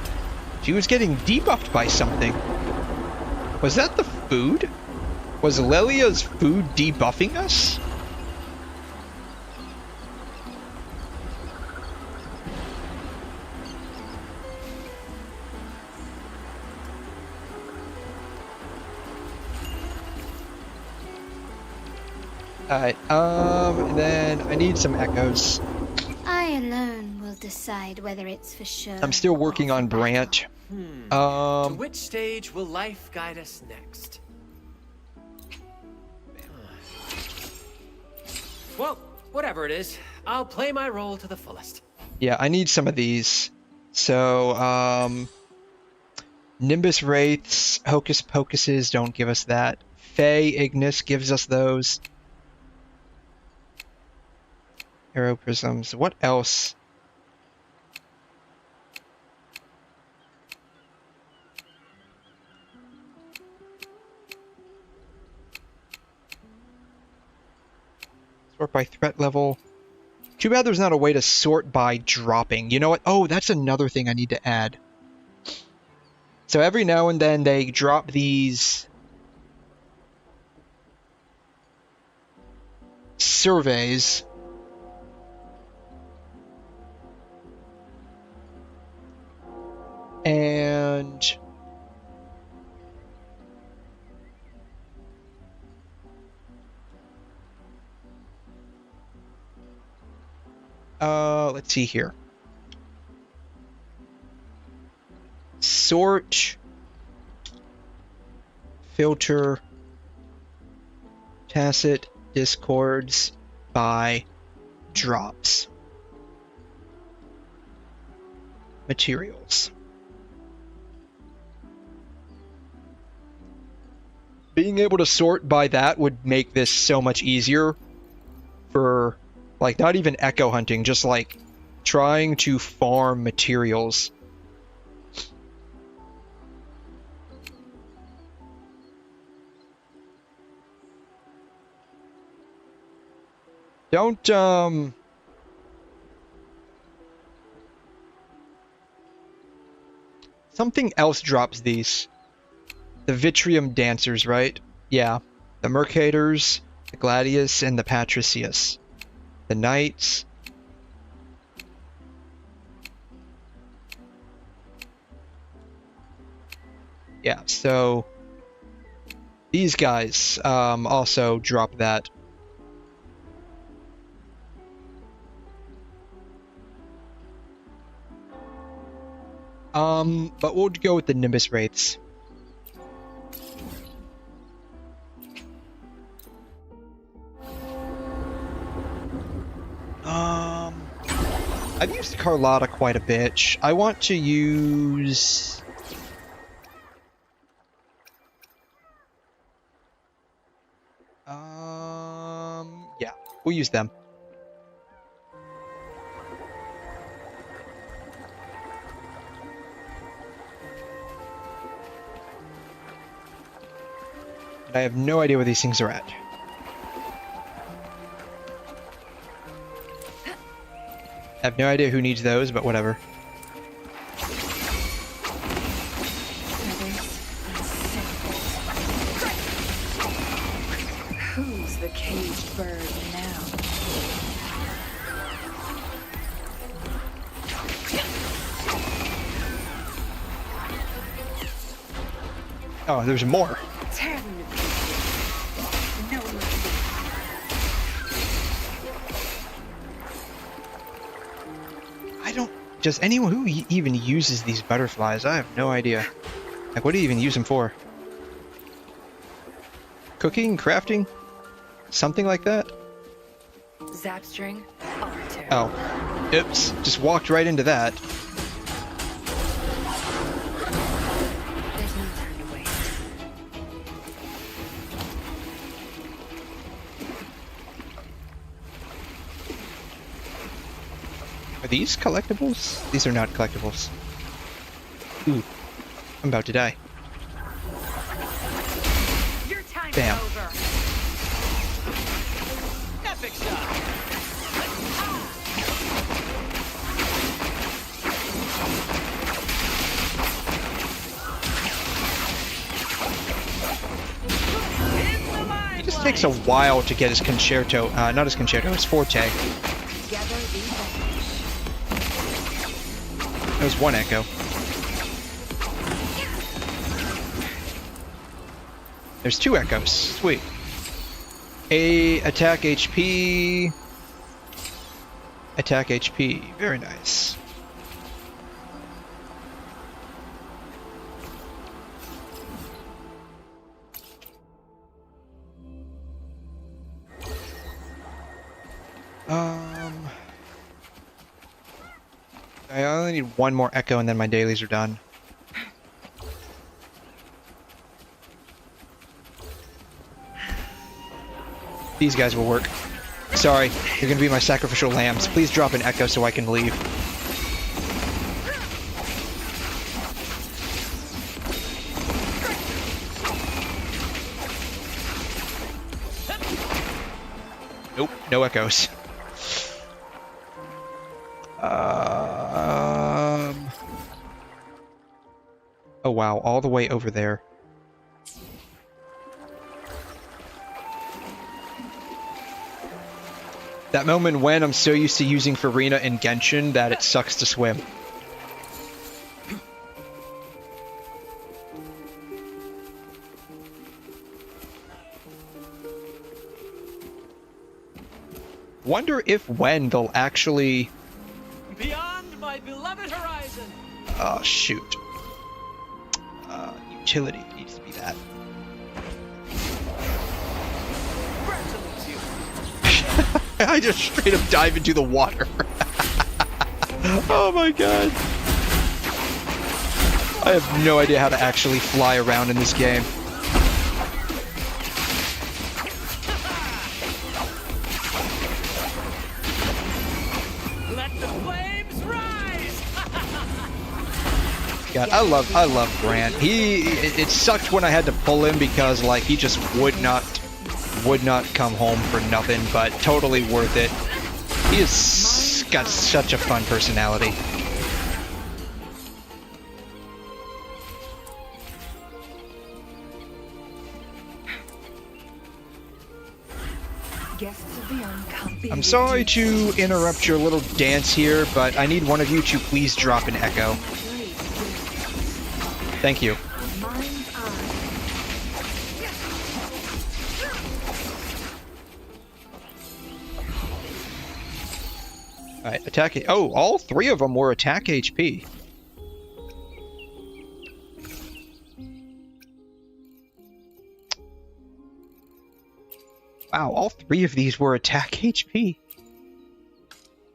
She was getting debuffed by something. Was that the food? Was Lelia's food debuffing us? Alright, then I need some echoes. I alone will decide whether it's for sure. I'm still working on Brant. To which stage will life guide us next? Well, whatever it is, I'll play my role to the fullest. Yeah, I need some of these. So, Nimbus Wraiths, Hocus Pocuses don't give us that. Fey Ignis gives us those. Arrow Prisms. What else? Sort by threat level. Too bad there's not a way to sort by dropping. You know what? Oh, that's another thing I need to add. So every now and then they drop these surveys. And let's see here. Sort, filter, tacit discords by drops. Materials. Being able to sort by that would make this so much easier for, like, not even echo hunting, just like trying to farm materials. Don't, something else drops these. The Vitrium Dancers, right? Yeah. The Mercators, the Gladius, and the Patricius. The Knights. Yeah, so these guys also drop that. But we'll go with the Nimbus Wraiths. I've used Carlotta quite a bit. I want to use... yeah, we'll use them. And I have no idea where these things are at. I have no idea who needs those, but whatever. Who's the caged bird now? Oh, there's more. No mercy. I don't... Does anyone who even uses these butterflies? I have no idea. Like, what do you even use them for? Cooking? Crafting? Something like that? Zap string, R2. Oh. Oops. Just walked right into that. There's no time to waste. Are these collectibles? These are not collectibles. Ooh. I'm about to die. Your time's Bam. over. Epic shot. It just takes a while to get his concerto, not his concerto, his forte. Together we vanish. That was one echo. There's two echoes. Sweet. Attack HP. Attack HP. Very nice. I only need one more echo and then my dailies are done. These guys will work. Sorry, you're gonna be my sacrificial lambs. Please drop an echo so I can leave. Nope, no echoes. Oh wow, all the way over there. That moment when I'm so used to using Farina in Genshin that it sucks to swim. Wonder if when they'll actually... Beyond my beloved horizon. Oh, shoot. Utility needs to be that. Congratulates you. I just straight up dive into the water. Oh my god. I have no idea how to actually fly around in this game. Let the flames rise. God, I love Grant. It sucked when I had to pull him because like he just would not come home for nothing, but totally worth it. He has got such a fun personality. Guests of the uncomfy. I'm sorry to interrupt your little dance here, but I need one of you to please drop an echo. Thank you. Mind's eye. Alright, attack. Oh, all three of them were attack HP. Wow, all three of these were attack HP.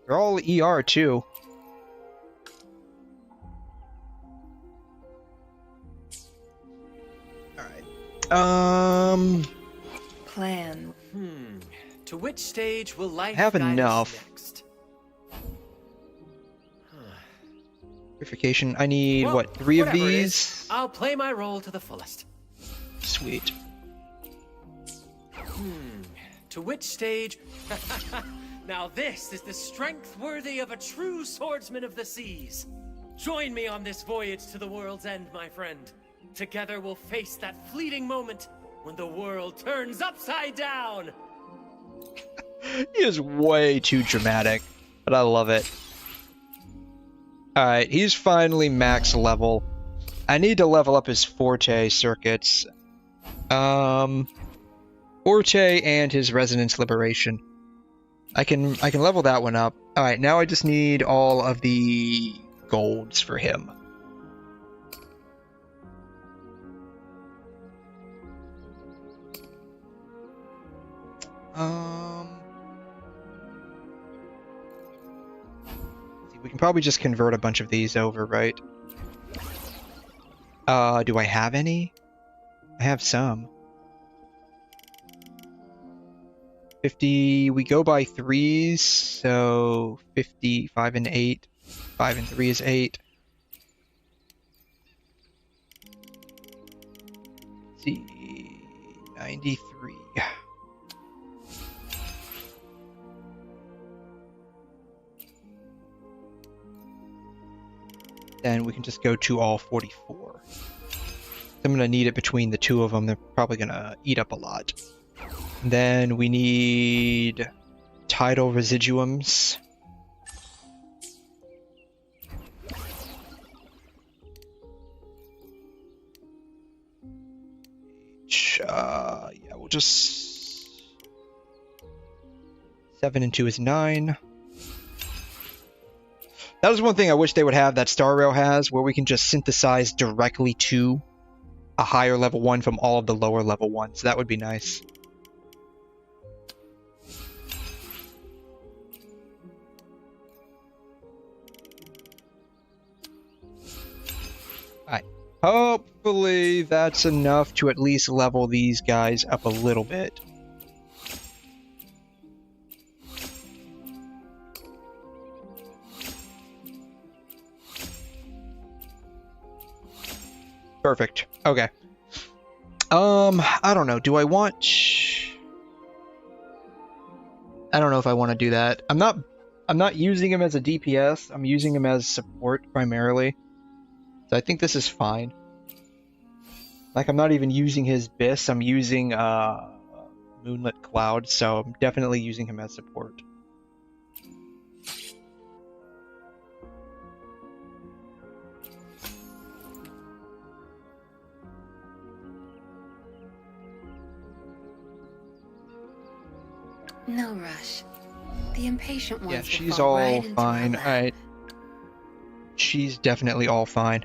They're all ER too. Alright. Plan. To which stage will life Have guide us enough. next? Purification. I need, Well, what, three of whatever it these? is, I'll play my role to the fullest. Sweet. To which stage? Now this is the strength worthy of a true swordsman of the seas. Join me on this voyage to the world's end, my friend. Together we'll face that fleeting moment when the world turns upside down. He is way too dramatic, but I love it. Alright, he's finally max level. I need to level up his Forte circuits. Forte and his Resonance Liberation. I can level that one up. Alright, now I just need all of the golds for him. See, we can probably just convert a bunch of these over, right? Do I have any? I have some. 50, we go by threes, so 50, 5 and 8. 5 and 3 is 8. Let's see, 93. Then we can just go to all 44. I'm going to need it between the two of them. They're probably going to eat up a lot. And then we need tidal residuums. Yeah, we'll just... 7 and 2 is 9. That is one thing I wish they would have that Star Rail has, where we can just synthesize directly to a higher level one from all of the lower level ones. That would be nice. Alright. Hopefully that's enough to at least level these guys up a little bit. Perfect. Okay. I don't know. Do I want... I don't know if I want to do that. I'm not using him as a DPS. I'm using him as support primarily. So I think this is fine. Like, I'm not even using his BIS. I'm using Moonlit Cloud, so I'm definitely using him as support. No rush. The impatient ones Yeah, will she's fall all right into fine. our lap. Alright. She's definitely all fine.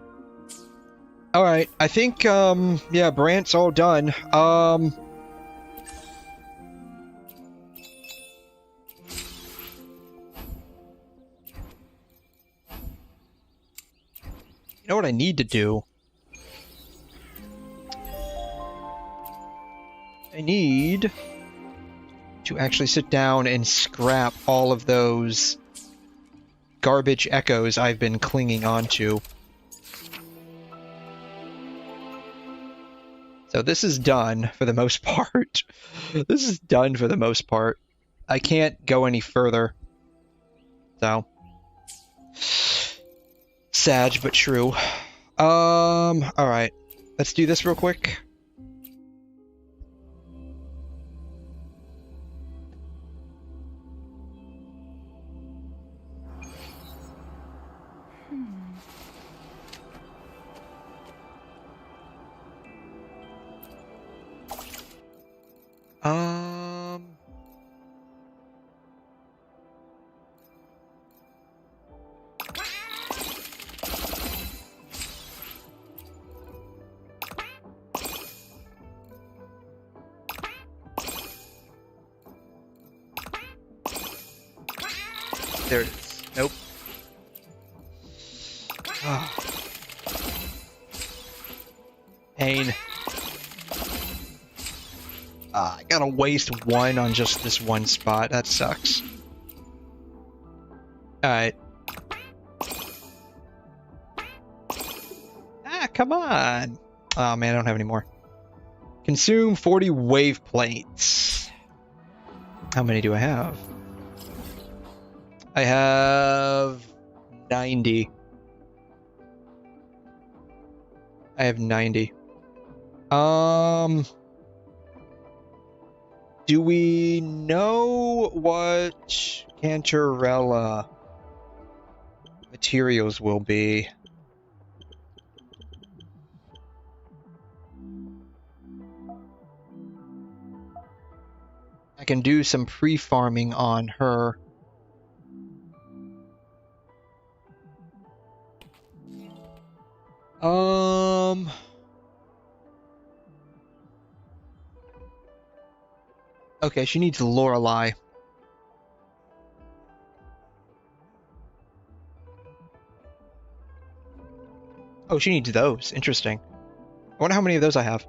Alright, I think, yeah, Brant's all done. You know what I need to do? I need to actually sit down and scrap all of those garbage echoes I've been clinging onto. So this is done for the most part. This is done for the most part. I can't go any further. So. Sad, but true. Alright. Let's do this real quick. There it is. Nope. Oh. Pain. I gotta waste one on just this one spot. That sucks. Alright. Ah, come on! Oh man, I don't have any more. Consume 40 wave plates. How many do I have? I have 90. I have 90. Do we know what Cantarella materials will be? I can do some pre-farming on her. Okay, she needs Lorelei. Oh, she needs those. Interesting. I wonder how many of those I have.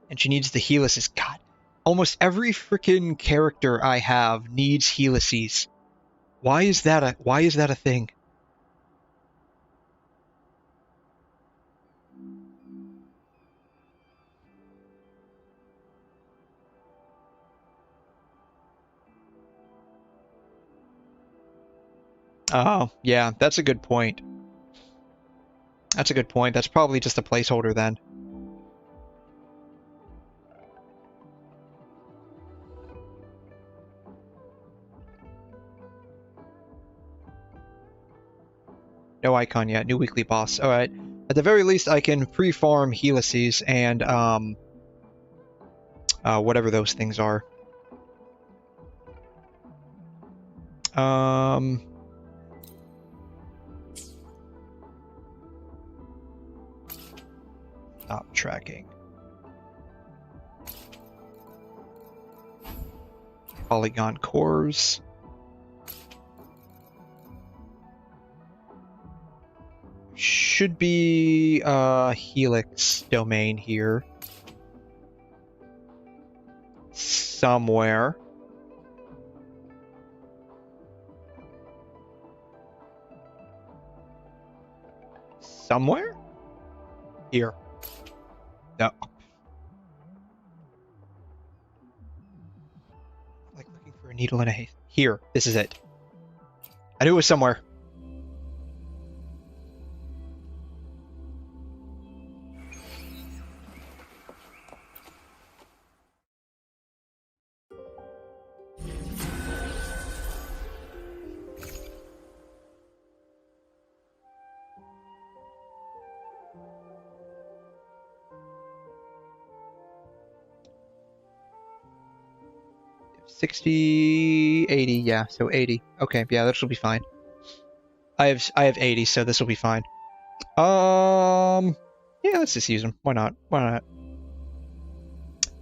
And she needs the helices. God, almost every freaking character I have needs helices. Why is that a thing? Oh, yeah, that's a good point. That's a good point. That's probably just a placeholder then. No icon yet. New weekly boss. Alright. At the very least, I can pre-farm helices and, whatever those things are. Stop tracking. Polygon cores. Should be helix domain here. Somewhere. Somewhere? Here. No. Like looking for a needle in a haystack. Here. This is it. I knew it was somewhere. $60, $80, yeah, so 80. Okay, yeah, this will be fine. I have 80, so this will be fine. Yeah, let's just use them. Why not? Why not?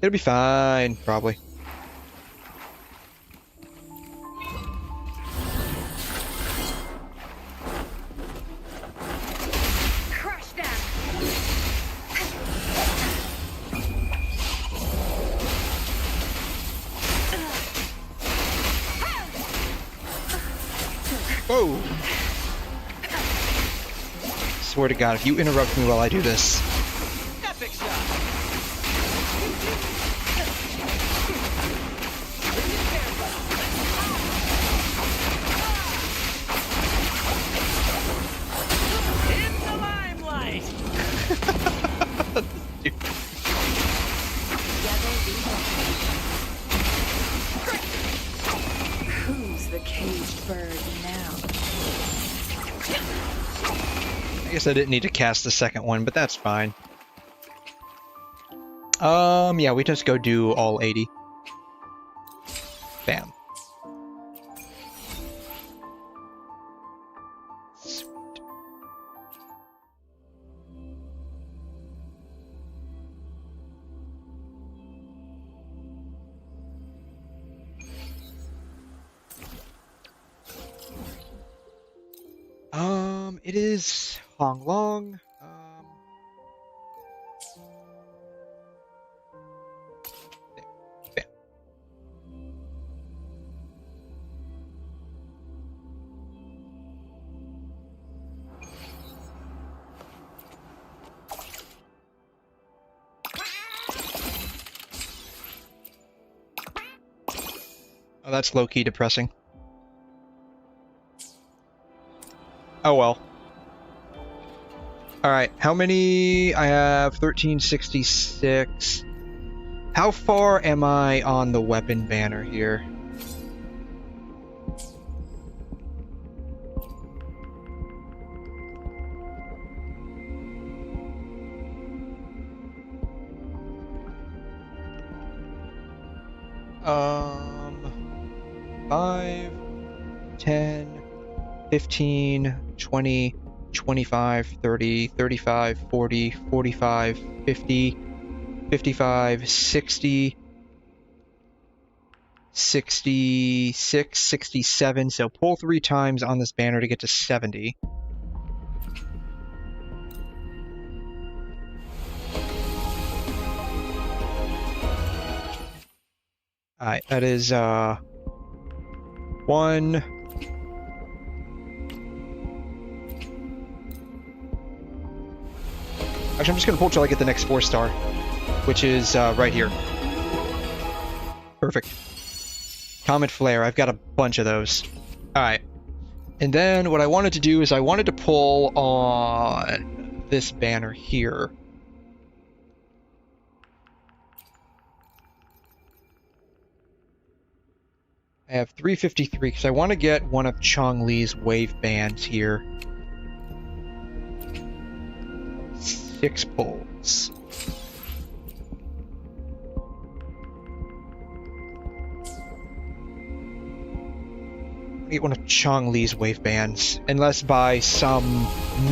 It'll be fine, probably. Crush them. Whoa! Swear to God, if you interrupt me while I do this. Epic shot. In the limelight. Who's the caged bird now? I guess I didn't need to cast the second one, but that's fine. Yeah, we just go do all 80. Bam. Sweet. It is Hong Long. Bam. Oh, that's low-key depressing. Oh well. Alright, how many? I have 1366. How far am I on the weapon banner here? Um, 5, 10, 15, 20, 25, 30, 35, 40, 45, 50, 55, 60, 66, 67. So pull 3 times on this banner to get to 70. Alright, that is 1. Actually, I'm just gonna pull till I get the next 4-star, which is right here. Perfect. Comet Flare, I've got a bunch of those. Alright. And then what I wanted to do is I wanted to pull on this banner here. I have 353 because I want to get one of Chong-Li's wave bands here. 6 pulls. Get one of Chong-Li's wave bands, unless by some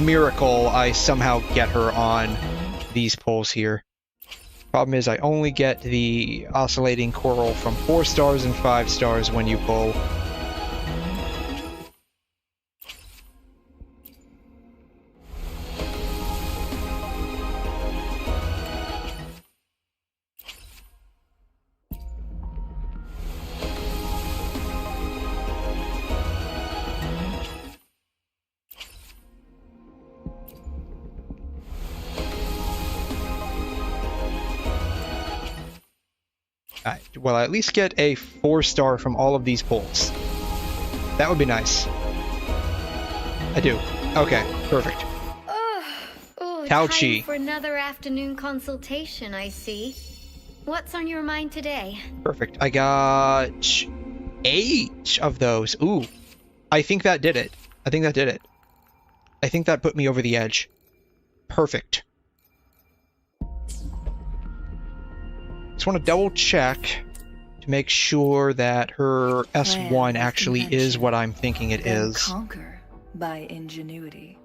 miracle I somehow get her on these pulls here. Problem is I only get the oscillating coral from 4 stars and 5 stars when you pull. Alright, well, I at least get a 4-star from all of these pulls. That would be nice. I do. Okay, perfect. Time for another afternoon consultation, I see. What's on your mind today? Perfect. I got 8 of those. Ooh. I think that did it. I think that did it. I think that put me over the edge. Perfect. Just want to double check to make sure that her S1 actually is what I'm thinking it is. Conquer by ingenuity.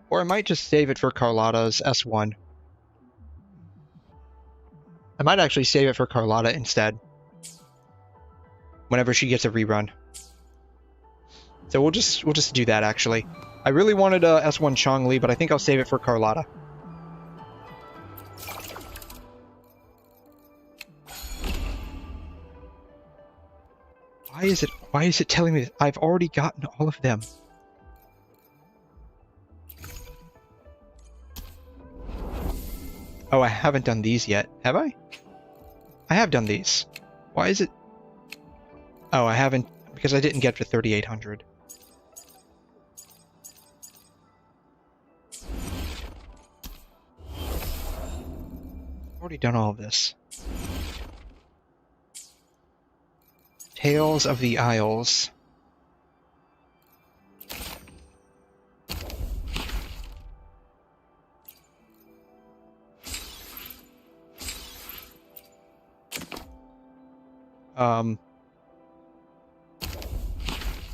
Or I might just save it for Carlotta's S1. I might actually save it for Carlotta instead. Whenever she gets a rerun. So we'll just do that actually. I really wanted a S1 Chong-Li, but I think I'll save it for Carlotta. Why is it telling me this? I've already gotten all of them. Oh, I haven't done these yet, have I? I have done these. Why is it? Oh, I haven't, because I didn't get to 3,800. Already done all of this. Tales of the Isles.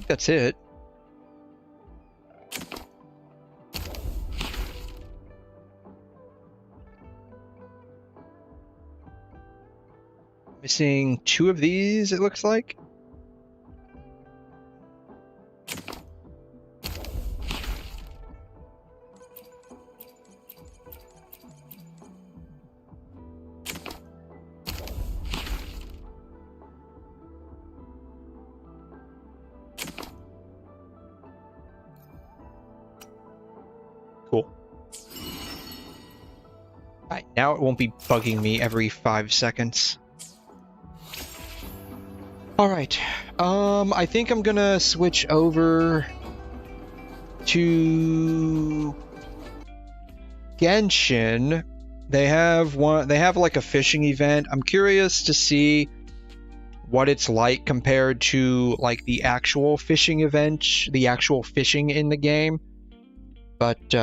That's it. Missing 2 of these, it looks like. Cool. Alright, now it won't be bugging me every 5 seconds. Alright, I think I'm gonna switch over to Genshin. They have like a fishing event. I'm curious to see what it's like compared to like the actual fishing event, the actual fishing in the game. But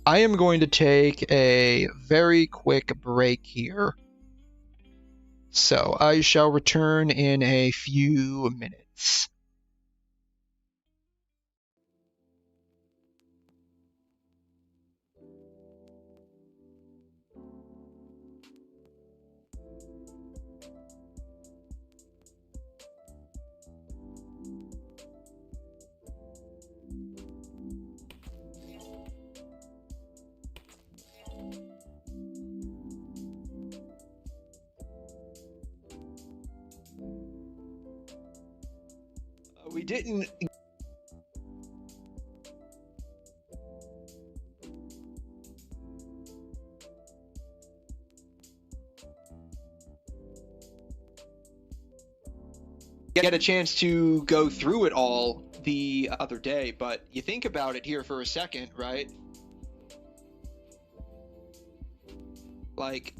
I am going to take a very quick break here. So I shall return in a few minutes. We didn't get a chance to go through it all the other day, but you think about it here for a second, right? Like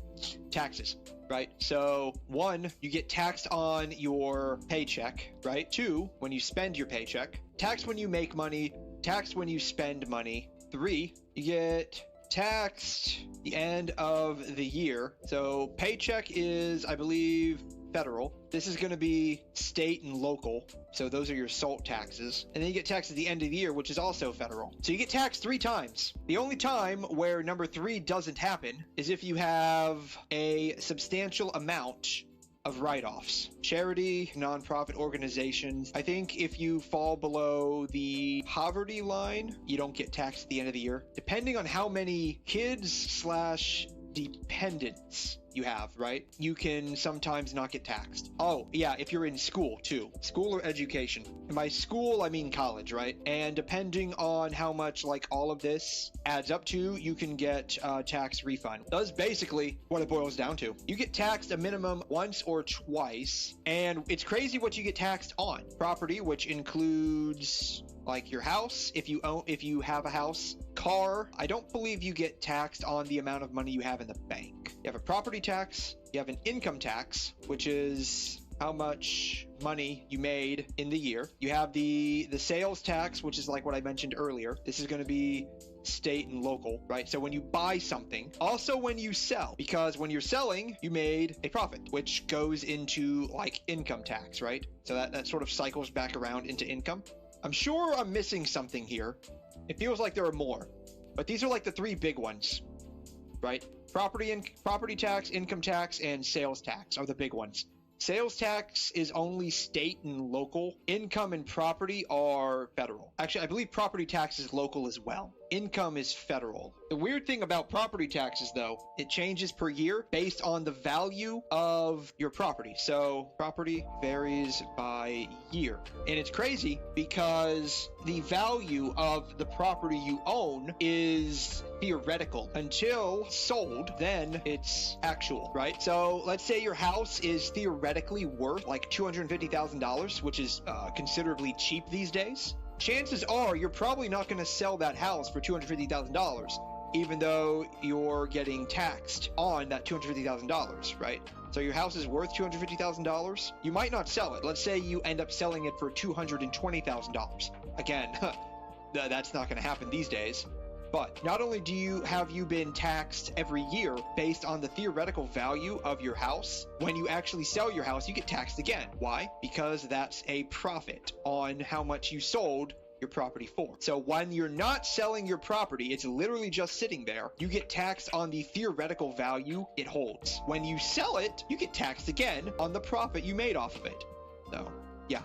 taxes, right? So one, you get taxed on your paycheck, right? Two, when you spend your paycheck, taxed when you make money, taxed when you spend money. Three, you get taxed the end of the year. So paycheck is, I believe, federal. This is going to be state and local. So those are your SALT taxes. And then you get taxed at the end of the year, which is also federal. So you get taxed 3 times. The only time where number 3 doesn't happen is if you have a substantial amount of write-offs. Charity, nonprofit organizations. I think if you fall below the poverty line, you don't get taxed at the end of the year. Depending on how many kids / dependents you have, right? You can sometimes not get taxed. Oh, yeah, if you're in school too. School or education. And by school, I mean college, right? And depending on how much like all of this adds up to, you can get tax refund. That's basically what it boils down to. You get taxed a minimum once or twice, and it's crazy what you get taxed on. Property, which includes like your house, if you have a house. Car, I don't believe you get taxed on the amount of money you have in the bank. You have a property tax, you have an income tax, which is how much money you made in the year. You have the sales tax, which is like what I mentioned earlier. This is going to be state and local, right? So when you buy something, also when you sell, because when you're selling, you made a profit, which goes into like income tax, right? So that sort of cycles back around into income. I'm sure I'm missing something here. It feels like there are more, but these are like the 3 big ones, right? Property tax, income tax, and sales tax are the big ones. Sales tax is only state and local. Income and property are federal. Actually, I believe property tax is local as well. Income is federal. The weird thing about property taxes, though, it changes per year based on the value of your property. So property varies by year. And it's crazy because the value of the property you own is theoretical until sold, then it's actual, right? So let's say your house is theoretically worth like $250,000, which is considerably cheap these days. Chances are you're probably not going to sell that house for $250,000, even though you're getting taxed on that $250,000, right? So your house is worth $250,000. You might not sell it. Let's say you end up selling it for $220,000. Again, that's not going to happen these days. But not only have you been taxed every year based on the theoretical value of your house, when you actually sell your house, you get taxed again. Why? Because that's a profit on how much you sold your property for. So when you're not selling your property, it's literally just sitting there, you get taxed on the theoretical value it holds. When you sell it, you get taxed again on the profit you made off of it. So, yeah.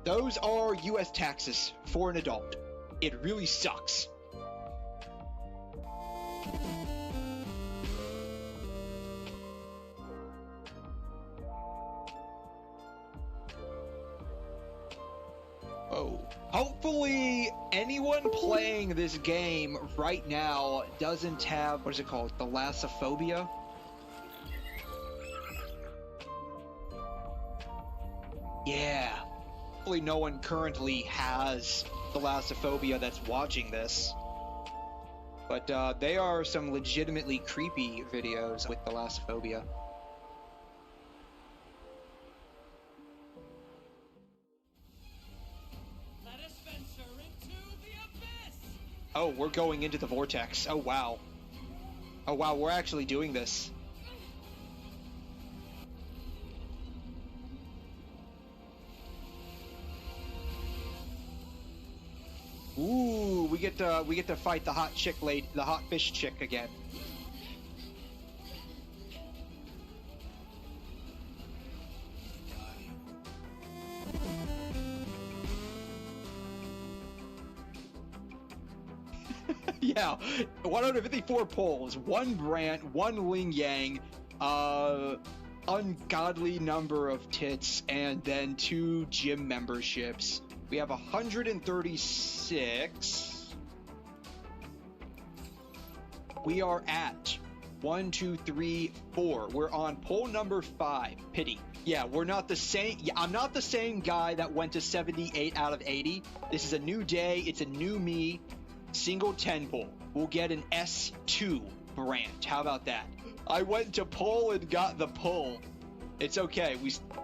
Those are US taxes for an adult. It really sucks. Oh. Hopefully anyone playing this game right now doesn't have, what is it called? Thalassophobia? Yeah. Hopefully no one currently has thalassophobia that's watching this. But they are some legitimately creepy videos with thalassophobia. Oh, we're going into the vortex. Oh, wow. Oh, wow, we're actually doing this. Ooh, we get to fight the hot chick lady, the hot fish chick again. Yeah, 154 polls, 1 Brant, 1 Ling Yang, ungodly number of tits, and then 2 gym memberships. We have 136. We are at 1, 2, 3, 4. We're on poll number 5. Pity. Yeah, we're not the same. Yeah, I'm not the same guy that went to 78 out of 80. This is a new day. It's a new me. Single 10 poll. We'll get an S2 Brant. How about that? I went to poll and got the pull. It's okay.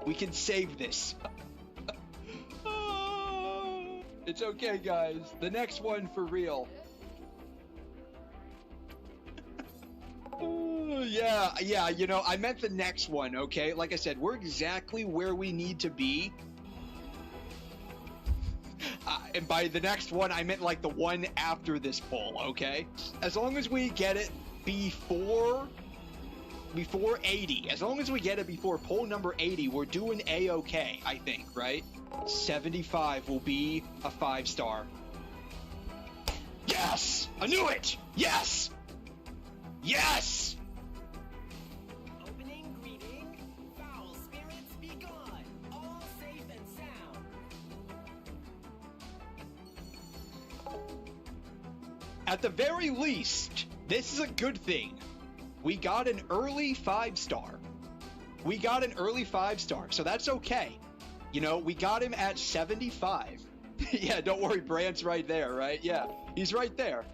We can save this. It's okay, guys. The next one for real. Yeah, you know, I meant the next one, okay? Like I said, we're exactly where we need to be. And by the next one, I meant like the one after this poll, okay? As long as we get it before 80, as long as we get it before poll number 80, we're doing A-okay, I think, right? 75 will be a 5-star. Yes! I knew it! Yes! Yes! Opening greeting, foul spirits be gone, all safe and sound. At the very least, this is a good thing. We got an early 5-star. We got an early 5-star, so that's okay. You know, we got him at 75. Yeah, don't worry, Brant's right there, right? Yeah, he's right there.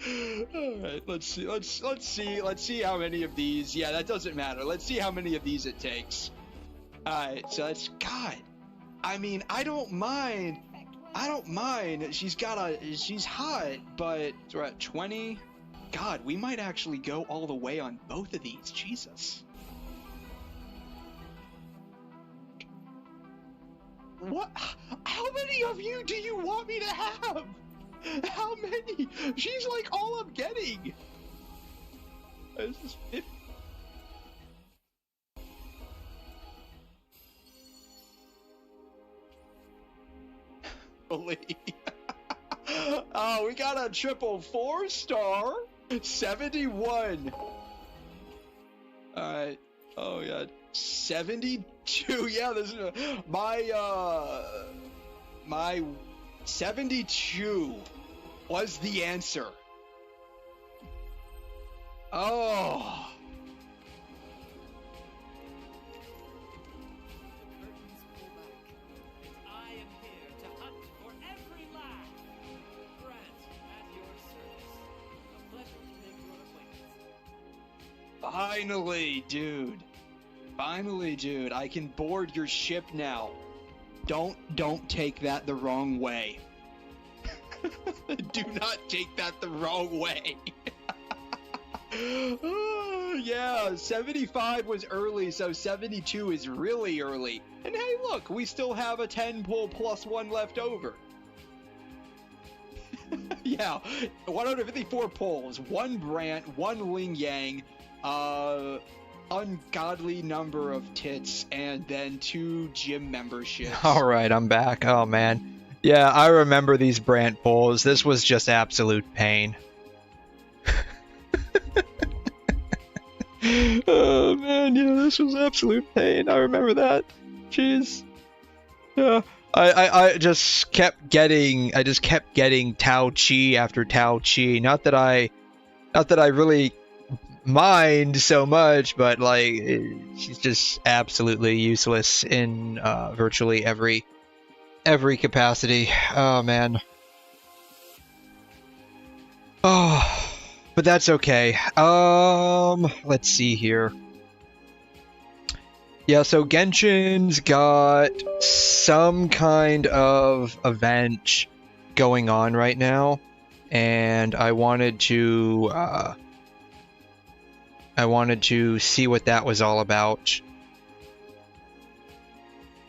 All right, let's see how many of these. Yeah, that doesn't matter. Let's see how many of these it takes. All right, so that's God. I mean, I don't mind. She's hot, but we're at 20. God, we might actually go all the way on both of these. Jesus. What? How many of you do you want me to have? How many? She's like all I'm getting. This is 50. Oh, we got a triple 4-star. 71. Alright. Oh god. 72. Yeah, this is my 72 was the answer. Oh. I am here to hunt for every lack. Brant, at your service. A pleasure to make your acquaintance. Finally, dude. I can board your ship now. Don't take that the wrong way. Do not take that the wrong way. Yeah, 75 was early, so 72 is really early. And hey, look, we still have a 10 pull plus 1 left over. Yeah, 154 pulls, 1 Brant, 1 Ling Yang, ungodly number of tits, and then 2 gym memberships. Alright, I'm back. Oh man. Yeah, I remember these Brant pulls. This was just absolute pain. Oh man, yeah, this was absolute pain. I remember that. Jeez. Yeah. I just kept getting Tao Chi after Tao Chi. Not that I really mind so much, but like she's just absolutely useless in virtually every capacity. Oh man. Oh, but that's okay. Let's see here. Yeah, so Genshin's got some kind of event going on right now. and I wanted to see what that was all about.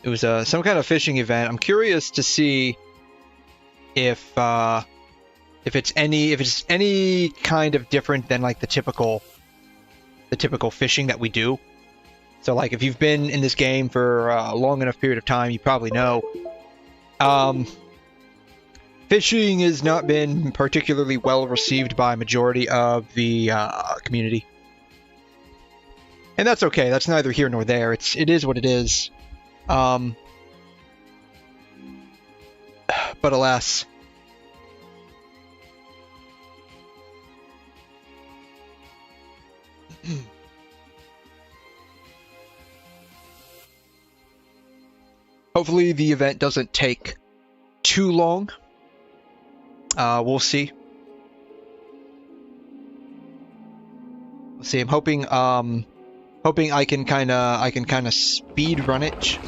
It was some kind of fishing event. I'm curious to see if it's any kind of different than like the typical fishing that we do. So like if you've been in this game for a long enough period of time, you probably know fishing has not been particularly well received by a majority of the community. And that's okay. That's neither here nor there. It is what it is. But alas. Hopefully the event doesn't take too long. We'll see. We'll see. I'm hoping I can kind of speed run it.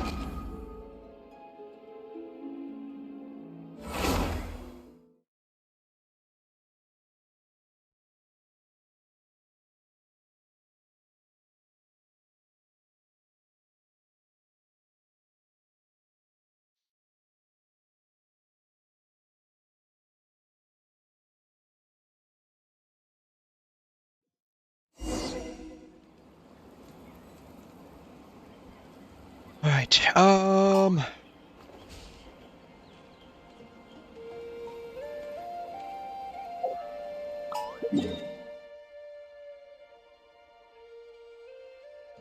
Alright,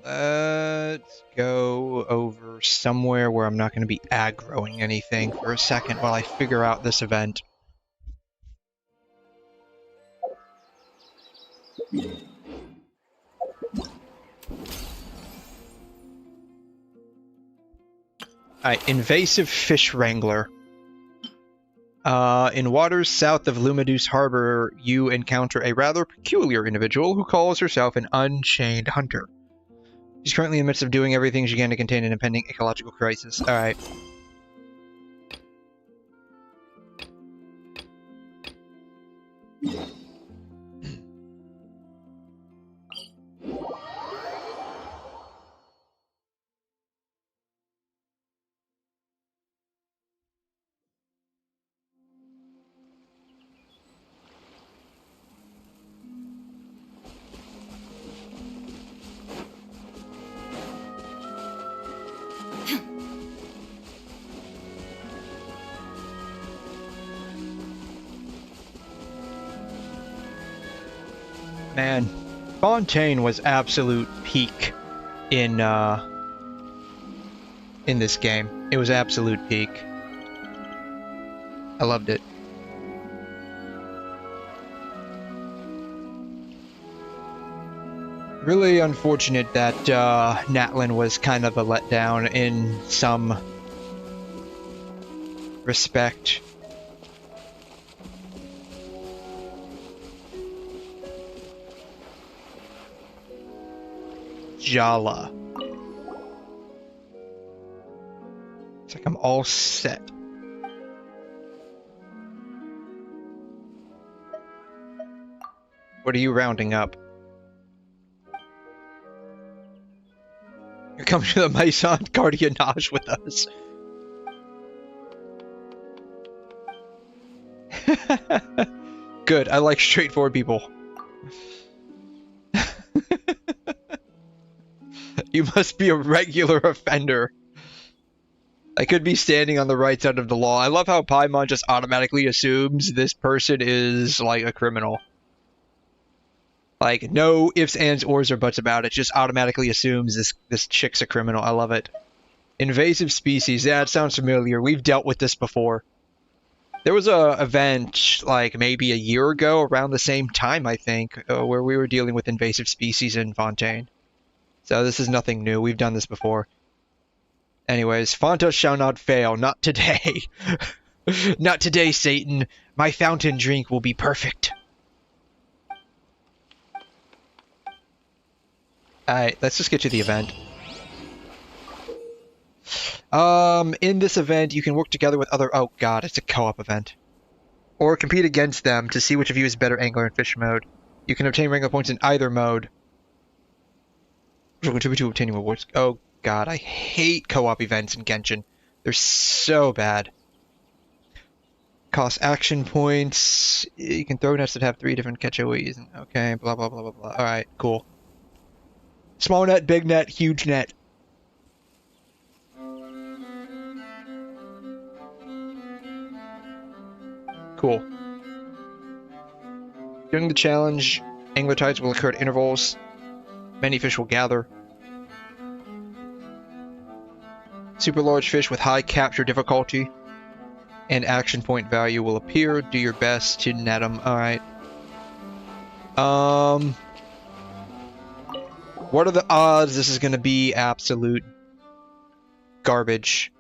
let's go over somewhere where I'm not going to be aggroing anything for a second while I figure out this event. Alright, invasive fish wrangler. In waters south of Lumiduce Harbor, you encounter a rather peculiar individual who calls herself an unchained hunter. She's currently in the midst of doing everything she can to contain an impending ecological crisis. Alright. Man, Fontaine was absolute peak in this game. It was absolute peak. I loved it. Really unfortunate that Natlin was kind of a letdown in some respect. Jala. It's like I'm all set. What are you rounding up? You're coming to the Maison Gardiennage with us. Good, I like straightforward people. You must be a regular offender. I could be standing on the right side of the law. I love how Paimon just automatically assumes this person is, like, a criminal. Like, no ifs, ands, ors, or buts about it. Just automatically assumes this chick's a criminal. I love it. Invasive species. Yeah, it sounds familiar. We've dealt with this before. There was a event, like, maybe a year ago, around the same time, I think, where we were dealing with invasive species in Fontaine. So this is nothing new. We've done this before. Anyways, Fonta shall not fail. Not today. Not today, Satan. My fountain drink will be perfect. Alright, let's just get to the event. In this event, you can work together with other... Oh god, it's a co-op event. or compete against them to see which of you is better angler in fish mode. You can obtain wrangler points in either mode. Which will contribute to obtaining rewards. Oh god, I hate co-op events in Genshin. They're so bad. Cost action points. You can throw nets that have 3 different catch AoEs. Okay, blah blah blah blah blah. Alright, cool. Small net, big net, huge net. Cool. During the challenge, angler tides will occur at intervals. Many fish will gather. Super large fish with high capture difficulty and action point value will appear. Do your best to net them. Alright. What are the odds this is going to be absolute garbage?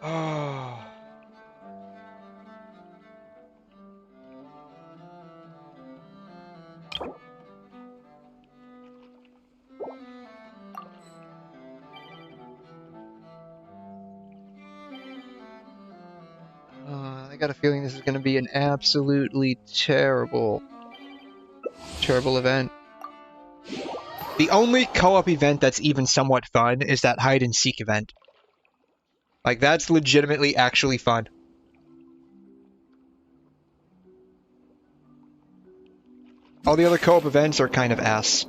Oh. I got a feeling this is going to be an absolutely terrible event. The only co-op event that's even somewhat fun is that hide and seek event. Like, that's legitimately actually fun. All the other co-op events are kind of ass.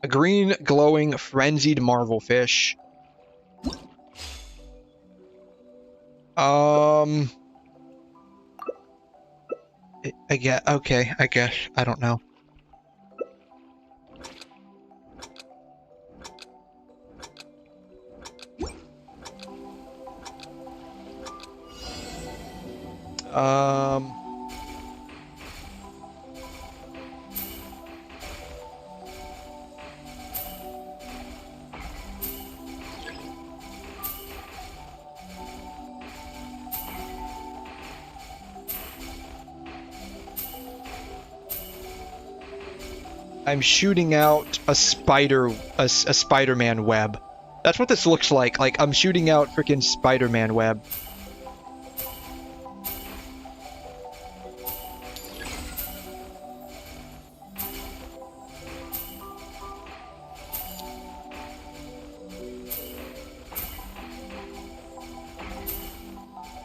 A green, glowing, frenzied marvelfish. I guess, okay, I guess, I don't know. I'm shooting out a Spider-Man web. That's what this looks like. Like, I'm shooting out freaking Spider-Man web.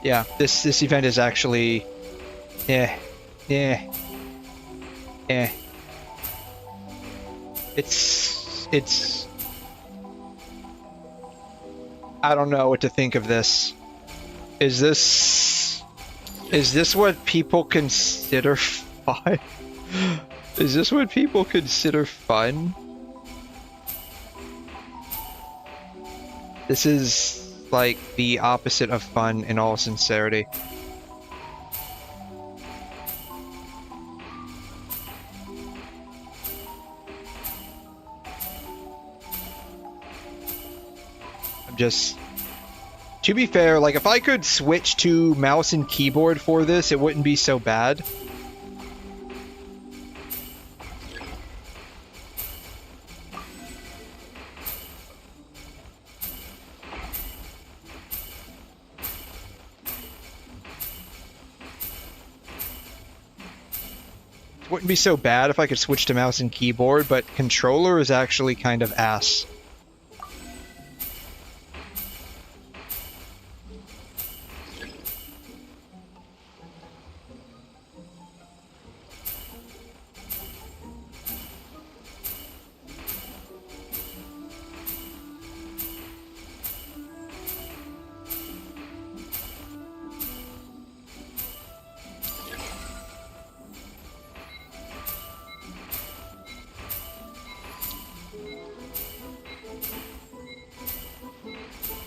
Yeah, this event is actually... Yeah. It's... I don't know what to think of this. Is this what people consider fun? Is this what people consider fun? This is like the opposite of fun in all sincerity. Just to be fair, like, if I could switch to mouse and keyboard for this, it wouldn't be so bad. It wouldn't be so bad if I could switch to mouse and keyboard, but controller is actually kind of ass.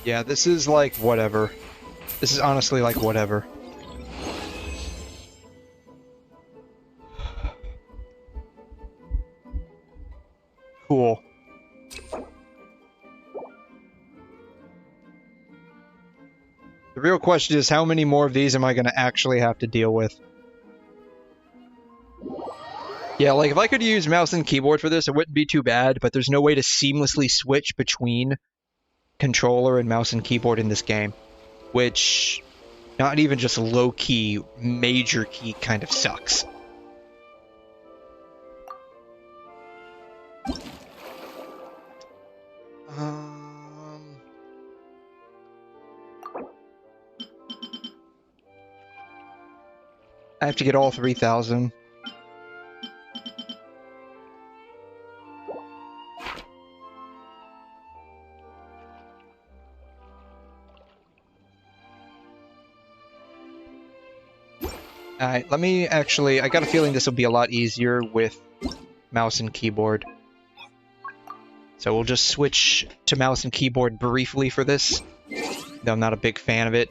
Yeah, this is like whatever. This is honestly like whatever. Cool. The real question is, how many more of these am I going to actually have to deal with? Yeah, like, if I could use mouse and keyboard for this, it wouldn't be too bad, but there's no way to seamlessly switch between controller and mouse and keyboard in this game. Which, not even just low-key, major key kind of sucks. I have to get all 3,000. Alright, let me actually... I got a feeling this will be a lot easier with mouse and keyboard. So we'll just switch to mouse and keyboard briefly for this, though I'm not a big fan of it.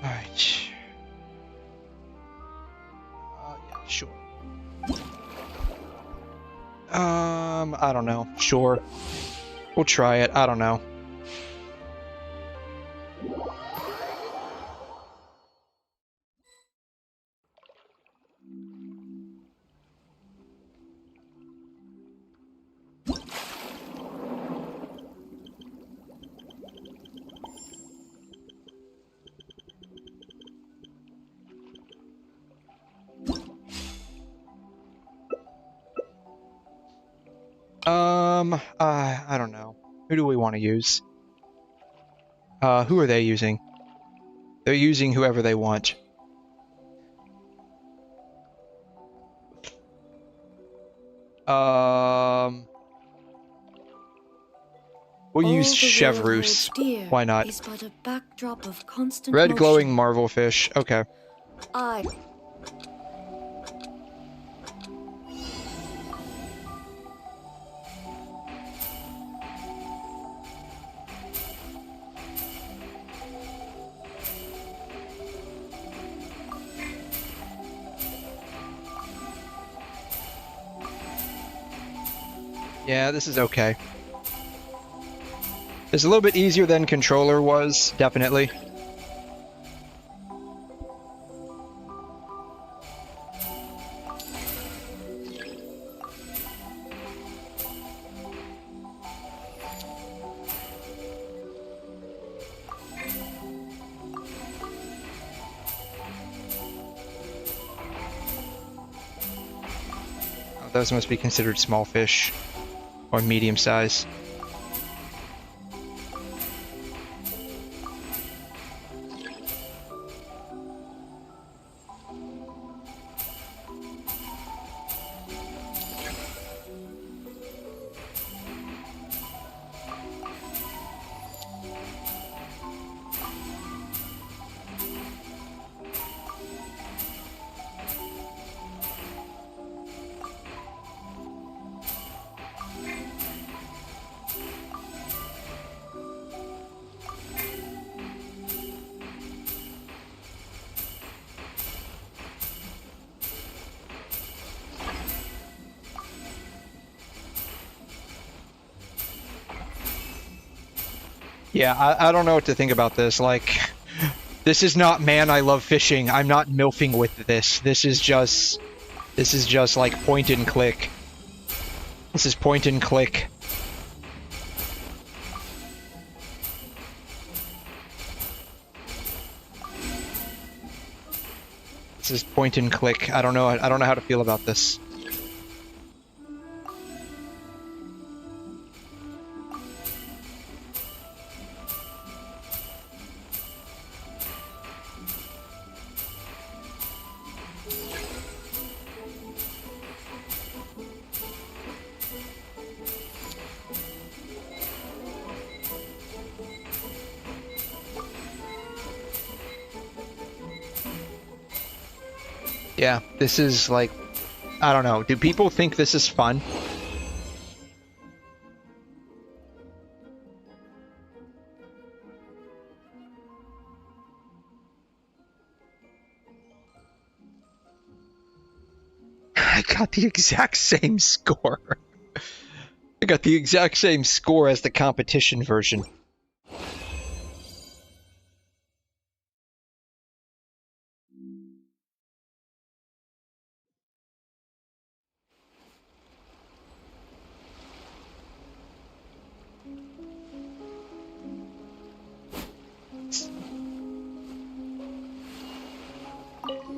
Alright. Yeah, sure. I don't know. Sure. We'll try it. I don't know. I don't know. Who do we want to use? Who are they using? They're using whoever they want. We'll use Chevrouse. Why not? Is but a backdrop of constant Red motion. glowing marvel fish. Okay. I Yeah, this is okay. It's a little bit easier than controller was, definitely. Oh, those must be considered small fish. Or medium size. Yeah, I don't know what to think about this. Like, this is not man, I love fishing. I'm not milfing with this. This is just like point and click. This is point and click. This is point and click. I don't know how to feel about this. Yeah, this is like, I don't know. Do people think this is fun? I got the exact same score. I got the exact same score as the competition version.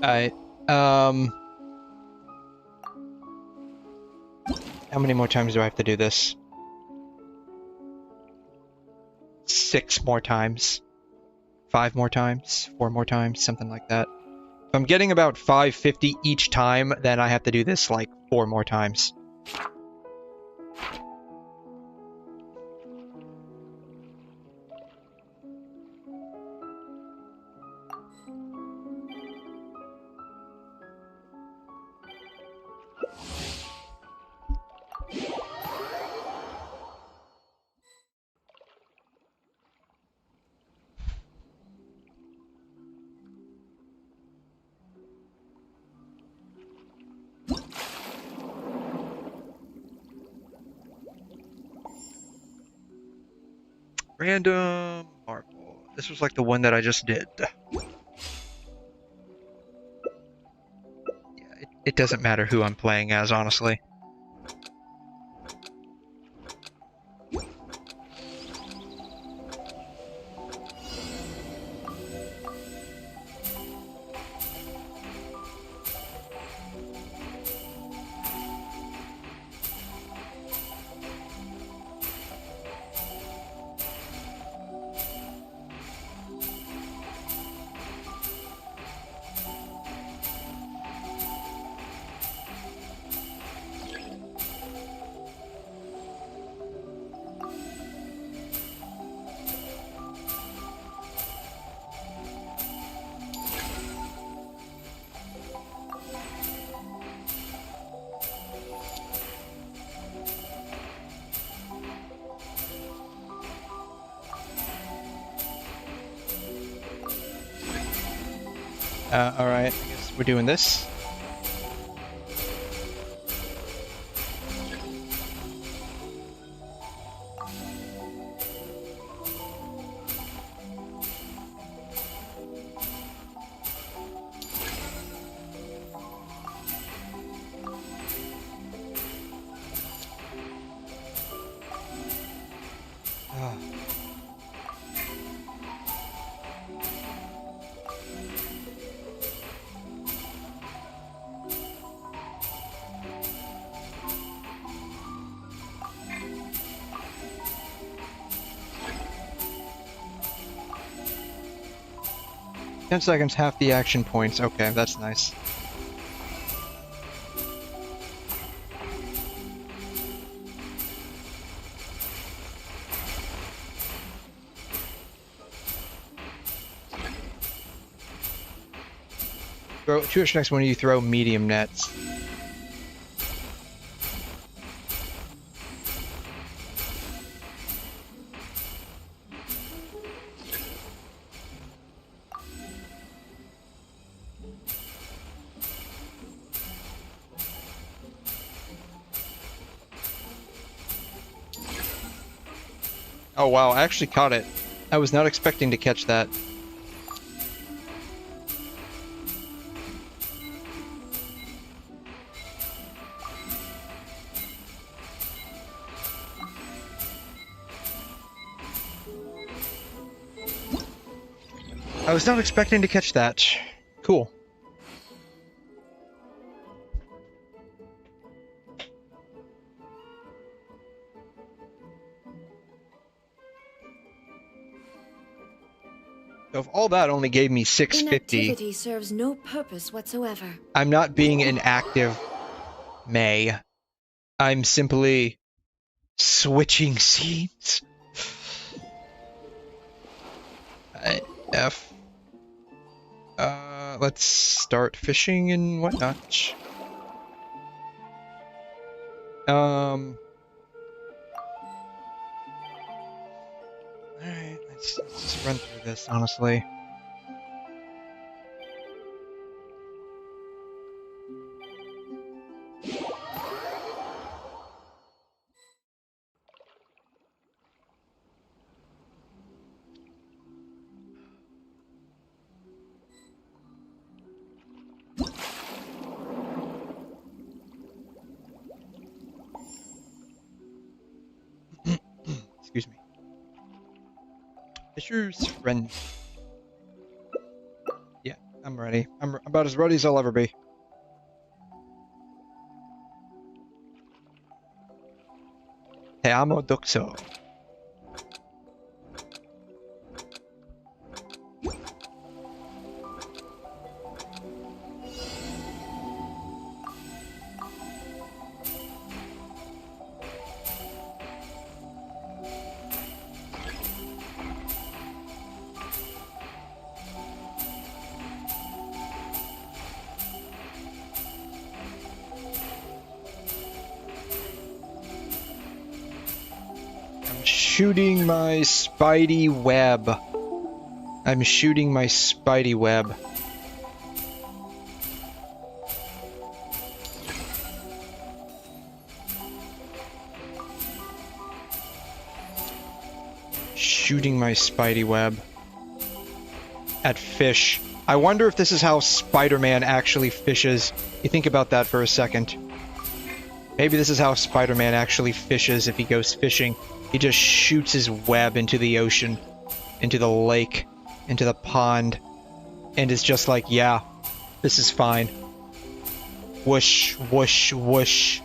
Alright, how many more times do I have to do this? 6 more times. 5 more times? 4 more times? Something like that. If I'm getting about 550 each time, then I have to do this like 4 more times. Random marble. This was like the one that I just did. Yeah, it doesn't matter who I'm playing as, honestly. Alright, I guess we're doing this. Ten seconds, half the action points. Okay, that's nice. Choose next when you throw medium nets. Oh wow, I actually caught it. I was not expecting to catch that. I was not expecting to catch that. Cool. So if all that only gave me 650, Inactivity serves no purpose whatsoever. I'm not being an active May. I'm simply switching scenes. F. Let's start fishing and whatnot. Alright, let's just run through this, honestly. Fisher's friend. Yeah, I'm ready. I'm about as ready as I'll ever be. Te amo, Duxo. Shooting my spidey web. I'm shooting my spidey web. Shooting my spidey web at fish. I wonder if this is how Spider-Man actually fishes. You think about that for a second. Maybe this is how Spider-Man actually fishes if he goes fishing. He just shoots his web into the ocean, into the lake, into the pond, and is just like, yeah, this is fine. Whoosh, whoosh, whoosh.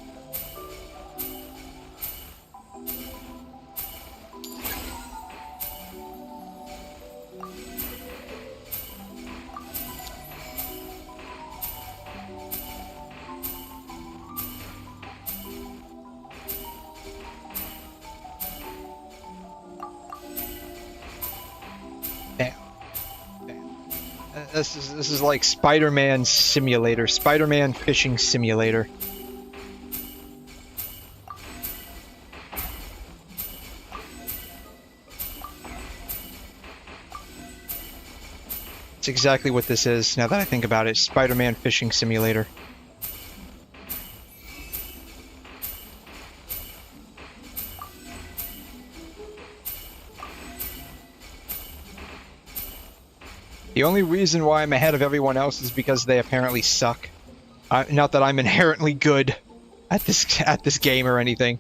This is like Spider-Man simulator, Spider-Man fishing simulator. It's exactly what this is, now that I think about it. Spider-Man fishing simulator. The only reason why I'm ahead of everyone else is because they apparently suck. Not that I'm inherently good at this game or anything.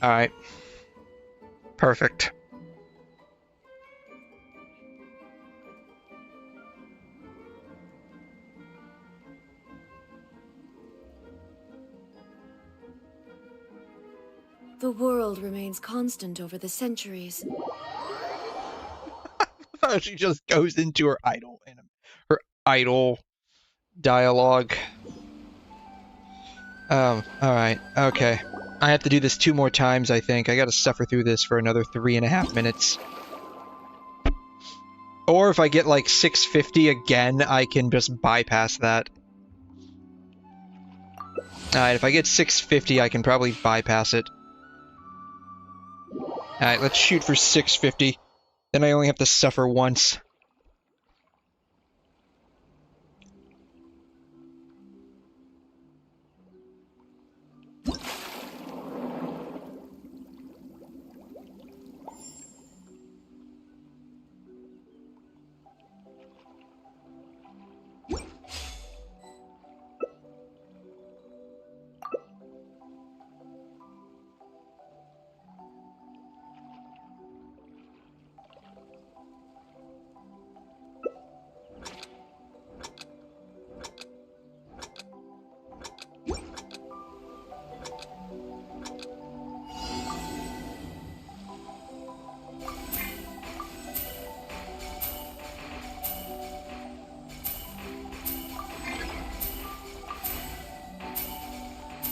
Alright. Perfect. The world remains constant over the centuries. She just goes into her idol dialogue. Alright, okay. I have to do this 2 more times, I think. I gotta suffer through this for another 3.5 minutes. Or if I get like 650 again, I can just bypass that. Alright, if I get 650, I can probably bypass it. Alright, let's shoot for 650. Then I only have to suffer once.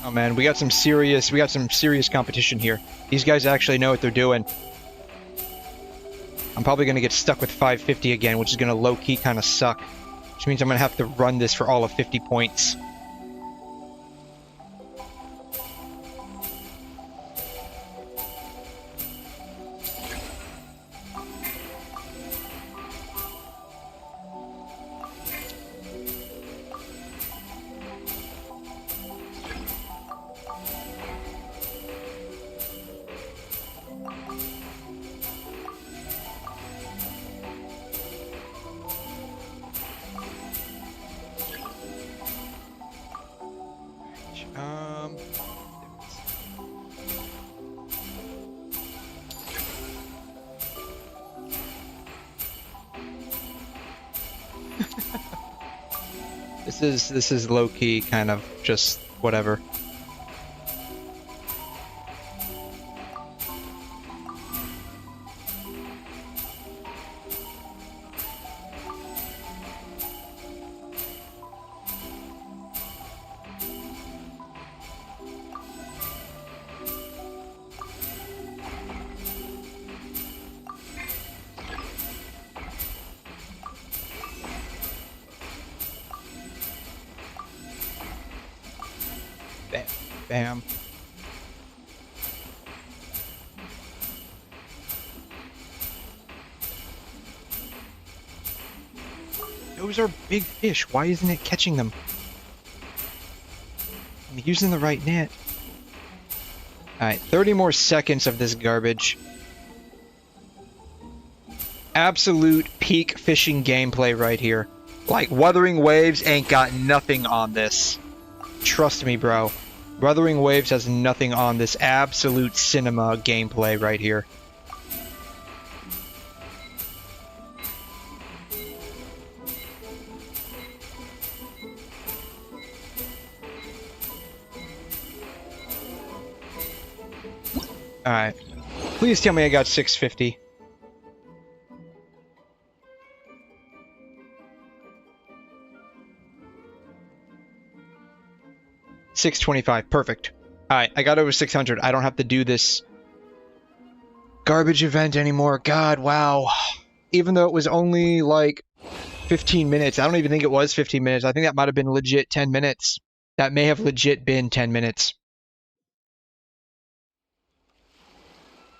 Oh man, we got some serious competition here. These guys actually know what they're doing. I'm probably gonna get stuck with 550 again, which is gonna low-key kind of suck. Which means I'm gonna have to run this for all of 50 points. This is low key, kind of just whatever. Bam. Those are big fish. Why isn't it catching them? I'm using the right net. Alright, 30 more seconds of this garbage. Absolute peak fishing gameplay right here. Like, Wuthering Waves ain't got nothing on this. Trust me, bro. Wuthering Waves has nothing on this absolute cinema gameplay right here. Alright. Please tell me I got 650. $625. Perfect. Alright, I got over 600. I don't have to do this garbage event anymore. God, wow. Even though it was only like 15 minutes. I don't even think it was 15 minutes. I think that might have been legit 10 minutes. That may have legit been 10 minutes.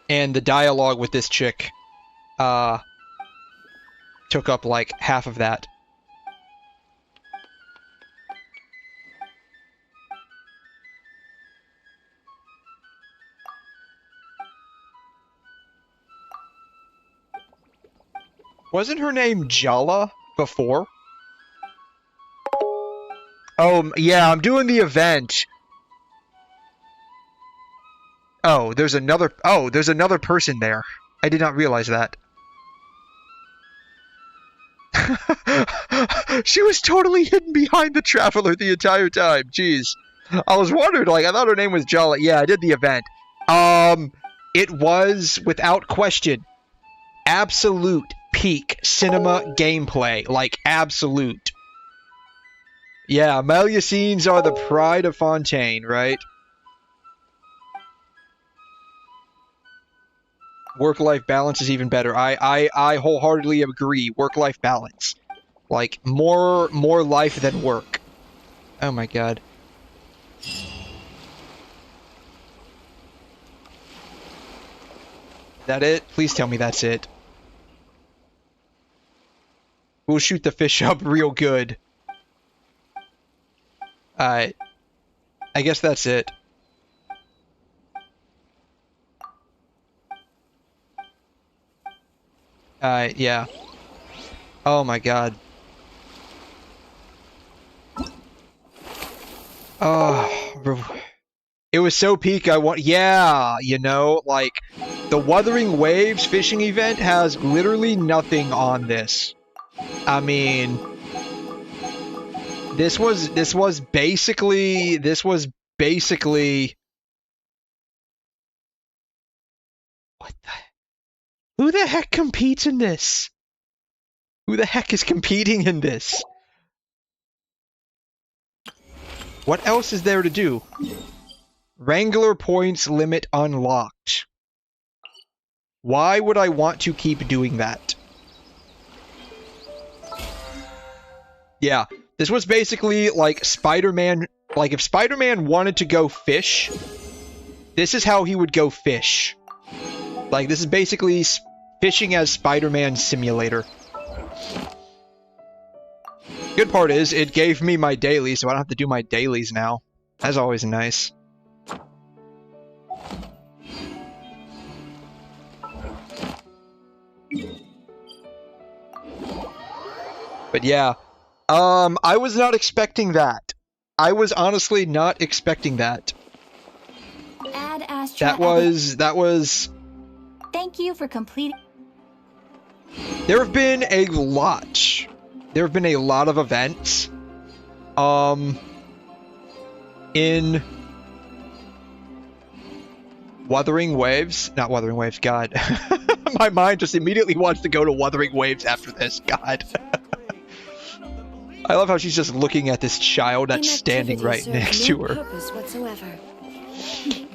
And the dialogue with this chick took up like half of that. Wasn't her name Jala before? Oh, yeah, I'm doing the event. Oh, there's another person there. I did not realize that. She was totally hidden behind the Traveler the entire time. Jeez. I was wondering, like, I thought her name was Jala. Yeah, I did the event. It was, without question, absolute peak cinema gameplay. Like, absolute. Yeah, Maliasines are the pride of Fontaine, right? Work-life balance is even better. I wholeheartedly agree. Work-life balance. Like, more life than work. Oh my god. Is that it? Please tell me that's it. We'll shoot the fish up real good. Alright. I guess that's it. Yeah. Oh my god. Oh, it was so peak. Yeah, you know, like the Wuthering Waves fishing event has literally nothing on this. I mean, this was basically what the. Who the heck competes in this? Who the heck is competing in this? What else is there to do? Wrangler points limit unlocked. Why would I want to keep doing that? Yeah, this was basically like Spider-Man. Like if Spider-Man wanted to go fish, this is how he would go fish. Like this is basically fishing as Spider-Man simulator. Good part is, it gave me my dailies, so I don't have to do my dailies now. That's always nice. But yeah, I was not expecting that. I was honestly not expecting that. Ad Astra. That was... Thank you for completing. There have been a lot. there have been a lot of events in Wuthering Waves. Not Wuthering Waves, God. My mind just immediately wants to go to Wuthering Waves after this, God. I love how she's just looking at this child that's standing right next to her. Purpose whatsoever.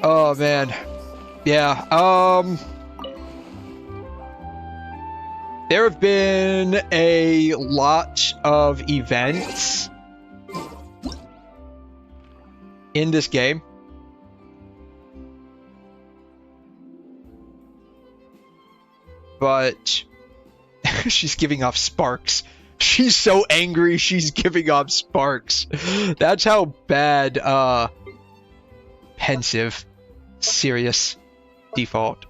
Oh, man. Yeah, there have been a lot of events in this game. But she's giving off sparks. She's so angry she's giving off sparks. That's how bad, pensive, serious default.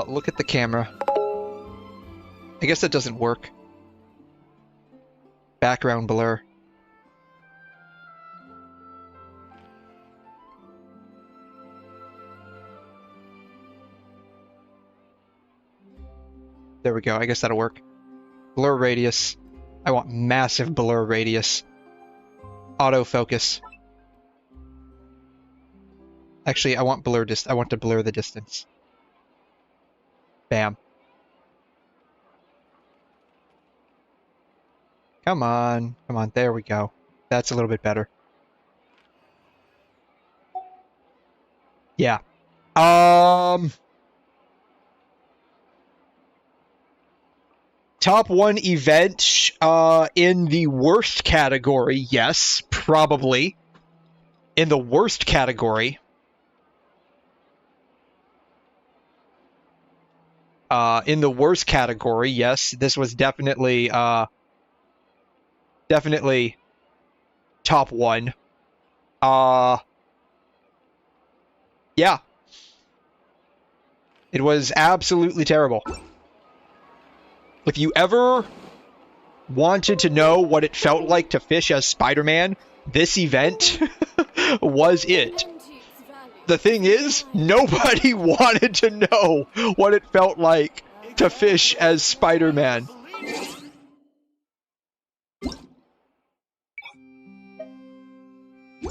Look at the camera. I guess that doesn't work. Background blur. There we go. I guess that'll work. Blur radius. I want massive blur radius. Autofocus. Actually, I want I want to blur the distance. Bam. Come on. Come on. There we go. That's a little bit better. Yeah. Top 1 event in the worst category. Yes, probably. In the worst category. In the worst category, yes, this was definitely top 1. Yeah. It was absolutely terrible. If you ever wanted to know what it felt like to fish as Spider-Man, this event was it. The thing is, nobody wanted to know what it felt like to fish as Spider-Man.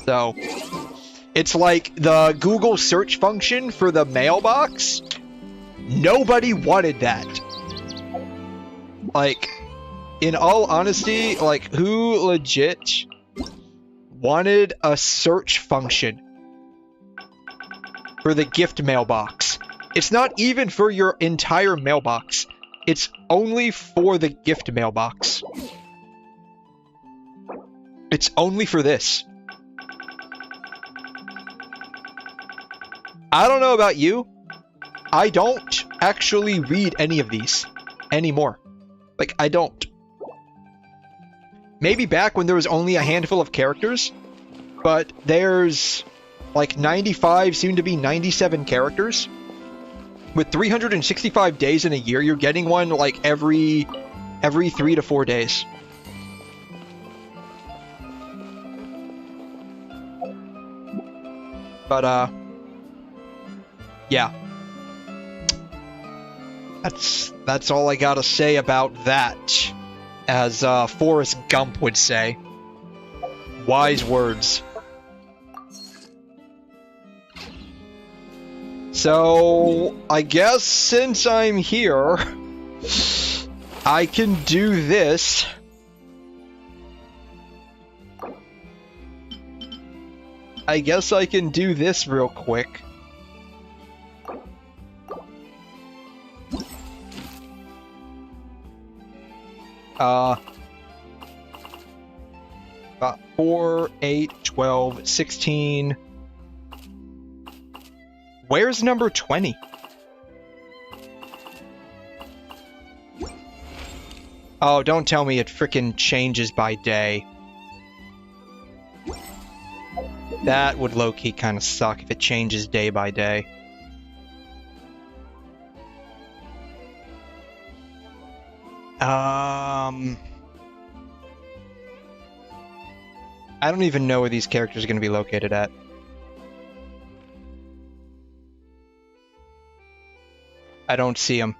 So, it's like the Google search function for the mailbox. Nobody wanted that. Like, in all honesty, like, who legit wanted a search function for the gift mailbox? It's not even for your entire mailbox. It's only for the gift mailbox. It's only for this. I don't know about you. I don't actually read any of these anymore. Like, I don't. Maybe back when there was only a handful of characters, but there's like 95, soon to be 97 characters. With 365 days in a year, you're getting one like every 3 to 4 days. But yeah. That's all I gotta say about that. As Forrest Gump would say. Wise words. So, I guess since I'm here, I can do this. I guess I can do this real quick. About 4, 8, 12, 16... Where's number 20? Oh, don't tell me it frickin' changes by day. That would low-key kind of suck if it changes day by day. I don't even know where these characters are going to be located at. I don't see him.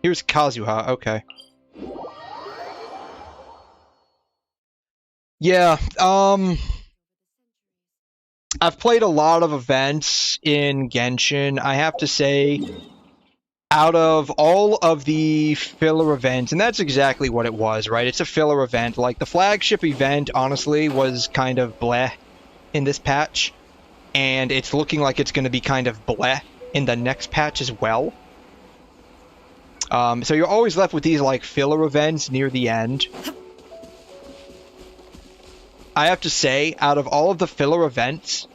Here's Kazuha, okay. Yeah, I've played a lot of events in Genshin. I have to say, out of all of the filler events, and that's exactly what it was, right? It's a filler event. Like, the flagship event, honestly, was kind of bleh in this patch. And it's looking like it's going to be kind of bleh in the next patch as well. So you're always left with these, like, filler events near the end. I have to say, out of all of the filler events,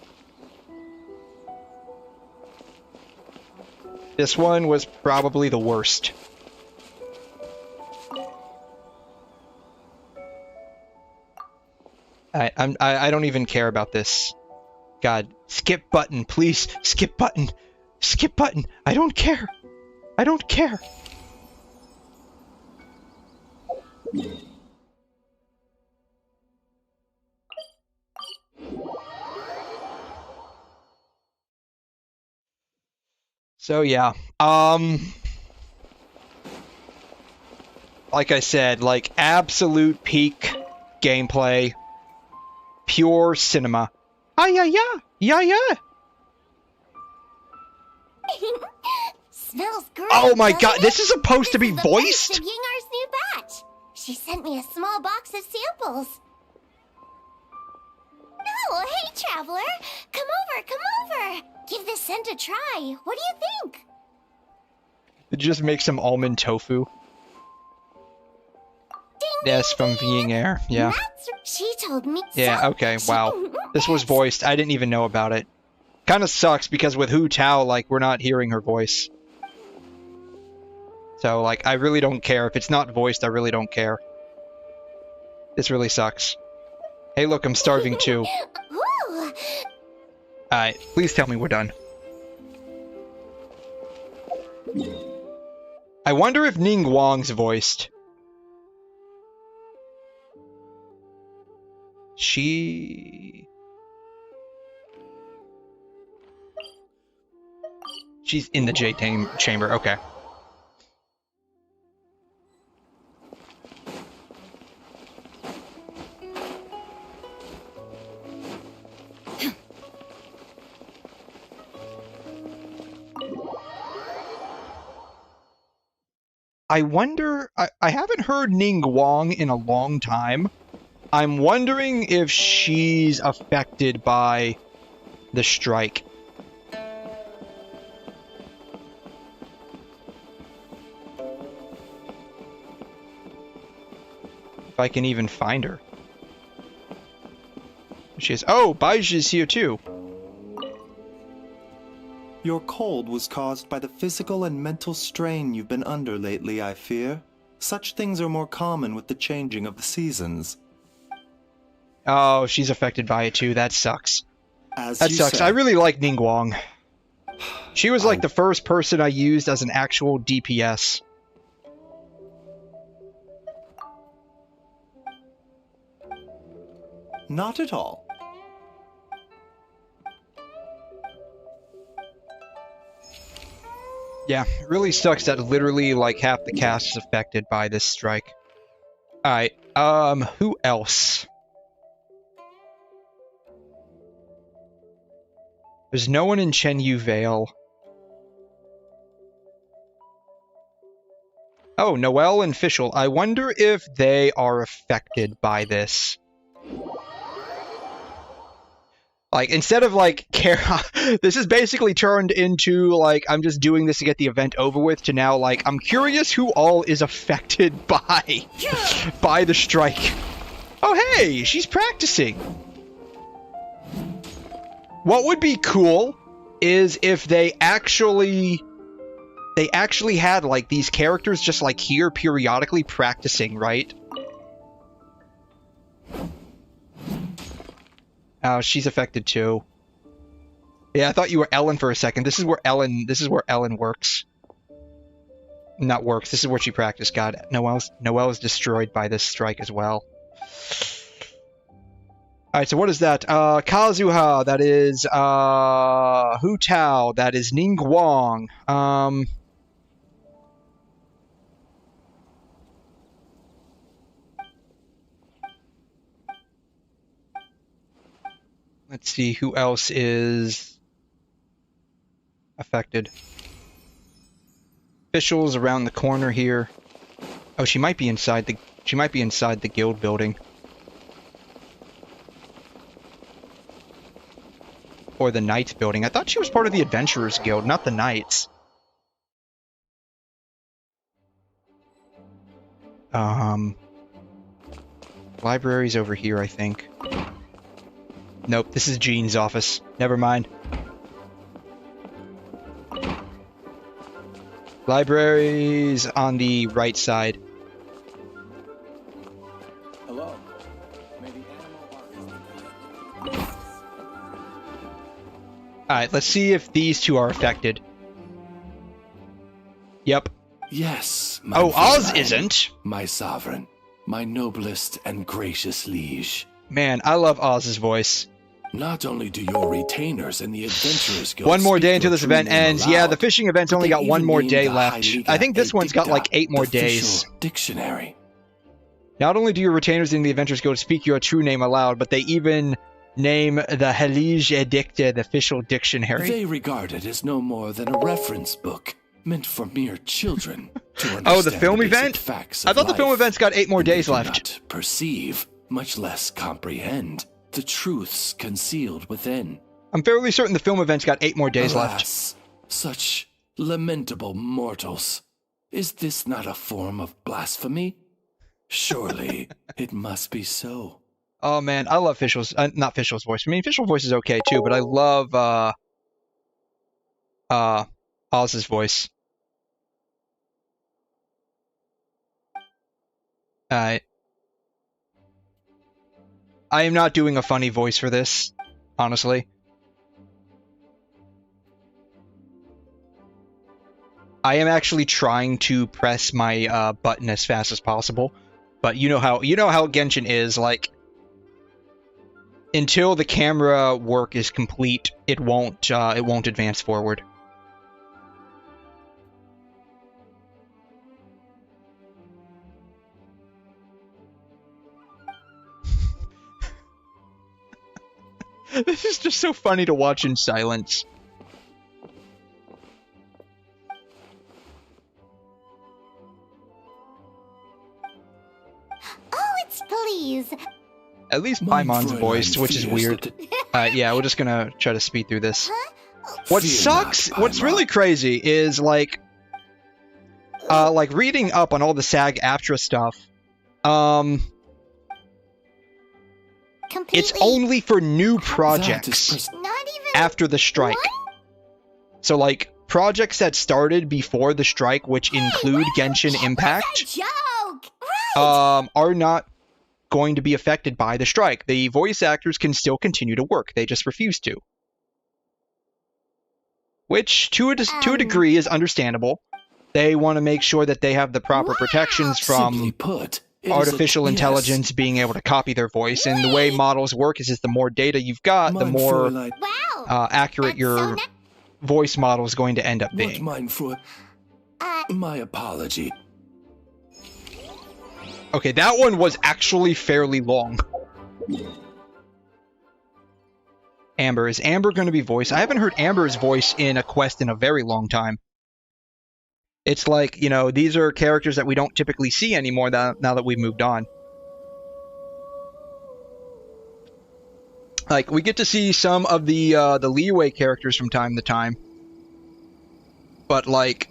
this one was probably the worst. I don't even care about this. God, skip button, please, skip button, skip button. I don't care. I don't care. So yeah, like I said, like absolute peak gameplay, pure cinema. Ah yeah yeah yeah yeah. Smells great. Oh my doesn't god, it? this is supposed to be This is the best voiced? of Yingar's new batch. She sent me a small box of samples. Oh, hey, traveler. Come over. Give this scent a try. What do you think? It just makes some almond tofu. Ding, Yes, ding, from ding. Being Air. Yeah. She told me. Yeah, so. okay, wow. This was voiced. I didn't even know about it. Kind of sucks because with Hu Tao, like, we're not hearing her voice. So, like, I really don't care. If it's not voiced, I really don't care. This really sucks. Hey, look, I'm starving too. Ooh. Alright, please tell me we're done. I wonder if Ning Wang's voiced. She's in the chamber, okay. I wonder, I haven't heard Ning Wang in a long time. I'm wondering if she's affected by the strike. If I can even find her. She is. Oh, Baij is here too. Your cold was caused by the physical and mental strain you've been under lately, I fear. Such things are more common with the changing of the seasons. Oh, she's affected by it too. That sucks. As That you sucks. said, I really like Ning Wang. She was like the first person I used as an actual DPS. Not at all. Yeah, it really sucks that literally like half the cast is affected by this strike. Alright, who else? There's no one in Chenyu Vale. Oh, Noelle and Fischl. I wonder if they are affected by this. Like, instead of, like, this is basically turned into, like, I'm just doing this to get the event over with, to now, like, I'm curious who all is affected by the strike. Oh, hey, she's practicing. What would be cool is if they actually had, like, these characters just, like, here periodically practicing, right? Oh, she's affected too. Yeah, I thought you were Ellen for a second. This is where Ellen works. Not works. This is where she practiced. God, Noelle's destroyed by this strike as well. Alright, so what is that? Kazuha, that is, Hu Tao, that is Ningguang. Let's see who else is affected. Officials around the corner here. Oh, she might be inside the guild building. Or the Knights building. I thought she was part of the Adventurers Guild, not the Knights. Library's over here, I think. Nope, this is Jean's office. Never mind. Library's on the right side. Hello. May the animal artist. Alright, let's see if these two are affected. Yep. Yes, my Oh, Oz friend, isn't! my sovereign, my noblest and gracious liege. Man, I love Oz's voice. Not only do your retainers in the Adventurers Guild One more speak day until your this true event name ends. Yeah, aloud, the fishing event's but only they got one even more named day the left. High I think this Liga one's got like 8 more official days. Dictionary. Not only do your retainers in the Adventurers Guild speak your true name aloud, but they even name the Helige Edicte the official dictionary. They regard it as no more than a reference book meant for mere children to understand Oh, the film basic event? facts I of thought the film life, event's got 8 more and they days do left. not perceive, much less comprehend, the truths concealed within. I'm fairly certain the film event's got 8 more days left. Alas, such lamentable mortals. Is this not a form of blasphemy? Surely it must be so. Oh man, I love Fischl's, not Fischl's voice. I mean, Fischl's voice is okay too, but I love, Oz's voice. Alright. I am not doing a funny voice for this, honestly. I am actually trying to press my button as fast as possible, but you know how Genshin is. Like, until the camera work is complete, it won't advance forward. This is just so funny to watch in silence. Oh, it's please. At least Mein Paimon's Fräulein voiced, which is fears weird. that Yeah, we're just gonna try to speed through this. Huh? What Fear sucks, not, what's Paimon. really crazy is like reading up on all the SAG-AFTRA stuff. Completely. It's only for new that is projects Not even. after the strike. So like projects that started before the strike, which include Genshin Impact, Joke. Right. are not going to be affected by the strike. The voice actors can still continue to work. They just refuse to. Which, to a degree, is understandable. They want to make sure that they have the proper protections Simply from put, it is artificial yes, intelligence being able to copy their voice. And the way models work is the more data you've got, the Mein more Fräulein, Wow. accurate That's your so voice model is going to end up what being. mein Fräulein? My apology. Okay, that one was actually fairly long. Amber. Is Amber going to be voiced? I haven't heard Amber's voice in a quest in a very long time. It's like, you know, these are characters that we don't typically see anymore now that we've moved on. Like, we get to see some of the Leeway characters from time to time. But, like,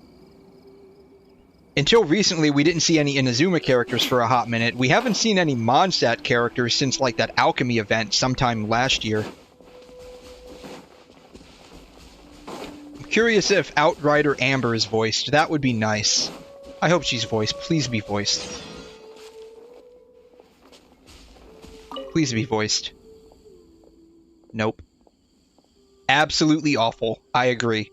until recently, we didn't see any Inazuma characters for a hot minute. We haven't seen any Mondstadt characters since, like, that alchemy event sometime last year. I'm curious if Outrider Amber is voiced. That would be nice. I hope she's voiced. Please be voiced. Please be voiced. Nope. Absolutely awful. I agree.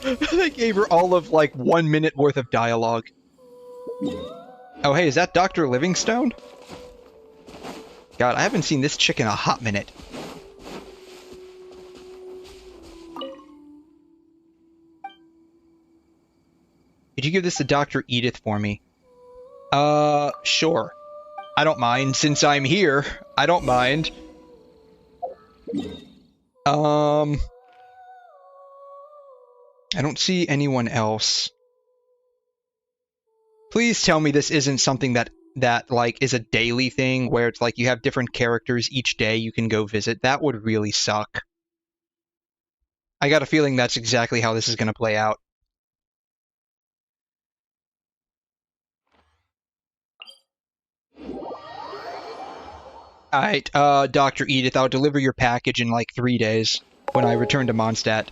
They gave her all of like 1 minute worth of dialogue. Oh hey, is that Dr. Livingstone? God, I haven't seen this chick in a hot minute. Could you give this to Dr. Edith for me? Sure. I don't mind. Since I'm here, I don't mind. I don't see anyone else. Please tell me this isn't something that like is a daily thing where it's like you have different characters each day you can go visit. That would really suck. I got a feeling that's exactly how this is going to play out. Alright, Dr. Edith, I'll deliver your package in like 3 days when I return to Mondstadt.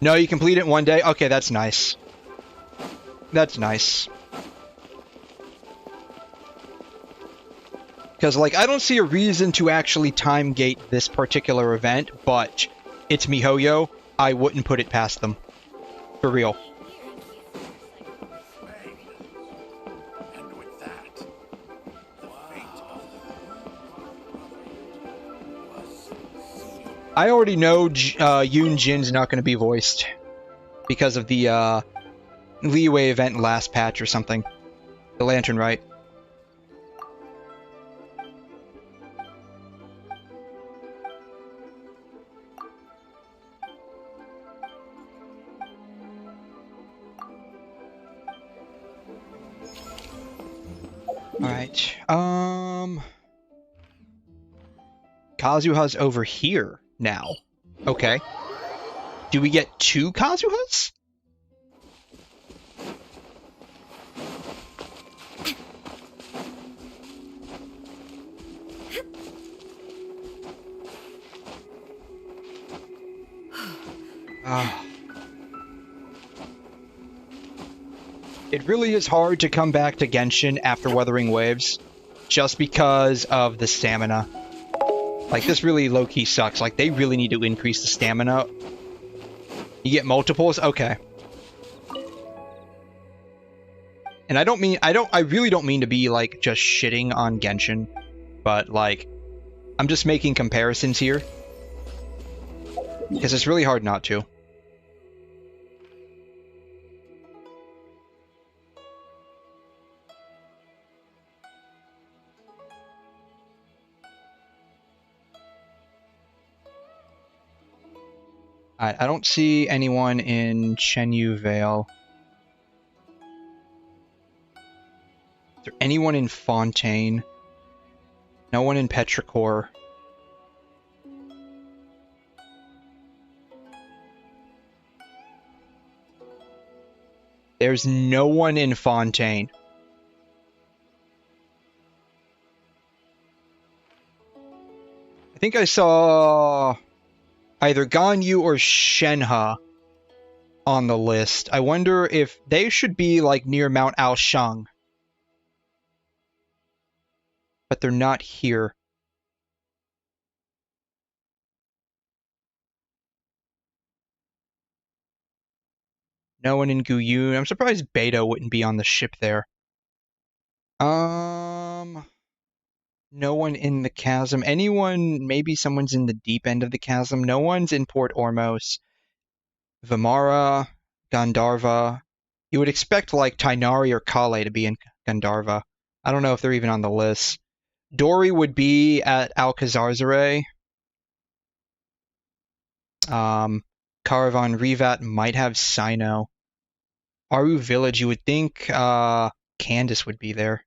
No, you complete it in 1 day? Okay, that's nice. That's nice. Because, like, I don't see a reason to actually time gate this particular event, but it's MiHoYo. I wouldn't put it past them. For real. And with that, the fate of I already know Yoon Jin's not going to be voiced because of the Leeway event last patch or something. The Lantern Rite. Alright, Kazuha's over here now. Okay. Do we get 2 Kazuhas? It really is hard to come back to Genshin after Wuthering Waves, just because of the stamina. Like, this really low-key sucks. Like, they really need to increase the stamina. You get multiples? Okay. And I really don't mean to be, like, just shitting on Genshin, but, like, I'm just making comparisons here. Because it's really hard not to. I don't see anyone in Chenyu Vale. Is there anyone in Fontaine? No one in Petrichor. There's no one in Fontaine. I think I saw either Ganyu or Shenhe on the list. I wonder if they should be like near Mount Aoshang. But they're not here. No one in Guyun. I'm surprised Beto wouldn't be on the ship there. No one in the chasm. Anyone, maybe someone's in the deep end of the chasm. No one's in Port Ormos. Vimara, Gandharva. You would expect like Tainari or Kale to be in Gandharva. I don't know if they're even on the list. Dory would be at Alcazarzaray. Caravan Revat might have Sino. Aru Village, you would think Candace would be there.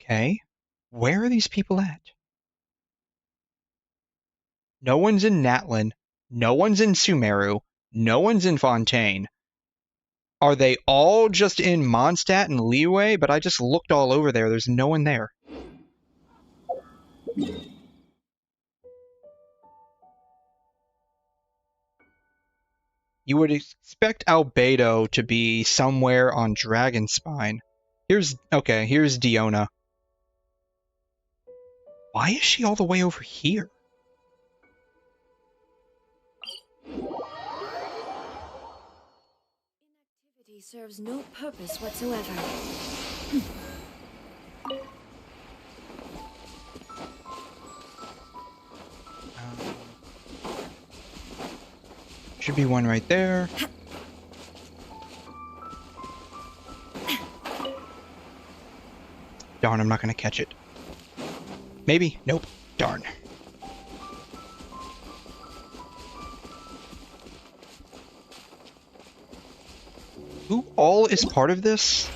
Okay. Where are these people at? No one's in Natlin. No one's in Sumeru. No one's in Fontaine. Are they all just in Mondstadt and Leeway? But I just looked all over there. There's no one there. You would expect Albedo to be somewhere on Dragonspine. Here's Diona. Why is she all the way over here? Inactivity serves no purpose whatsoever. Should be one right there. Darn, I'm not gonna catch it. Maybe? Nope. Darn. Who all is part of this?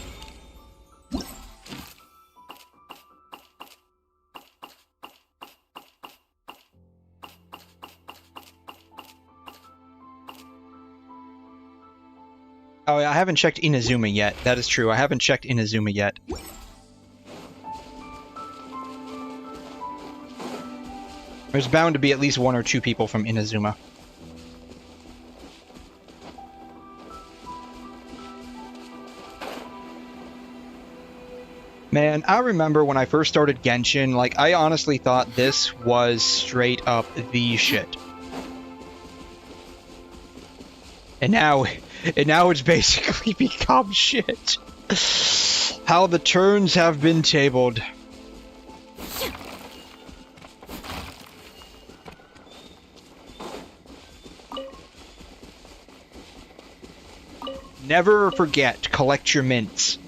Oh, yeah, I haven't checked Inazuma yet. That is true. I haven't checked Inazuma yet. There's bound to be at least one or two people from Inazuma. Man, I remember when I first started Genshin, like, I honestly thought this was straight up the shit. And now it's basically become shit. How the turns have been tabled. Never forget, collect your mints.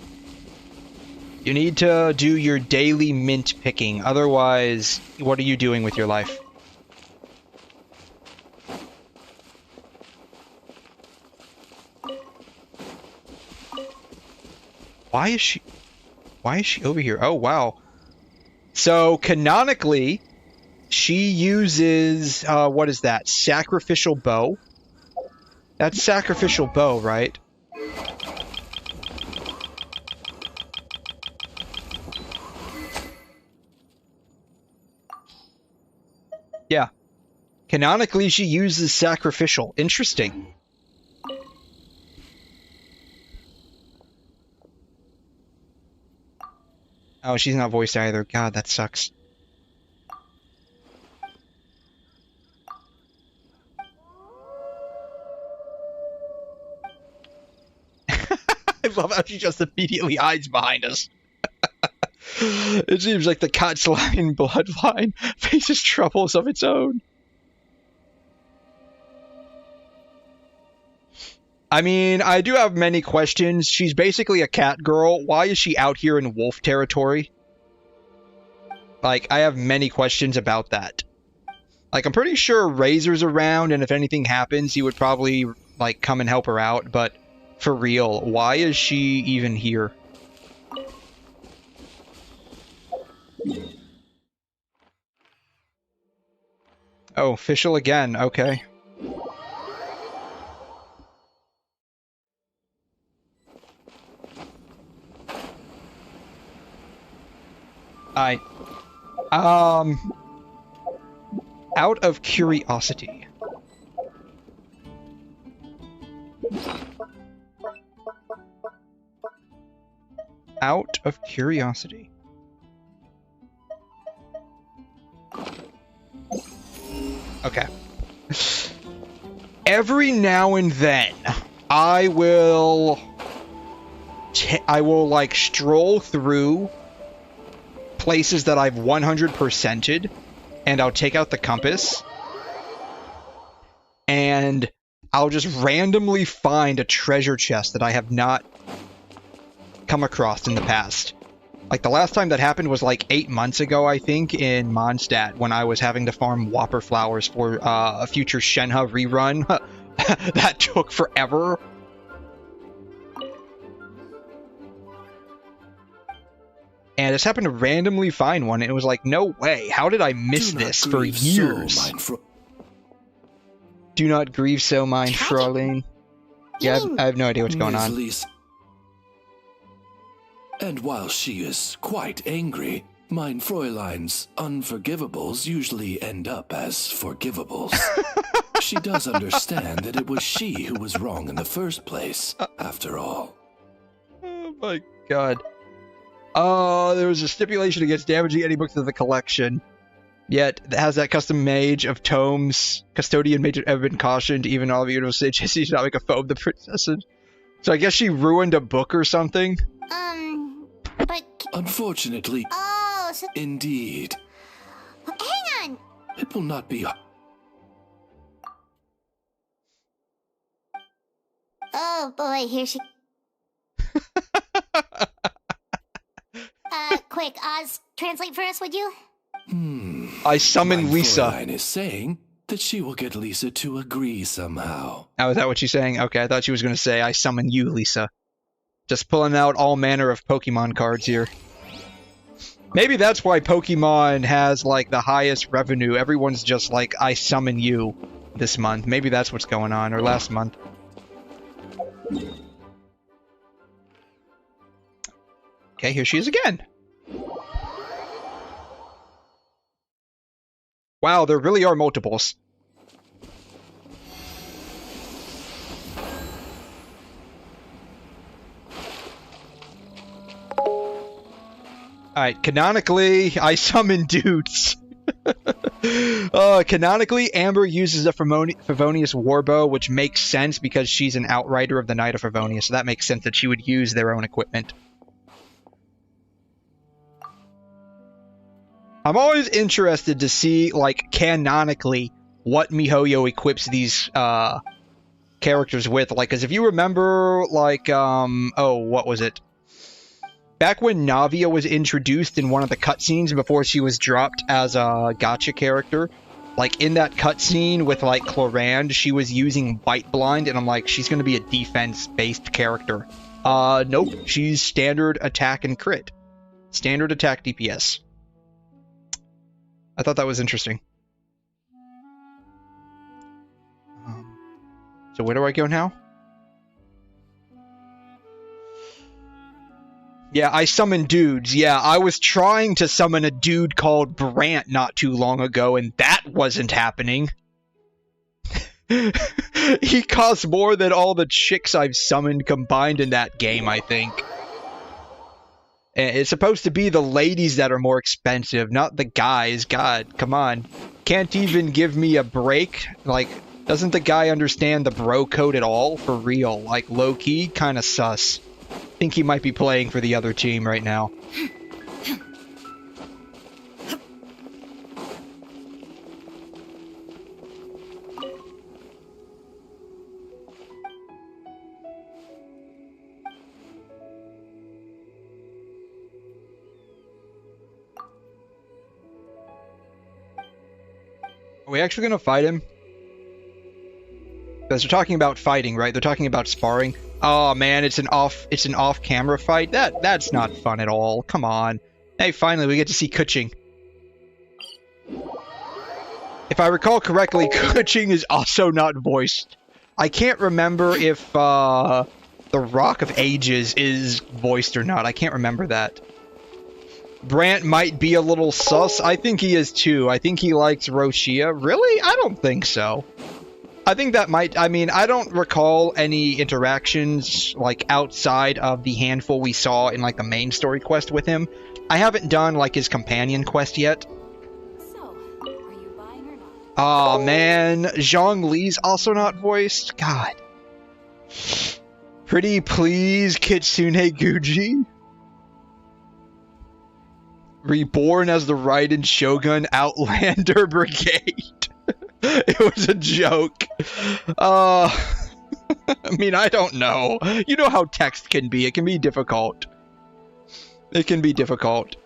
You need to do your daily mint picking, otherwise, what are you doing with your life? Why is she over here? Oh, wow. So, canonically, she uses, what is that? Sacrificial bow? That's sacrificial bow, right? Yeah. Canonically, she uses sacrificial. Interesting. Oh, she's not voiced either. God, that sucks. I love how she just immediately hides behind us. It seems like the cat's lion bloodline faces troubles of its own. I mean, I do have many questions. She's basically a cat girl. Why is she out here in wolf territory? Like, I have many questions about that. Like, I'm pretty sure Razor's around, and if anything happens, he would probably, like, come and help her out. But, for real, why is she even here? Oh, official again. Okay. Out of curiosity. Out of curiosity. Okay. Every now and then, I will like stroll through places that I've 100%ed, and I'll take out the compass, and I'll just randomly find a treasure chest that I have not come across in the past. Like, the last time that happened was like 8 months ago, I think, in Mondstadt, when I was having to farm Whopper flowers for a future Shenhe rerun. That took forever. And I just happened to randomly find one, and it was like, no way, how did I miss this for years? Do not grieve so, mine Fraulein. Yeah, I have no idea what's going on. And while she is quite angry, mine Fräulein's unforgivables usually end up as forgivables. she does understand that it was she who was wrong in the first place, after all. Oh my god. There was a stipulation against damaging any books of the collection. Yet, it has that custom mage of tomes. Custodian mage have been cautioned, even all of you say she should not make a foe of the princesses. So I guess she ruined a book or something? But... Unfortunately, Oh, so... indeed. Hang on! It will not be... Oh boy, here she... Quick, Oz, translate for us, would you? I summon Lisa. Fräulein is saying that she will get Lisa to agree somehow. Oh, is that what she's saying? Okay, I thought she was going to say, I summon you, Lisa. Just pulling out all manner of Pokemon cards here. Maybe that's why Pokemon has, like, the highest revenue. Everyone's just like, I summon you this month. Maybe that's what's going on, or last month. Okay, here she is again. Wow, there really are multiples. Alright, canonically, I summon dudes. Canonically, Amber uses a Favonius Warbow, which makes sense because she's an outrider of the Knight of Favonia, so that makes sense that she would use their own equipment. I'm always interested to see, like, canonically, what MiHoYo equips these, characters with. Like, because if you remember, like, oh, what was it? Back when Navia was introduced in one of the cutscenes before she was dropped as a gacha character, like, in that cutscene with, like, Clorand, she was using Bite Blind, and I'm like, she's gonna be a defense-based character. Nope, she's standard attack and crit. Standard attack DPS. I thought that was interesting. So where do I go now? Yeah, I summon dudes. Yeah, I was trying to summon a dude called Brant not too long ago, and that wasn't happening. He costs more than all the chicks I've summoned combined in that game, I think. It's supposed to be the ladies that are more expensive, not the guys. God, come on. Can't even give me a break? Like, doesn't the guy understand the bro code at all? For real. Like, low-key, kinda sus. Think he might be playing for the other team right now. Are we actually gonna fight him? Because they're talking about fighting, right? They're talking about sparring. Oh man, it's an off-camera fight. That's not fun at all. Come on. Hey, finally we get to see Kuching. If I recall correctly, Kuching is also not voiced. I can't remember if the Rock of Ages is voiced or not. I can't remember that. Brant might be a little sus. I think he is too. I think he likes Roshia. Really? I don't think so. I think that might... I mean, I don't recall any interactions, like, outside of the handful we saw in, like, the main story quest with him. I haven't done, like, his companion quest yet. So, are you buying or not? Aw, man. Zhongli's also not voiced? God. Pretty please, Kitsune Guji? Reborn as the Raiden Shogun Outlander Brigade. It was a joke. I mean, I don't know. You know how text can be. It can be difficult. It can be difficult.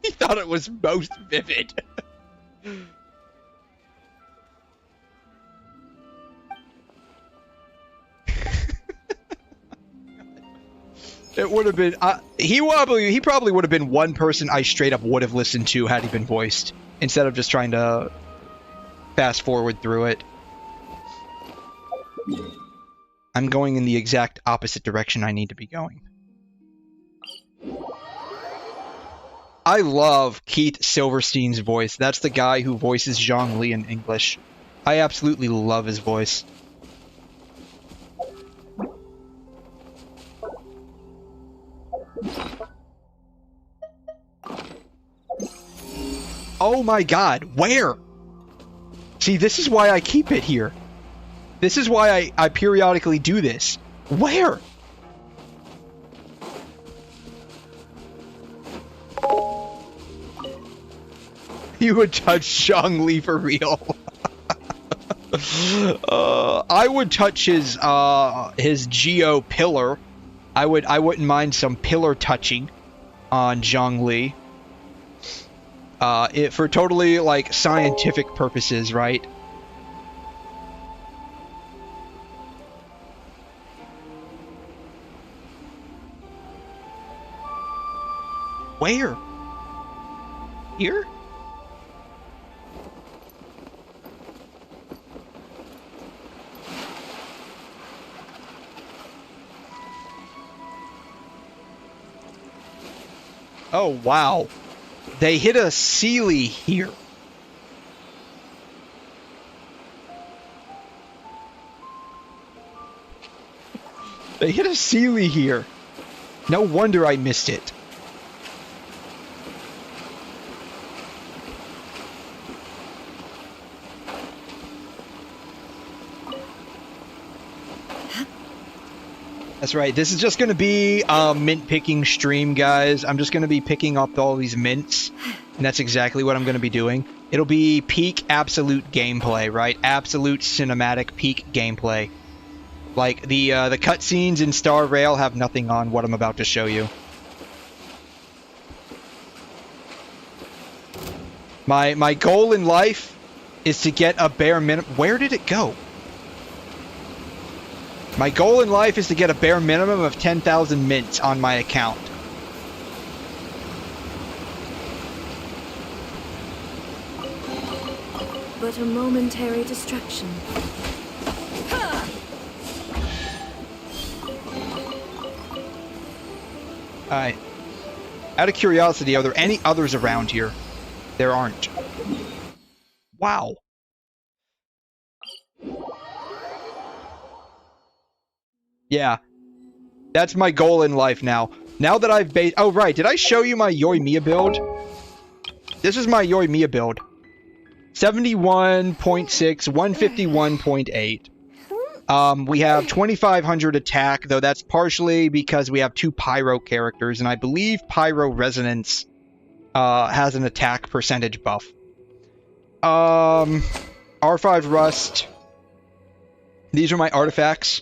He thought it was most vivid. It would have been... he probably would have been one person I straight up would have listened to had he been voiced, instead of just trying to fast forward through it. I'm going in the exact opposite direction I need to be going. I love Keith Silverstein's voice. That's the guy who voices Zhongli in English. I absolutely love his voice. Oh my god, where? See, this is why I keep it here. This is why I periodically do this. Where? You would touch Zhongli for real. I would touch his Geo pillar. I wouldn't mind some pillar touching on Zhongli. For totally like scientific purposes, right? Where? Here? Oh, wow. They hit a Sealy here. They hit a Sealy here. No wonder I missed it. That's right. This is just going to be a mint picking stream, guys. I'm just going to be picking up all these mints, and that's exactly what I'm going to be doing. It'll be peak absolute gameplay, right? Absolute cinematic peak gameplay. Like the cutscenes in Star Rail have nothing on what I'm about to show you. My goal in life is to get a bare minimum. Where did it go? My goal in life is to get a bare minimum of 10,000 mints on my account. But a momentary distraction. Alright. Out of curiosity, are there any others around here? There aren't. Wow. Yeah. That's my goal in life now. Now that I've oh right, did I show you my Yoimiya build? This is my Yoimiya build. 71.6, 151.8. We have 2500 attack, though that's partially because we have 2 Pyro characters, and I believe Pyro Resonance has an attack percentage buff. R5 Rust. These are my artifacts.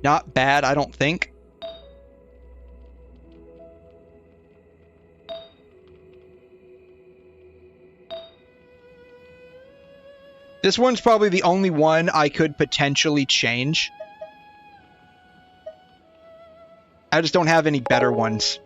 Not bad, I don't think. This one's probably the only one I could potentially change. I just don't have any better ones.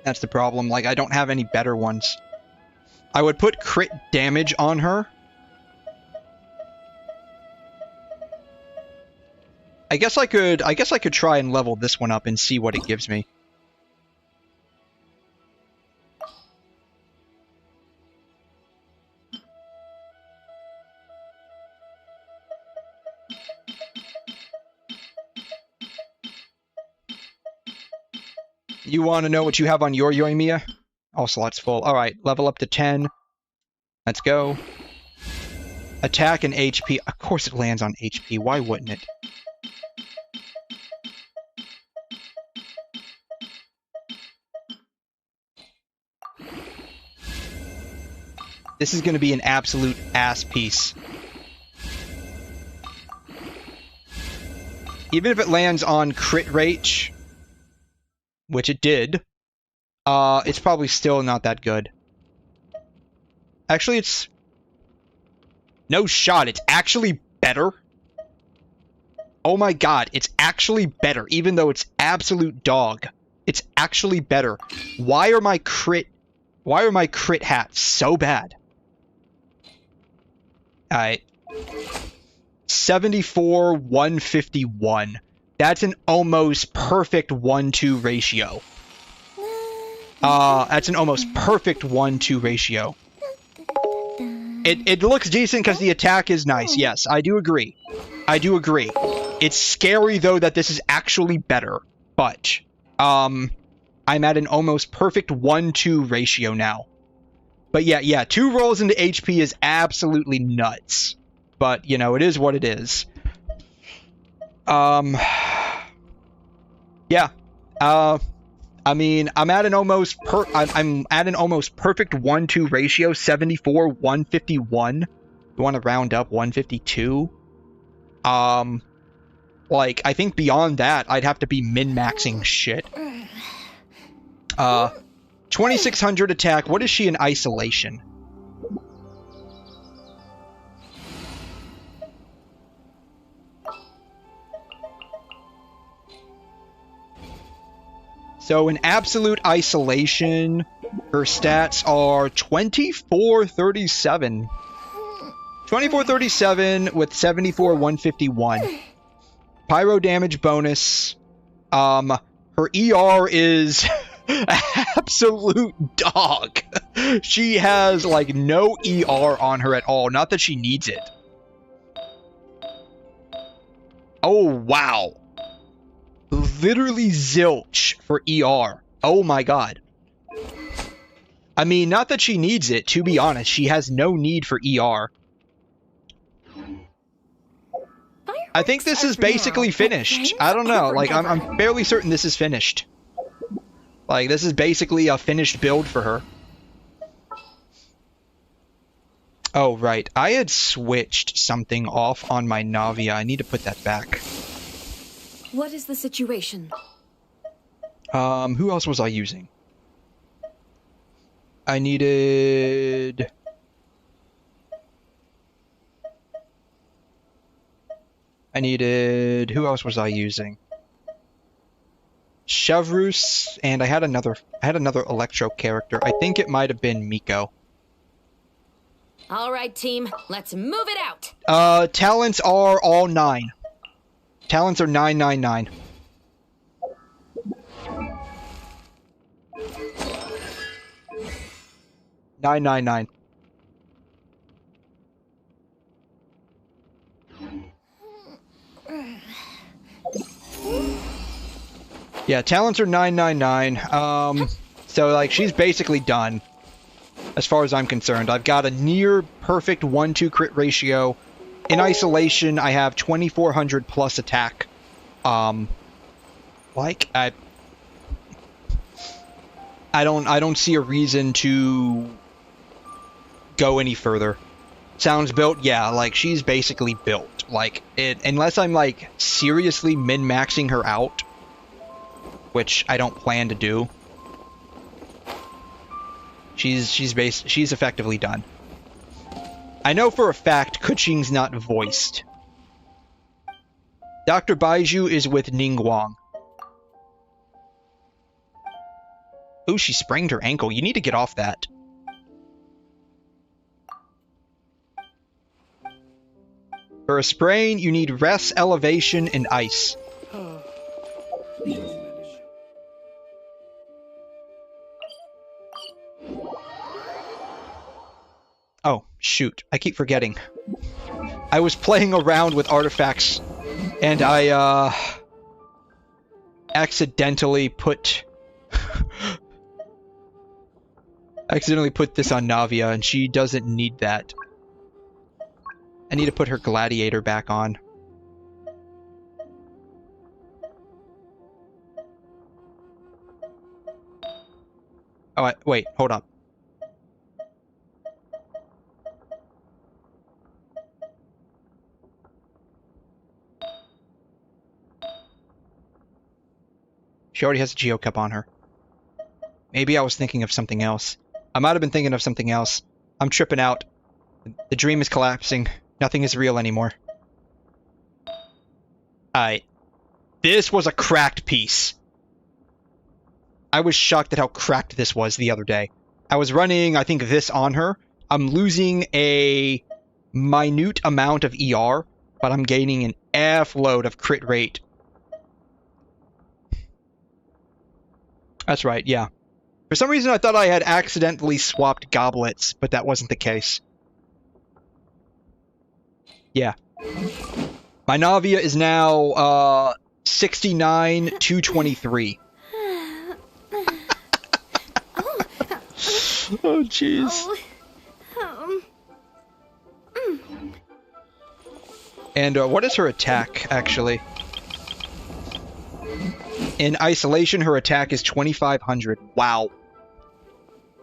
That's the problem. Like, I don't have any better ones. I would put crit damage on her. I guess I could try and level this one up and see what it gives me. You want to know what you have on your Yoimiya? All slots full. Alright, level up to 10. Let's go. Attack and HP. Of course it lands on HP. Why wouldn't it? This is going to be an absolute ass piece. Even if it lands on crit rate, which it did, it's probably still not that good. Actually, it's... No shot, it's actually better. Oh my god, it's actually better, even though it's absolute dog. It's actually better. Why are my crit hats so bad? Alright. 74, 151. That's an almost perfect 1-2 ratio. That's an almost perfect 1-2 ratio. It looks decent because the attack is nice. Yes, I do agree. I do agree. It's scary, though, that this is actually better. But, I'm at an almost perfect 1-2 ratio now. But yeah, 2 rolls into HP is absolutely nuts. But, you know, it is what it is. Yeah. I mean, I'm at an almost perfect 1-2 ratio, 74, 151. You want to round up 152? Like, I think beyond that, I'd have to be min-maxing shit. 2600 attack. What is she in isolation? So in absolute isolation, her stats are 2437. 2437 with 74 151. Pyro damage bonus. Her ER is absolute dog. She has like no ER on her at all. Not that she needs it. Oh wow. Literally zilch for ER. Oh my god. I mean, not that she needs it, to be honest. She has no need for ER. I think this is basically finished. I don't know. Like, I'm fairly certain this is finished. Like, this is basically a finished build for her. Oh, right. I had switched something off on my Navia. I need to put that back. What is the situation? Who else was I using? I needed... Who else was I using? Chevrus, and I had another Electro character. I think it might have been Miko. All right, team, let's move it out. Talents are all 9. Talents are 999. $999. Yeah, talents are 999. So like she's basically done. As far as I'm concerned, I've got a near perfect 1-2 crit ratio. In isolation, I have 2400 plus attack. Like I don't see a reason to go any further. Sounds built, yeah, like she's basically built. Like unless I'm like seriously min-maxing her out, which I don't plan to do. She's effectively done. I know for a fact Kuching's not voiced. Dr. Baiju is with Ningguang. Ooh, she sprained her ankle. You need to get off that. For a sprain, you need rest, elevation, and ice. Oh, shoot. I keep forgetting. I was playing around with artifacts, and I, accidentally put this on Navia, and she doesn't need that. I need to put her gladiator back on. Oh, wait, hold up. She already has a Geocup on her. Maybe I was thinking of something else. I might have been thinking of something else. I'm tripping out. The dream is collapsing. Nothing is real anymore. Alright. This was a cracked piece. I was shocked at how cracked this was the other day. I was running, I think, this on her. I'm losing a minute amount of ER, but I'm gaining an F load of crit rate. That's right, yeah. For some reason, I thought I had accidentally swapped goblets, but that wasn't the case. Yeah. My Navia is now, 69, 223. Oh, jeez. And what is her attack, actually? In isolation, her attack is 2,500. Wow.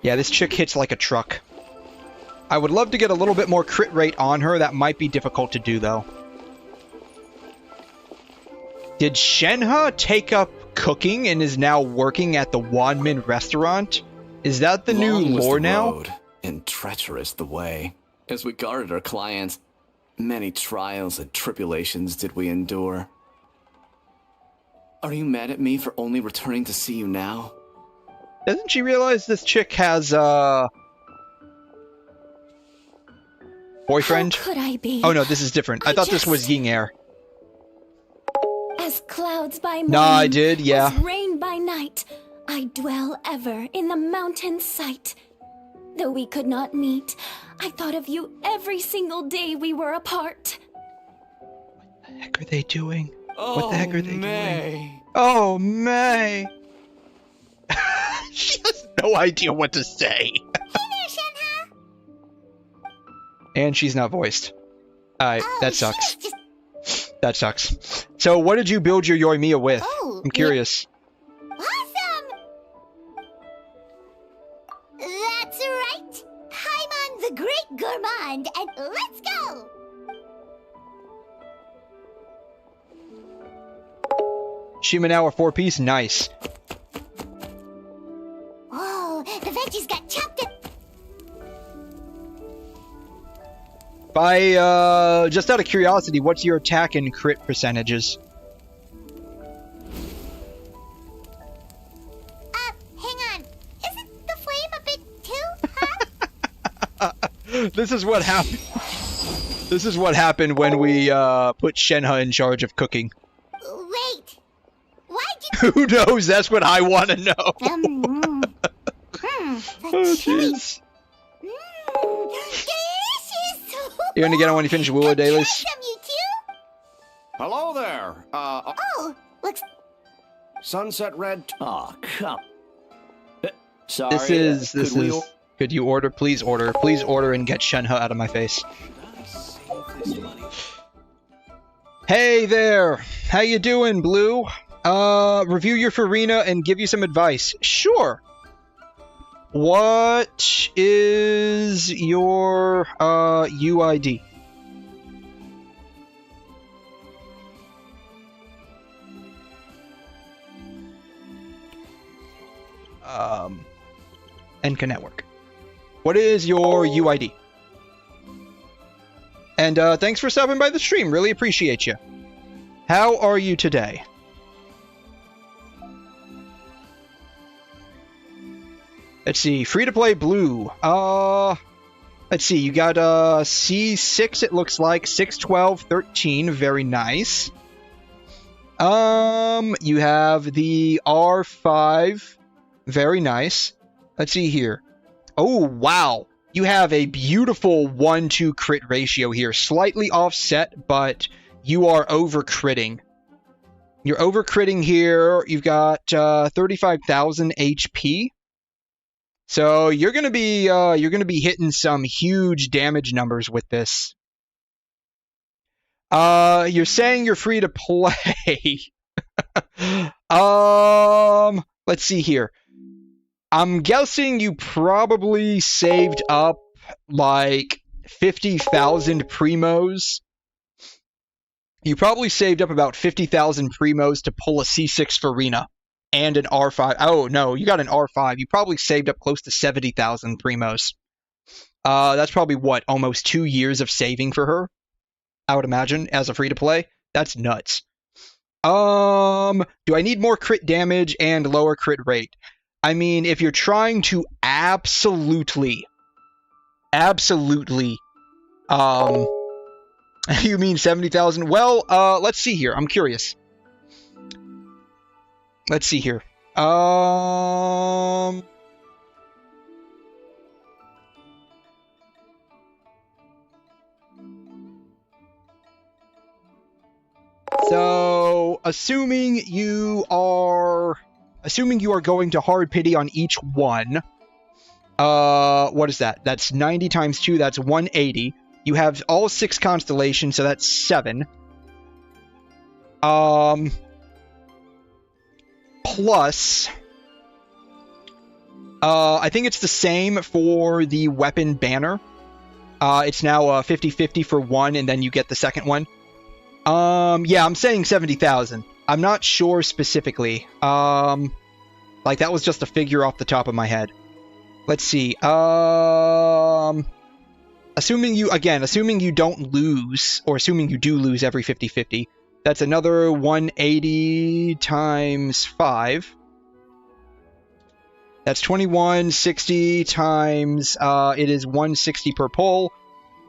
Yeah, this chick hits like a truck. I would love to get a little bit more crit rate on her. That might be difficult to do, though. Did Shenhe take up cooking and is now working at the Wanmin restaurant? Is that the new Long was lore the now? road, and treacherous the way. As we guarded our clients, many trials and tribulations did we endure. Are you mad at me for only returning to see you now? Doesn't she realize this chick has, boyfriend? How could I be? Oh no, this is different. I thought this was Ying Air. As clouds by morning, No, I did, yeah. as rain by night, I dwell ever in the mountain sight. Though we could not meet, I thought of you every single day we were apart. What the heck are they doing? What the heck are they doing? Oh, Oh, May! She has no idea what to say. Hey there, Shenhe. And she's not voiced. Alright, Oh, that she sucks. is just... That sucks. So, what did you build your Yoimiya with? Oh, I'm curious. Awesome! That's right. Paimon the Great Gourmand, and let's go! Shima now a 4-piece? Nice. Oh, the veggies got chopped up. By, just out of curiosity, what's your attack and crit percentages? Hang on. Isn't the flame a bit too hot? This is what happened. This is what happened when we, put Shenhe in charge of cooking. Wait. Why'd you... Who knows? That's what I want to know. The Oh, chili. jeez. Delicious! You're gonna get on when you finish WuWa Dailies? Some, you too? Hello there. Oh, looks... Sunset Red. Oh, come. Sorry. This is... Could you order? Please order. Please order and get Shenhe out of my face. Hey there! How you doing, Blue? Review your Farina and give you some advice. Sure! What is your, UID? NK Network. What is your UID? And, thanks for stopping by the stream. Really appreciate you. How are you today? Let's see. Free-to-play Blue. Let's see. You got, C6, it looks like. 6, 12, 13. Very nice. You have the R5. Very nice. Let's see here. Oh, wow. You have a beautiful 1-2 crit ratio here. Slightly offset, but you are over-critting. You're over-critting here. You've got 35,000 HP. So you're gonna be hitting some huge damage numbers with this. You're saying you're free to play. Let's see here. I'm guessing you probably saved up like 50,000 primos. You probably saved up about 50,000 primos to pull a C6 Farina and an R5. Oh, no, you got an R5. You probably saved up close to 70,000 primos. That's probably, what, almost 2 years of saving for her? I would imagine, as a free-to-play. That's nuts. Do I need more crit damage and lower crit rate? I mean, if you're trying to absolutely, you mean 70,000? Well, let's see here. I'm curious. Let's see here. So, assuming you are going to hard pity on each one, what is that? That's 90 times 2, that's 180. You have all 6 constellations, so that's 7. Plus, I think it's the same for the weapon banner. It's now 50-50 for one, and then you get the second one. Yeah, I'm saying 70,000. I'm not sure specifically. Like, that was just a figure off the top of my head. Let's see. Assuming you don't lose, or assuming you do lose every 50-50, that's another 180 times 5. That's 2160 times, it is 160 per pull.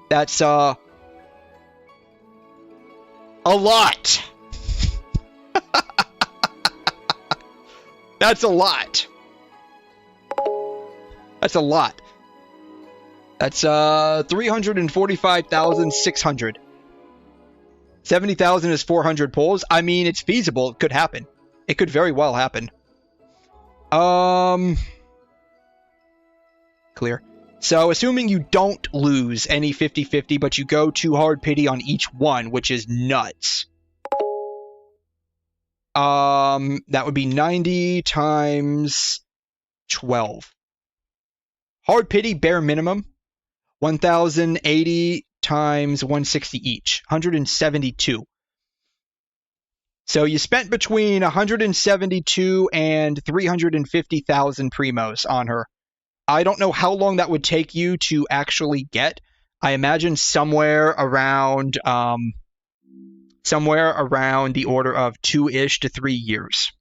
That's, a lot! That's a lot! That's a lot. That's, 345,600. 70,000 is 400 pulls. I mean, it's feasible. It could happen. It could very well happen. Clear. So, assuming you don't lose any 50-50, but you go to hard pity on each one, which is nuts. That would be 90 times 12. Hard pity, bare minimum. 1,080 times 160 each. 172. So you spent between 172 and 350,000 primos on her. I don't know how long that would take you to actually get. I imagine somewhere around the order of 2-ish to 3 years.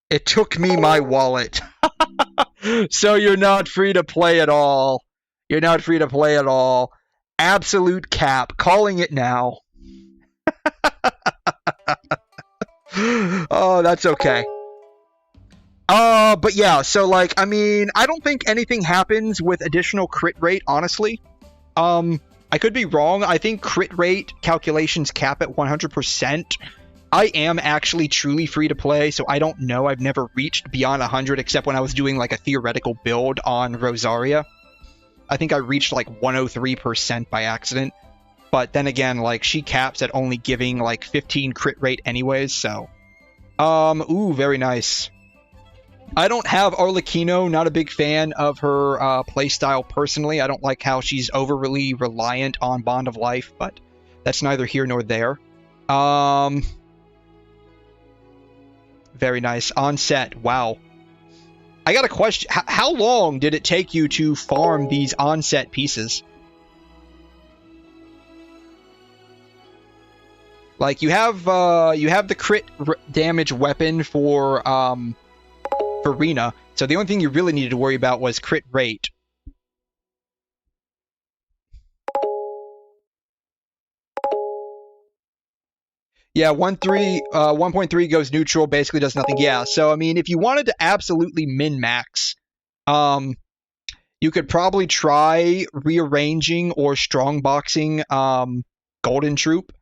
It took me my wallet. So you're not free to play at all. You're not free to play at all. Absolute cap. Calling it now. Oh, that's okay. But yeah, so like, I mean, I don't think anything happens with additional crit rate, honestly. I could be wrong. I think crit rate calculations cap at 100%. I am actually truly free to play, so I don't know. I've never reached beyond 100 except when I was doing like a theoretical build on Rosaria. I think I reached like 103% by accident. But then again, like, she caps at only giving like 15 crit rate anyways, so. Ooh, very nice. I don't have Arlecchino, not a big fan of her playstyle personally. I don't like how she's overly reliant on Bond of Life, but that's neither here nor there. Very nice. On set. Wow. I got a question. How long did it take you to farm these on-set pieces? Like, you have the crit damage weapon for Rena, so the only thing you really needed to worry about was crit rate. Yeah, 1.3 goes neutral, basically does nothing. Yeah, so I mean, if you wanted to absolutely min-max, you could probably try rearranging or strongboxing Golden Troop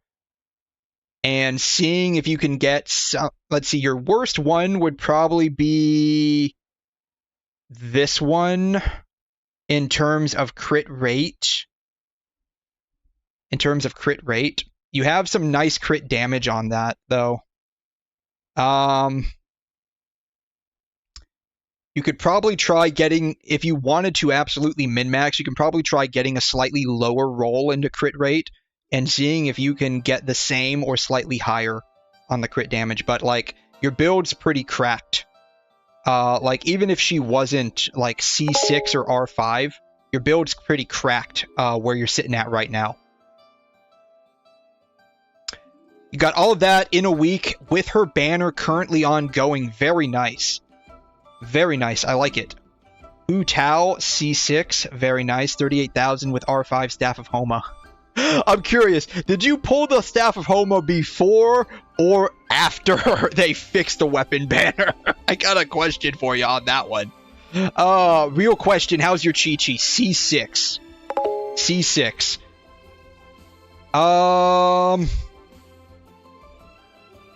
and seeing if you can get some. Let's see, your worst one would probably be this one in terms of crit rate. You have some nice crit damage on that, though. You could probably try getting, if you wanted to absolutely min-max, you can probably try getting a slightly lower roll into crit rate and seeing if you can get the same or slightly higher on the crit damage. But, like, your build's pretty cracked. Like, even if she wasn't, like, C6 or R5, your build's pretty cracked where you're sitting at right now. You got all of that in a week with her banner currently ongoing. Very nice. Very nice. I like it. Hu Tao, C6. Very nice. 38,000 with R5 Staff of Homa. I'm curious, did you pull the Staff of Homa before or after they fixed the weapon banner? I got a question for you on that one. Real question, how's your Chi-Chi? C6. C6.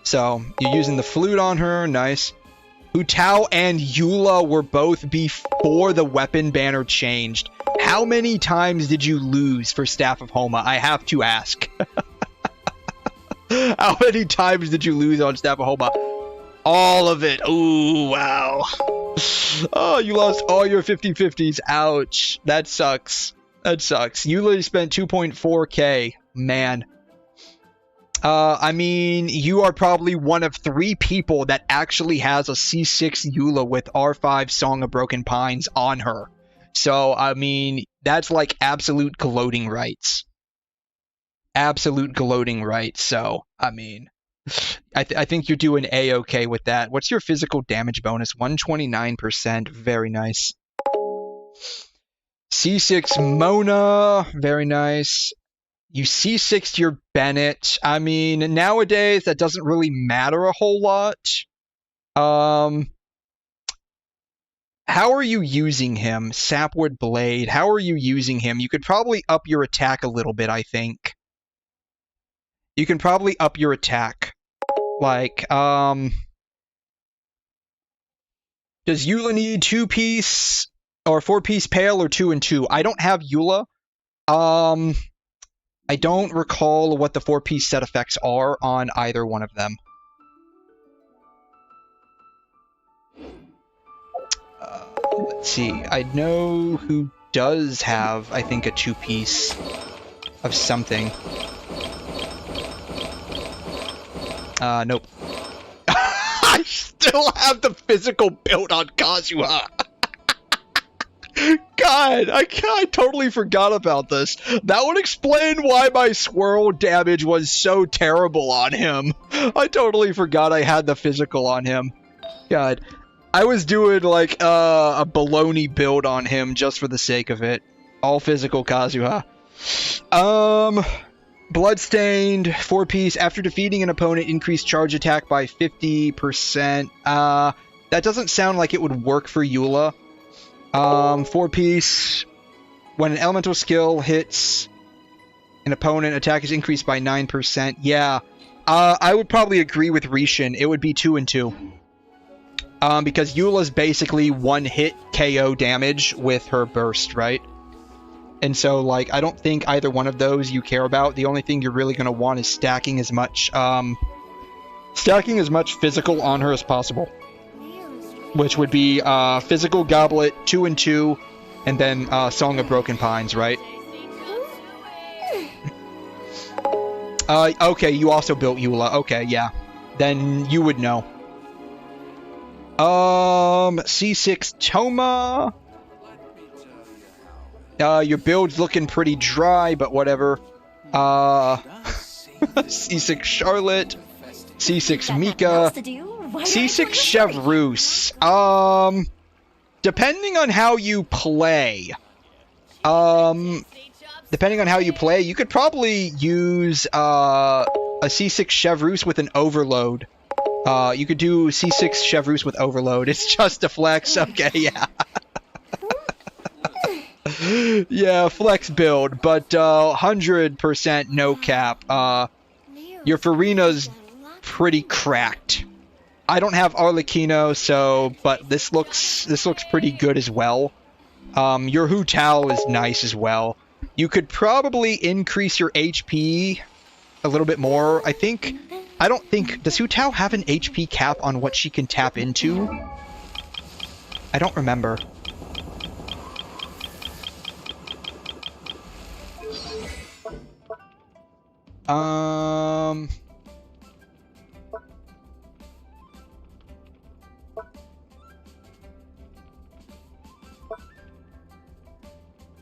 So, you're using the flute on her, nice. Hu Tao and Eula were both before the weapon banner changed. How many times did you lose for Staff of Homa? I have to ask. How many times did you lose on Staff of Homa? All of it. Ooh, wow. Oh, you lost all your 50-50s. Ouch. That sucks. That sucks. You literally spent 2.4k. Man. I mean, you are probably one of 3 people that actually has a C6 Eula with R5 Song of Broken Pines on her. So, I mean, that's like absolute gloating rights. Absolute gloating rights. So, I mean, I think you're doing A-okay with that. What's your physical damage bonus? 129%. Very nice. C6 Mona. Very nice. You C6'd your Bennett. I mean, nowadays, that doesn't really matter a whole lot. How are you using him? Sapwood Blade. How are you using him? You could probably up your attack a little bit, I think. You can probably up your attack. Like, does Eula need 2-piece or 4-piece Pale or 2 and 2? I don't have Eula. I don't recall what the 4-piece set effects are on either one of them. Let's see. I know who does have, I think, a 2-piece of something. Nope. I still have the physical build on Kazuha. God, I totally forgot about this. That would explain why my swirl damage was so terrible on him. I totally forgot I had the physical on him. God. I was doing like a baloney build on him just for the sake of it. All physical Kazuha. Bloodstained, 4-piece. After defeating an opponent, increase charge attack by 50%. That doesn't sound like it would work for Eula. 4-piece. When an elemental skill hits an opponent, attack is increased by 9%. Yeah. I would probably agree with Risshin. It would be 2 and 2. Because Eula's basically 1-hit KO damage with her burst, right? And so, like, I don't think either one of those you care about. The only thing you're really going to want is stacking as much physical on her as possible. Which would be, Physical Goblet, 2 and 2, and then, Song of Broken Pines, right? Okay, you also built Eula. Okay, yeah. Then you would know. C6 Toma. Your build's looking pretty dry, but whatever. C6 Charlotte. C6 Mika. C6 Chevreuse. Depending on how you play. You could probably use a C6 Chevreuse with an overload. You could do C6 Chevreuse with overload. It's just a flex. Okay, yeah. Yeah, flex build, but 100% no cap. Your Farina's pretty cracked. I don't have Arlecchino, so but this looks pretty good as well. Your Hu Tao is nice as well. You could probably increase your HP a little bit more. I don't think... Does Hu Tao have an HP cap on what she can tap into? I don't remember.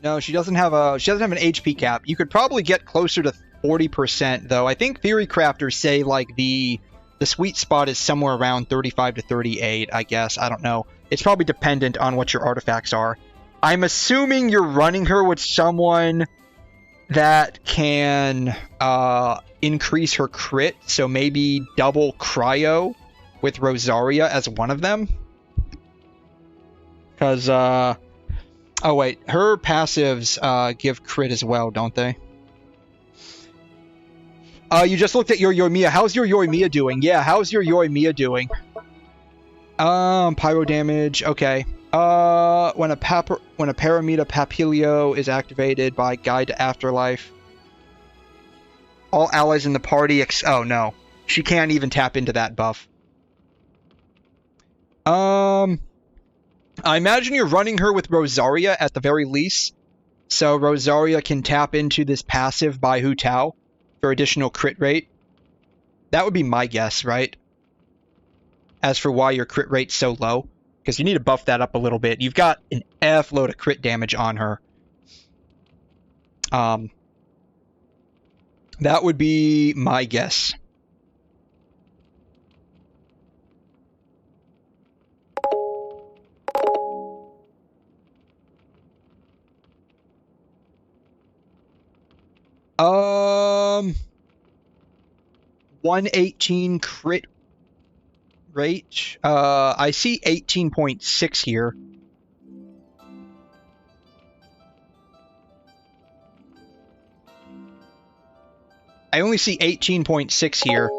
No, she doesn't have an HP cap. You could probably get closer to 40% though. I think theorycrafters say like the sweet spot is somewhere around 35 to 38, I guess. I don't know. It's probably dependent on what your artifacts are. I'm assuming you're running her with someone that can increase her crit, so maybe double cryo with Rosaria as one of them. Because, oh wait, her passives give crit as well, don't they? You just looked at your Yoimiya. How's your Yoimiya doing? Yeah, how's your Yoimiya doing? Pyro damage, okay. When a Paramita Papilio is activated by Guide to Afterlife, all allies in the party oh no. She can't even tap into that buff. I imagine you're running her with Rosaria at the very least. So Rosaria can tap into this passive by Hu Tao for additional crit rate. That would be my guess, right? As for why your crit rate's so low. Because you need to buff that up a little bit. You've got an F load of crit damage on her. That would be my guess. Um, 118 crit rate. I see 18.6 here. I only see 18.6 here.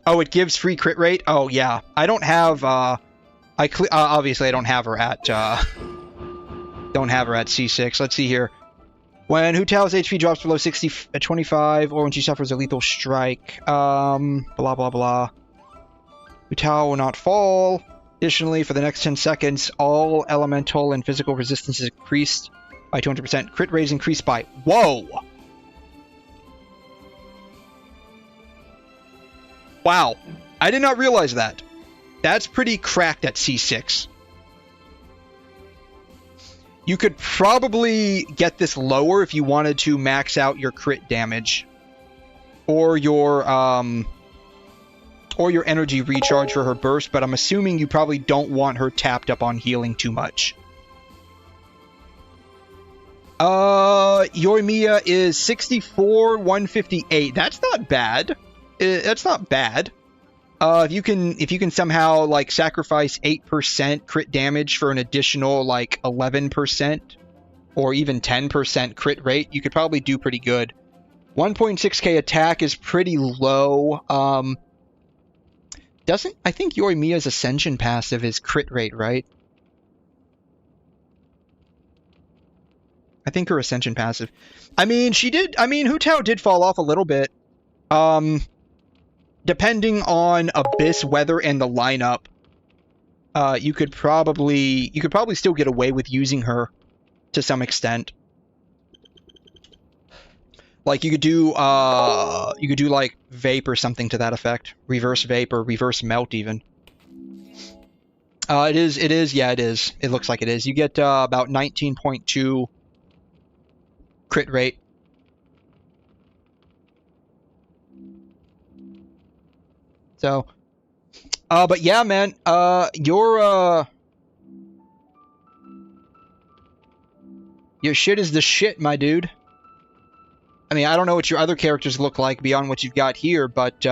Oh, it gives free crit rate? Oh, yeah. I don't have, obviously I don't have her at, don't have her at C6. Let's see here. When Hu Tao's HP drops below 60 at 25, or when she suffers a lethal strike, blah, blah, blah. Hu Tao will not fall. Additionally, for the next 10 seconds, all elemental and physical resistance is increased by 200%. Crit rate is increased by... Whoa! Wow. I did not realize that. That's pretty cracked at C6. You could probably get this lower if you wanted to max out your crit damage. Or your energy recharge for her burst, but I'm assuming you probably don't want her tapped up on healing too much. Yoimiya is 64, 158. That's not bad. That's not bad. If you can somehow like sacrifice 8% crit damage for an additional like 11% or even 10% crit rate, you could probably do pretty good. 1.6k attack is pretty low. I think Yoimiya's Ascension passive is crit rate, right? I think her Ascension passive. I mean, Hu Tao did fall off a little bit. Depending on Abyss weather and the lineup, you could probably still get away with using her to some extent. Like you could do like vape or something to that effect. Reverse vape or reverse melt even. It is, yeah, it is. It looks like it is. You get about 19.2 crit rate. So, but yeah, man, your shit is the shit, my dude. I mean, I don't know what your other characters look like beyond what you've got here, but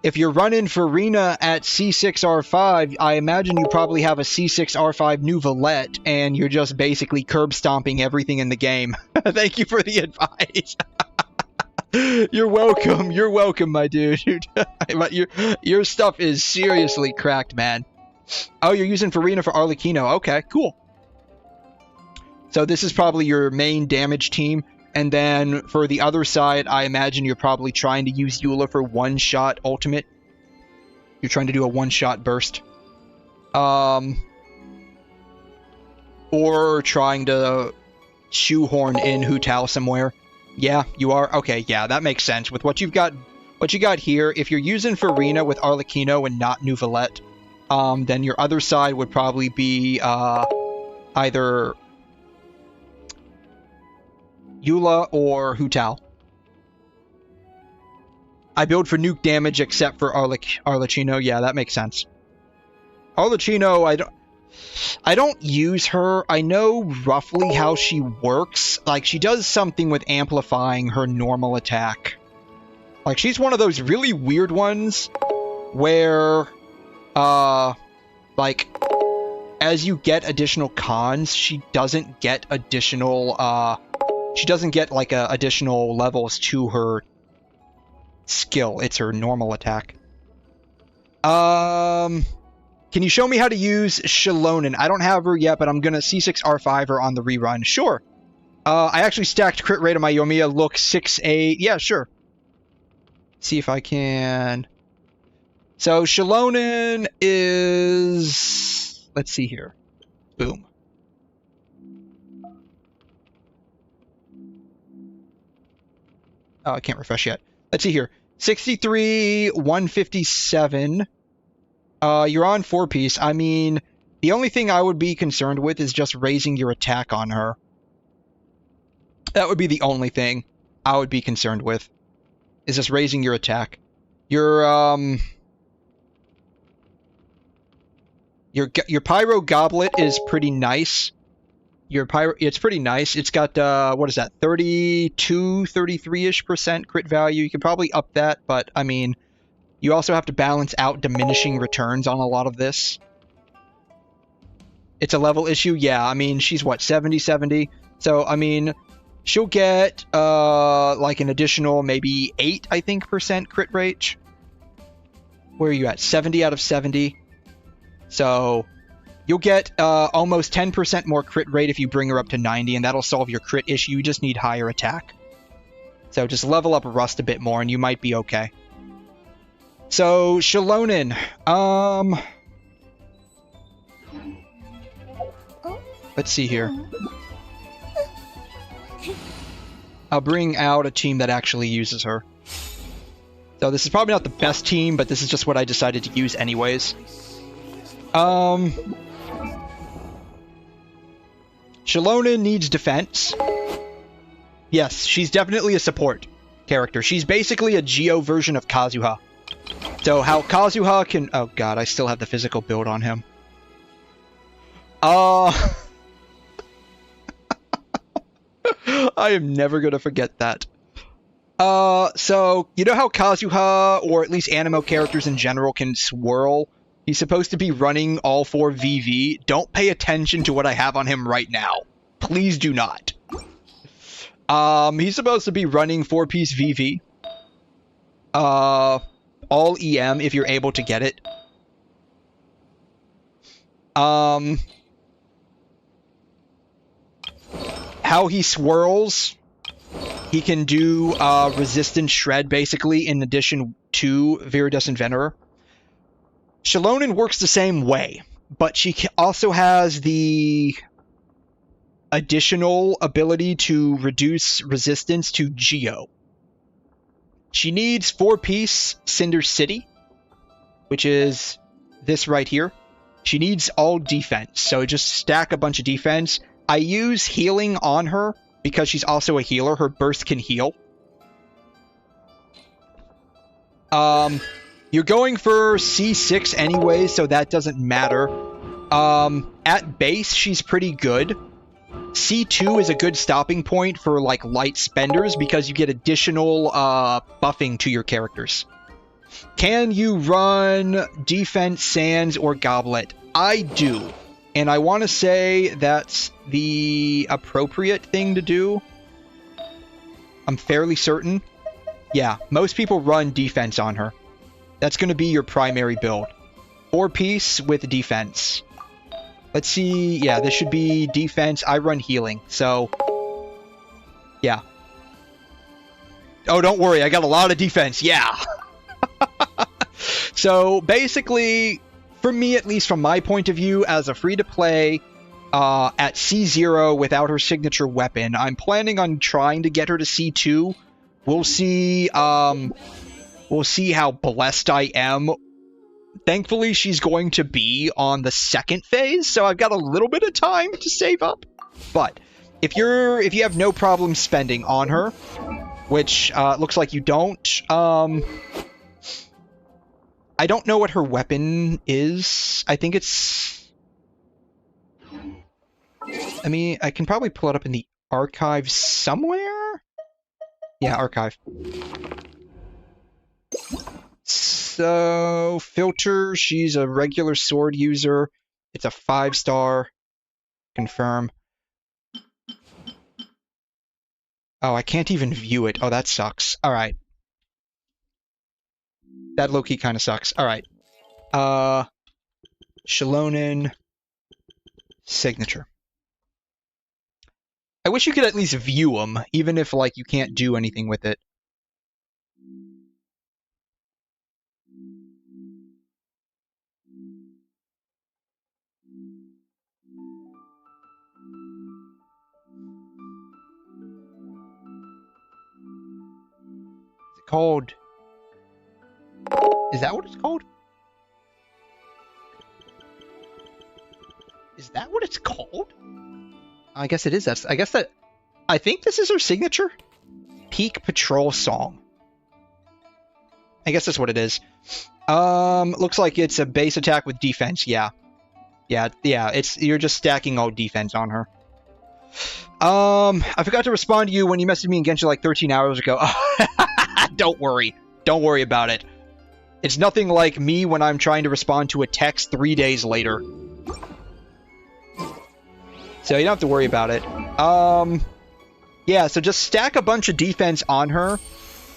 if you're running Farina at C6R5, I imagine you probably have a C6R5 new Valette, and you're just basically curb stomping everything in the game. Thank you for the advice. You're welcome, my dude. Your stuff is seriously cracked, man. Oh, you're using Farina for Arlecchino. Okay, cool. So this is probably your main damage team. And then for the other side, I imagine you're probably trying to use Eula for one-shot ultimate. You're trying to do a one-shot burst. Or trying to shoehorn in Hu Tao somewhere. Yeah, you are? Okay, yeah, that makes sense. With what you got here, if you're using Farina with Arlecchino and not New Valette, then your other side would probably be either Eula or Hu Tao. I build for nuke damage except for Arlecchino. Yeah, that makes sense. Arlecchino, I don't use her. I know roughly how she works. Like, she does something with amplifying her normal attack. Like, she's one of those really weird ones where, like, as you get additional cons, she doesn't get additional, additional levels to her skill. It's her normal attack. Can you show me how to use Shalonen? I don't have her yet, but I'm gonna C6R5 her on the rerun. Sure. I actually stacked crit rate on my Yoimiya. Look, 6-8. Yeah, sure. See if I can. So Shalonen is... Let's see here. Boom. Oh, I can't refresh yet. Let's see here. 63, 157. You're on 4-piece. I mean, the only thing I would be concerned with is just raising your attack on her. That would be the only thing I would be concerned with, is just raising your attack. Your Pyro Goblet is pretty nice. It's pretty nice. It's got, what is that, 32, 33-ish% crit value. You could probably up that, but, I mean, you also have to balance out diminishing returns on a lot of this. It's a level issue? Yeah, I mean, she's what, 70? So, I mean, she'll get, like an additional maybe 8, I think, % crit rate. Where are you at? 70 out of 70. So, you'll get almost 10% more crit rate if you bring her up to 90, and that'll solve your crit issue. You just need higher attack. So, just level up Rust a bit more, and you might be okay. So, Shalonen, let's see here. I'll bring out a team that actually uses her. So this is probably not the best team, but this is just what I decided to use anyways. Shalonen needs defense. Yes, she's definitely a support character. She's basically a Geo version of Kazuha. So how Kazuha can... Oh god, I still have the physical build on him. I am never gonna forget that. So, you know how Kazuha, or at least Animo characters in general, can swirl? He's supposed to be running all 4 VV. Don't pay attention to what I have on him right now. Please do not. He's supposed to be running 4-piece VV. All EM if you're able to get it. How he swirls, he can do resistance shred basically in addition to Viridescent Venerer. Shalonen works the same way, but she also has the additional ability to reduce resistance to Geo. She needs 4-piece Cinder City, which is this right here. She needs all defense, so just stack a bunch of defense. I use healing on her because she's also a healer. Her burst can heal. You're going for C6 anyway, so that doesn't matter. At base, she's pretty good. C2 is a good stopping point for, like, light spenders because you get additional buffing to your characters. Can you run Defense, Sands, or Goblet? I do. And I want to say that's the appropriate thing to do. I'm fairly certain. Yeah, most people run defense on her. That's going to be your primary build. 4-piece with defense. Let's see. Yeah, this should be defense. I run healing, so... yeah. Oh, don't worry. I got a lot of defense. Yeah! So, basically... for me, at least from my point of view, as a free-to-play, at C0 without her signature weapon, I'm planning on trying to get her to C2. We'll see how blessed I am. Thankfully, she's going to be on the second phase, so I've got a little bit of time to save up. But if you have no problem spending on her, which looks like you don't, I don't know what her weapon is. I think it's... I mean, I can probably pull it up in the archive somewhere? Yeah, archive. So, filter, she's a regular sword user. It's a 5-star. Confirm. Oh, I can't even view it. Oh, that sucks. Alright. That low-key kind of sucks. Alright. Shalonen. Signature. I wish you could at least view them, even if, like, you can't do anything with it. Is it called... Is that what it's called? Is that what it's called? I guess it is. I think this is her signature? Peak Patrol Song. I guess that's what it is. Looks like it's a base attack with defense, yeah. Yeah, you're just stacking all defense on her. I forgot to respond to you when you messaged me in Genshin like 13 hours ago. Don't worry. Don't worry about it. It's nothing like me when I'm trying to respond to a text 3 days later. So you don't have to worry about it. Yeah, so just stack a bunch of defense on her.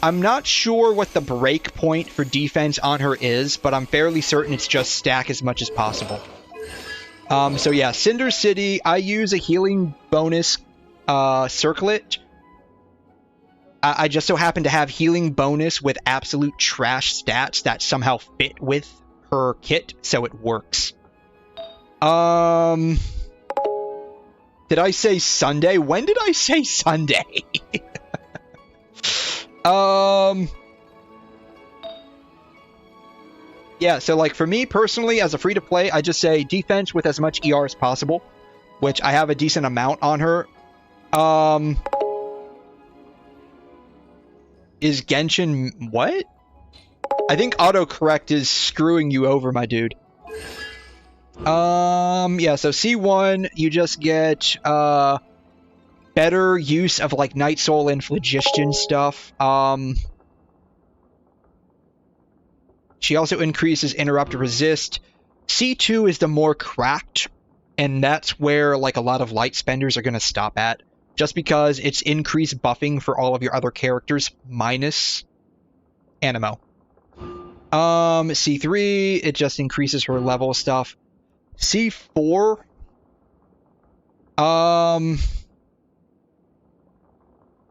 I'm not sure what the break point for defense on her is, but I'm fairly certain it's just stack as much as possible. So yeah, Cinder City, I use a healing bonus circlet. I just so happen to have healing bonus with absolute trash stats that somehow fit with her kit, so it works. Did I say Sunday? When did I say Sunday? Yeah, so like for me personally, as a free-to-play, I just say defense with as much ER as possible, which I have a decent amount on her. Is Genshin... what? I think autocorrect is screwing you over, my dude. Yeah, so C1, you just get, better use of, like, Night Soul and Phlogiston stuff. She also increases Interrupt Resist. C2 is the more cracked, and that's where, like, a lot of light spenders are gonna stop at. Just because it's increased buffing for all of your other characters, minus Animo. C3, it just increases her level stuff. C4,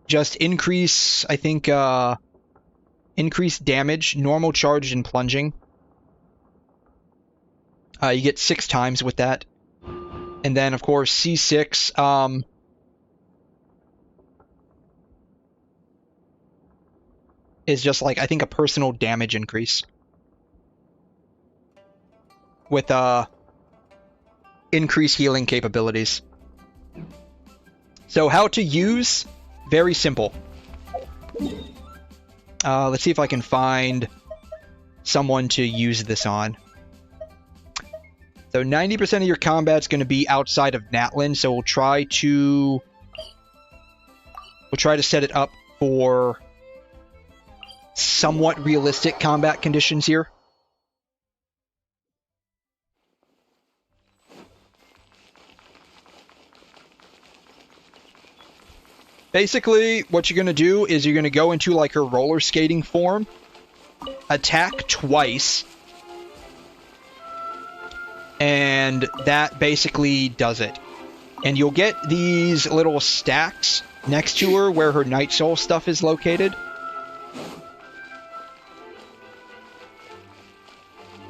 just increase, I think, increase damage, normal charge, and plunging. You get 6 times with that. And then, of course, C6, is just like, I think, a personal damage increase. With, increased healing capabilities. So how to use? Very simple. Let's see if I can find someone to use this on. So 90% of your combat's going to be outside of Natlan, so we'll try to set it up for somewhat realistic combat conditions here. Basically, what you're going to do is you're going to go into, like, her roller skating form, attack twice, and that basically does it. And you'll get these little stacks next to her where her Night Soul stuff is located.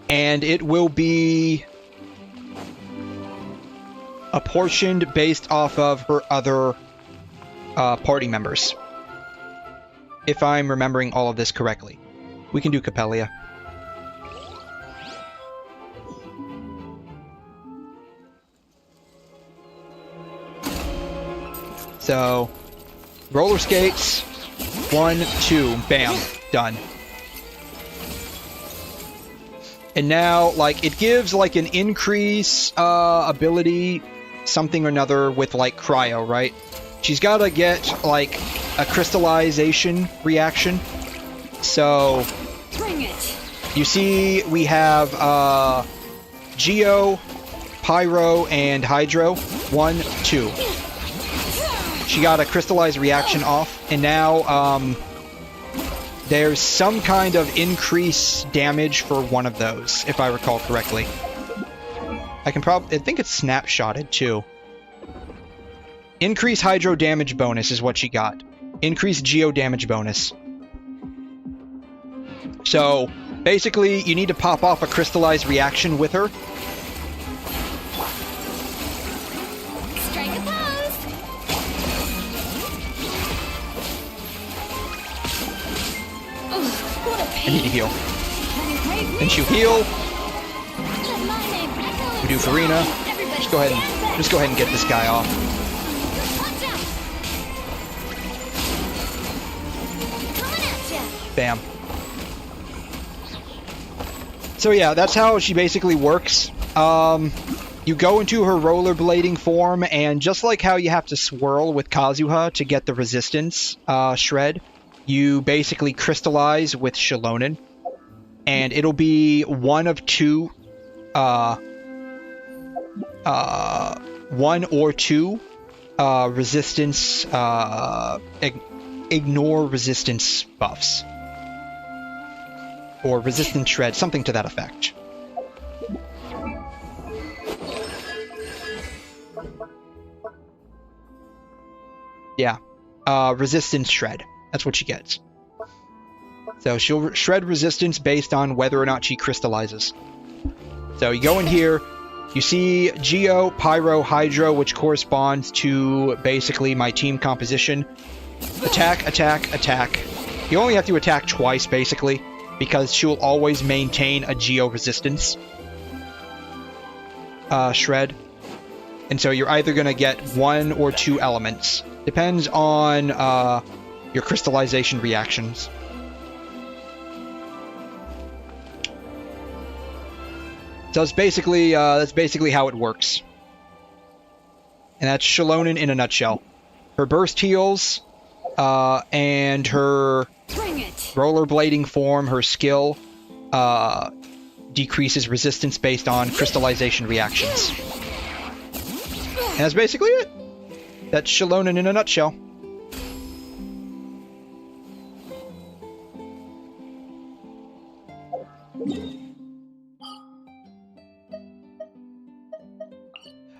And it will be apportioned based off of her other party members. If I'm remembering all of this correctly. We can do Capelia. So, roller skates, 1, 2, bam, done. And now, like, it gives, like, an increase, ability, something or another with, like, cryo, right? She's gotta get, like, a crystallization reaction. So, Bring it. you see we have, Geo, Pyro, and Hydro. 1, 2. She got a crystallized reaction off, and now, there's some kind of increased damage for one of those, if I recall correctly. I think it's snapshotted, too. Increased Hydro damage bonus is what she got. Increased Geo damage bonus. So, basically, you need to pop off a crystallized reaction with her. Strike a pose. What a I pain. need to heal. Can you brave me? Once you heal, Let my name echo. we do Farina. Everybody Just go ahead and get this guy off. Watch out. Coming at ya. Bam. So yeah, that's how she basically works. You go into her rollerblading form, and just like how you have to swirl with Kazuha to get the resistance shred, you basically crystallize with Shalonen, and it'll be one of two, one or two resistance, ignore resistance buffs. Or resistance shred, something to that effect. Yeah. Resistance shred. That's what she gets. So she'll shred resistance based on whether or not she crystallizes. So you go in here, you see Geo, Pyro, Hydro, which corresponds to basically my team composition. Attack, attack, attack. You only have to attack twice, basically, because she'll always maintain a Geo resistance shred. And so you're either going to get one or two elements. Depends on your crystallization reactions. So that's basically how it works. And that's Shalonen in a nutshell. Her burst heals, and her rollerblading form, her skill, decreases resistance based on crystallization reactions. And that's basically it. That's Shalonen in a nutshell.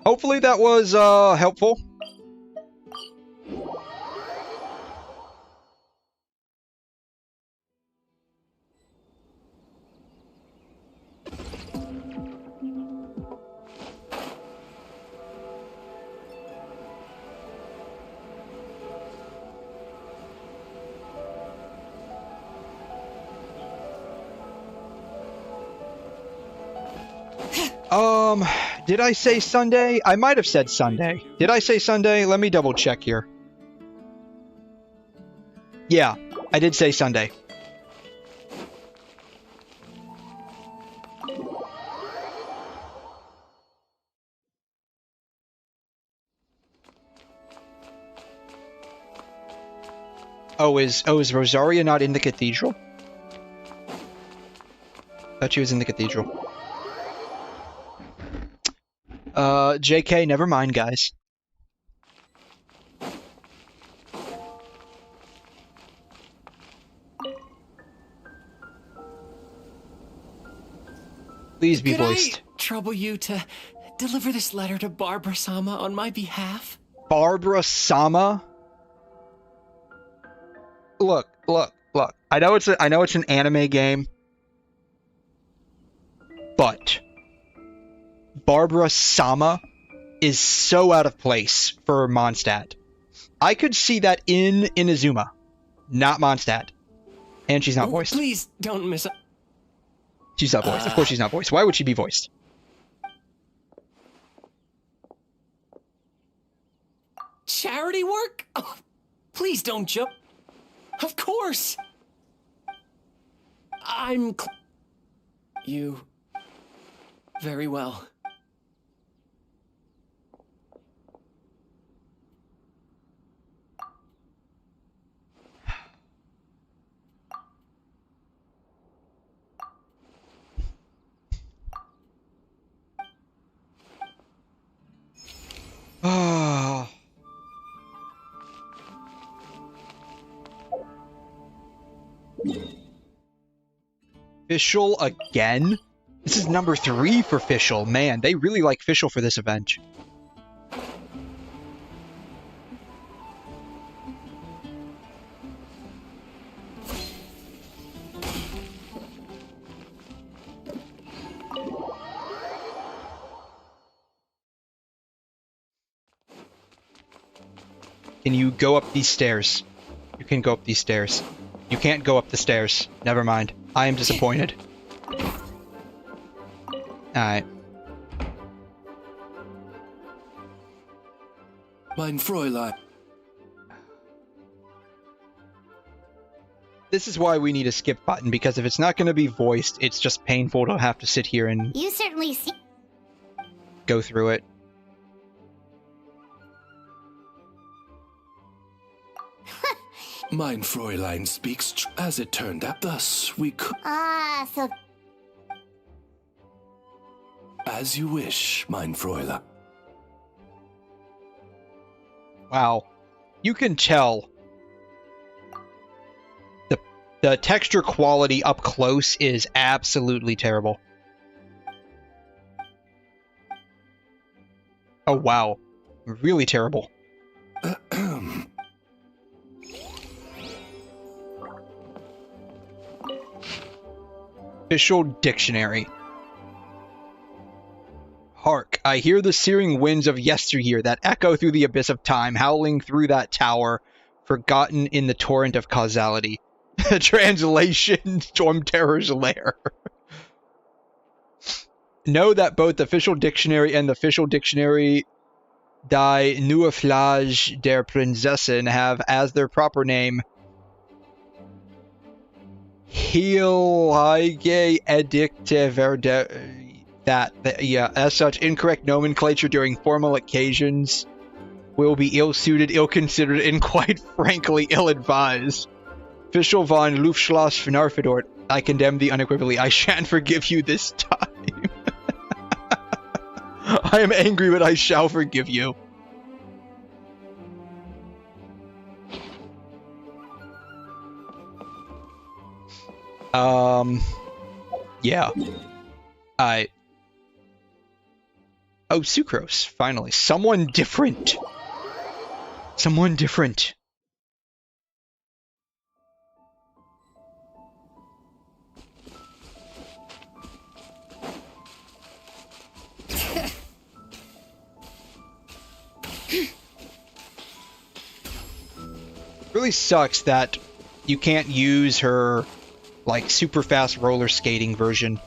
Hopefully that was helpful. Did I say Sunday? I might have said Sunday. Did I say Sunday? Let me double check here. Yeah, I did say Sunday. Oh, is Rosaria not in the cathedral? Thought she was in the cathedral. JK, never mind, guys. Please be voiced. Could I trouble you to deliver this letter to Barbara-sama on my behalf? Barbara-sama? Look. I know it's an anime game, but Barbara-sama is so out of place for Mondstadt. I could see that in Inazuma, not Mondstadt. And she's not voiced. Please don't miss. She's not voiced. Of course she's not voiced. Why would she be voiced? charity work? Oh, please don't jump. Of course. You. Very well. Ah. Fischl again? This is number 3 for Fischl. Man, they really like Fischl for this event. Can you go up these stairs? You can go up these stairs. You can't go up the stairs. Never mind. I am disappointed. Alright. Mein Fräulein. This is why we need a skip button, because if it's not going to be voiced, it's just painful to have to sit here and You certainly see. go through it. Mein Fräulein speaks as it turned out. Thus, we could... So As you wish, mein Fräulein. Wow. You can tell the texture quality up close is absolutely terrible. Oh wow. Really terrible. Official dictionary. Hark, I hear the searing winds of yesteryear that echo through the abyss of time, howling through that tower, forgotten in the torrent of causality. Translation, Storm Terror's lair. Know that both the official dictionary and the official dictionary Die Neueflage der Prinzessin have as their proper name Heilige Edicte Verde. Yeah, as such, incorrect nomenclature during formal occasions will be ill-suited, ill-considered, and quite frankly, ill-advised. Official von Luftschloss Vnarfidort, I condemn thee unequivocally. I shan't forgive you this time. I am angry, but I shall forgive you. Yeah. Oh, Sucrose, finally. Someone different. Someone different. Really sucks that you can't use her, like, super fast roller skating version.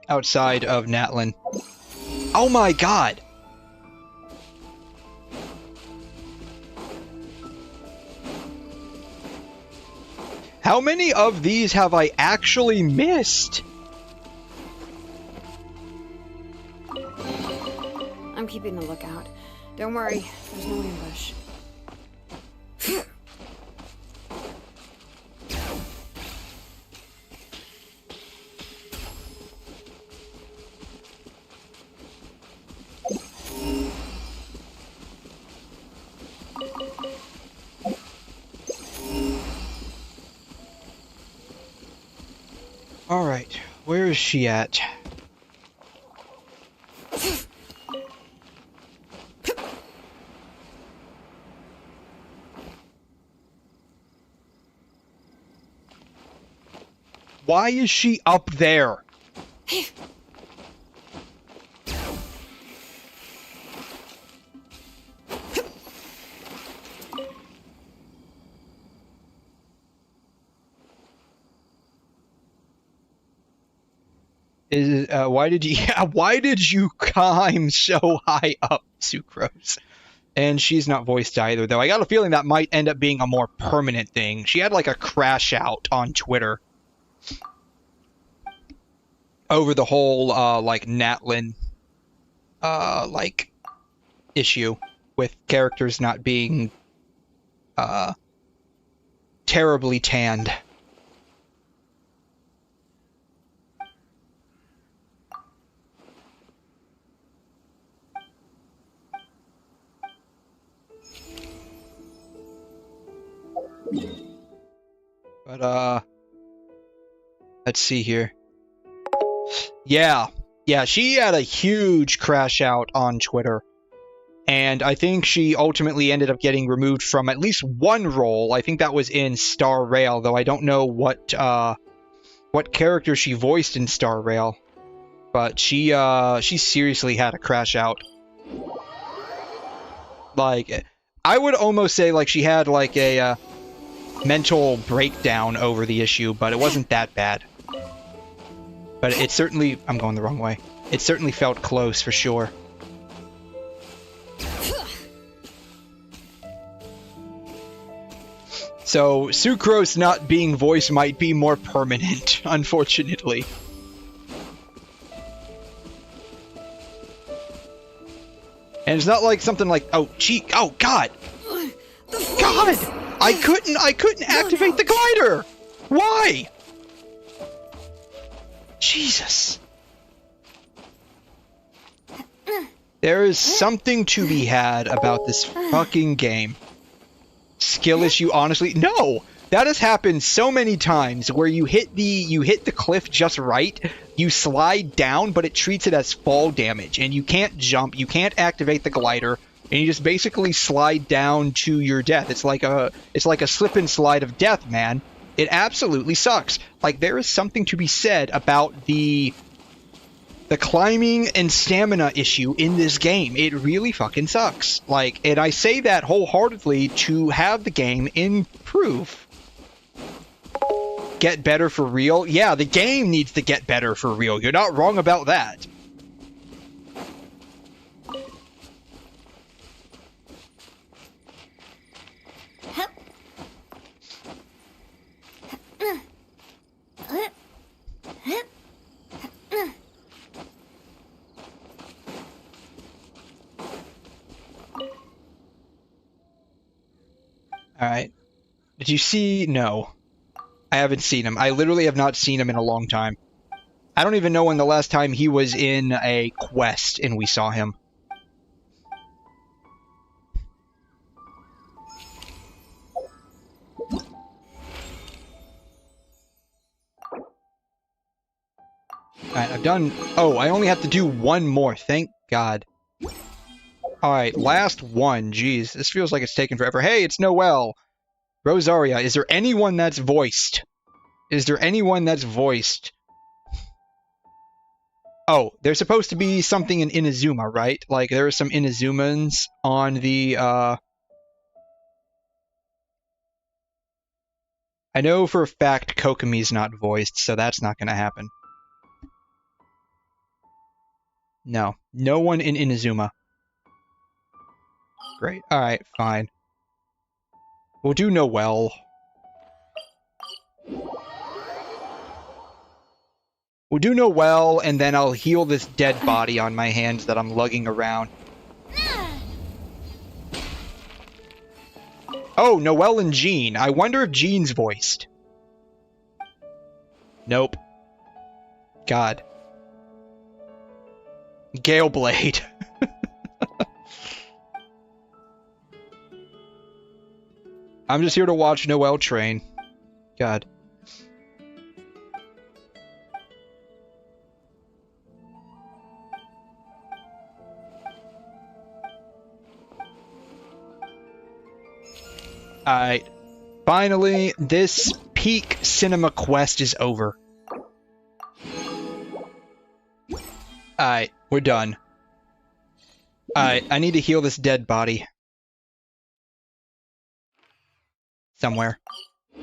Outside of Natlin. Oh my god! How many of these have I actually missed? I'm keeping a lookout. Don't worry, there's no ambush. Alright, where is she at? Why is she up there? Why did you? Yeah, why did you climb so high up, Sucrose? And she's not voiced either, though. I got a feeling that might end up being a more permanent thing. She had like a crash out on Twitter over the whole like Natlin like issue with characters not being terribly tanned. But let's see here. Yeah, she had a huge crash out on Twitter. And I think she ultimately ended up getting removed from at least one role. I think that was in Star Rail, though I don't know what character she voiced in Star Rail. But she seriously had a crash out. Like, I would almost say like she had like a mental breakdown over the issue, but it wasn't that bad. But it certainly... I'm going the wrong way. It certainly felt close, for sure. So, Sucrose not being voiced might be more permanent, unfortunately. And it's not like something like... Oh, gee... Oh, God! God! I couldn't activate the glider! Why? Jesus. There is something to be had about this fucking game. Skill issue, honestly. No! That has happened so many times where you hit the cliff just right, you slide down, but it treats it as fall damage, and you can't jump, you can't activate the glider, and you just basically slide down to your death. It's like a slip and slide of death, man. It absolutely sucks. Like, there is something to be said about the climbing and stamina issue in this game. It really fucking sucks. Like, and I say that wholeheartedly to have the game improve. Get better for real? Yeah, the game needs to get better for real. You're not wrong about that. Alright. Did you see? No. I haven't seen him. I literally have not seen him in a long time. I don't even know when the last time he was in a quest and we saw him. Alright, I've done... Oh, I only have to do one more. Thank God. Alright, last one. Jeez, this feels like it's taken forever. Hey, it's Noelle. Rosaria, is there anyone that's voiced? Is there anyone that's voiced? Oh, there's supposed to be something in Inazuma, right? Like, there are some Inazumans on the, I know for a fact Kokomi's not voiced, so that's not gonna happen. No. No one in Inazuma. Great. Alright, fine. We'll do Noelle. We'll do Noelle, and then I'll heal this dead body on my hands that I'm lugging around. Oh, Noelle and Jean. I wonder if Jean's voiced. Nope. God. Galeblade. I'm just here to watch Noelle train. God. Alright. Finally, this peak cinema quest is over. Alright, we're done. Alright, I need to heal this dead body. Somewhere. I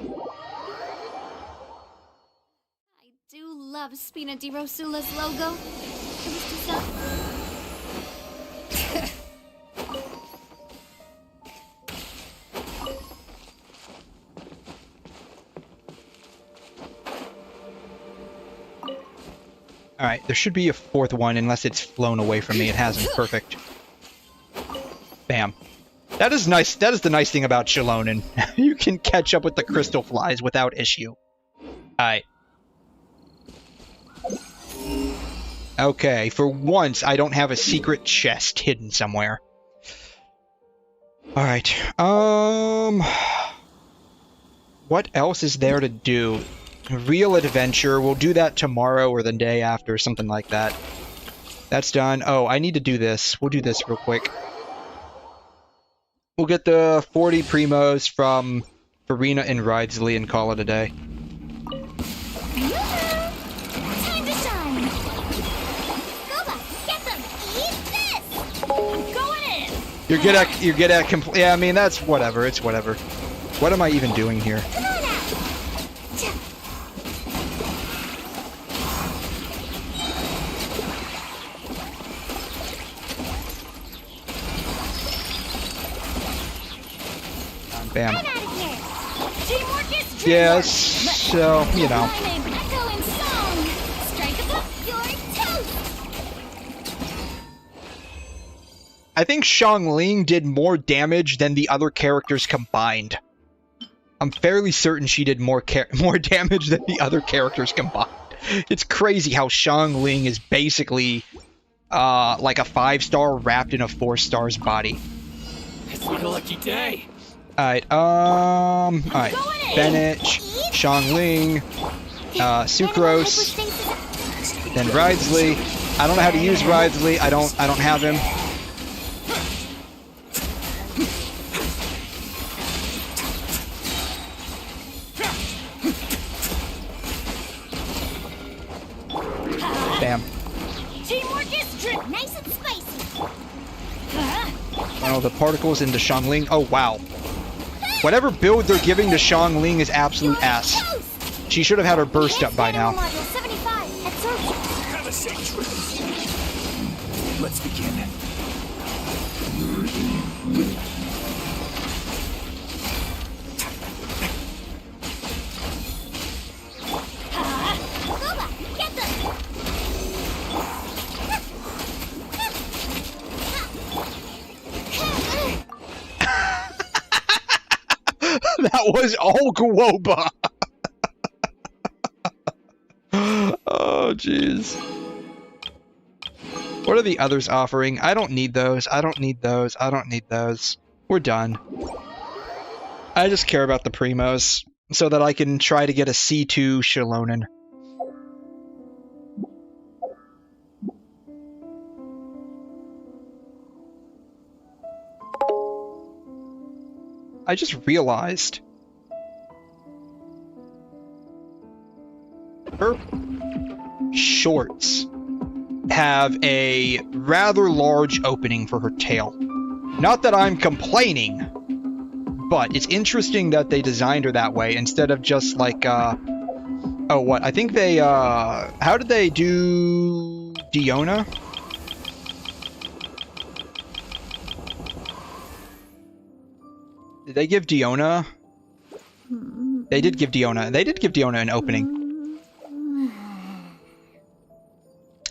do love love Spina di Rosula's logo. It was designed. Alright, there should be a fourth one unless it's flown away from me. It hasn't. Perfect. Bam. That is nice. That is the nice thing about Shilonen. You can catch up with the crystal flies without issue. Alright. Okay, for once I don't have a secret chest hidden somewhere. Alright. What else is there to do? Real adventure. We'll do that tomorrow or the day after, something like that. That's done. Oh, I need to do this. We'll do this real quick. We'll get the 40 primos from Farina and Ridesley and call it a day. Time to shine! Goba, get them! Eat this! I'm going in! You're good at yeah, I mean, that's whatever. It's whatever. What am I even doing here? Come on out! Bam. I'm out of here! Teamwork is dreamwork! Yes, so, you know. My name echo in song! Strike up your toast! I think Xiangling did more damage than the other characters combined. I'm fairly certain she did more damage than the other characters combined. It's crazy how Xiangling is basically like a 5-star wrapped in a 4-star's body. It's not a lucky day. Alright, Bennett, Xiangling, Sucrose, then Ridesley. I don't know how to use Ridesley. I don't have him. Bam. Teamwork is drip, nice and spicy! Oh, the particles into Xiangling. Oh, wow. Whatever build they're giving to Xiangling is absolute ass. She should have had her burst up by now. Module 75 at Source. Have a safe trip. Let's begin. Goba, get them! That was all Guoba. Oh, jeez. What are the others offering? I don't need those. I don't need those. I don't need those. We're done. I just care about the primos so that I can try to get a C2 Shilonen. I just realized her shorts have a rather large opening for her tail. Not that I'm complaining, but it's interesting that they designed her that way instead of just like, oh, what? I think they, how did they do Diona? Did they give Diona? They did give Diona. They did give Diona an opening.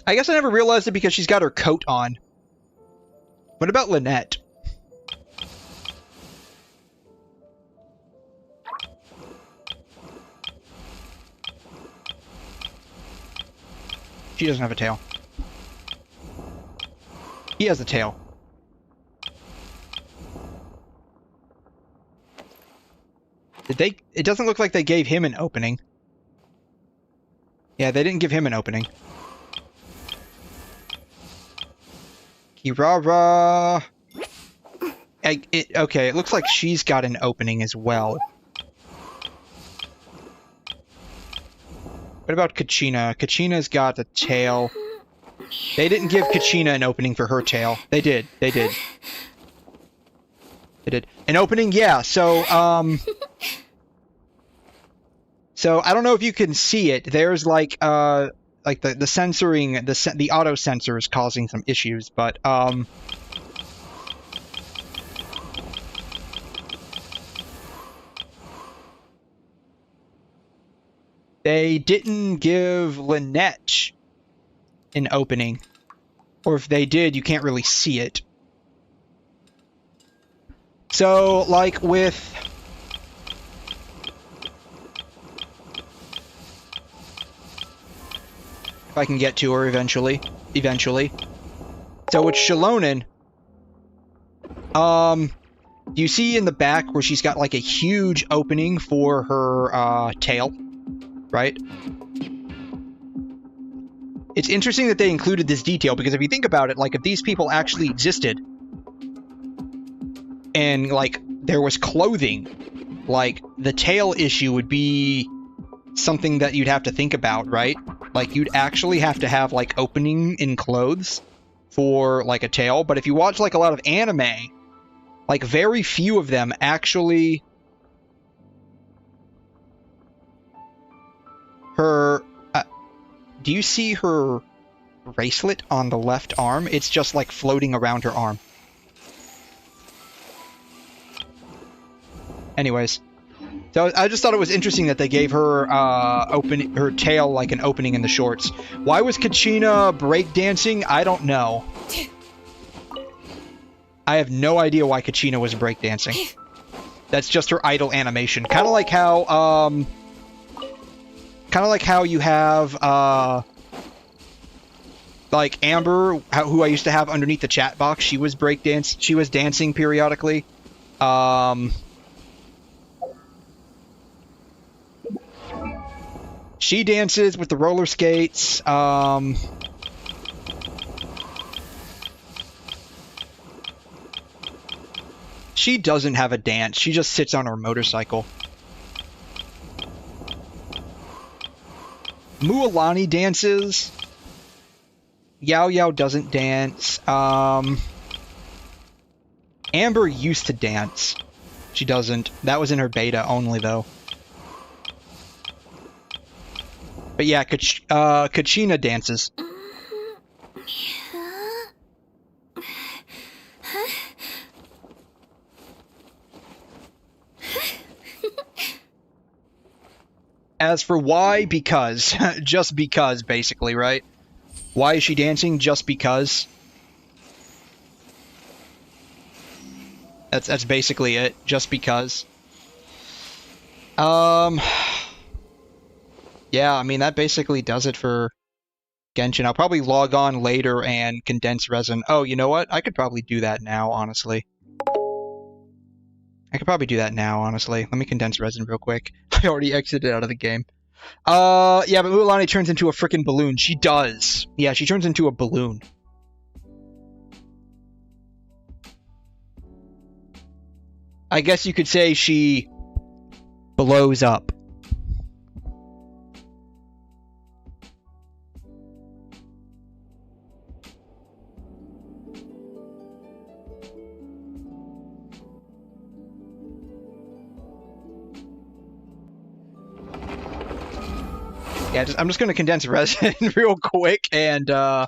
I guess I never realized it because she's got her coat on. What about Lynette? She doesn't have a tail. He has a tail. Did they? It doesn't look like they gave him an opening. Yeah, they didn't give him an opening. Kirara. Okay, it looks like she's got an opening as well. What about Kachina? Kachina's got a tail. They didn't give Kachina an opening for her tail. They did. They did. They did. An opening? Yeah, so, so I don't know if you can see it. There's like, like the censoring, the auto censor is causing some issues, but they didn't give Lynette an opening, or if they did, you can't really see it. So, like with if I can get to her eventually. So with Shalonen, you see in the back where she's got like a huge opening for her tail, right? It's interesting that they included this detail, because if you think about it, like if these people actually existed and like there was clothing, like the tail issue would be something that you'd have to think about, right? Like you'd actually have to have like opening in clothes for like a tail. But if you watch like a lot of anime, like very few of them actually do you see her bracelet on the left arm? It's just like floating around her arm. Anyways, so I just thought it was interesting that they gave her her tail like an opening in the shorts. Why was Kachina breakdancing? I don't know. I have no idea why Kachina was breakdancing. That's just her idle animation. Kind of like how you have like Amber, who I used to have underneath the chat box. She was dancing periodically. She dances with the roller skates. She doesn't have a dance. She just sits on her motorcycle. Mualani dances. Yao Yao doesn't dance. Amber used to dance. She doesn't. That was in her beta only, though. But yeah, Kachina dances. As for why, because. Just because, basically, right? Why is she dancing? Just because. That's basically it. Just because. Yeah, I mean, that basically does it for Genshin. I'll probably log on later and condense resin. Oh, you know what? I could probably do that now, honestly. Let me condense resin real quick. I already exited out of the game. Yeah, but Mualani turns into a frickin' balloon. She does. Yeah, she turns into a balloon. I guess you could say she blows up. Yeah, I'm just going to condense resin real quick, and I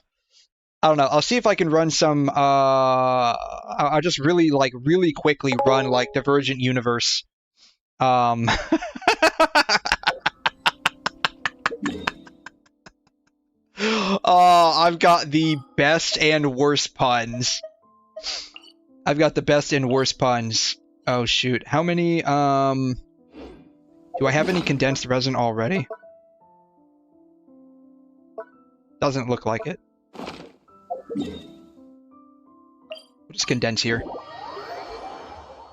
don't know. I'll see if I can run some. I'll just really quickly run like Divergent Universe. Oh, I've got the best and worst puns. Oh shoot! How many? Do I have any condensed resin already? Doesn't look like it. We'll just condense here.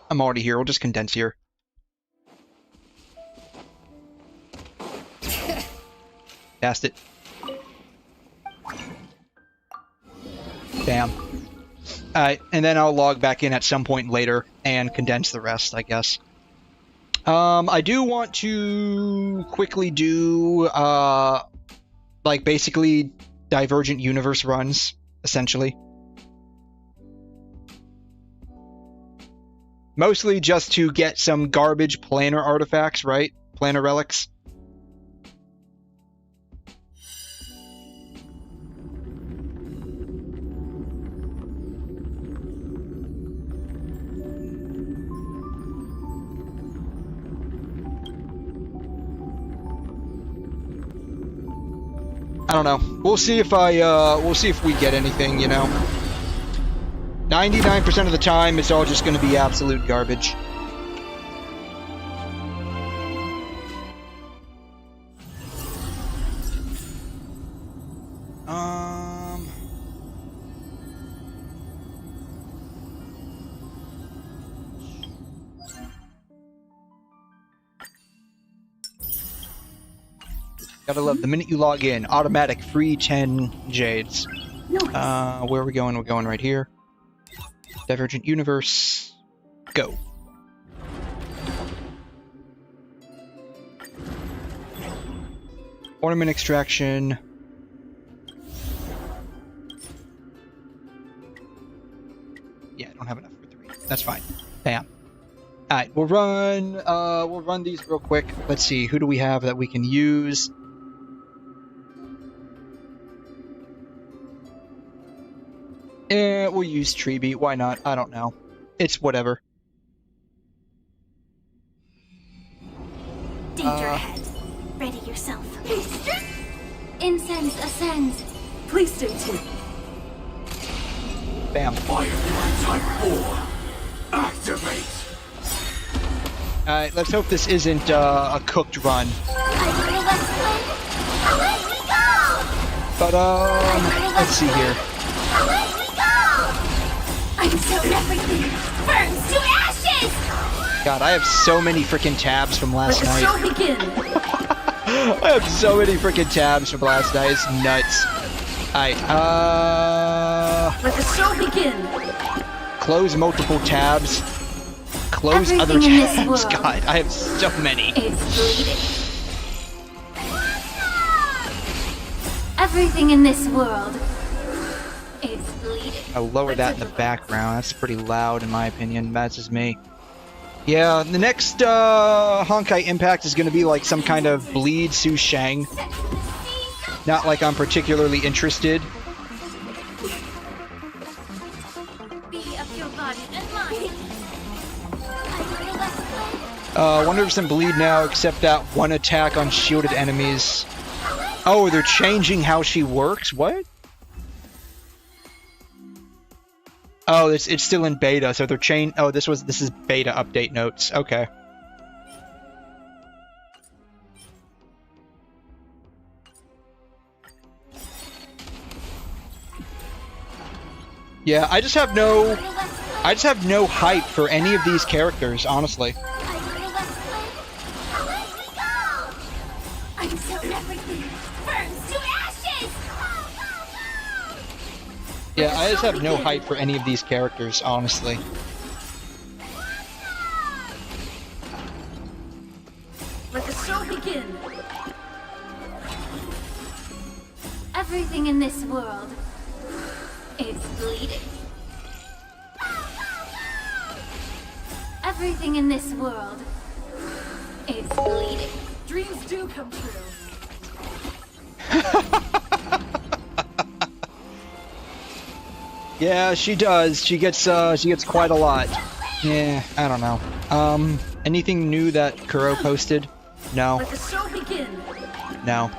I'm already here. We'll just condense here. Cast it. Bam. Alright, and then I'll log back in at some point later and condense the rest, I guess. I do want to quickly do, like, basically Divergent Universe runs, essentially. Mostly just to get some garbage planar artifacts, right? Planar relics. I don't know. We'll see if we'll see if we get anything, you know. 99% of the time, it's all just going to be absolute garbage. Gotta love the minute you log in, automatic free 10 jades. Nice. Where are we going? We're going right here. Divergent Universe. Go. Ornament extraction. Yeah, I don't have enough for 3. That's fine. Bam. Alright, we'll run these real quick. Let's see, who do we have that we can use? We'll use Treebeat. Why not? I don't know. It's whatever. Danger ahead. Ready yourself. Incense ascends. Please stay tuned. Bam. Type 4. Activate. Alright, let's hope this isn't a cooked run. But let's see here. Until everything burns to ashes! God, I have so many freaking tabs from last night. Let the show begin. I have so many freaking tabs from last night. It's nuts. Alright, Let the show begin. close multiple tabs. Close Everything other in this tabs. world. God, I have so many. It's bleeding. Everything in this world. It's bleeding. I'll lower that in the background. That's pretty loud in my opinion. That's just me. Yeah, the next Honkai Impact is going to be like some kind of Bleed Su Shang. Not like I'm particularly interested. Be of your body and mind. Wonder if some bleed now, except that one attack on shielded enemies. Oh, they're changing how she works? What? Oh, it's still in beta, so they're oh, this is beta update notes. Okay. Yeah, I just have no hype for any of these characters, honestly. Until everything burns to ashes! Yeah, I just have no hype for any of these characters, honestly. Let the show begin. Everything in this world. It's bleeding. Everything in this world. It's bleeding. Dreams do come true. Yeah, she does. She gets quite a lot. Yeah, I don't know. Anything new that Kuro posted? No. Let the show begin. No.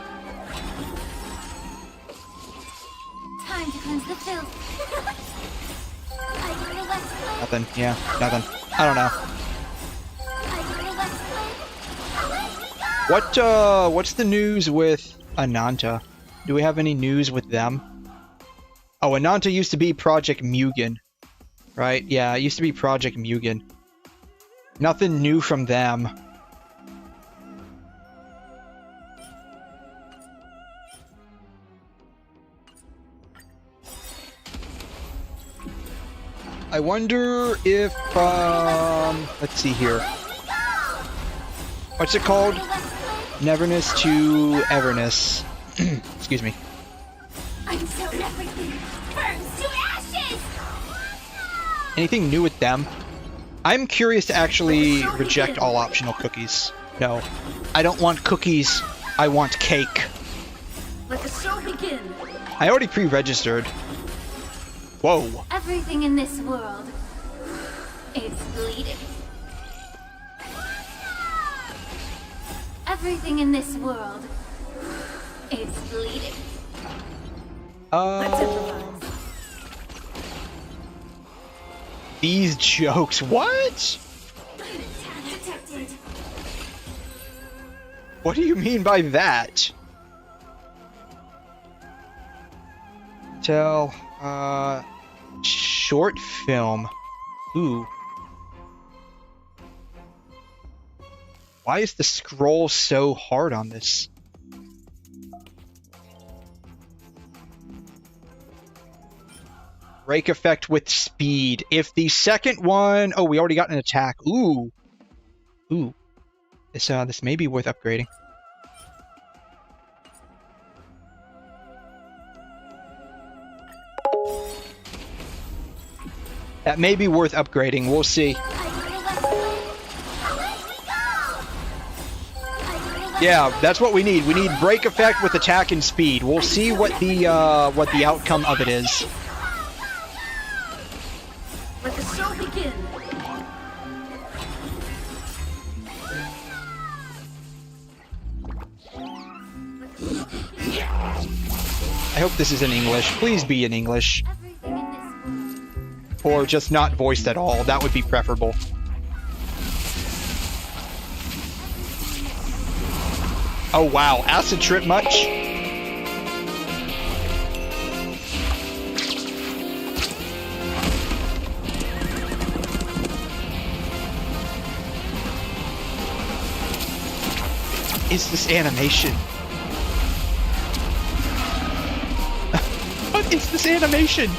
Time to cleanse the filth. Nothing. Yeah, nothing. I don't know. What's the news with Ananta? Do we have any news with them? Oh, Ananta used to be Project Mugen. Right? Yeah, it used to be Project Mugen. Nothing new from them. I wonder if, let's see here. What's it called? Neverness to Everness. Excuse me. Until everything burns to ashes! Anything new with them? I'm curious to actually reject all optional cookies. No. I don't want cookies. I want cake. Let the show begin. I already pre-registered. Whoa. Everything in this world. It's bleeding. Everything in this world. It's bleeding. Let's improvise. These jokes, what? What do you mean by that? Tell, short film. Ooh. Why is the scroll so hard on this? Break effect with speed. If the second one... Oh, we already got an attack. Ooh. Ooh. This may be worth upgrading. That may be worth upgrading. We'll see. Yeah, that's what we need. We need break effect with attack and speed. We'll see what the outcome of it is. Let the show begin. I hope this is in English. Please be in English. Or just not voiced at all. That would be preferable. Oh wow, acid trip much? Is this animation? What is this animation?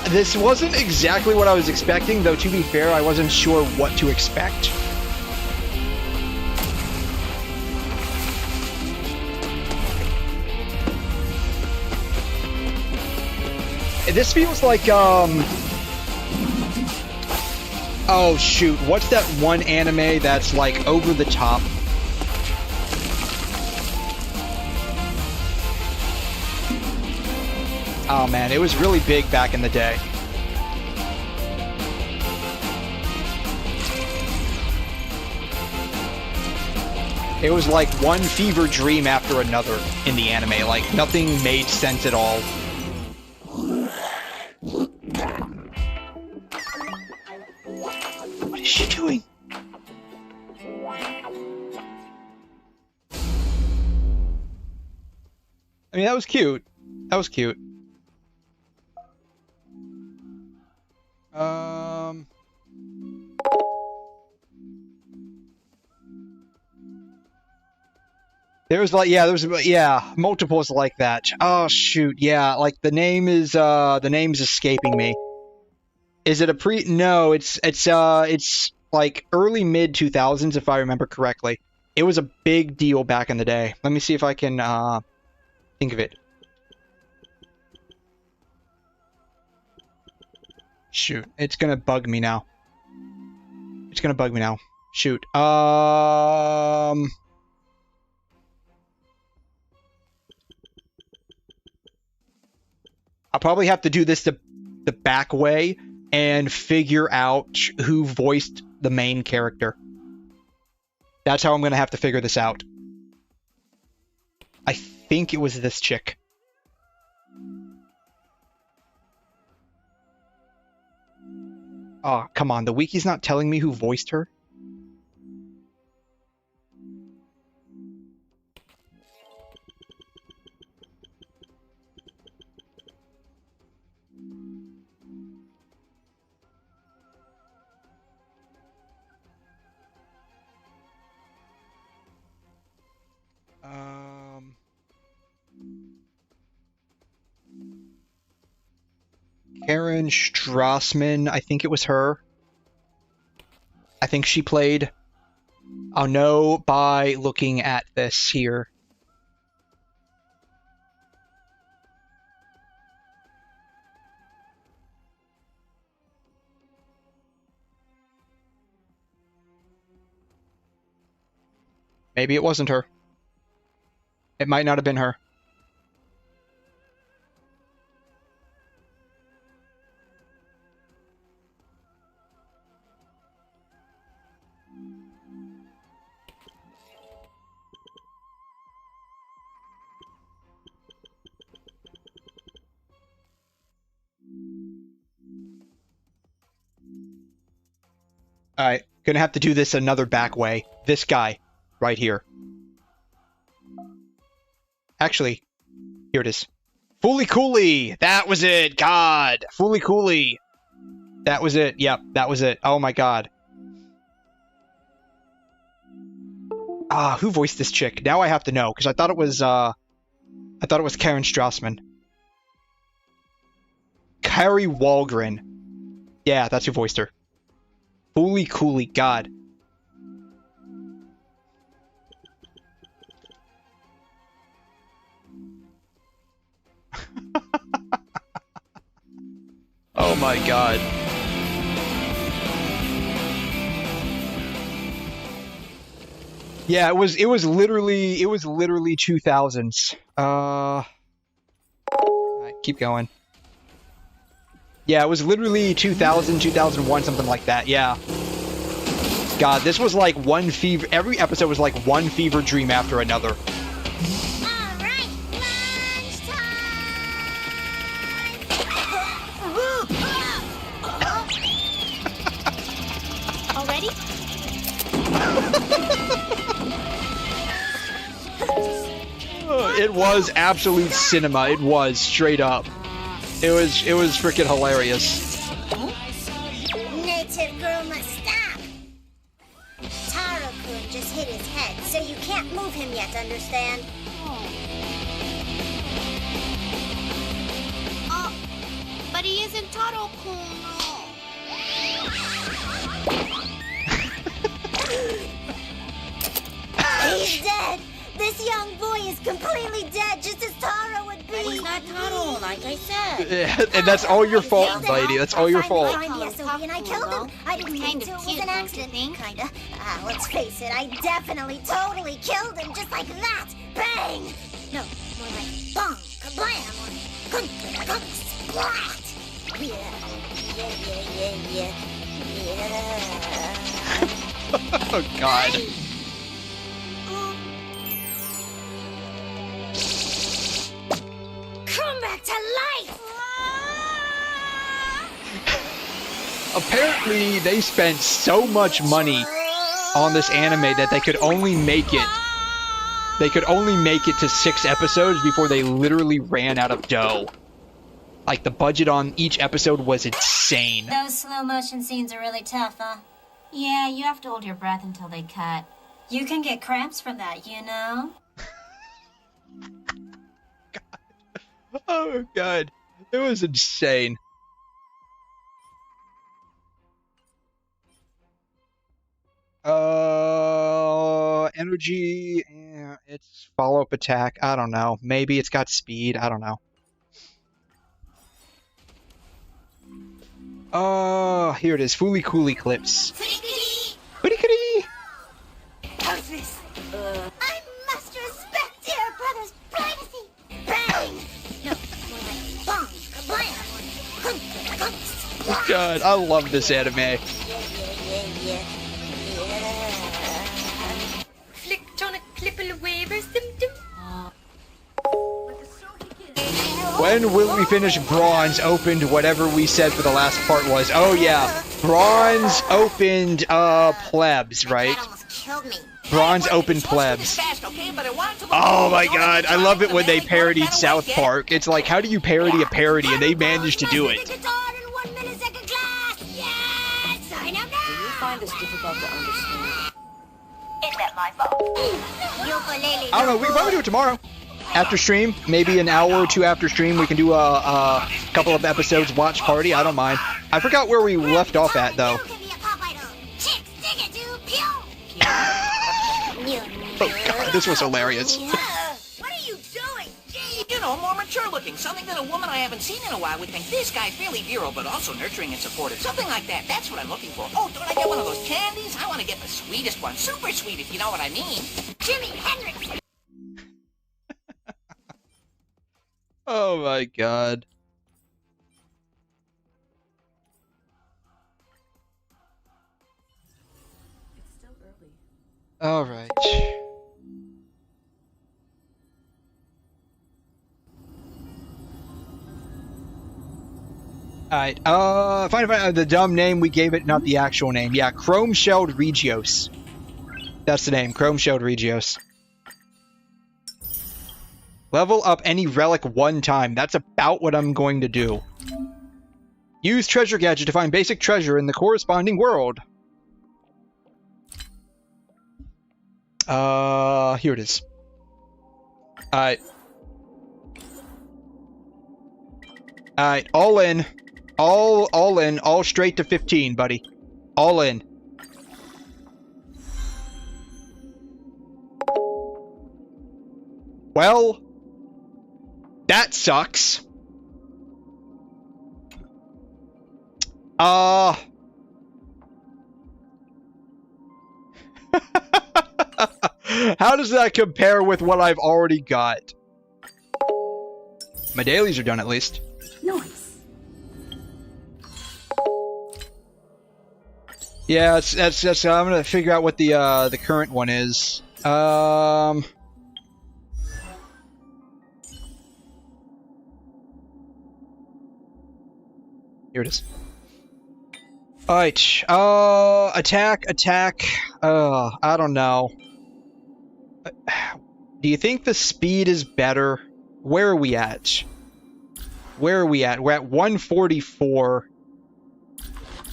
This wasn't exactly what I was expecting, though to be fair, I wasn't sure what to expect. This feels like, oh shoot, what's that one anime that's like over the top? Oh man, it was really big back in the day. It was like one fever dream after another in the anime, like nothing made sense at all. What is she doing? I mean, that was cute. That was cute. There was like, yeah, multiples like that. Oh shoot, yeah, like the name's escaping me. Is it a No, it's like early mid 2000s if I remember correctly. It was a big deal back in the day. Let me see if I can think of it. Shoot, it's gonna bug me now. It's gonna bug me now. Shoot. I'll probably have to do this the back way and figure out who voiced the main character. That's how I'm gonna have to figure this out. I think it was this chick. Oh, come on, the wiki's not telling me who voiced her? Karen Strassman, I think it was her. I think she played. I'll know by looking at this here. Maybe it wasn't her. It might not have been her. Alright, gonna have to do this another back way. This guy, right here. Actually, here it is. Fooly Cooly! That was it! God! Fooly Cooly! That was it. Yep, that was it. Oh my god. Ah, who voiced this chick? Now I have to know, because I thought it was, Karen Strassman. Carrie Walgren. Yeah, that's who voiced her. Fooly Cooly, god. Oh my god. Yeah, it was literally 2000s. Alright, keep going. Yeah, it was literally 2000, 2001, something like that. Yeah. God, this was like one fever. Every episode was like one fever dream after another. Alright, lunchtime! Already? It was absolute cinema. It was straight up. It was freaking hilarious. Native girl must stop. Taro-kun just hit his head, so you can't move him yet, understand? Oh, but he isn't Taro-kun. He's dead. This young boy is completely dead, just as Taro would be. He's not Taro, like I said. Yeah, and that's all your fault, lady. That's all your fault. And I killed him. I didn't mean to. It was an accident. Kinda. Let's face it. I definitely, totally killed him, just like that. Bang! No, more like bong, kablam, or gunk, gunk, splat. Yeah. Oh god. Come back to life! Apparently, they spent so much money on this anime that they could only make it. They could only make it to 6 episodes before they literally ran out of dough. Like, the budget on each episode was insane. Those slow motion scenes are really tough, huh? Yeah, you have to hold your breath until they cut. You can get cramps from that, you know? Oh god, it was insane. Energy, it's follow-up attack, I don't know. Maybe it's got speed, I don't know. Here it is, Fooly Cooly clips. Pretty. How's this? I must respect dear brother's privacy. Bang! No, more like bong, kablam, gunk, gunk, splat. God, I love this anime. Yeah. Flick, tonic, clipple, wavers, dum dum. When will we finish Bronze opened whatever we said for the last part was? Oh yeah, Bronze opened plebs, right? That almost killed me. Bronze opened plebs. Oh my god, I love it when they parodied South Park. It's like, how do you parody a parody? And they managed to do it. Yes! I know now! Do you find this difficult to understand? Is that my fault? I don't know, we can probably do it tomorrow. After stream, maybe an hour or two after stream, we can do a couple of episodes watch party. I don't mind. I forgot where we left off at, though. Oh god, this was hilarious. What are you doing? You know, more mature looking. Something that a woman I haven't seen in a while would think, this guy's fairly virile, but also nurturing and supportive. Something like that. That's what I'm looking for. Oh, don't I get one of those candies? I want to get the sweetest one. Super sweet, if you know what I mean. Jimi Hendrix! Oh my god. It's still early. Alright. Alright, find the dumb name we gave it, not the actual name. Yeah, Chrome-Shelled Regios. That's the name, Chrome-Shelled Regios. Level up any relic 1 time. That's about what I'm going to do. Use treasure gadget to find basic treasure in the corresponding world. Here it is. Alright. Alright, all in. All in. All straight to 15, buddy. All in. Well, that sucks. How does that compare with what I've already got? My dailies are done at least. Nice. Yeah, that's I'm gonna figure out what the current one is. Here it is. Alright, attack. I don't know. Do you think the speed is better? Where are we at? We're at 144.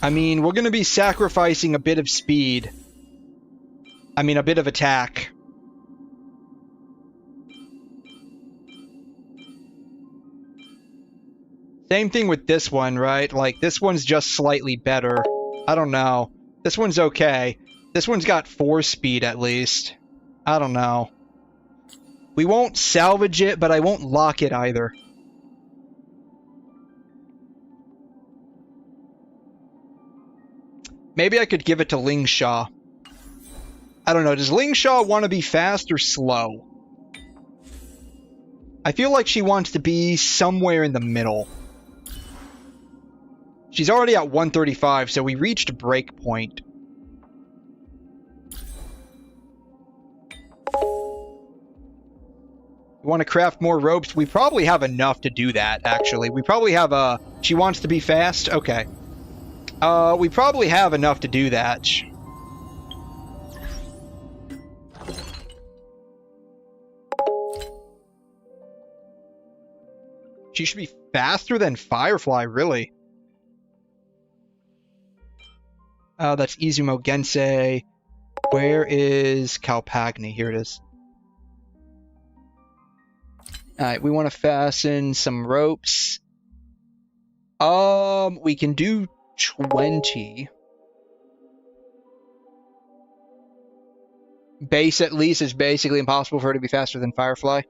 I mean, we're gonna be sacrificing a bit of speed. I mean, a bit of attack. Same thing with this one, right? Like, this one's just slightly better. I don't know. This one's okay. This one's got 4 speed at least. I don't know. We won't salvage it, but I won't lock it either. Maybe I could give it to Lingshaw. I don't know. Does Lingshaw want to be fast or slow? I feel like she wants to be somewhere in the middle. She's already at 135, so we reached a break point. We want to craft more ropes? We probably have enough to do that, actually. We probably have a... She wants to be fast? Okay. We probably have enough to do that. She should be faster than Firefly, really. That's Izumo Gensei. Where is Calpagni? Here it is. Alright, we want to fasten some ropes. We can do 20. Base, at least, is basically impossible for her to be faster than Firefly.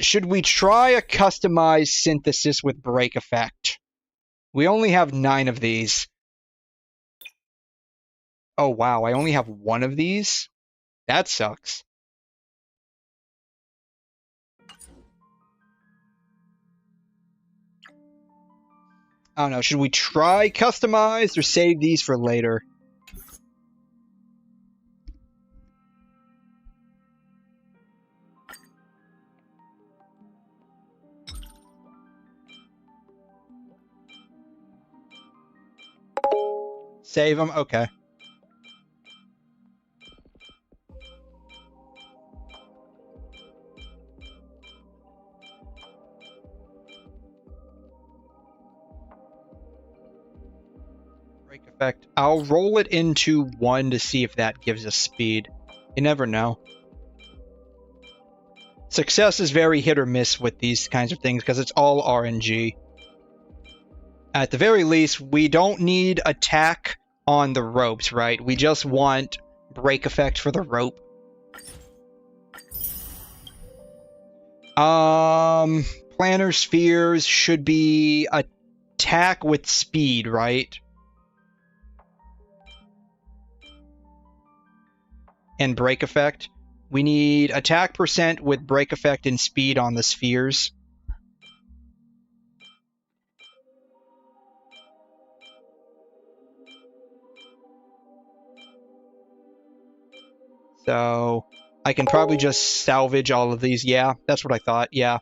Should we try a customized synthesis with break effect? We only have 9 of these. Oh, wow, I only have 1 of these? That sucks. I don't know, should we try customized or save these for later? Save them? Okay. Effect. I'll roll it into 1 to see if that gives us speed. You never know. Success is very hit or miss with these kinds of things because it's all RNG. At the very least, we don't need attack on the ropes, right? We just want break effect for the rope. Planar spheres should be attack with speed, right? And break effect. We need attack percent with break effect and speed on the spheres. So I can probably just salvage all of these. Yeah, that's what I thought. Yeah.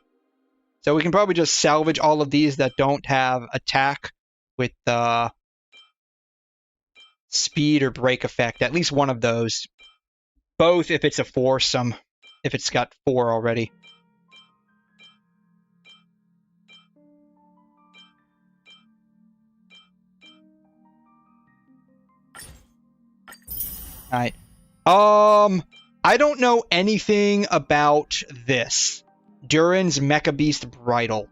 So we can probably just salvage all of these that don't have attack with speed or break effect. At least one of those. Both if it's a foursome. If it's got 4 already. Alright. I don't know anything about this. Durin's Mecha Beast Bridle.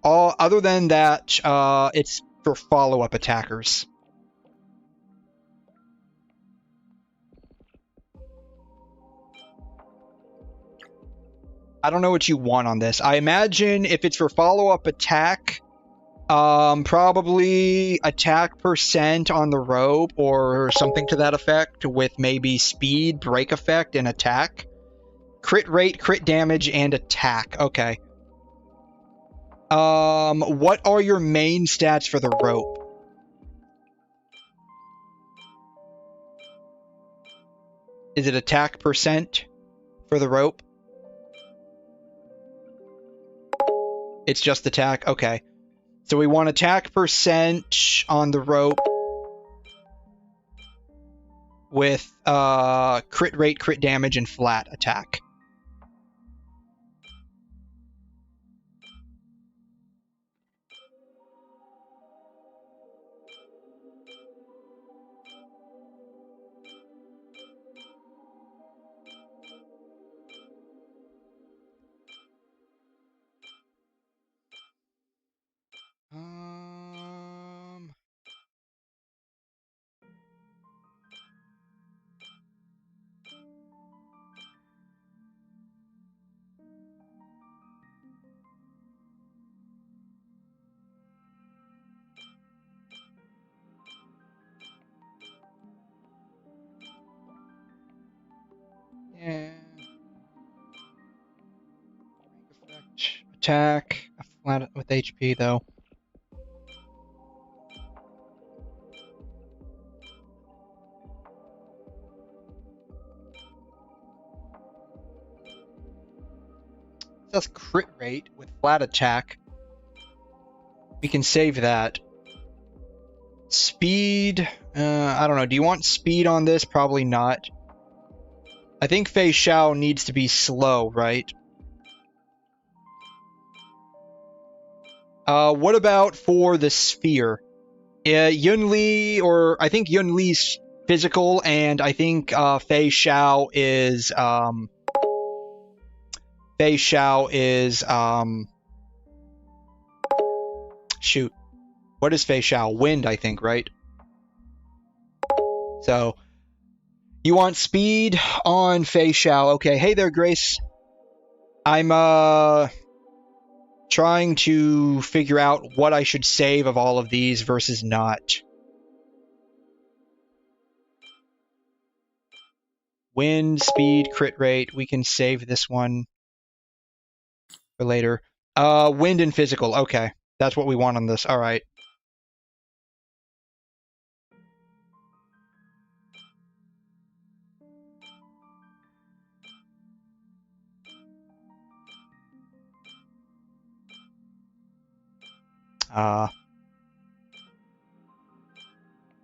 Other than that, it's for follow-up attackers. I don't know what you want on this. I imagine if it's for follow-up attack, probably attack percent on the rope or something to that effect with maybe speed, break effect, and attack. Crit rate, crit damage, and attack. Okay. What are your main stats for the rope? Is it attack percent for the rope? It's just attack? Okay. So we want attack percent on the rope with crit rate, crit damage, and flat attack. Yeah. Attack flat with HP though. That's crit rate with flat attack. We can save that. Speed, I don't know. Do you want speed on this? Probably not. I think Fei Xiao needs to be slow, right? What about for the sphere? Yun Li, or I think Yun Li's physical, and I think Fei Xiao is shoot. What is Fei Xiao? Wind, I think, right? So you want speed on Fei Xiao. Okay, hey there, Grace. I'm trying to figure out what I should save of all of these versus not. Wind, speed, crit rate. We can save this one for later. Wind and physical. Okay, that's what we want on this. All right.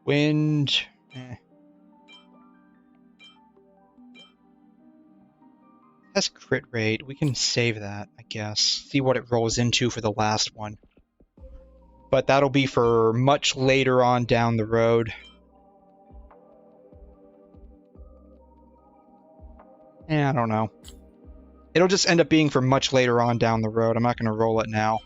Wind. That's crit rate. We can save that, I guess. See what it rolls into for the last one. But that'll be for much later on down the road. I don't know. It'll just end up being for much later on down the road. I'm not going to roll it now.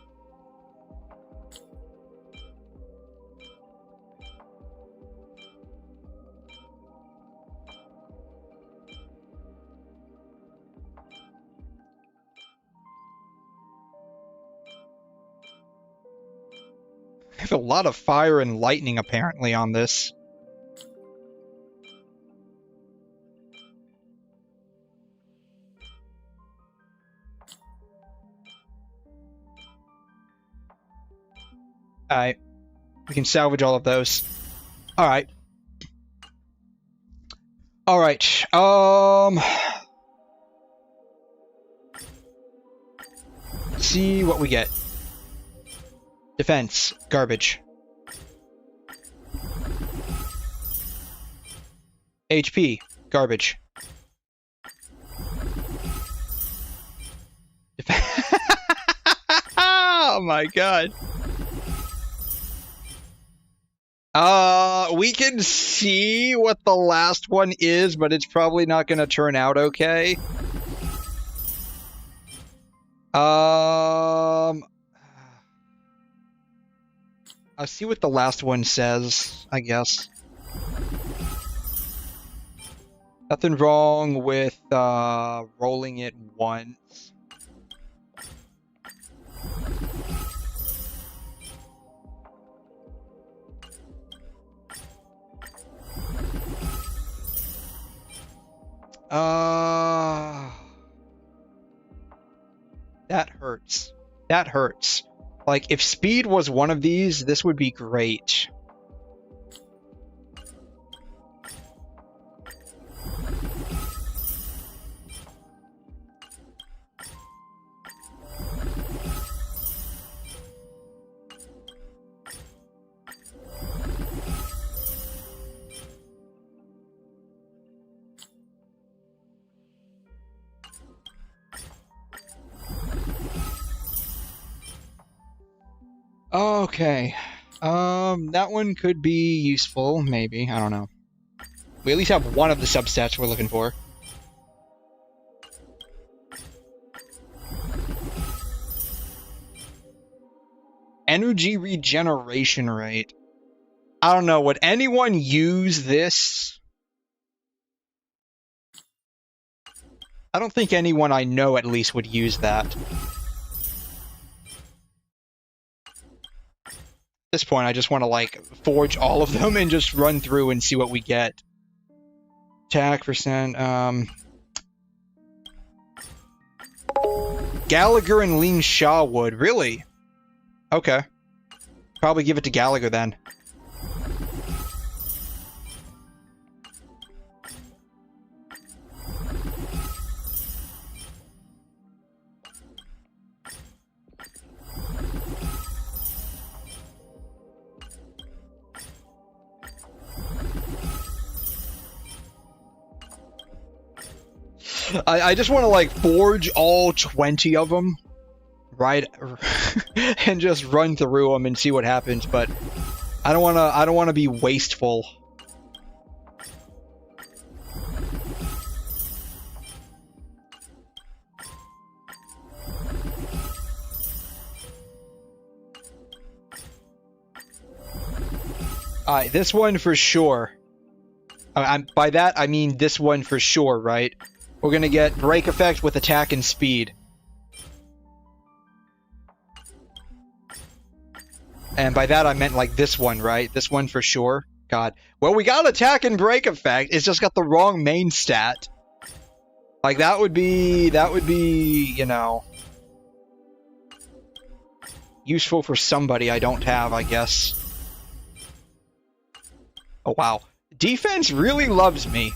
I have a lot of fire and lightning apparently on this. Alright. We can salvage all of those. Alright. Alright. See what we get. Defense, garbage. HP, garbage. Oh my god. We can see what the last one is, but it's probably not gonna turn out okay. I'll see what the last one says, I guess. Nothing wrong with rolling it once. That hurts. That hurts. Like, if speed was one of these, this would be great. Okay. That one could be useful, maybe. I don't know. We at least have one of the substats we're looking for. Energy regeneration rate. I don't know. Would anyone use this? I don't think anyone I know at least would use that. At this point, I just want to, like, forge all of them and just run through and see what we get. Attack percent, Gallagher and Ling Shawwood, really? Okay. Probably give it to Gallagher then. I just want to, like, forge all 20 of them, right, and just run through them and see what happens. But I don't want to be wasteful. All right, this one for sure. By that I mean this one for sure, right? We're gonna get break effect with attack and speed. And by that I meant like this one, right? This one for sure. God. Well, we got attack and break effect. It's just got the wrong main stat. Like that would be, you know, useful for somebody I don't have, I guess. Oh wow. Defense really loves me.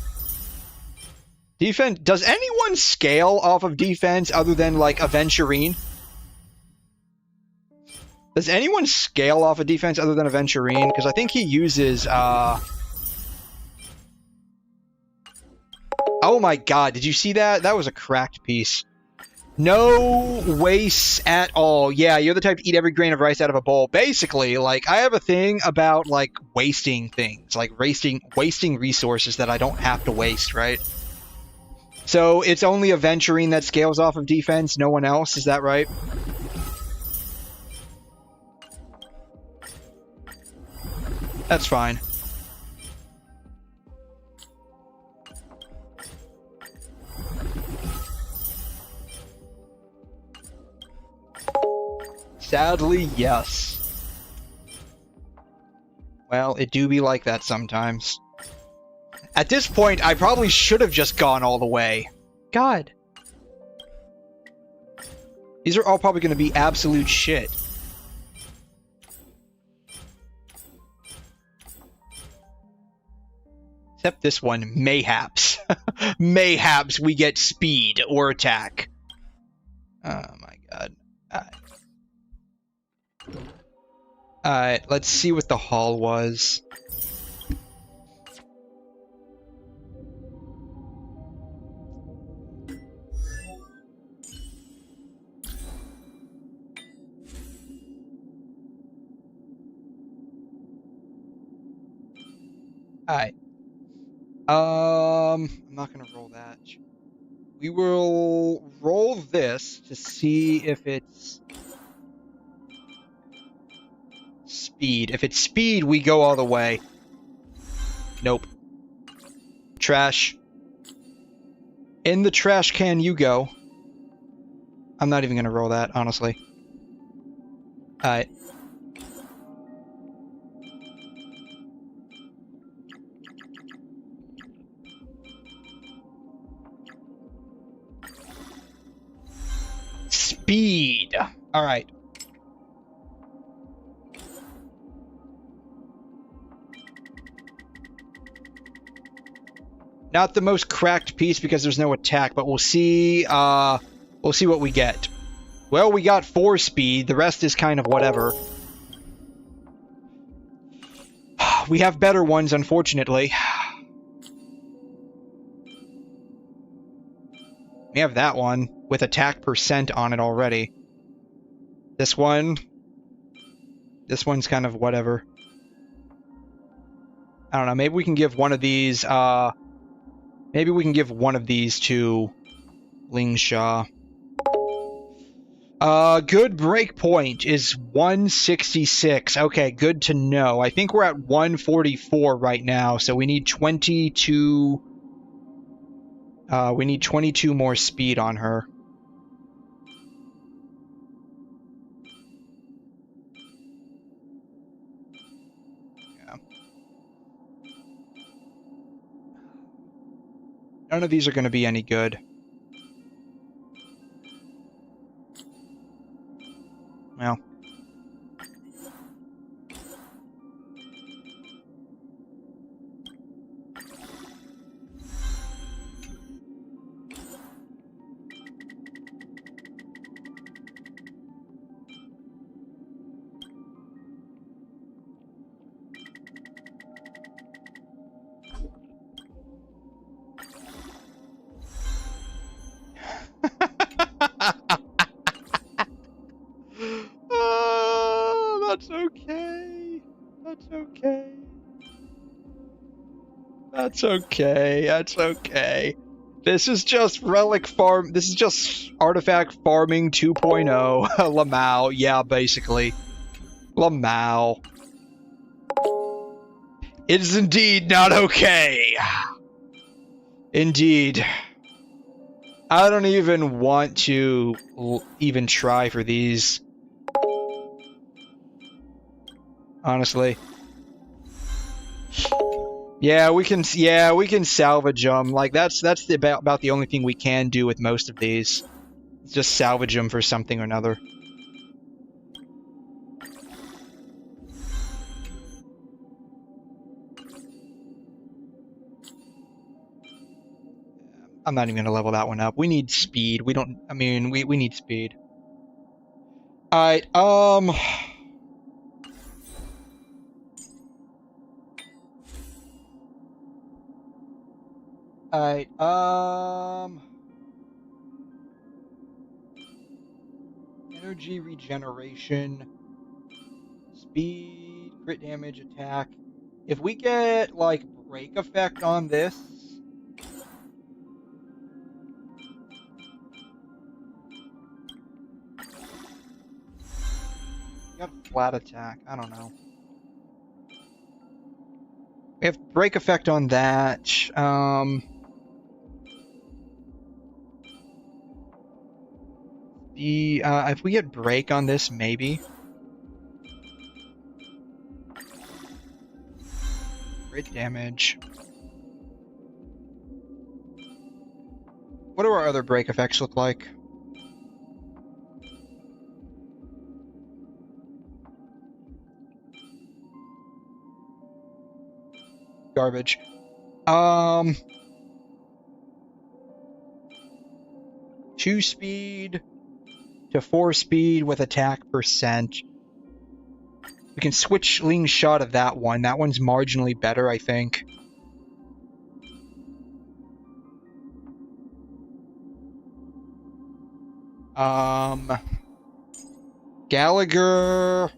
Defense, does anyone scale off of defense other than, like, Aventurine? Does anyone scale off of defense other than Aventurine? Because I think he uses, Oh my god, did you see that? That was a cracked piece. No waste at all. Yeah, you're the type to eat every grain of rice out of a bowl. Basically, like, I have a thing about, like, wasting things. Like, wasting resources that I don't have to waste, right? So, it's only Aventurine that scales off of defense, no one else, is that right? That's fine. Sadly, yes. Well, it do be like that sometimes. At this point, I probably should have just gone all the way. God. These are all probably going to be absolute shit. Except this one, mayhaps. Mayhaps we get speed or attack. Oh my god. Alright, let's see what the haul was. Alright. I'm not gonna roll that. We will roll this to see if it's speed. If it's speed, we go all the way. Nope. Trash. In the trash can you go. I'm not even gonna roll that, honestly. Alright. Speed. Alright. Not the most cracked piece because there's no attack, but we'll see what we get. Well, we got 4 speed. The rest is kind of whatever. We have better ones, unfortunately. We have that one with attack percent on it already. This one's kind of whatever. I don't know, maybe we can give one of these, maybe we can give one of these to Lingsha. Good break point is 166. Okay, good to know. I think we're at 144 right now, so we need 22... we need 22 more speed on her. Yeah. None of these are going to be any good. Well. Oh, that's okay. That's okay. That's okay. That's okay. This is just relic farm. This is just artifact farming 2.0. Lamau. Yeah, basically. Lamau. It is indeed not okay. Indeed. I don't even want to even try for these. Honestly. Yeah, we can salvage them. Like that's about the only thing we can do with most of these. Just salvage them for something or another. I'm not even gonna level that one up. We need speed. We need speed. Alright, Alright, energy regeneration, speed, crit damage, attack. If we get, like, break effect on this... We got flat attack, I don't know. We have break effect on that, if we get break on this, maybe. Crit damage. What do our other break effects look like? Garbage. 2 speed to 4 speed with attack percent. We can switch Ling's shot of that one. That one's marginally better, I think. Gallagher.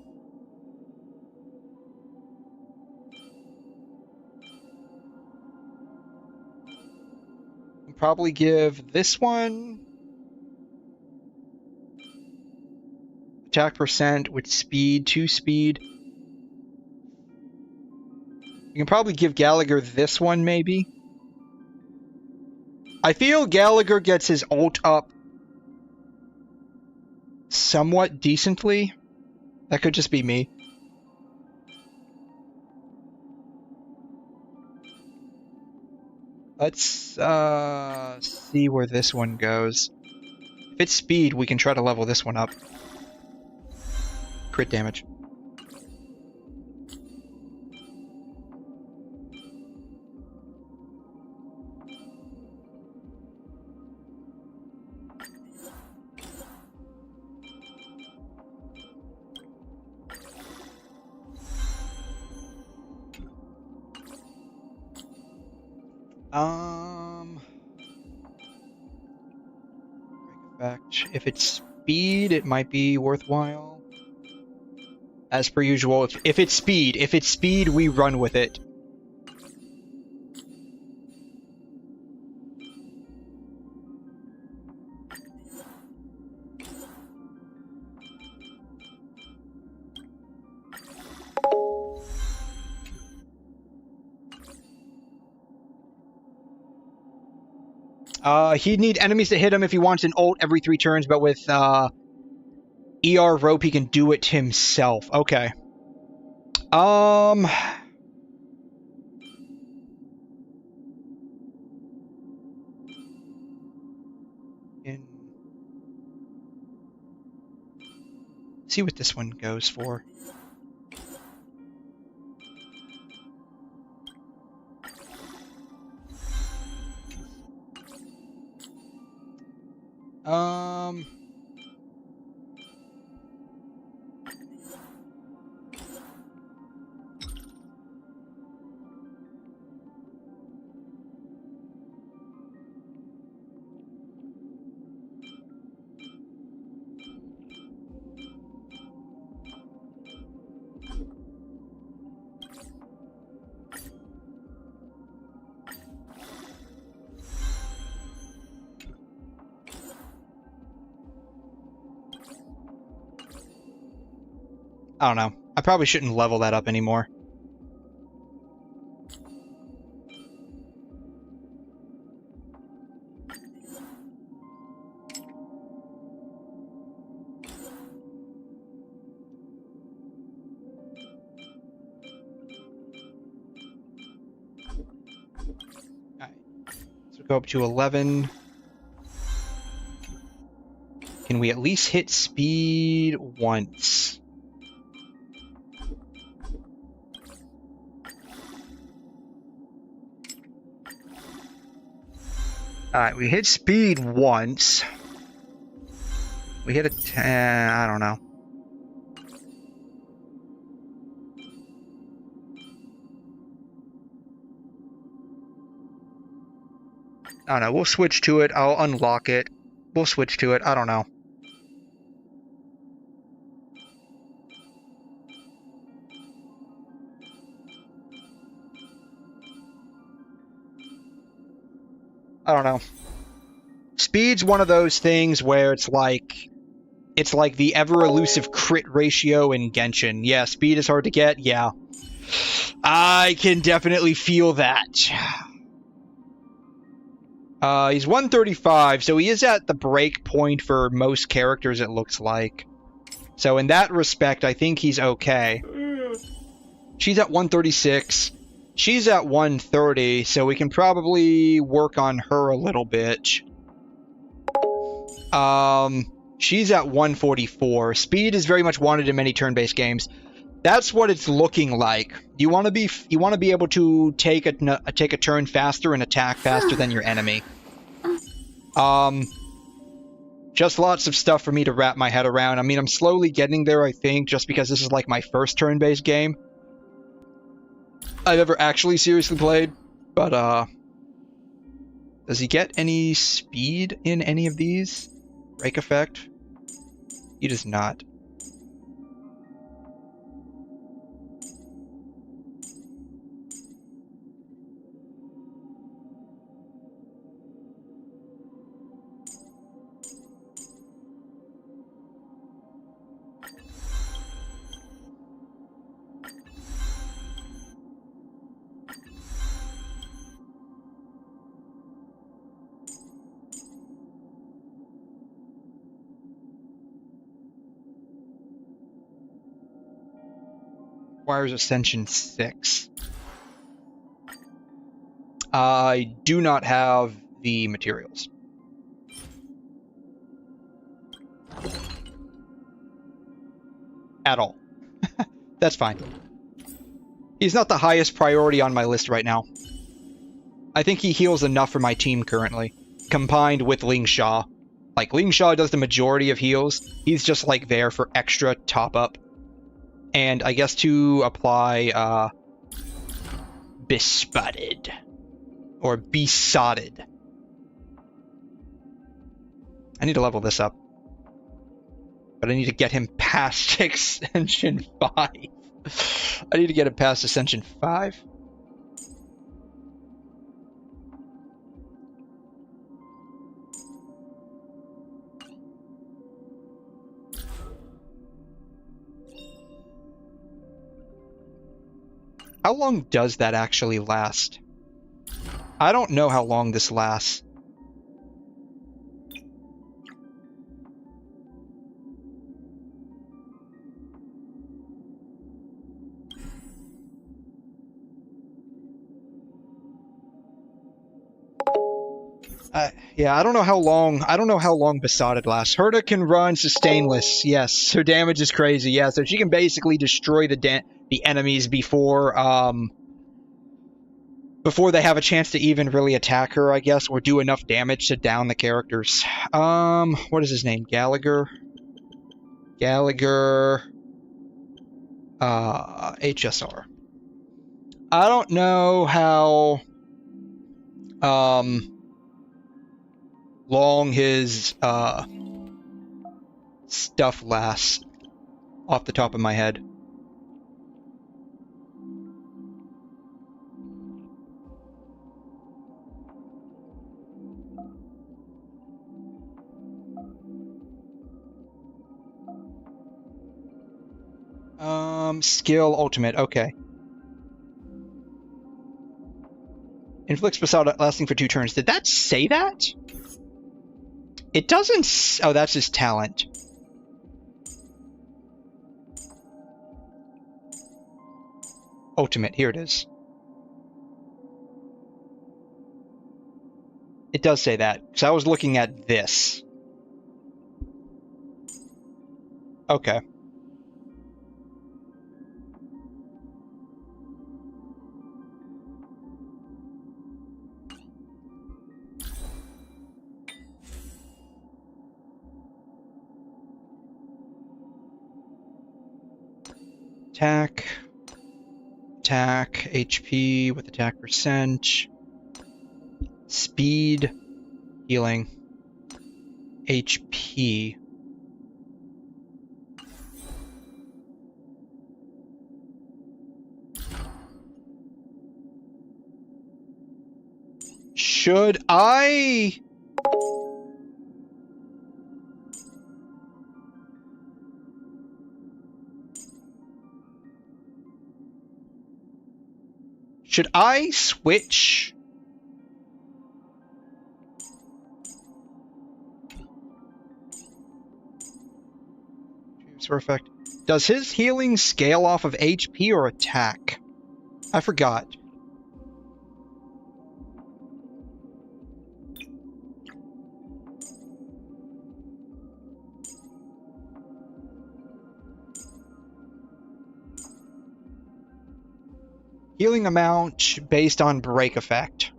Probably give this one attack percent with speed, 2 speed. You can probably give Gallagher this one, maybe. I feel Gallagher gets his ult up somewhat decently. That could just be me. Let's see where this one goes. If it's speed, we can try to level this one up. Crit damage. If it's speed, it might be worthwhile. As per usual, if it's speed, we run with it. He'd need enemies to hit him if he wants an ult every 3 turns, but with ER rope, he can do it himself. Okay. See what this one goes for. I don't know. I probably shouldn't level that up anymore. Alright. So go up to 11. Can we at least hit speed once? Alright, we hit speed once. We hit a 10, I don't know. I don't know, we'll switch to it. I'll unlock it. We'll switch to it. I don't know. I don't know. Speed's one of those things where it's like the ever-elusive crit ratio in Genshin. Yeah, speed is hard to get. Yeah. I can definitely feel that. He's 135, so he is at the break point for most characters, it looks like. So in that respect, I think he's okay. She's at 136. She's at 130, so we can probably work on her a little bit. She's at 144. Speed is very much wanted in many turn-based games. That's what it's looking like. You want to be able to take a turn faster and attack faster than your enemy. Just lots of stuff for me to wrap my head around. I mean, I'm slowly getting there, I think, just because this is like my first turn-based game I've ever actually seriously played. But, does he get any speed in any of these? Break effect? He does not. Requires Ascension 6. I do not have the materials. At all. That's fine. He's not the highest priority on my list right now. I think he heals enough for my team currently, combined with Ling Sha. Like, Ling Sha does the majority of heals. He's just, like, there for extra top-up. And I guess to apply, Bespotted. Or Besotted. I need to level this up. But I need to get him past Ascension 5. I need to get him past Ascension 5. How long does that actually last? I don't know how long this lasts. Yeah, I don't know how long Besotted lasts. Herta can run sustainless. Yes, her damage is crazy. Yeah, so she can basically destroy the enemies before they have a chance to even really attack her, I guess, or do enough damage to down the characters. What is his name? Gallagher. HSR. I don't know how long his stuff lasts off the top of my head. Skill ultimate, okay. Inflicts Besotted lasting for 2 turns. Did that say that? It doesn't... Oh, that's his talent. Ultimate, here it is. It does say that, so I was looking at this. Okay. Attack, HP with attack percent, speed, healing, HP. Should I... Should I switch? Effect. Does his healing scale off of HP or attack? I forgot. Healing amount based on break effect.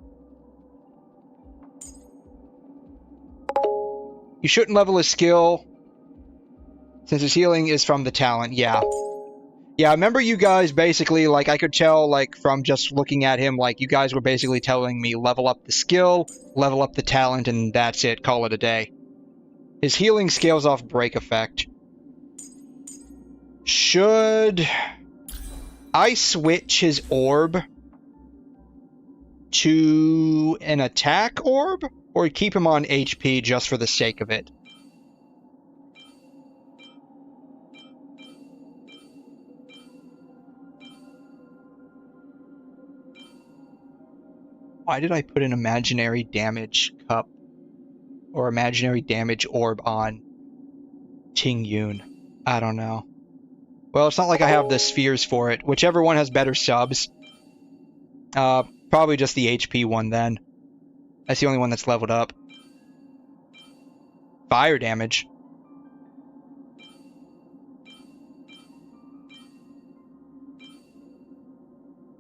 You shouldn't level his skill since his healing is from the talent. Yeah. Yeah, I remember you guys basically, like, I could tell, like, from just looking at him, like, you guys were basically telling me level up the skill, level up the talent, and that's it. Call it a day. His healing scales off break effect. Should I switch his orb to an attack orb, or keep him on HP just for the sake of it? Why did I put an imaginary damage cup or imaginary damage orb on Ting Yun? I don't know. Well, it's not like I have the spheres for it. Whichever one has better subs. Probably just the HP one then. That's the only one that's leveled up. Fire damage.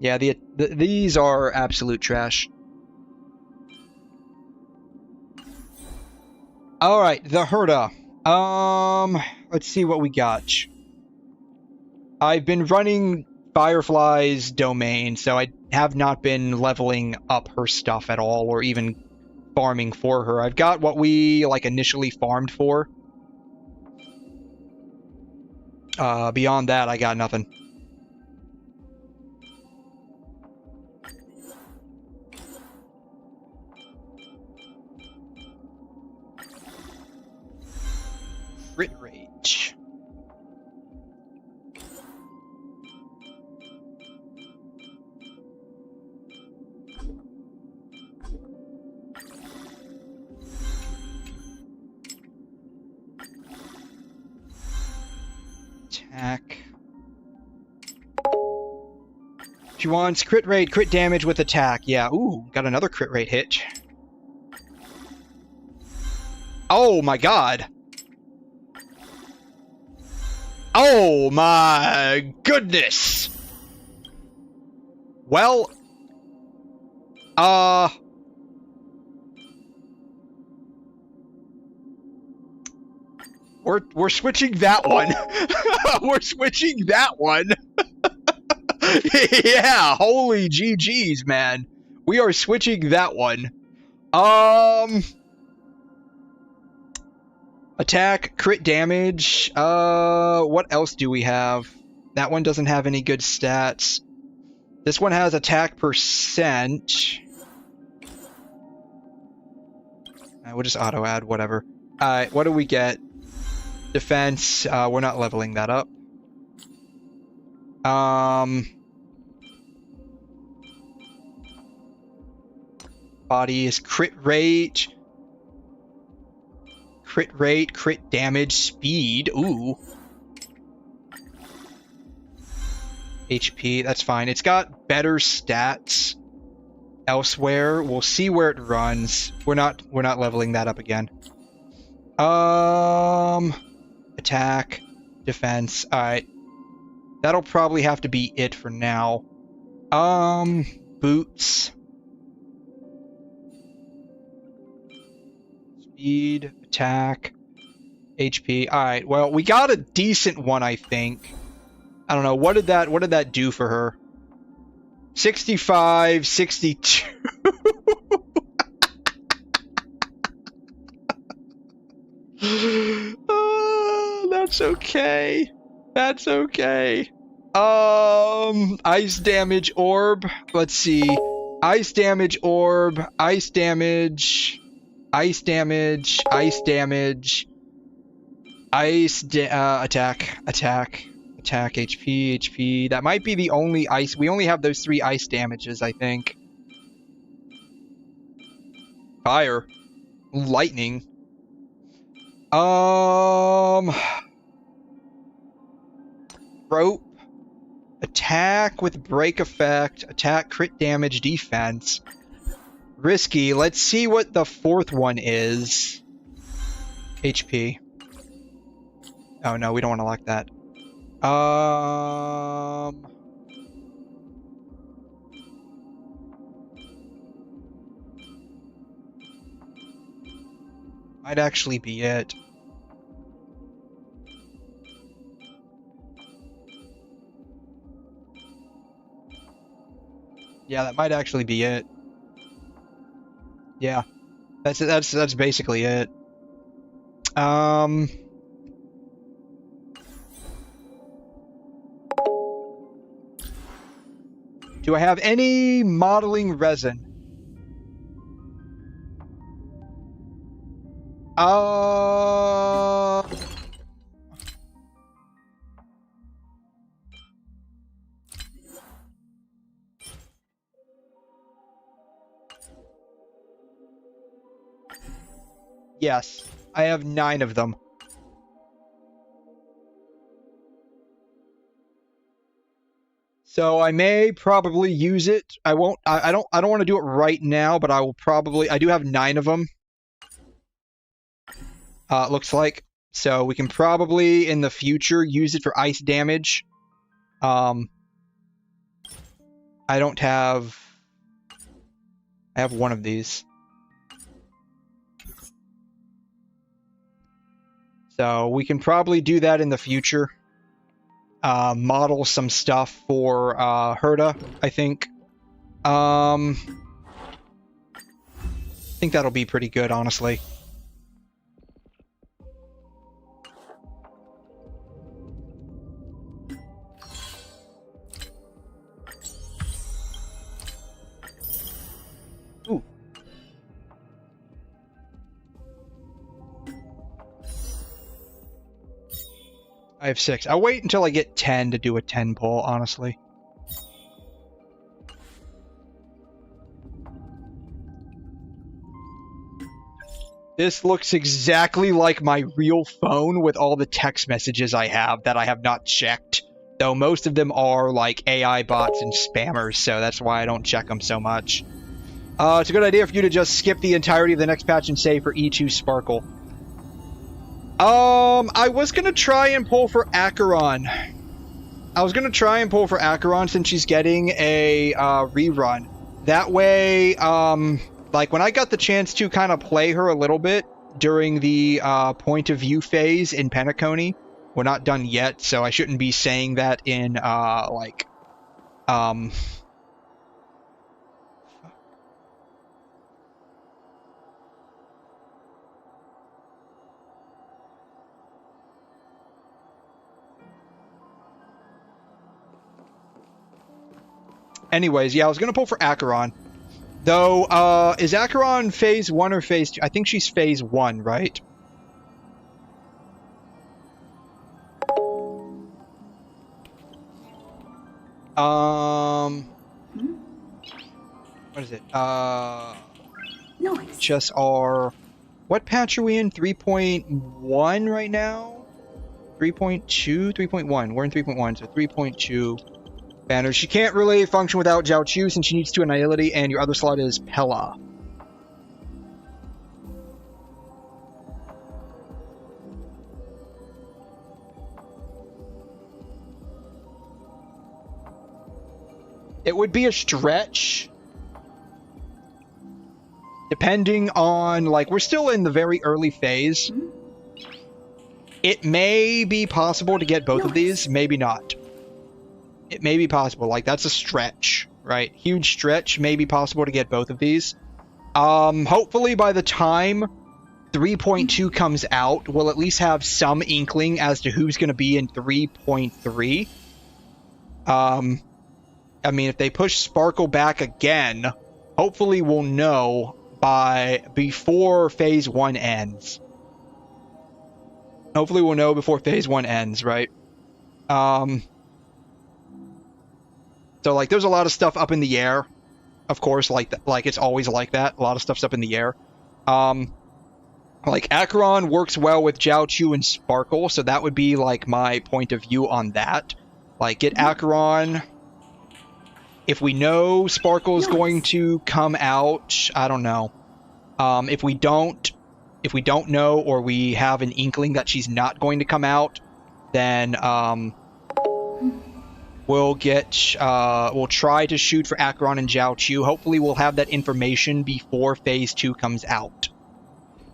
Yeah, these are absolute trash. Alright, the Herda. Let's see what we got. I've been running Firefly's domain, so I have not been leveling up her stuff at all, or even farming for her. I've got what we, like, initially farmed for. Beyond that, I got nothing. Crit rate. Attack. She wants crit rate, crit damage with attack. Yeah, ooh, got another crit rate hit. Oh my god. Oh my goodness! Well, we're switching that one. We're switching that one. Yeah, holy GG's, man. We are switching that one. Attack, crit damage. What else do we have? That one doesn't have any good stats. This one has attack percent. We'll just auto add, whatever. Alright, what do we get? Defense, we're not leveling that up. Body is crit rate. Crit rate, crit damage, speed. Ooh. HP, that's fine. It's got better stats elsewhere. We'll see where it runs. We're not leveling that up again. Attack, defense. Alright. That'll probably have to be it for now. Boots. Speed, attack, HP. Alright, well, we got a decent one, I think. I don't know, what did that do for her? 65, 62. That's okay. That's okay. Ice damage orb. Let's see. Ice damage orb. Ice damage. Ice damage. Ice damage. Attack. Attack. Attack. HP. HP. That might be the only ice. We only have those 3 ice damages, I think. Fire. Lightning. Rope. Attack with break effect. Attack, crit damage, defense. Risky. Let's see what the 4th one is. HP. Oh no, we don't want to lock that. Might actually be it. Yeah, that might actually be it. Yeah, that's basically it. Do I have any modeling resin? Yes, I have 9 of them. So I may probably use it. I won't. I don't want to do it right now, but I will probably. I do have 9 of them. It looks like. So we can probably in the future use it for ice damage. I don't have. I have 1 of these. So we can probably do that in the future. Model some stuff for Herta, I think. I think that'll be pretty good, honestly. Ooh. I have 6. I'll wait until I get 10 to do a 10 pull, honestly. This looks exactly like my real phone with all the text messages I have that I have not checked. Though most of them are like AI bots and spammers, so that's why I don't check them so much. It's a good idea for you to just skip the entirety of the next patch and save for E2 Sparkle. I was gonna try and pull for Acheron. Since she's getting a rerun. That way, like when I got the chance to kind of play her a little bit during the point of view phase in Penacony, we're not done yet, so I shouldn't be saying that in Anyways, yeah, I was gonna pull for Acheron. Though, is Acheron phase 1 or phase 2? I think she's phase 1, right? What is it? Noise. Just our... What patch are we in? 3.1 right now? 3.2? 3.1. We're in 3.1, so 3.2. Banners. She can't really function without Zhao Chu since she needs 2 Annihility, and your other slot is Pella. It would be a stretch. Depending on, like, we're still in the very early phase. It may be possible to get both of these, maybe not. It may be possible, like, that's a stretch, right? Huge stretch, may be possible to get both of these. Hopefully by the time 3.2 comes out, we'll at least have some inkling as to who's going to be in 3.3. I mean, if they push Sparkle back again, hopefully we'll know before Phase 1 ends. Hopefully we'll know before Phase 1 ends, right? So, like, there's a lot of stuff up in the air. Of course, like it's always like that. A lot of stuff's up in the air. Like, Acheron works well with Zhao Chu and Sparkle, so that would be, like, my point of view on that. Like, get Acheron... If we know Sparkle is going to come out, I don't know. If we don't know, or we have an inkling that she's not going to come out, then we'll try to shoot for Acheron and Zhao Chu. Hopefully we'll have that information before Phase 2 comes out.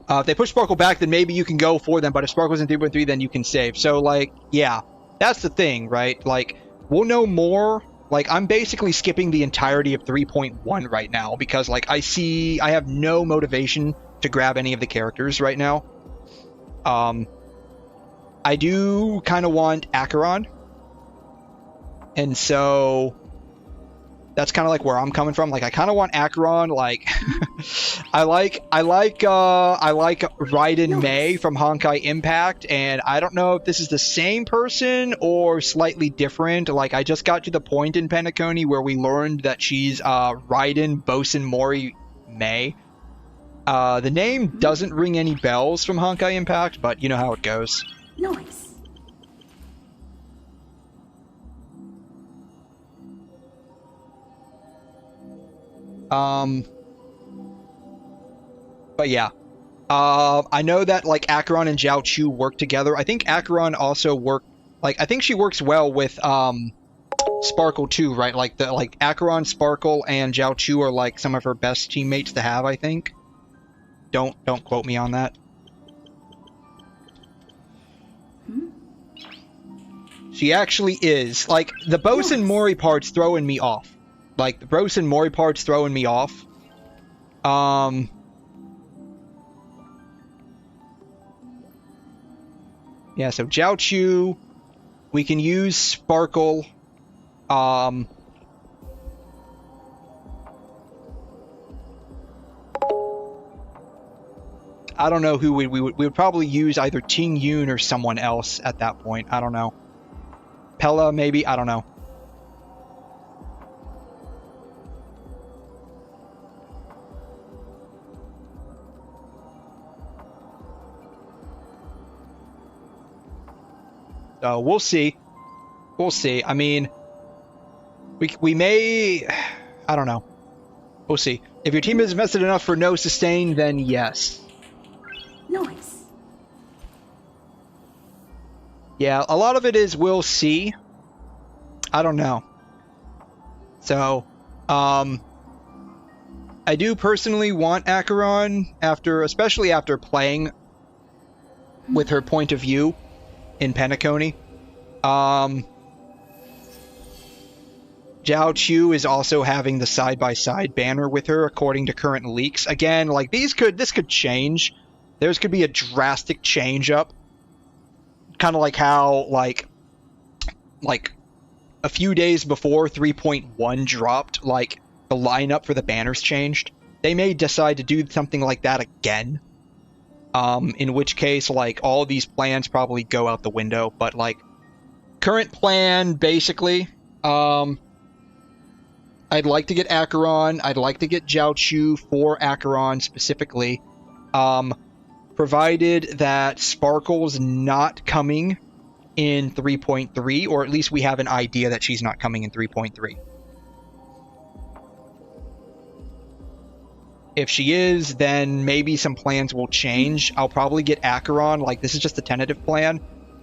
If they push Sparkle back, then maybe you can go for them, but if Sparkle's in 3.3, then you can save. So, like, yeah, that's the thing, right? Like, we'll know more. Like, I'm basically skipping the entirety of 3.1 right now, because, like, I have no motivation to grab any of the characters right now. I do kind of want Acheron, and so that's kind of like where I'm coming from. Like, I kind of want Acheron. Like, I like Raiden Mei from Honkai Impact, and I don't know if this is the same person or slightly different. Like, I just got to the point in Penacony where we learned that she's Raiden Bosun Mori Mei. The name doesn't ring any bells from Honkai Impact, but you know how it goes. Nice. But yeah. I know that, like, Acheron and Zhao Chu work together. I think Acheron also I think she works well with, Sparkle too, right? Like, Acheron, Sparkle, and Zhao Chu are, like, some of her best teammates to have, I think. Don't quote me on that. She actually is. Like, the Bosun Mori part's throwing me off. Like, the Bosun Mori part's throwing me off. Yeah, so Zhao Chu, we can use Sparkle. I don't know who we would probably use either Ting Yun or someone else at that point. I don't know. Pella, maybe? I don't know. So we'll see. We'll see. I mean, we may... I don't know. We'll see. If your team is invested enough for no sustain, then yes. Nice. Yeah, a lot of it is we'll see. I don't know. So, I do personally want Acheron especially after playing with her point of view in Penacony. Zhao Chu is also having the side-by-side banner with her, according to current leaks. Again, like, this could change. There's could be a drastic change up. Kind of like how, like a few days before 3.1 dropped, like, the lineup for the banners changed. They may decide to do something like that again. In which case, like, all these plans probably go out the window. But, like, current plan, basically, I'd like to get Acheron. I'd like to get Zhao Chu for Acheron specifically. Provided that Sparkle's not coming in 3.3, or at least we have an idea that she's not coming in 3.3. If she is, then maybe some plans will change. I'll probably get Acheron. Like, this is just a tentative plan.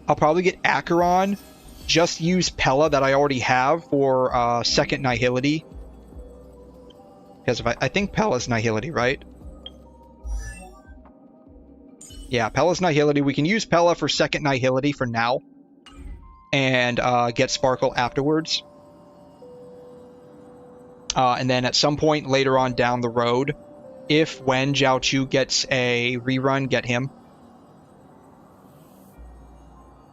I'll probably get Acheron. Just use Pella that I already have for second Nihility. Because I think Pella's Nihility, right? Yeah, Pella's Nihility. We can use Pella for second Nihility for now. And get Sparkle afterwards. And then at some point later on down the road, when Zhao Chu gets a rerun, get him.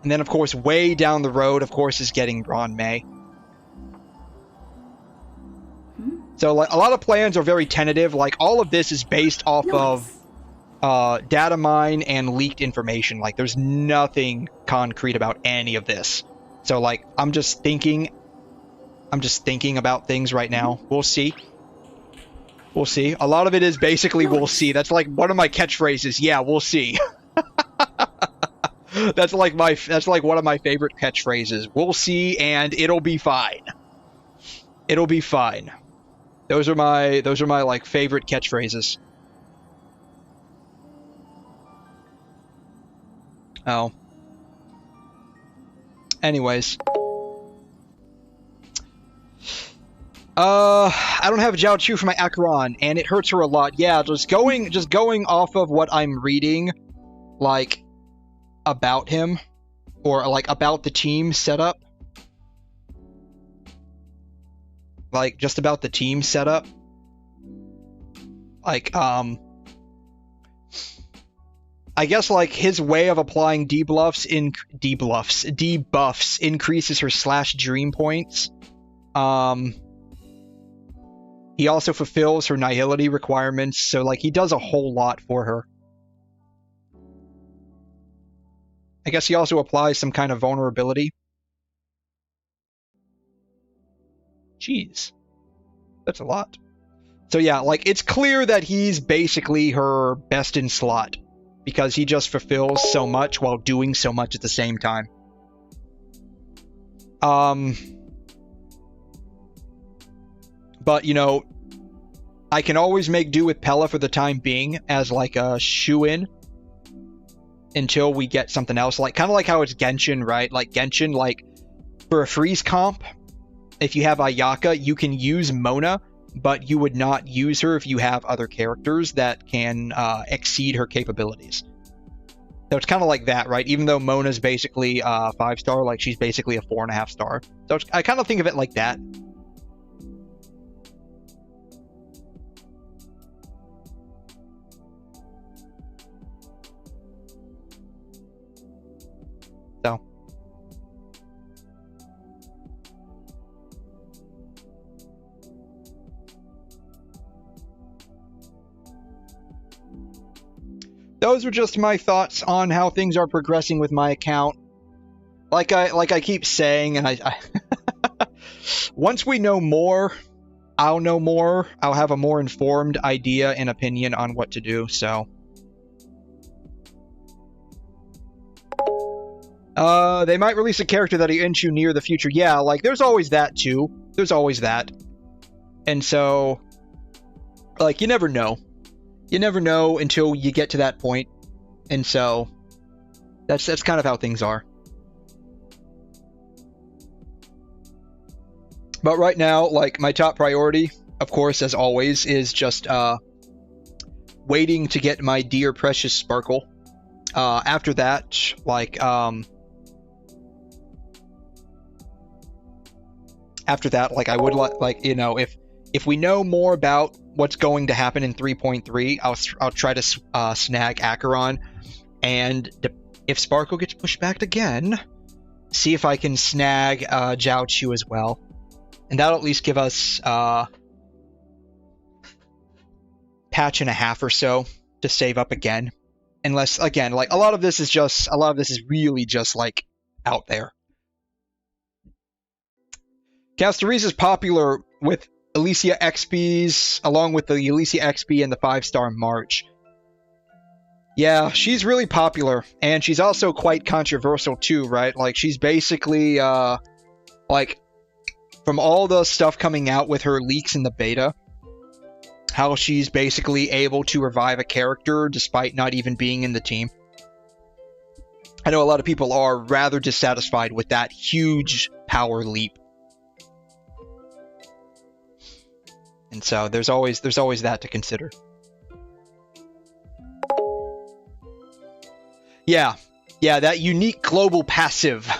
And then, of course, way down the road, of course, is getting Ron Mei. So, like, a lot of plans are very tentative. Like, all of this is based off of data mine and leaked information. Like, there's nothing concrete about any of this. So, like, I'm just thinking about things right now. We'll see. We'll see. A lot of it is basically we'll see. That's like one of my catchphrases. Yeah, we'll see. That's like one of my favorite catchphrases. We'll see, and it'll be fine. It'll be fine. Those are my like favorite catchphrases. Oh. Anyways. I don't have Jiao Chu for my Acheron, and it hurts her a lot. Yeah, just going off of what I'm reading, like, about him, or, like, about the team setup. Like, just about the team setup. Like, I guess, like, his way of applying debuffs increases her slash dream points. He also fulfills her nihility requirements, so, like, he does a whole lot for her. I guess he also applies some kind of vulnerability. Jeez. That's a lot. So yeah, like, it's clear that he's basically her best in slot, because he just fulfills so much while doing so much at the same time. But, you know, I can always make do with Pella for the time being as, like, a shoo-in until we get something else. Like, kind of like how it's Genshin, right? Like, Genshin, like, for a freeze comp, if you have Ayaka, you can use Mona, but you would not use her if you have other characters that can exceed her capabilities. So it's kind of like that, right? Even though Mona's basically 5-star, like, she's basically a 4.5 star. So I kind of think of it like that. So. Those are just my thoughts on how things are progressing with my account. Like I keep saying, and I once we know more, I'll know more. I'll have a more informed idea and opinion on what to do, so. They might release a character that ends you near the future. Yeah, like, there's always that, too. There's always that. And so, like, you never know. You never know until you get to that point. And so, that's kind of how things are. But right now, like, my top priority, of course, as always, is just, waiting to get my dear precious Sparkle. After that, like, I would like, you know, if we know more about what's going to happen in 3.3, I'll try to snag Acheron, and if Sparkle gets pushed back again, see if I can snag Jiao Chu as well, and that'll at least give us patch and a half or so to save up again. Unless, again, like, a lot of this is really just, like, out there. Casterise is popular with Alicia XPs, along with the Alicia XP and the 5-star March. Yeah, she's really popular, and she's also quite controversial too, right? Like, she's basically, like, from all the stuff coming out with her leaks in the beta, how she's basically able to revive a character despite not even being in the team. I know a lot of people are rather dissatisfied with that huge power leap. And so there's always that to consider. Yeah, that unique global passive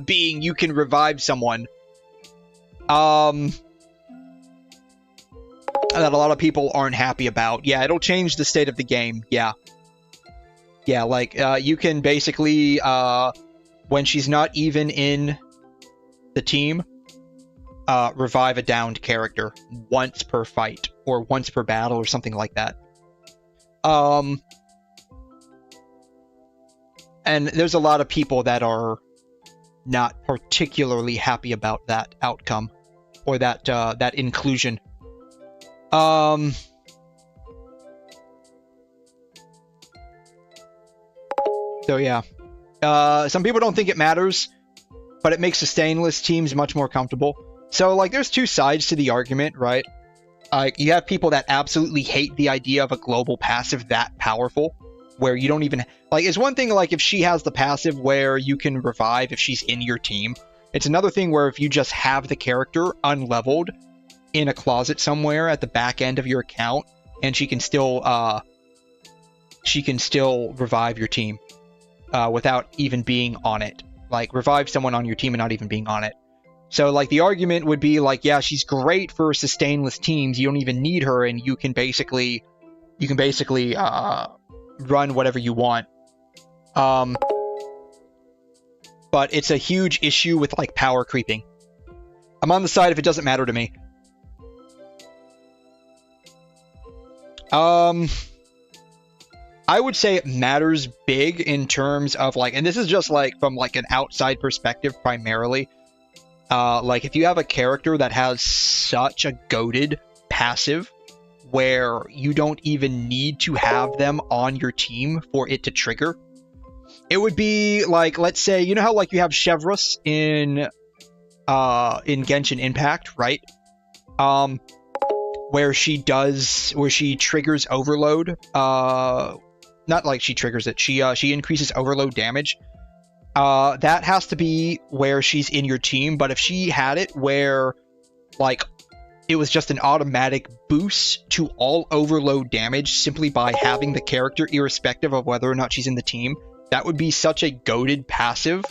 being you can revive someone. That a lot of people aren't happy about. Yeah, it'll change the state of the game. Yeah, like, you can basically, when she's not even in the team, revive a downed character once per fight, or once per battle, or something like that. And there's a lot of people that are not particularly happy about that outcome, or that inclusion. So yeah. Some people don't think it matters, but it makes the stainless teams much more comfortable. So, like, there's two sides to the argument, right? You have people that absolutely hate the idea of a global passive that powerful, where you don't even... Like, it's one thing, like, if she has the passive where you can revive if she's in your team. It's another thing where if you just have the character unleveled in a closet somewhere at the back end of your account, and she can still revive your team without even being on it. Like, revive someone on your team and not even being on it. So, like, the argument would be, like, yeah, she's great for sustainless teams. You don't even need her, and you can basically run whatever you want. But it's a huge issue with, like, power creeping. I'm on the side if it doesn't matter to me. I would say it matters big in terms of, like, and this is just, like, from, like, an outside perspective primarily. Like, if you have a character that has such a goated passive where you don't even need to have them on your team for it to trigger, it would be, like, let's say, you know how, like, you have Chevrolet in Genshin Impact, right? Where she triggers overload, not like she triggers it, she increases overload damage. That has to be where she's in your team, but if she had it where, like, it was just an automatic boost to all overload damage simply by having the character irrespective of whether or not she's in the team, that would be such a goated passive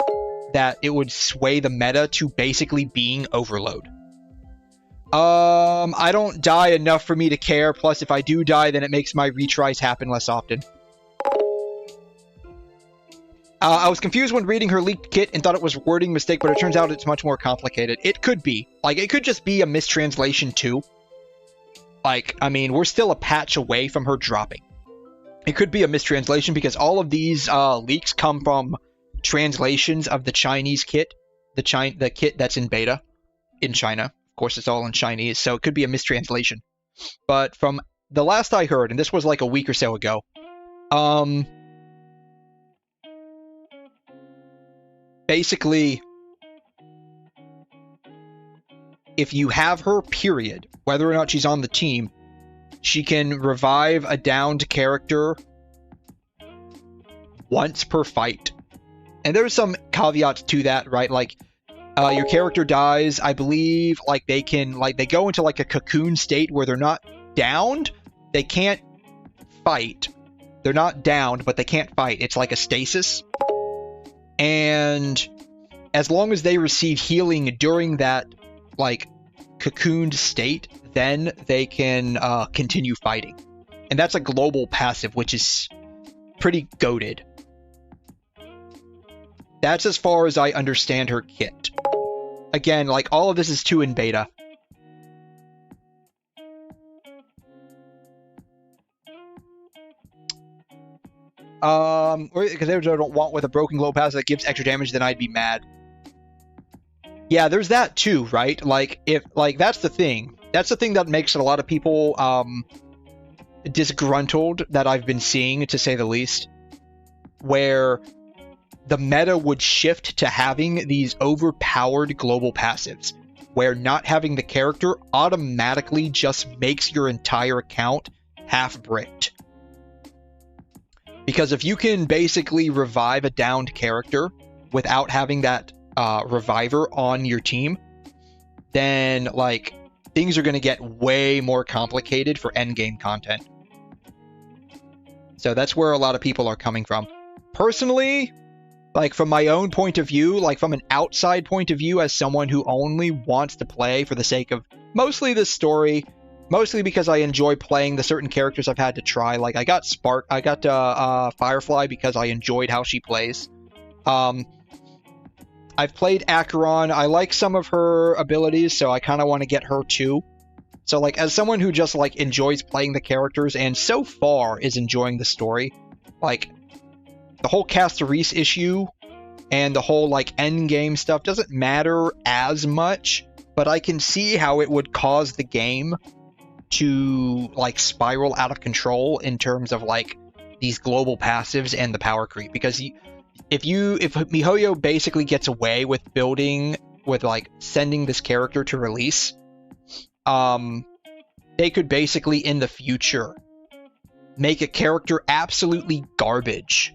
that it would sway the meta to basically being overload. I don't die enough for me to care, plus if I do die, then it makes my retries happen less often. I was confused when reading her leaked kit and thought it was a wording mistake, but it turns out it's much more complicated. It could be. Like, it could just be a mistranslation too. Like, I mean, we're still a patch away from her dropping. It could be a mistranslation because all of these leaks come from translations of the Chinese kit, the kit that's in beta in China. Of course, it's all in Chinese, so it could be a mistranslation. But from the last I heard, and this was like a week or so ago, basically, if you have her, period, whether or not she's on the team, she can revive a downed character once per fight. And there's some caveats to that, right? Like, your character dies, I believe, like, they go into, like, a cocoon state where they're not downed, they can't fight. They're not downed, but they can't fight. It's like a stasis. And as long as they receive healing during that, like, cocooned state, then they can continue fighting. And that's a global passive, which is pretty goated. That's as far as I understand her kit. Again, like, all of this is 2 in beta. Because they don't want with a broken glow pass that gives extra damage, then I'd be mad. Yeah, there's that too, right? Like, if, like, that's the thing. That's the thing that makes a lot of people, disgruntled that I've been seeing, to say the least. Where the meta would shift to having these overpowered global passives, where not having the character automatically just makes your entire account half-bricked. Because if you can basically revive a downed character without having that reviver on your team, then, like, things are going to get way more complicated for endgame content. So that's where a lot of people are coming from. Personally, like, from my own point of view, like, from an outside point of view, as someone who only wants to play for the sake of mostly the story, mostly because I enjoy playing the certain characters I've had to try. Like, I got Firefly because I enjoyed how she plays. I've played Acheron. I like some of her abilities, so I kind of want to get her too. So, like, as someone who just, like, enjoys playing the characters and so far is enjoying the story, like, the whole Castoris issue and the whole, like, endgame stuff doesn't matter as much, but I can see how it would cause the game to, like, spiral out of control in terms of, like, these global passives and the power creep. Because if MiHoYo basically gets away with like, sending this character to release, they could basically, in the future, make a character absolutely garbage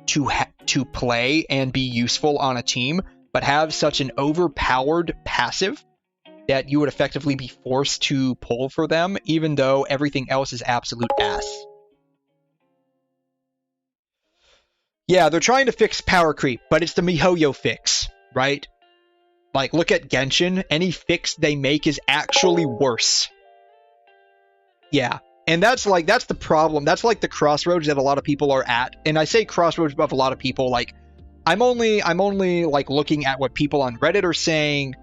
to play and be useful on a team, but have such an overpowered passive that you would effectively be forced to pull for them, even though everything else is absolute ass. Yeah, they're trying to fix power creep, but it's the MiHoYo fix, right? Like, look at Genshin. Any fix they make is actually worse. Yeah. And that's the problem. That's like the crossroads that a lot of people are at. And I say crossroads of a lot of people, like, I'm only like looking at what people on Reddit are saying,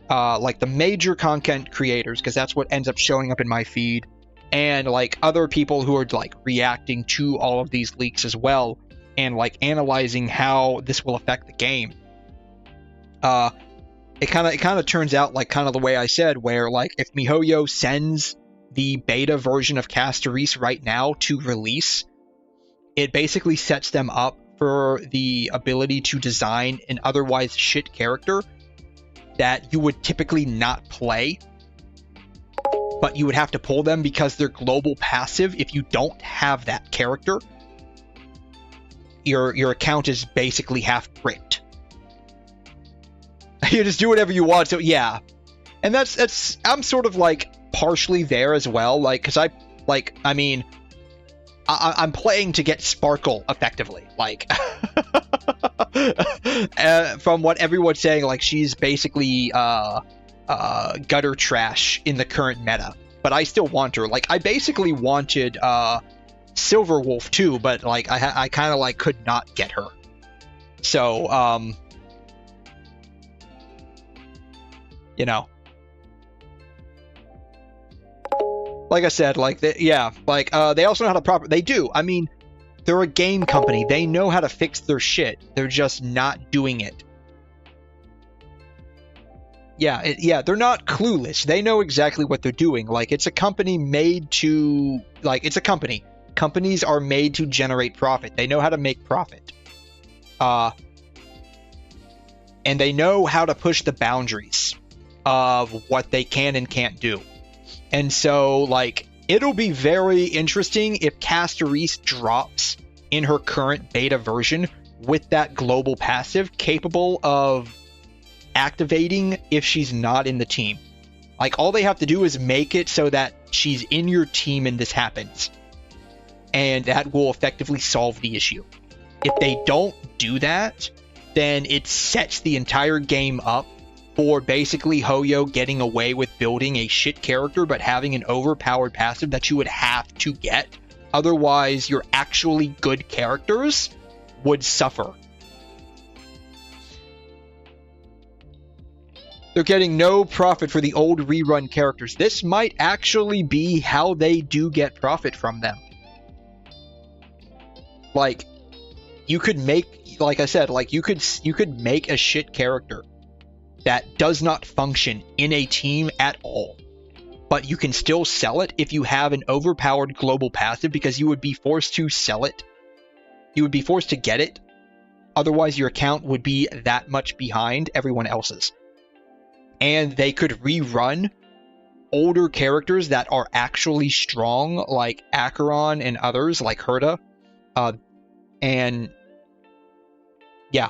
like the major content creators, because that's what ends up showing up in my feed, and like other people who are like reacting to all of these leaks as well, and like analyzing how this will affect the game. It kind of turns out like kind of the way I said, where like if MiHoYo sends the beta version of Castorise right now to release, it basically sets them up for the ability to design an otherwise shit character that you would typically not play, but you would have to pull them because they're global passive. If you don't have that character, your account is basically half bricked. You just do whatever you want. So yeah, and that's I'm sort of like partially there as well, like because I'm playing to get Sparkle effectively, like from what everyone's saying, like she's basically gutter trash in the current meta, but I still want her. Like I basically wanted Silverwolf too, but like I kind of like could not get her. So you know, like I said, like they also know how to they do. I mean, they're a game company. They know how to fix their shit. They're just not doing it. Yeah, they're not clueless. They know exactly what they're doing. Like, it's a company made to... Like, it's a company. Companies are made to generate profit. They know how to make profit. And they know how to push the boundaries of what they can and can't do. And so, like, it'll be very interesting if Castorise drops in her current beta version with that global passive capable of activating if she's not in the team. Like, all they have to do is make it so that she's in your team and this happens. And that will effectively solve the issue. If they don't do that, then it sets the entire game up for basically Hoyo getting away with building a shit character but having an overpowered passive that you would have to get. Otherwise, your actually good characters would suffer. They're getting no profit for the old rerun characters. This might actually be how they do get profit from them. Like, you could make, like I said, like you could make a shit character that does not function in a team at all, but you can still sell it if you have an overpowered global passive, because you would be forced to sell it. You would be forced to get it. Otherwise, your account would be that much behind everyone else's. And they could rerun older characters that are actually strong, like Acheron and others, like Herta. And yeah,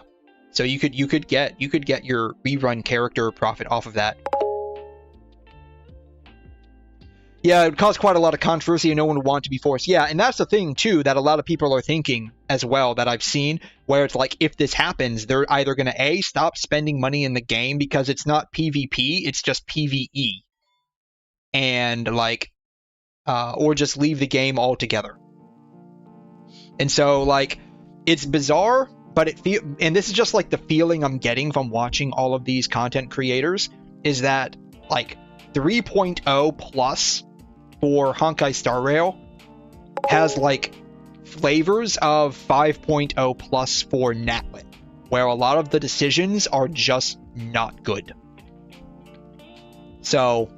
so you could get your rerun character profit off of that. Yeah, it would cause quite a lot of controversy and no one would want to be forced. Yeah, and that's the thing too that a lot of people are thinking as well, that I've seen, where it's like, if this happens, they're either going to A, stop spending money in the game because it's not PvP, it's just PvE. And like, or just leave the game altogether. And so, like, it's bizarre, but and this is just like the feeling I'm getting from watching all of these content creators, is that like 3.0 plus for Honkai Star Rail has like flavors of 5.0 plus for Natlet, where a lot of the decisions are just not good. So,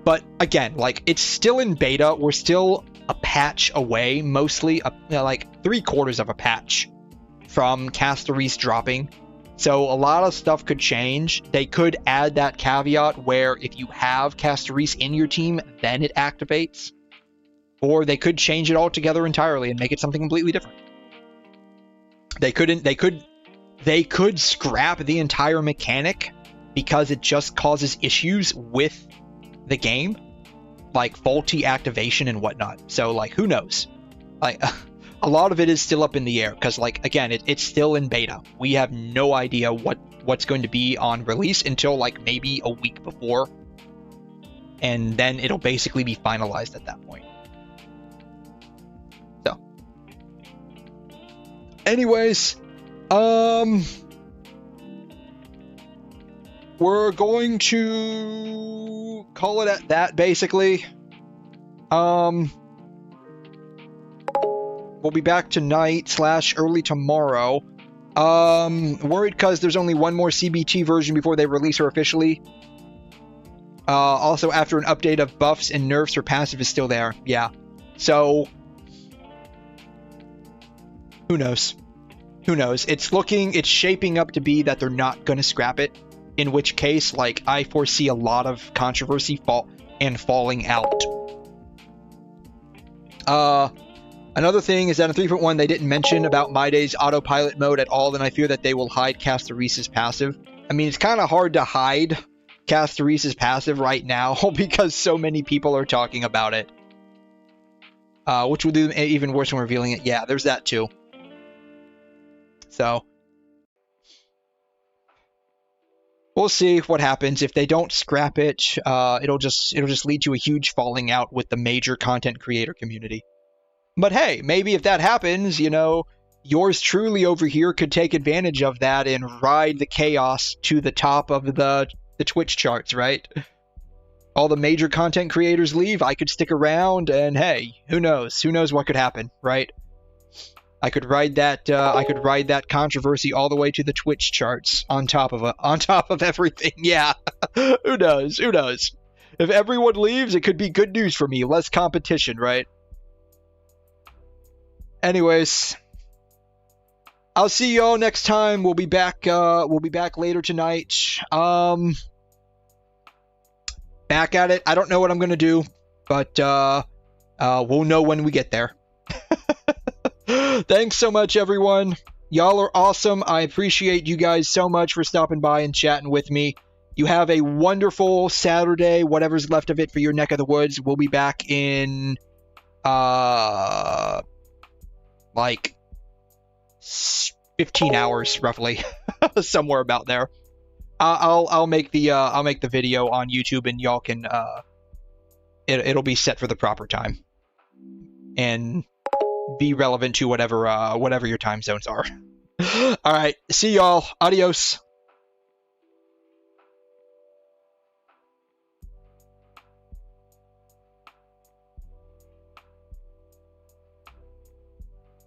but again, like, it's still in beta. We're still a patch away, mostly like 3/4 of a patch from Castorise dropping. So a lot of stuff could change. They could add that caveat where if you have Castorise in your team, then it activates. Or they could change it altogether entirely and make it something completely different. They could scrap the entire mechanic because it just causes issues with the game, like faulty activation and whatnot. So like, who knows? Like, a lot of it is still up in the air because, like, again, it's still in beta. We have no idea what's going to be on release until like maybe a week before, and then it'll basically be finalized at that point. So, anyways, we're going to call it at that, basically. We'll be back tonight / early tomorrow. Worried because there's only one more CBT version before they release her officially. Also, after an update of buffs and nerfs, her passive is still there. Yeah. So, who knows? Who knows? It's shaping up to be that they're not going to scrap it. In which case, like, I foresee a lot of controversy falling out. Another thing is that in 3.1 they didn't mention about My Day's autopilot mode at all, and I fear that they will hide Castarese's passive. I mean, it's kind of hard to hide Castarese's passive right now because so many people are talking about it. Which will do even worse when revealing it. Yeah, there's that too. So, we'll see what happens. If they don't scrap it, it'll just lead to a huge falling out with the major content creator community. But hey, maybe if that happens, you know, yours truly over here could take advantage of that and ride the chaos to the top of the Twitch charts, right? All the major content creators leave, I could stick around, and hey, who knows? Who knows what could happen, right? I could ride that controversy all the way to the Twitch charts on top of everything. Yeah. Who knows? Who knows? If everyone leaves, it could be good news for me. Less competition, right? Anyways, I'll see y'all next time. We'll be back later tonight. Back at it. I don't know what I'm gonna do, but we'll know when we get there. Thanks so much, everyone. Y'all are awesome. I appreciate you guys so much for stopping by and chatting with me. You have a wonderful Saturday, whatever's left of it for your neck of the woods. We'll be back in like 15 hours roughly. Somewhere about there. I'll make the video on YouTube, and y'all can it'll be set for the proper time and be relevant to whatever your time zones are. All right, see y'all. Adios.